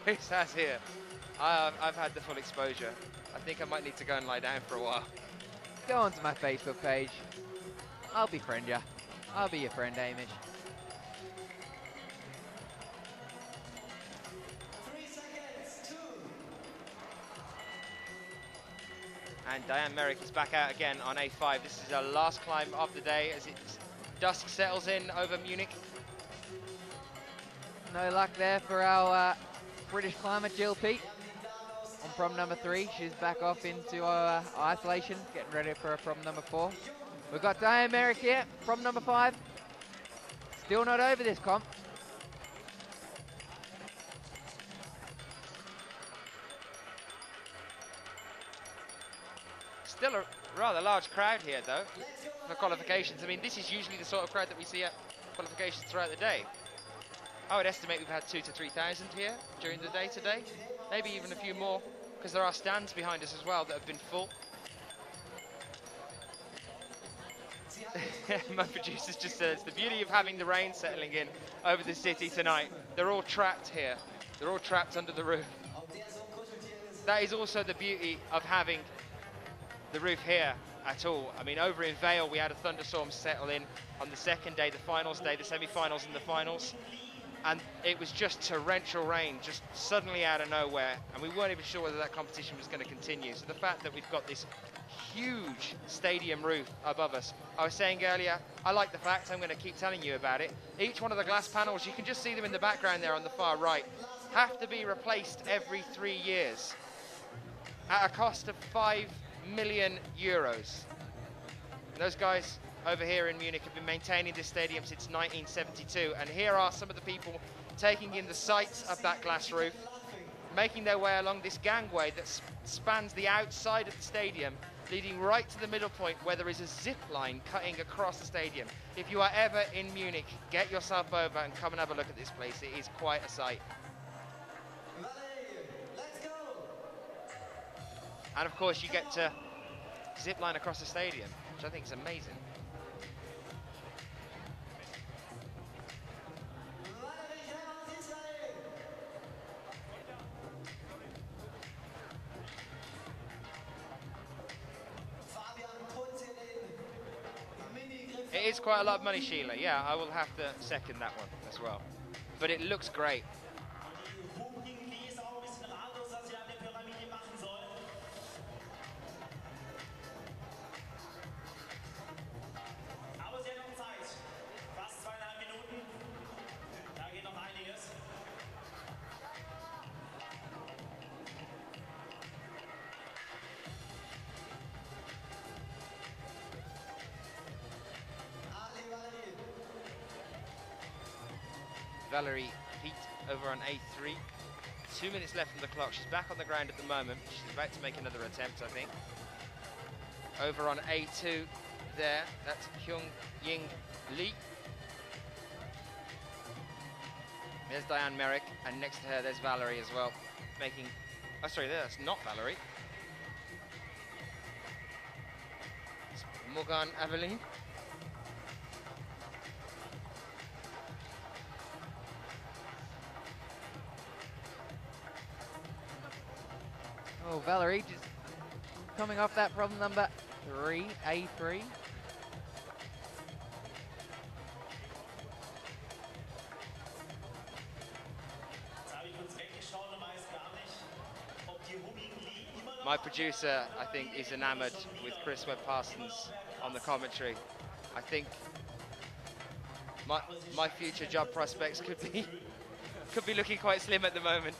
Chris has here. I've had the full exposure. I think I might need to go and lie down for a while. Go onto my Facebook page. I'll befriend you. I'll be your friend, Hamish. And Diane Merrick is back out again on A5. This is her last climb of the day as dusk settles in over Munich. No luck there for our British climber, Jill Peat. On prom number 3, she's back off into isolation, getting ready for prom number 4. We've got Diane Merrick here, prom number 5. Still not over this comp. Still a rather large crowd here, though, for qualifications. I mean, this is usually the sort of crowd that we see at qualifications throughout the day. I would estimate we've had 2,000 to 3,000 here during the day today. Maybe even a few more, because there are stands behind us as well that have been full. My producer's just said it's the beauty of having the rain settling in over the city tonight. They're all trapped here. They're all trapped under the roof. That is also the beauty of having the roof here at all. I mean, over in Vale, we had a thunderstorm settle in on the second day, the finals day, the semi-finals and the finals. And it was just torrential rain, just suddenly out of nowhere. And we weren't even sure whether that competition was going to continue. So the fact that we've got this huge stadium roof above us. I was saying earlier, I like the fact, I'm going to keep telling you about it. Each one of the glass panels, you can just see them in the background there on the far right, have to be replaced every 3 years at a cost of €5 million. And those guys over here in Munich have been maintaining this stadium since 1972, and here are some of the people taking in the sights of that glass roof, making their way along this gangway that spans the outside of the stadium, leading right to the middle point where there is a zip line cutting across the stadium. If you are ever in Munich, get yourself over and come and have a look at this place. It is quite a sight. And of course you get to zip line across the stadium, which I think is amazing. It is quite a lot of money, Sheila. Yeah, I will have to second that one as well. But it looks great. Valerie Pete over on A3. 2 minutes left on the clock. She's back on the ground at the moment. She's about to make another attempt, I think. Over on A2 there, that's Kyung Ying Lee. There's Diane Merrick, and next to her there's Valerie as well, making... Oh, sorry, that's not Valerie. It's Morgan Aveline. Oh, Valerie just coming off that problem number 3, A3. My producer, I think, is enamored with Chris Webb-Parsons on the commentary. I think my future job prospects could be looking quite slim at the moment.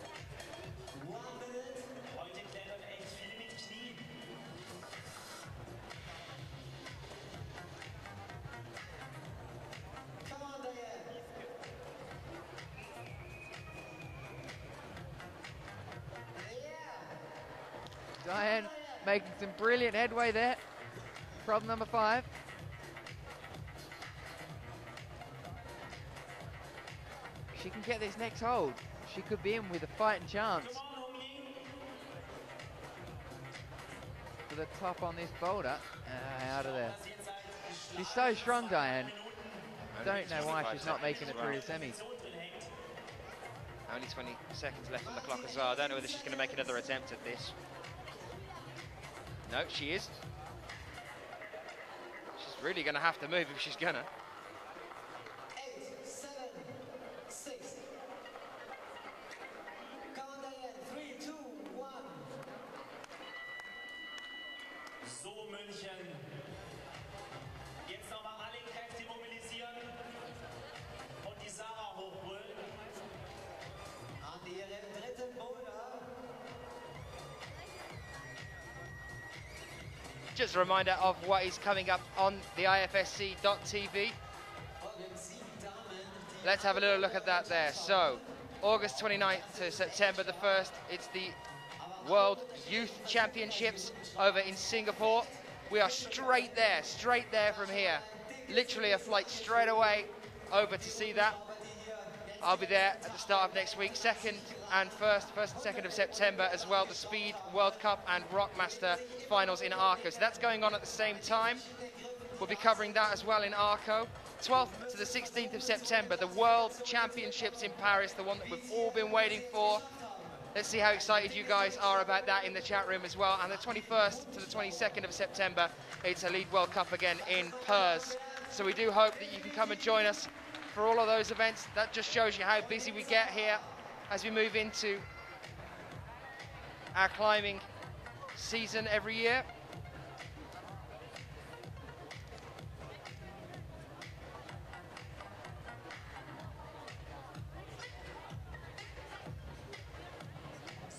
Diane making some brilliant headway there. Problem number 5. She can get this next hold. She could be in with a fighting chance for the top on this boulder. Out of there. She's so strong, Diane. Don't know why she's not making it through the semis. Only 20 seconds left on the clock as well. I don't know whether she's going to make another attempt at this. No, she is. She's really going to have to move if she's going to. 8, 7, 6. Come on, Diane. 3, 2, 1. So, München. Jetzt nochmal alle Kräfte mobilisieren und die Sarah hochholen. An ihren dritten Boulder. Just a reminder of what is coming up on the IFSC.tv. Let's have a little look at that there. So, August 29th to September the 1st, it's the World Youth Championships over in Singapore. We are straight there from here. Literally a flight straight away over to see that. I'll be there at the start of next week. 1st and 2nd of September as well, the Speed World Cup and Rockmaster finals in Arco. So that's going on at the same time. We'll be covering that as well in Arco. 12th to the 16th of September, the World Championships in Paris, the one that we've all been waiting for. Let's see how excited you guys are about that in the chat room as well. And the 21st to the 22nd of September, it's a Lead World Cup again in Purs. So we do hope that you can come and join us for all of those events. That just shows you how busy we get here as we move into our climbing season every year.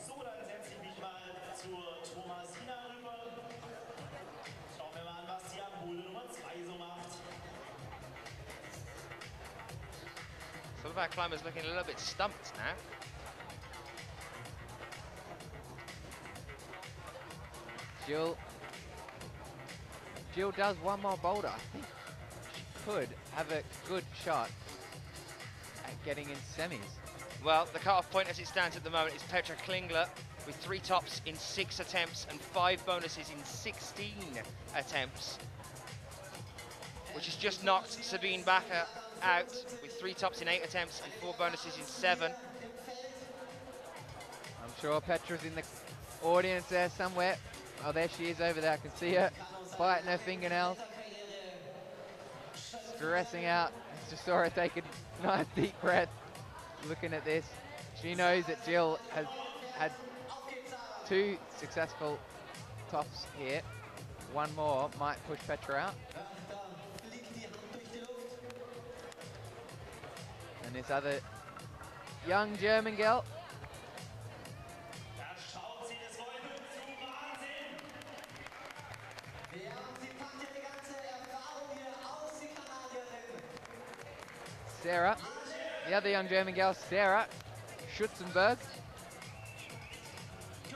So, dann setze ich mich mal zur Thomasina rüber. Schauen wir mal an, was die am Boulder Nummer 2 so macht. of our climbers looking a little bit stumped now. Jill does one more boulder. I think she could have a good shot at getting in semis. Well, the cut-off point as it stands at the moment is Petra Klingler with 3 tops in 6 attempts and 5 bonuses in 16 attempts, which has just knocked Sabine Bacher out with 3 tops in 8 attempts and 4 bonuses in 7. I'm sure Petra's in the audience there somewhere. Oh, there she is over there. I can see her biting her fingernails, stressing out. I just saw her take a nice deep breath looking at this. She knows that Jill has had 2 successful tops here. One more might push Petra out. And this other young German girl. Sarah, the other young German girl, Sarah Schutzenberg,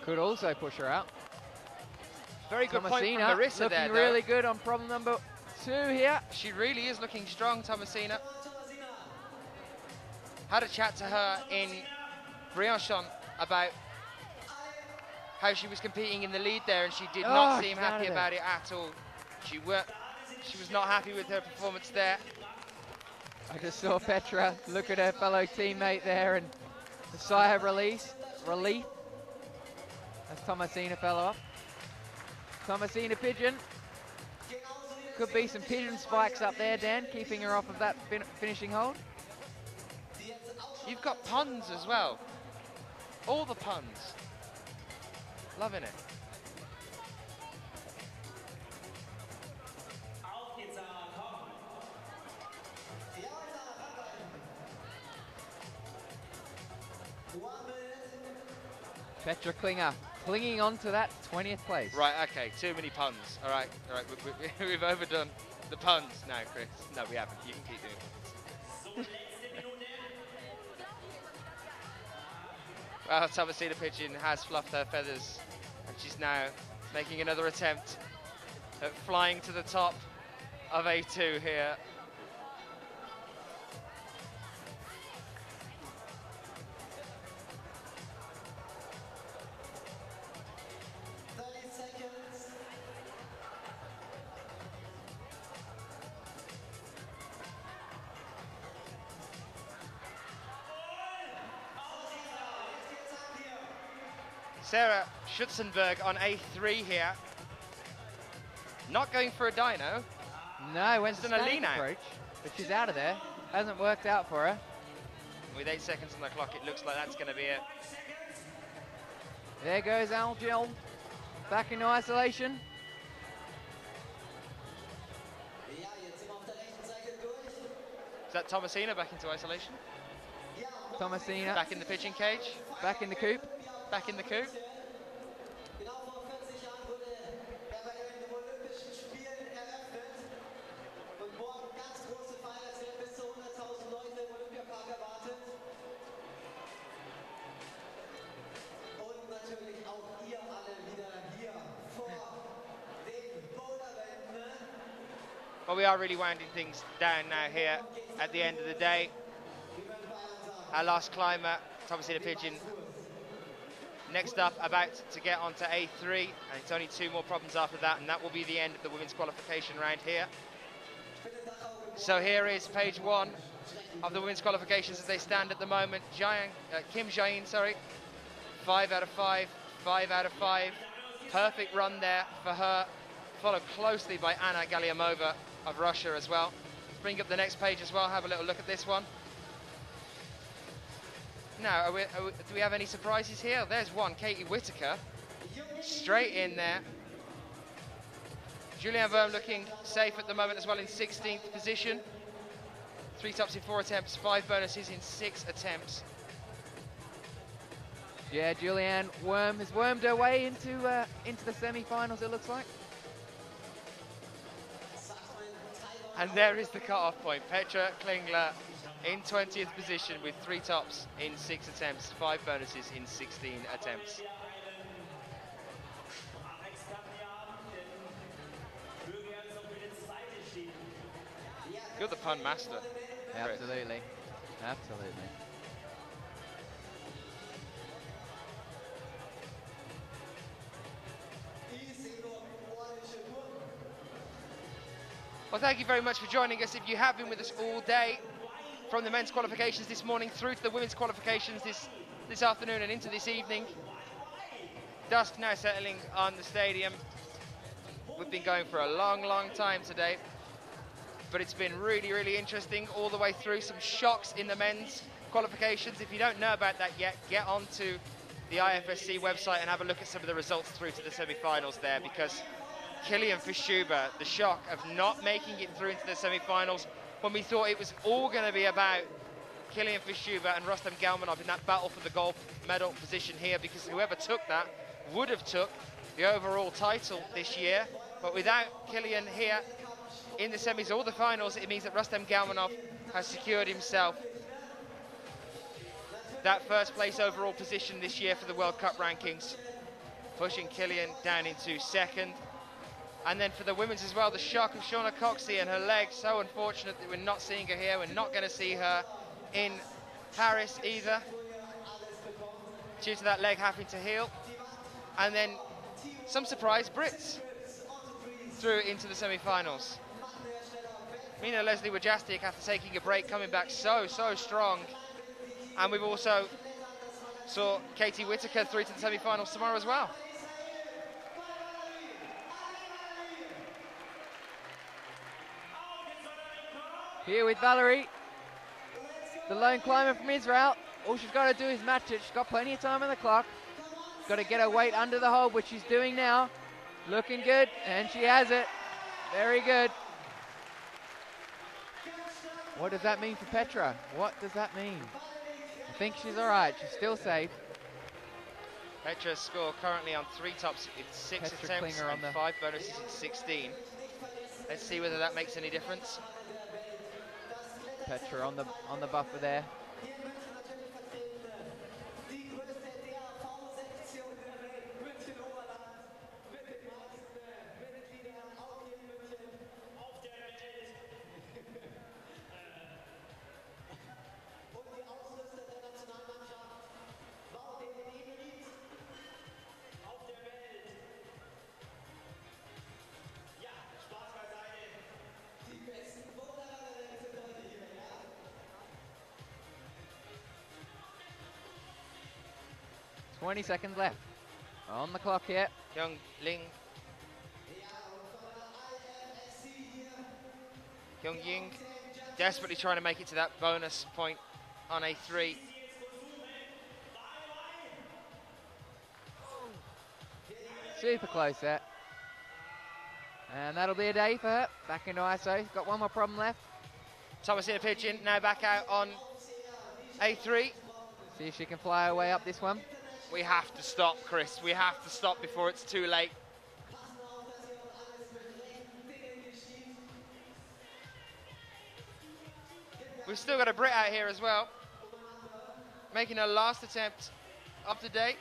could also push her out. Very good point from Thomasina Marissa there, looking really good on problem number 2 here. She really is looking strong, Thomasina. Had a chat to her in Briançon about how she was competing in the lead there, and she did not seem happy about it at all. She was not happy with her performance there. I just saw Petra look at her fellow teammate there and a sigh of relief as Thomasina fell off. Thomasina Pigeon. Could be some pigeon spikes up there, Dan, keeping her off of that finishing hold. You've got puns as well. All the puns. Loving it. Petra Klinger clinging on to that 20th place. Right, okay, too many puns. All right, we've overdone the puns now, Chris. No, we haven't. You can keep doing puns. Well, Thomasina Pigeon has fluffed her feathers, and she's now making another attempt at flying to the top of A2 here. Sarah Schutzenberg on A3 here. Not going for a dyno. No, went She's to done a static lean out. approach, but she's out of there. Hasn't worked out for her. With 8 seconds on the clock, it looks like that's going to be it. There goes Algil back into isolation. Is that Thomasina back into isolation? Thomasina. Back in the pitching cage? Back in the coop. Back in the coop. Well, we are really winding things down now here at the end of the day. Our last climber, Thomasina Pigeon, next up, about to get onto A3, and it's only 2 more problems after that, and that will be the end of the women's qualification round here. So here is page 1 of the women's qualifications as they stand at the moment. Kim Jain, 5 out of 5, 5 out of 5. Perfect run there for her, followed closely by Anna Galiamova of Russia as well. Let's bring up the next page as well, have a little look at this one. Now, do we have any surprises here? There's one, Katie Whitaker, straight in there. Julianne Verme looking safe at the moment as well in 16th position. 3 tops in 4 attempts, 5 bonuses in 6 attempts. Yeah, Julianne Worm has wormed her way into the semi-finals, it looks like. And there is the cut-off point. Petra Klingler in 20th position with 3 tops in 6 attempts, 5 bonuses in 16 attempts. You're the pun master. Chris. Absolutely. Absolutely. Well, thank you very much for joining us. If you have been with us all day, from the men's qualifications this morning through to the women's qualifications this afternoon and into this evening. Dusk now settling on the stadium. We've been going for a long, long time today, but it's been really, really interesting all the way through. Some shocks in the men's qualifications. If you don't know about that yet, get onto the IFSC website and have a look at some of the results through to the semi-finals there, because Kilian Fischuber, the shock of not making it through into the semi-finals when we thought it was all going to be about Kilian Fischuber and Rustam Galmanov in that battle for the gold medal position here, because whoever took that would have took the overall title this year. But without Kilian here in the semis or the finals, it means that Rustam Galmanov has secured himself that first place overall position this year for the World Cup rankings, pushing Kilian down into second. And then for the women's as well, the shock of Shauna Coxey and her leg. So unfortunate that we're not seeing her here. We're not going to see her in Paris either, due to that leg having to heal. And then some surprise Brits through into the semi-finals. Mina Leslie Wojciak, after taking a break, coming back so strong. And we've also saw Katie Whitaker through to the semi-finals tomorrow as well. Here with Valerie, the lone climber from Israel. All she's got to do is match it. She's got plenty of time on the clock. She's got to get her weight under the hold, which she's doing now. Looking good, and she has it. Very good. What does that mean for Petra? What does that mean? I think she's all right. She's still safe. Petra's score currently on 3 tops in 6 Petra attempts Klinger and 5 bonuses in 16. Let's see whether that makes any difference. Petra on the buffer there. Seconds left on the clock here. Young Ling. Young Ying desperately trying to make it to that bonus point on A3. Super close there. And that'll be a day for her. Back into ISO. Got one more problem left. Thomasina Pigeon now back out on A3. See if she can fly her way up this one. We have to stop, Chris. We have to stop before it's too late. We've still got a Brit out here as well, making her last attempt up to date.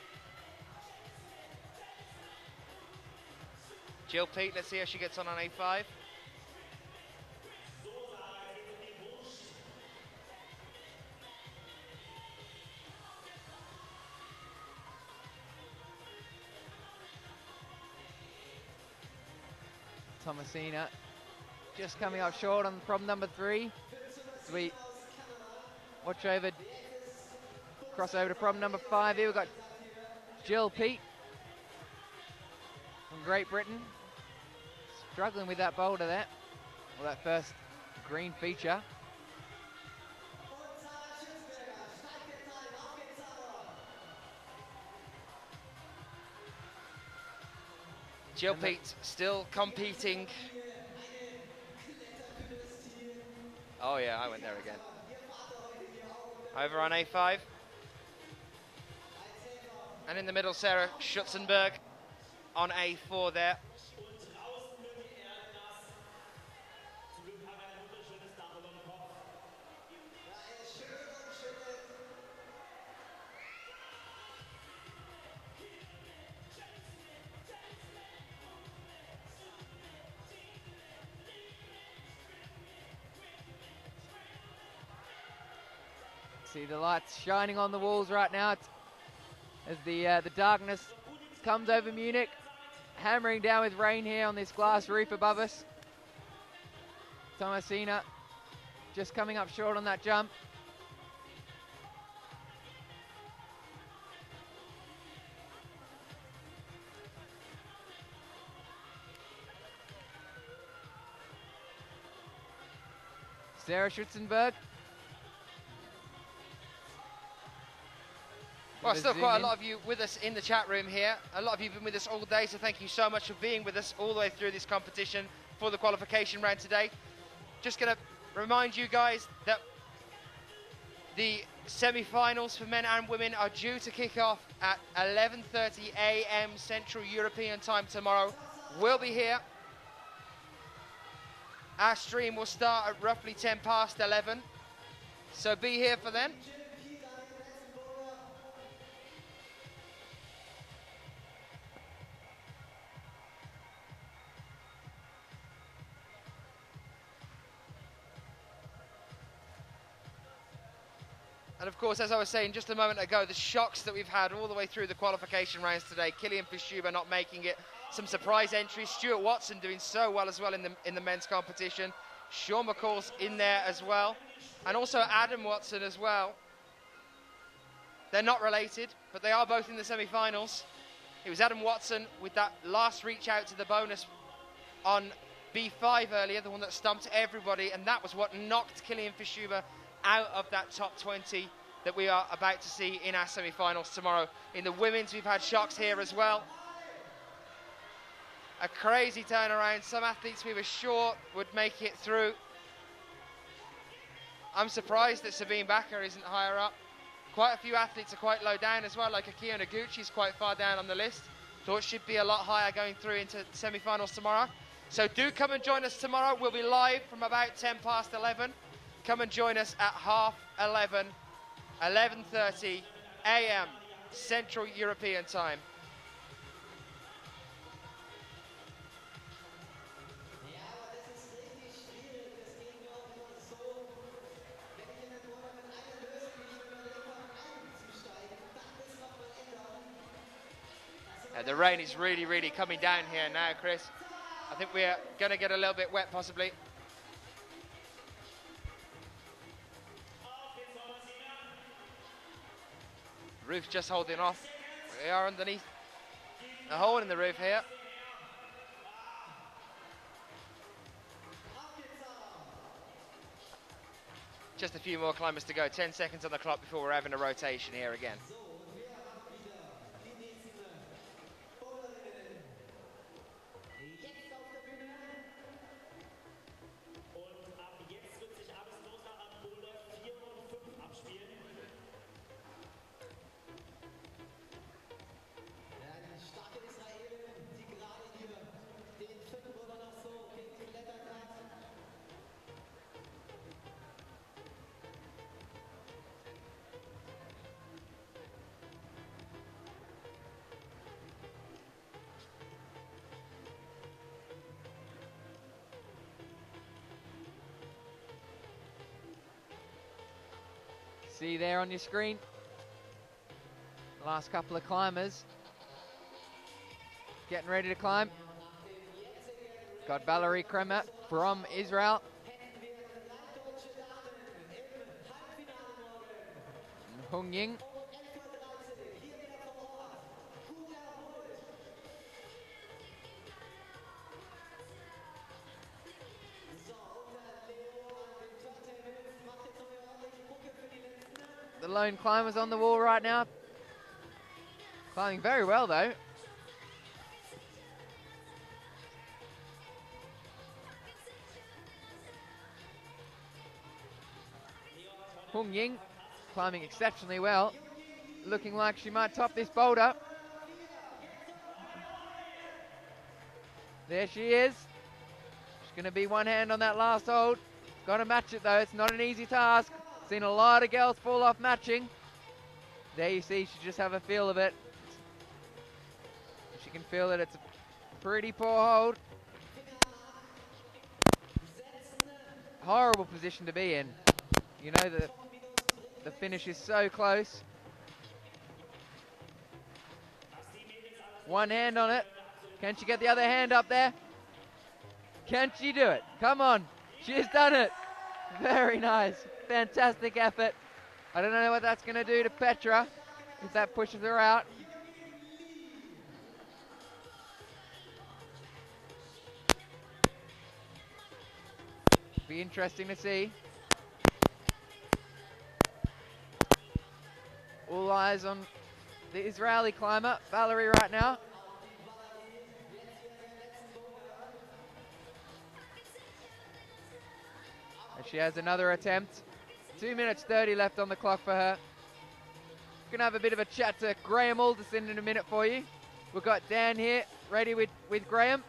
Jill Peat, let's see how she gets on A5. Thomasina just coming up short on problem number 3. So we watch over, cross over to problem number 5 here. We've got Jill Peat from Great Britain. Struggling with that boulder there, or that first green feature. Jill Peat still competing. Oh yeah, I went there again. Over on A5. And in the middle, Sarah Schutzenberg on A4 there. See the lights shining on the walls right now. As the darkness comes over Munich, hammering down with rain here on this glass roof above us. Tomasina just coming up short on that jump. Sarah Schutzenberg. Well, still quite a lot of you with us in the chat room here. A lot of you have been with us all day, so thank you so much for being with us all the way through this competition for the qualification round today. Just going to remind you guys that the semi-finals for men and women are due to kick off at 11:30 a.m. Central European time tomorrow. We'll be here. Our stream will start at roughly 10 past 11, so be here for then. And of course, as I was saying just a moment ago, the shocks that we've had all the way through the qualification rounds today. Kilian Fischuber not making it. Some surprise entries. Stuart Watson doing so well as well in the men's competition. Sean McCall's in there as well. And also Adam Watson as well. They're not related, but they are both in the semi-finals. It was Adam Watson with that last reach out to the bonus on B5 earlier, the one that stumped everybody, and that was what knocked Kilian Fischuber out of that top 20 that we are about to see in our semi-finals tomorrow. In the women's, we've had shocks here as well. A crazy turnaround. Some athletes we were sure would make it through. I'm surprised that Sabine Bakker isn't higher up. Quite a few athletes are quite low down as well, like Akio Noguchi's quite far down on the list. Thought she'd be a lot higher going through into semi-finals tomorrow. So do come and join us tomorrow. We'll be live from about 10 past 11. Come and join us at 11:30, 11:30 a.m. Central European time. The rain is really, really coming down here now, Chris. I think we're going to get a little bit wet, possibly. Roof's just holding off. We are underneath a hole in the roof here. Just a few more climbers to go. 10 seconds on the clock before we're having a rotation here again. See there on your screen, last couple of climbers getting ready to climb. Got Valerie Kremer from Israel. And Hung Ying. The lone climbers on the wall right now. Climbing very well though. Hung Ying climbing exceptionally well. Looking like she might top this boulder. There she is. She's going to be one hand on that last hold. Got to match it though, it's not an easy task. Seen a lot of girls fall off matching. There you see, she just have a feel of it. She can feel that it's a pretty poor hold. Horrible position to be in. You know that The finish is so close. One hand on it. Can she get the other hand up there? Can she do it? Come on. She's done it. Very nice. Fantastic effort. I don't know what that's going to do to Petra if that pushes her out. Be interesting to see. All eyes on the Israeli climber, Valerie, right now. And she has another attempt. 2 minutes 30 left on the clock for her. Gonna have a bit of a chat to Graham Alderson in a minute for you. We've got Dan here ready with Graham.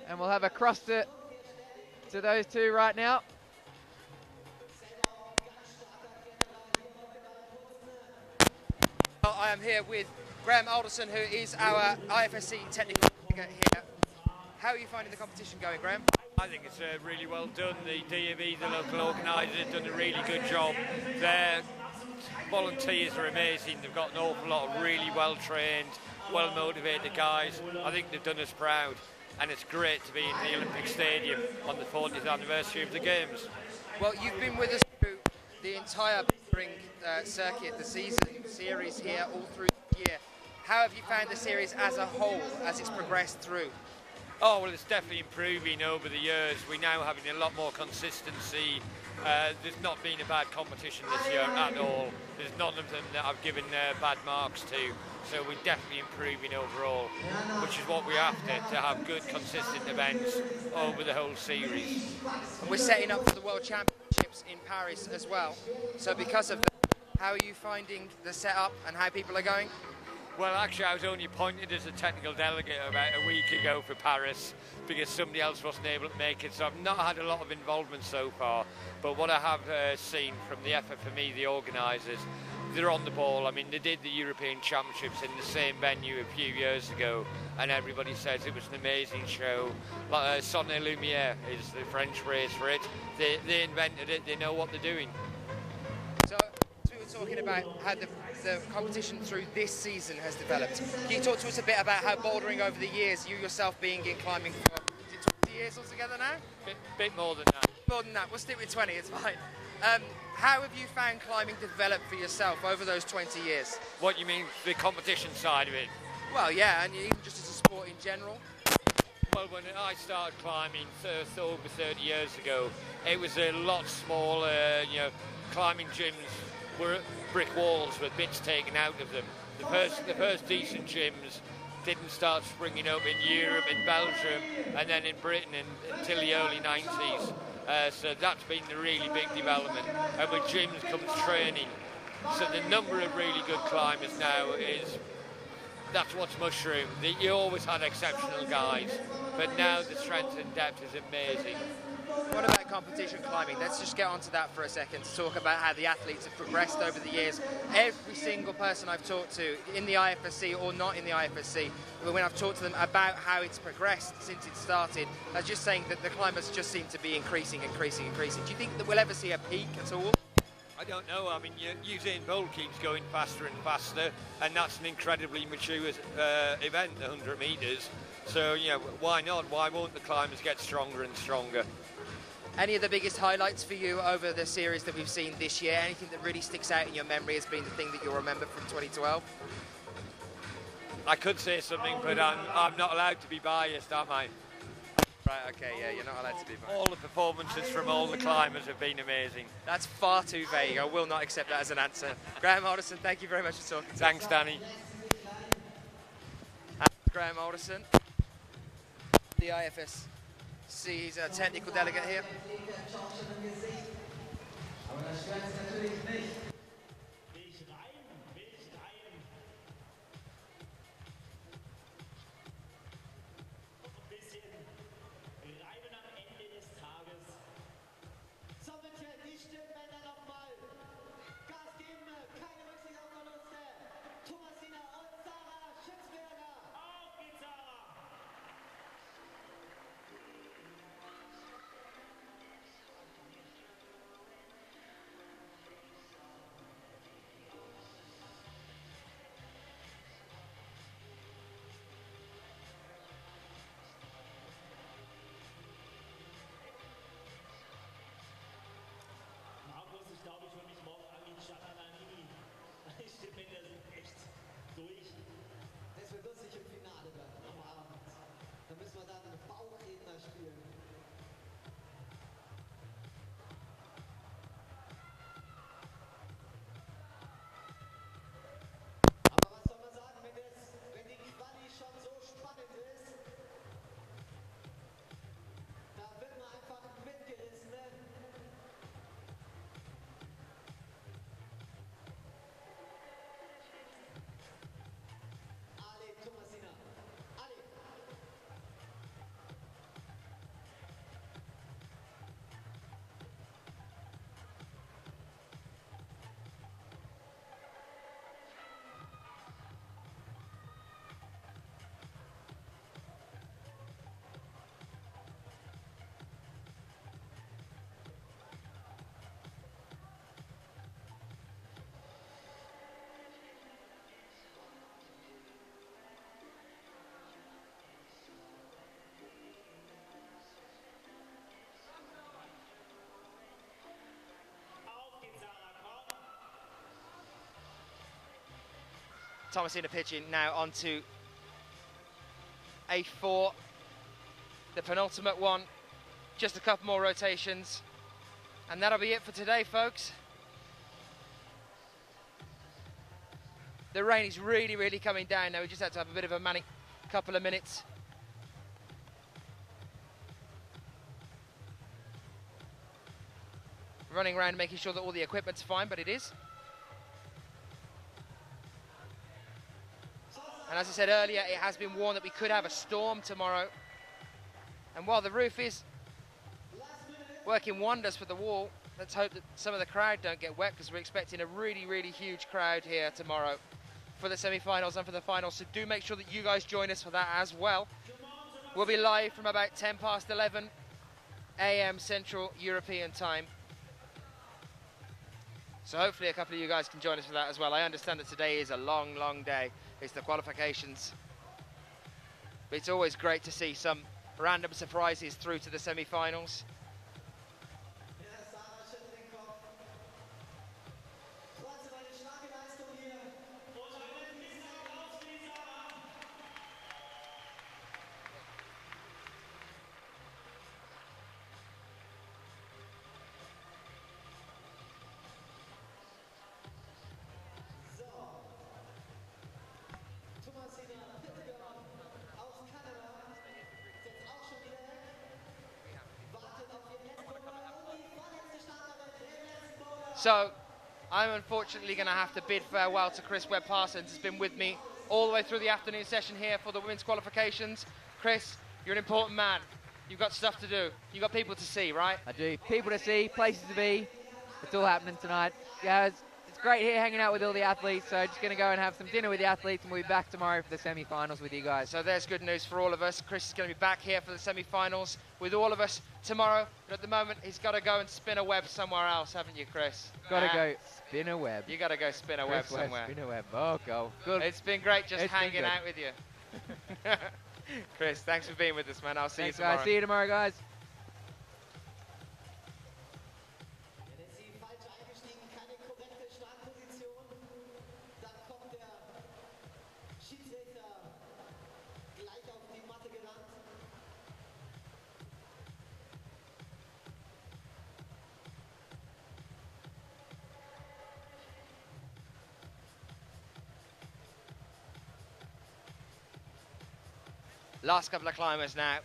And we'll have a cross to those two right now. Well, I am here with Graham Alderson, who is our IFSC technical here. How are you finding the competition going, Graham? I think it's really well done. The DAV, the local organisers, have done a really good job. Their volunteers are amazing. They've got an awful lot of really well trained, well motivated guys. I think they've done us proud, and it's great to be in the Olympic Stadium on the 40th anniversary of the Games. Well, you've been with us through the entire Bouldering circuit, the series here all through the year. How have you found the series as a whole as it's progressed through? Oh, well, it's definitely improving over the years. We're now having a lot more consistency. There's not been a bad competition this year at all. There's none of them that I've given bad marks to. So we're definitely improving overall, which is what we're after, to have good, consistent events over the whole series. And we're setting up for the World Championships in Paris as well. So because of that, how are you finding the setup and how people are going? Well, actually, I was only appointed as a technical delegate about a week ago for Paris because somebody else wasn't able to make it. So I've not had a lot of involvement so far. But what I have seen from the effort for me, the organisers, they're on the ball. I mean, they did the European Championships in the same venue a few years ago, and everybody says it was an amazing show. Sonne Lumière is the French phrase for it. They invented it. They know what they're doing. So we were talking about how the competition through this season has developed. Can you talk to us a bit about how bouldering over the years, you yourself being in climbing for 20 years altogether now? Bit more than that. More than that, we'll stick with 20, it's fine. How have you found climbing develop for yourself over those 20 years? What you mean, the competition side of it? Well, yeah, and even just as a sport in general. Well, when I started climbing over 30 years ago, it was a lot smaller. You know, climbing gyms were brick walls with bits taken out of them. The first decent gyms didn't start springing up in Europe, in Belgium, and then in Britain until the early 90s. So that's been the really big development. And with gyms comes training. So the number of really good climbers now that's what's mushroomed. You always had exceptional guys, but now the strength and depth is amazing. What about competition climbing? Let's just get onto that for a second to talk about how the athletes have progressed over the years. Every single person I've talked to in the IFSC or not in the IFSC, when I've talked to them about how it's progressed since it started, are just saying that the climbers just seem to be increasing. Do you think that we'll ever see a peak at all? I don't know. I mean, Usain Bolt keeps going faster and faster, and that's an incredibly mature event, the 100 metres. So, you know, why not? Why won't the climbers get stronger and stronger? Any of the biggest highlights for you over the series that we've seen this year? Anything that really sticks out in your memory as being the thing that you'll remember from 2012? I could say something, but I'm not allowed to be biased, am I? Right, okay, yeah, you're not allowed to be biased. All the performances from all the climbers have been amazing. That's far too vague. I will not accept that as an answer. Graham Alderson, thank you very much for talking to us. Thanks, Danny. Graham Alderson, the IFSC, he's a technical delegate here. Thomasina Pigeon now onto A4, the penultimate one. Just a couple more rotations, and that'll be it for today, folks. The rain is really, really coming down now. We just had to have a bit of a manic couple of minutes. Running around making sure that all the equipment's fine, but it is. And as I said earlier, it has been warned that we could have a storm tomorrow. And while the roof is working wonders for the wall, let's hope that some of the crowd don't get wet, because we're expecting a really, really huge crowd here tomorrow for the semi-finals and for the finals. So do make sure that you guys join us for that as well. We'll be live from about 10 past 11 a.m. Central European time. So hopefully a couple of you guys can join us for that as well. I understand that today is a long, long day. It's the qualifications. But it's always great to see some random surprises through to the semi-finals. So, I'm unfortunately going to have to bid farewell to Chris Webb-Parsons, who's been with me all the way through the afternoon session here for the women's qualifications. Chris, you're an important man. You've got stuff to do. You've got people to see, right? I do. People to see, places to be. It's all happening tonight. Guys, it's great here hanging out with all the athletes, so just going to go and have some dinner with the athletes, and we'll be back tomorrow for the semi-finals with you guys. So there's good news for all of us. Chris is going to be back here for the semi-finals with all of us tomorrow, but at the moment he's got to go and spin a web somewhere else, haven't you, Chris? Got to go spin a web. You got to go spin a web somewhere. Spin a web. Oh, go. Good. It's been great just hanging out with you. Chris, thanks for being with us, man. I'll see you tomorrow. Guys. See you tomorrow, guys. Last couple of climbers now.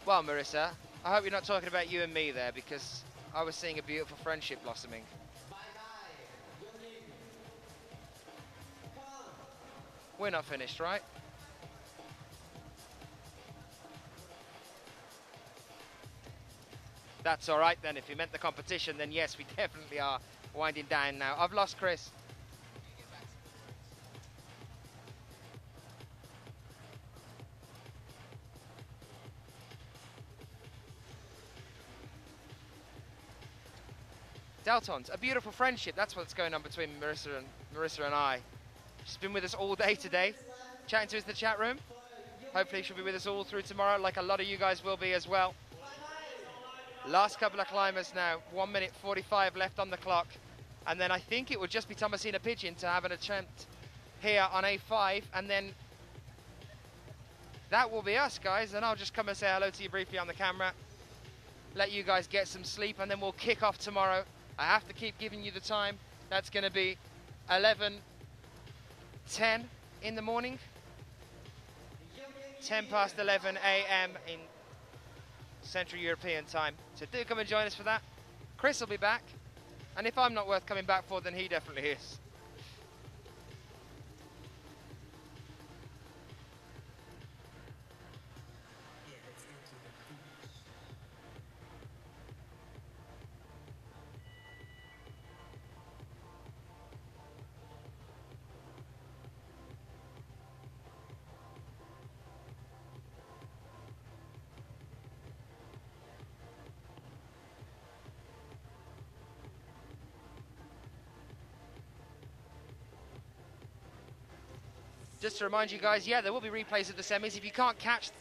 Well, Marissa, I hope you're not talking about you and me there, because I was seeing a beautiful friendship blossoming. We're not finished, right? That's all right then. If you meant the competition, then yes, we definitely are winding down now. I've lost Chris. Deltons, a beautiful friendship. That's what's going on between Marissa and I. She's been with us all day today, chatting to us in the chat room. Hopefully she'll be with us all through tomorrow, like a lot of you guys will be as well. Last couple of climbers now, 1 minute 45 left on the clock. And then I think it would just be Thomasina Pigeon to have an attempt here on A5, and then that will be us, guys, and I'll just come and say hello to you briefly on the camera, let you guys get some sleep, and then we'll kick off tomorrow. I have to keep giving you the time. That's going to be 11:10 in the morning, 10 past 11 a.m. in Central European time. So do come and join us for that. Chris will be back, and if I'm not worth coming back for, then he definitely is. Just to remind you guys, yeah, there will be replays of the semis. If you can't catch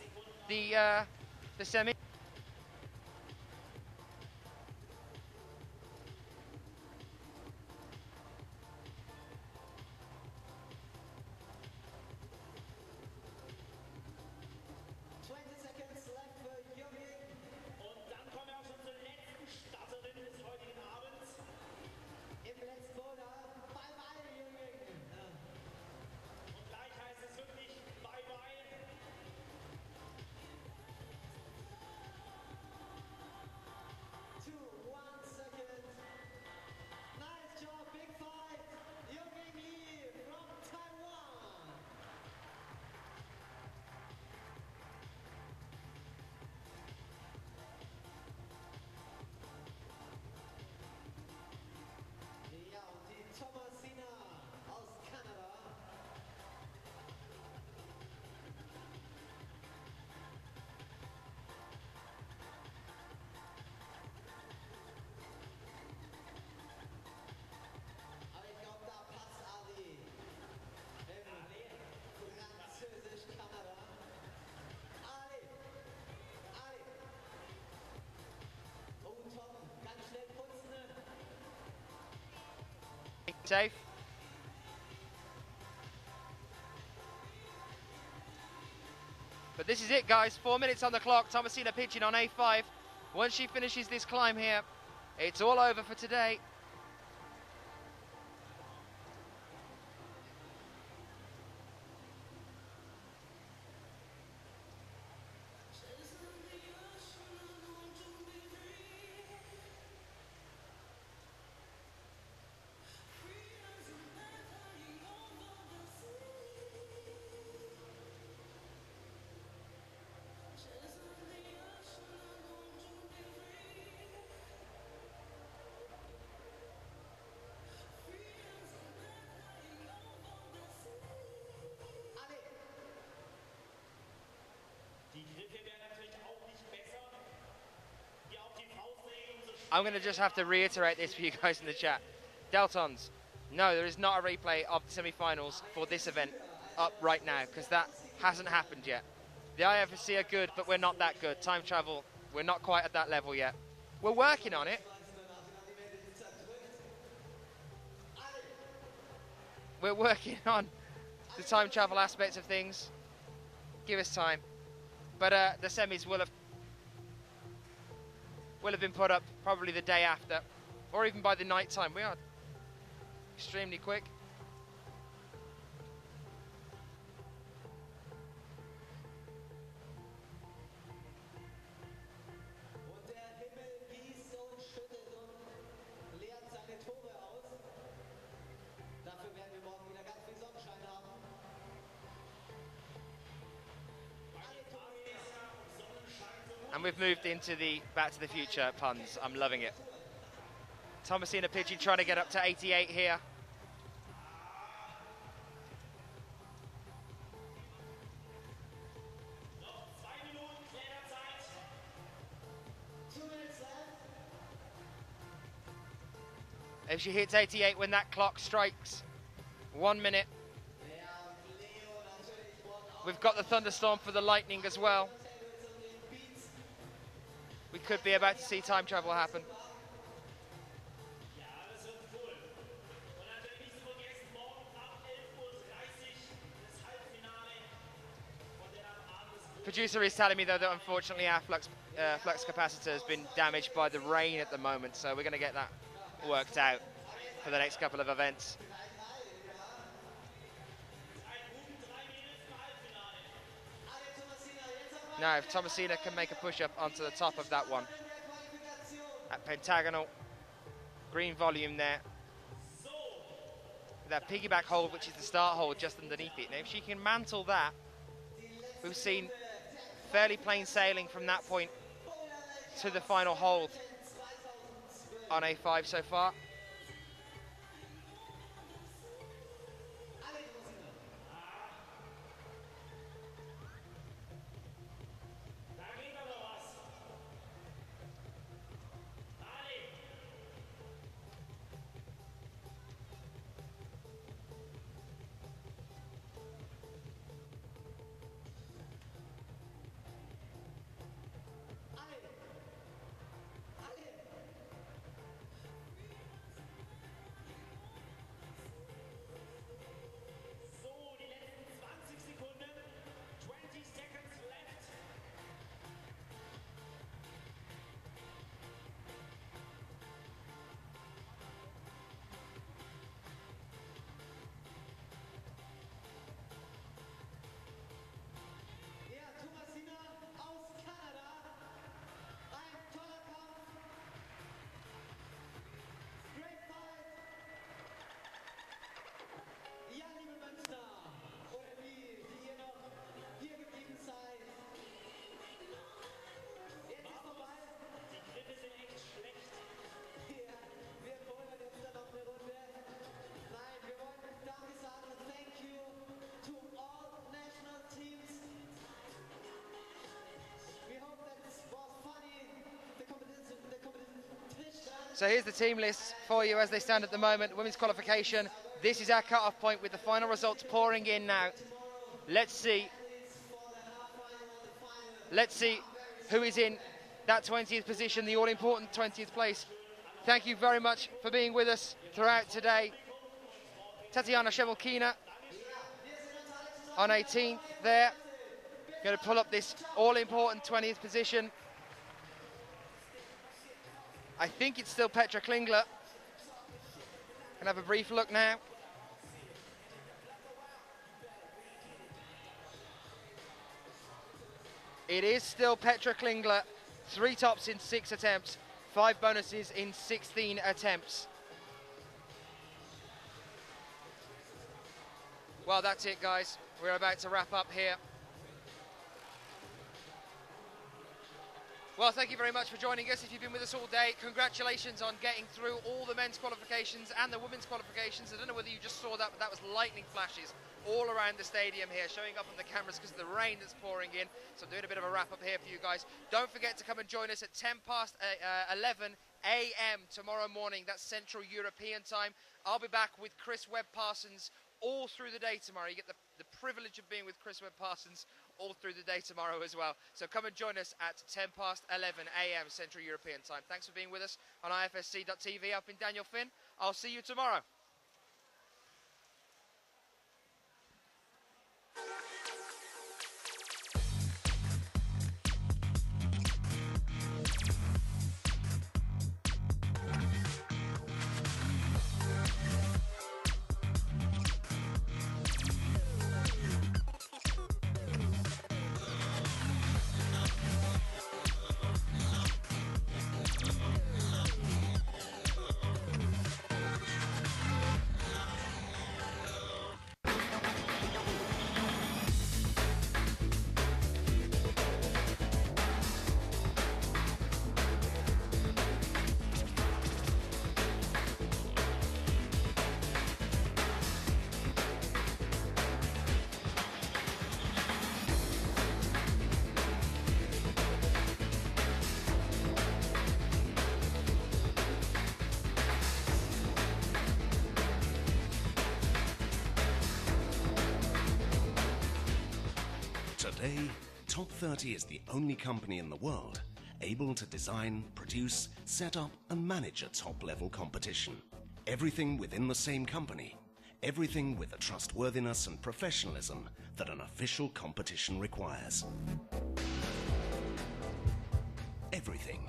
the semi, safe. But this is it, guys. 4 minutes on the clock. Thomasina pitching on A5. Once she finishes this climb here, it's all over for today. I'm going to just have to reiterate this for you guys in the chat. Deltons, no, there is not a replay of the semi-finals for this event up right now, because that hasn't happened yet. The IFSC are good, but we're not that good. Time travel, we're not quite at that level yet. We're working on it. We're working on the time travel aspects of things. Give us time. But the semis will have been put up probably the day after, or even by the night time. We are extremely quick. And we've moved into the Back to the Future puns. I'm loving it. Thomasina pitching, trying to get up to 88 here. If she hits 88 when that clock strikes 1 minute. We've got the thunderstorm for the lightning as well. We could be about to see time travel happen. Producer is telling me though that unfortunately our flux capacitor has been damaged by the rain at the moment, so we're going to get that worked out for the next couple of events. Now, if Tomasina can make a push-up onto the top of that one, that pentagonal green volume there, that piggyback hold, which is the start hold just underneath it. Now, if she can mantle that, we've seen fairly plain sailing from that point to the final hold on A5 so far. So here's the team list for you as they stand at the moment. Women's qualification. This is our cut-off point with the final results pouring in now. Let's see. Let's see who is in that 20th position, the all-important 20th place. Thank you very much for being with us throughout today. Tatiana Shemelkina on 18th there. Going to pull up this all-important 20th position. I think it's still Petra Klingler. Can have a brief look now. It is still Petra Klingler. 3 tops in 6 attempts, 5 bonuses in 16 attempts. Well, that's it, guys. We're about to wrap up here. Well, thank you very much for joining us. If you've been with us all day, congratulations on getting through all the men's qualifications and the women's qualifications. I don't know whether you just saw that, but that was lightning flashes all around the stadium here, showing up on the cameras because of the rain that's pouring in. So I'm doing a bit of a wrap-up here for you guys. Don't forget to come and join us at 11 a.m. tomorrow morning. That's Central European time. I'll be back with Chris Webb-Parsons all through the day tomorrow. You get the privilege of being with Chris Webb-Parsons all through the day tomorrow as well. So come and join us at 11 a.m. Central European time. Thanks for being with us on IFSC.tv. I've been Daniel Finn. I'll see you tomorrow. Today, Top 30 is the only company in the world able to design, produce, set up and manage a top-level competition. Everything within the same company, Everything with the trustworthiness and professionalism that an official competition requires. Everything